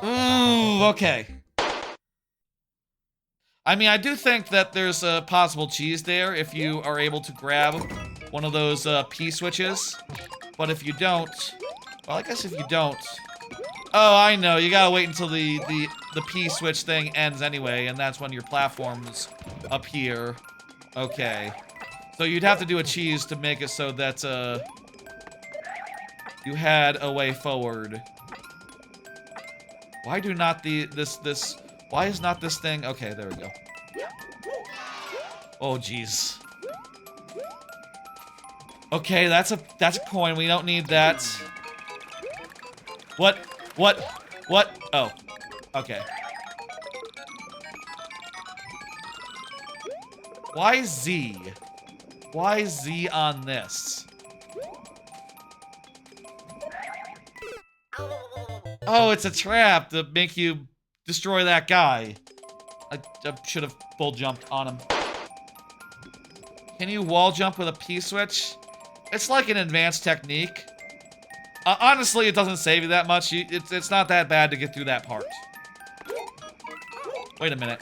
Ooh, okay. I mean, I do think that there's a possible cheese there if you are able to grab one of those P switches. But if you don't, well, I guess if you don't, Oh, I know. You gotta wait until the P switch thing ends anyway, and that's when your platforms appear. Okay. So you'd have to do a cheese to make it so that, you had a way forward. Why do not why is not this thing? Okay, there we go. Oh, jeez. Okay, that's a coin. We don't need that. What? What? What? Oh. Okay. Why Z? Why Z on this? Oh, it's a trap to make you destroy that guy. I should have full jumped on him. Can you wall jump with a P switch? It's like an advanced technique. Honestly, it doesn't save you that much. It's not that bad to get through that part. Wait a minute.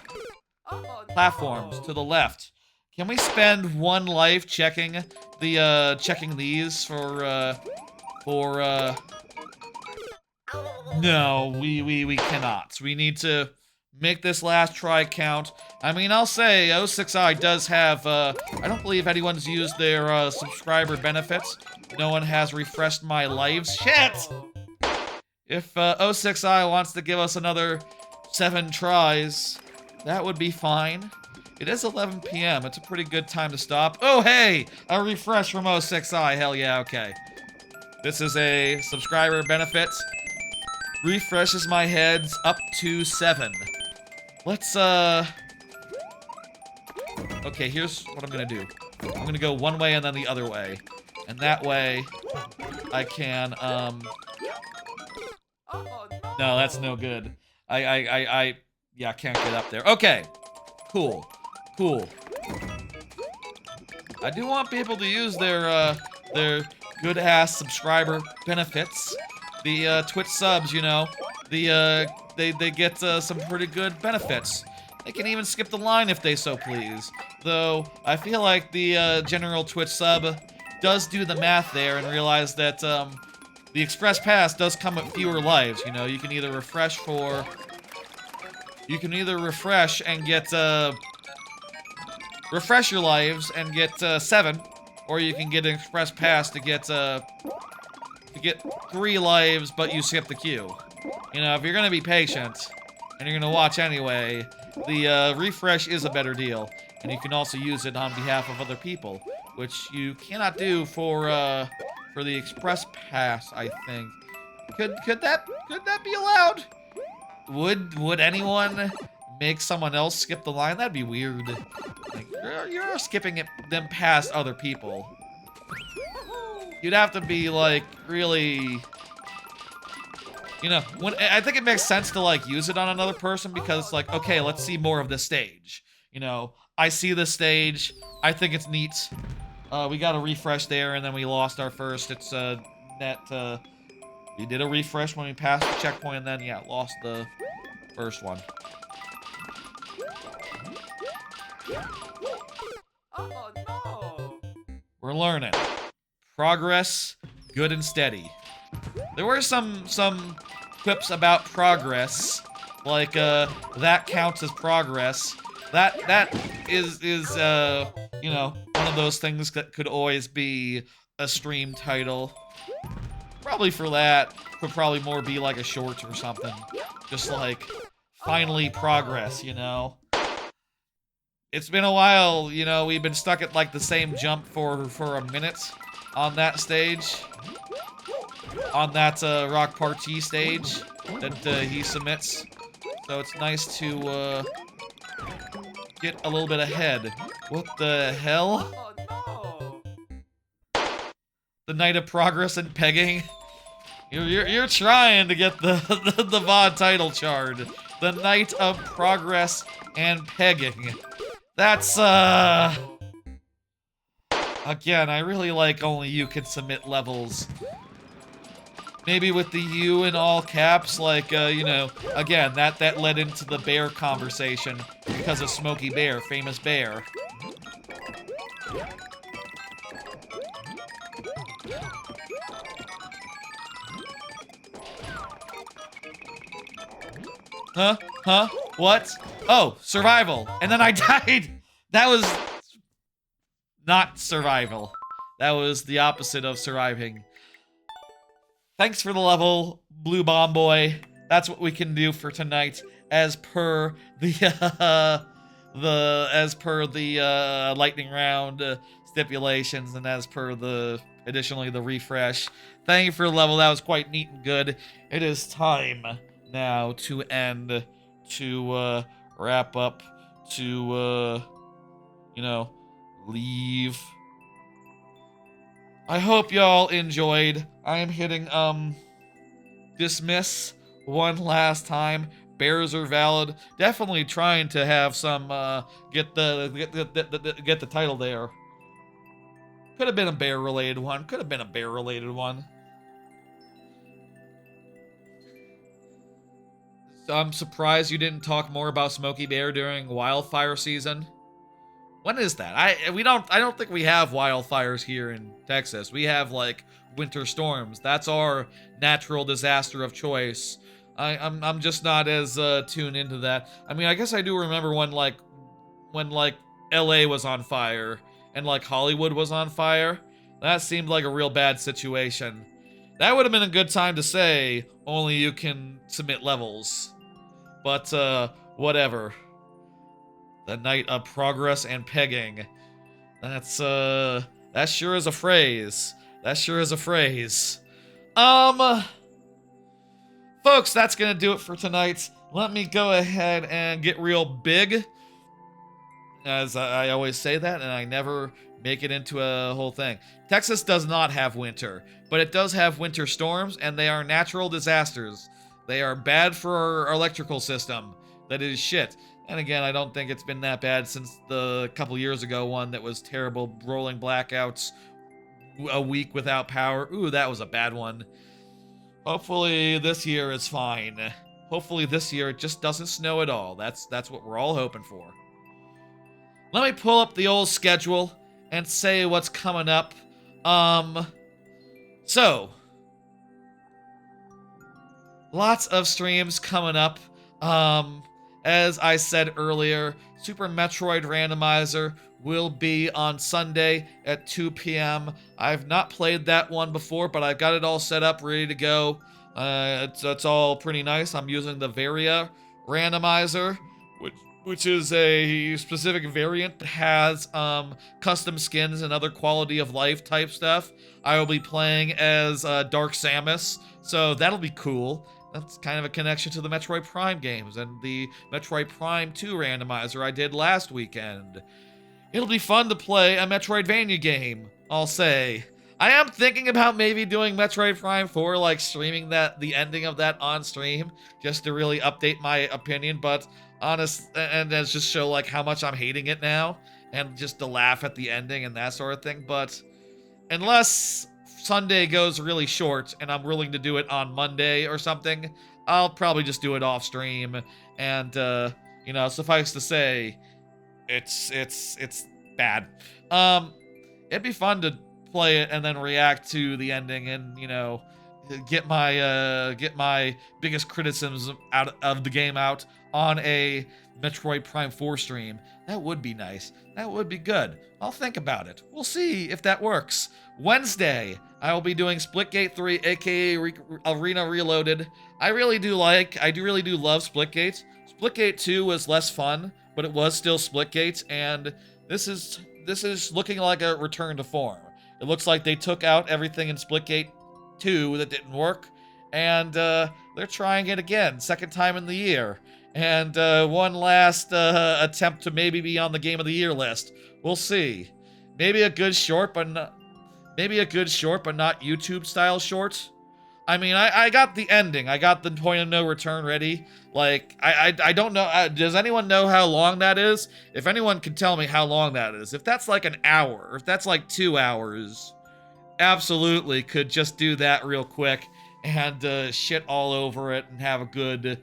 Platforms to the left. Can we spend 1 life checking checking these for no, we cannot. We need to make this last try count. I mean, I'll say 06i does have, I don't believe anyone's used their, subscriber benefits. No one has refreshed my lives. Shit! If, 06i wants to give us another 7 tries, that would be fine. It is 11 p.m. It's a pretty good time to stop. Oh, hey! A refresh from 06i. Hell yeah, okay. This is a subscriber benefit. Refreshes my heads up to 7. Let's, okay, here's what I'm gonna do. I'm gonna go one way and then the other way. And that way, I can, no, that's no good. Yeah, can't get up there. Okay. Cool. Cool. I do want people to use their good-ass subscriber benefits. The, Twitch subs, you know. They get, some pretty good benefits. They can even skip the line if they so please. Though, I feel like the, general Twitch sub does do the math there and realize that, the Express Pass does come with fewer lives, you know. You can either refresh for... You can either refresh and get, refresh your lives and get, 7, or you can get an Express Pass to get 3 lives, but you skip the queue. You know, if you're gonna be patient, and you're gonna watch anyway, the, refresh is a better deal. And you can also use it on behalf of other people, which you cannot do for the Express Pass, I think. Could that be allowed? Would anyone make someone else skip the line? That'd be weird. Like, you're skipping them past other people. You'd have to be, like, really... You know, I think it makes sense to, like, use it on another person because it's like, okay, let's see more of this stage. You know, I see this stage, I think it's neat. We got a refresh there, and then we lost our first. It's, net, we did a refresh when we passed the checkpoint, and then, yeah, lost the first one. Oh no! We're learning. Progress, good and steady. There were some quips about progress, like, that counts as progress. That is, you know, one of those things that could always be a stream title. Probably for that, could probably more be like a short or something. Just like, finally progress, you know? It's been a while, you know, we've been stuck at like the same jump for a minute on that stage. On that, Rock Party stage that, he submits. So it's nice to, get a little bit ahead. What the hell? Oh no! The Night of Progress and Pegging? You're trying to get the VOD title chart. The Night of Progress and Pegging. That's, again, I really like only you can submit levels. Maybe with the U in all caps, like, you know, again, that led into the bear conversation because of Smokey Bear, famous bear. Huh? Huh? What? Oh, survival. And then I died. That was not survival. That was the opposite of surviving. Thanks for the level, Blue Bomb Boy. That's what we can do for tonight, as per the lightning round stipulations, and as per the additionally the refresh. Thank you for the level. That was quite neat and good. It is time now to end, to wrap up, to leave. I hope y'all enjoyed. I am hitting dismiss one last time. Bears are valid. Definitely trying to have some get the title there. Could have been a bear related one. Could have been a bear related one. So I'm surprised you didn't talk more about Smokey Bear during wildfire season. When is that? I don't think we have wildfires here in Texas. We have like winter storms. That's our natural disaster of choice. I'm just not as tuned into that. I mean, I guess I do remember when LA was on fire and like Hollywood was on fire. That seemed like a real bad situation. That would have been a good time to say only you can submit levels. But whatever. The night of progress and pegging. That sure is a phrase. That sure is a phrase. Folks, that's gonna do it for tonight. Let me go ahead and get real big. As I always say that, and I never make it into a whole thing. Texas does not have winter, but it does have winter storms, and they are natural disasters. They are bad for our electrical system. That is shit. And again, I don't think it's been that bad since the couple years ago one that was terrible, rolling blackouts, a week without power. Ooh, that was a bad one. Hopefully this year is fine. Hopefully this year it just doesn't snow at all. That's what we're all hoping for. Let me pull up the old schedule and say what's coming up. So lots of streams coming up. As I said earlier, Super Metroid Randomizer will be on Sunday at 2 p.m. I've not played that one before, but I've got it all set up, ready to go. It's all pretty nice. I'm using the Varia Randomizer, which is a specific variant that has custom skins and other quality of life type stuff. I will be playing as Dark Samus, so that'll be cool. That's kind of a connection to the Metroid Prime games and the Metroid Prime 2 randomizer I did last weekend. It'll be fun to play a Metroidvania game, I'll say. I am thinking about maybe doing Metroid Prime 4, like streaming the ending of that on stream, just to really update my opinion, but and just show like how much I'm hating it now, and just to laugh at the ending and that sort of thing. But unless Sunday goes really short and I'm willing to do it on Monday or something, I'll probably just do it off stream. And suffice to say, it's bad. It'd be fun to play it and then react to the ending and get my biggest criticisms out of the game out on a Metroid Prime 4 stream. That would be nice. That would be good. I'll think about it. We'll see if that works. Wednesday, I will be doing Splitgate 3, aka Arena Reloaded. I really do love Splitgate. Splitgate 2 was less fun, but it was still Splitgate, and this is looking like a return to form. It looks like they took out everything in Splitgate 2 that didn't work, and they're trying it again, second time in the year. And one last attempt to maybe be on the Game of the Year list. We'll see. Maybe a good short, but not YouTube style short. I mean, I got the ending. I got the point of no return ready. Like, I don't know. Does anyone know how long that is? If anyone can tell me how long that is. If that's like an hour, or if that's like 2 hours, absolutely could just do that real quick and shit all over it and have a good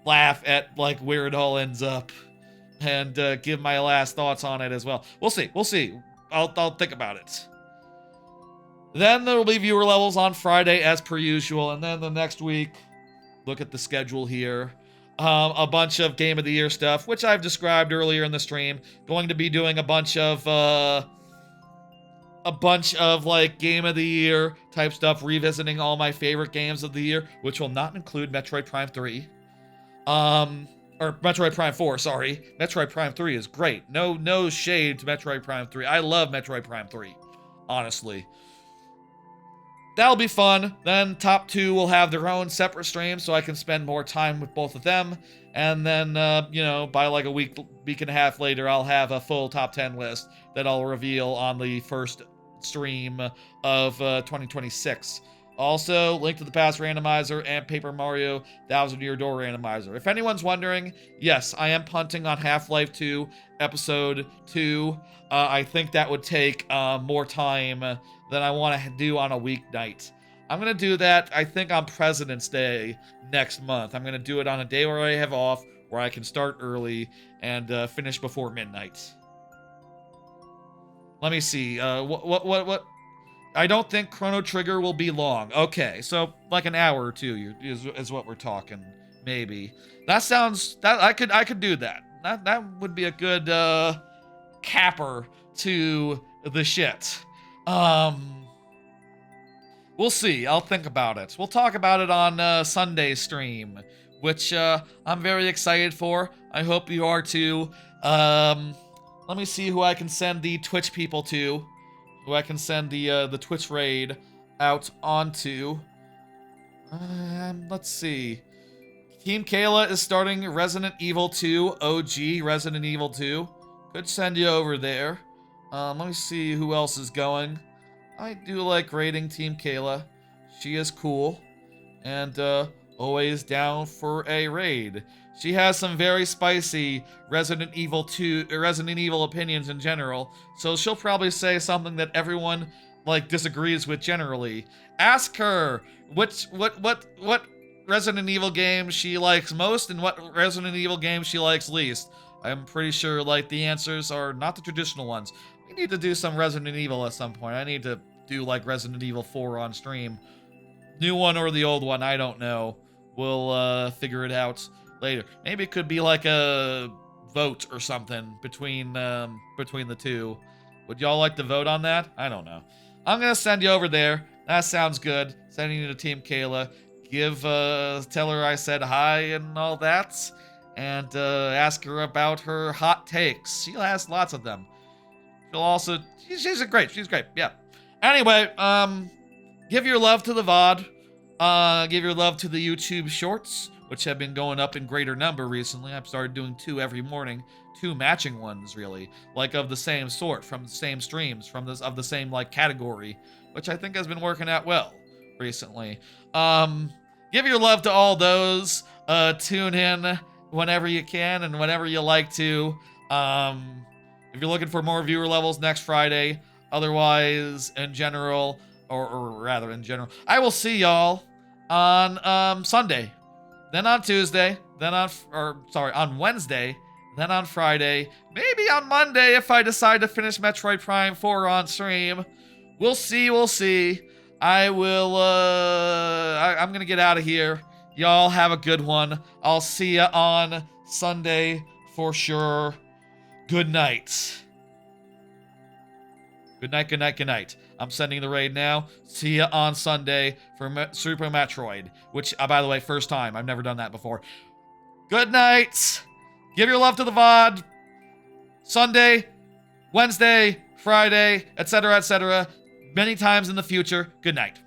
laugh at like where it all ends up and give my last thoughts on it as well. We'll see. I'll think about it. Then there will be viewer levels on Friday as per usual, and then the next week, look at the schedule here. a bunch of Game of the Year stuff, which I've described earlier in the stream. Going to be doing a bunch of like Game of the Year type stuff, revisiting all my favorite games of the year, which will not include Metroid Prime 3. Or Metroid Prime 4, sorry. Metroid Prime 3 is great. No shade to Metroid Prime 3. I love Metroid Prime 3, honestly. That'll be fun. Then top 2 will have their own separate streams, so I can spend more time with both of them. And then, by like a week and a half later, I'll have a full top 10 list that I'll reveal on the first stream of 2026. Also, Link to the Past randomizer and Paper Mario Thousand Year Door randomizer. If anyone's wondering, yes, I am punting on Half-Life 2 Episode 2. I think that would take more time than I want to do on a weeknight. I'm going to do that, I think, on President's Day next month. I'm going to do it on a day where I have off, where I can start early and finish before midnight. Let me see. What? I don't think Chrono Trigger will be long. Okay, so like an hour or two is what we're talking, maybe. That sounds that I could do that. That would be a good capper to the shit. We'll see. I'll think about it. We'll talk about it on Sunday stream, which I'm very excited for. I hope you are too. Let me see who I can send the Twitch people to. Who I can send the Twitch raid out onto. Let's see. Team Kayla is starting Resident Evil 2, OG Resident Evil 2. Could send you over there. Let me see who else is going. I do like raiding Team Kayla. She is cool. And always down for a raid. She has some very spicy Resident Evil opinions in general, so she'll probably say something that everyone like disagrees with generally. Ask her what Resident Evil game she likes most and what Resident Evil game she likes least. I'm pretty sure like the answers are not the traditional ones. We need to do some Resident Evil at some point. I need to do like Resident Evil 4 on stream. New one or the old one, I don't know. We'll figure it out later. Maybe it could be like a vote or something between the two. Would y'all like to vote on that? I don't know. I'm gonna send you over there. That sounds good. Sending you to Team Kayla. Tell her I said hi and all that, and ask her about her hot takes. She has lots of them. She'll also she's great. She's great. Yeah. Anyway, give your love to the VOD. Give your love to the YouTube shorts, which have been going up in greater number recently. I've started doing 2 every morning, 2 matching ones really, like of the same sort, from the same streams, of the same like category, which I think has been working out well recently. Give your love to all those. Tune in whenever you can and whenever you like to. If you're looking for more viewer levels next Friday, otherwise in general, or rather in general, I will see y'all on Sunday. Then on Tuesday, on Wednesday, then on Friday, maybe on Monday if I decide to finish Metroid Prime 4 on stream. We'll see. I'm gonna get out of here. Y'all have a good one. I'll see ya on Sunday for sure. Good night. Good night. I'm sending the raid now. See ya on Sunday for Super Metroid, which, by the way, first time. I've never done that before. Good night. Give your love to the VOD. Sunday, Wednesday, Friday, etc., etc. Many times in the future. Good night.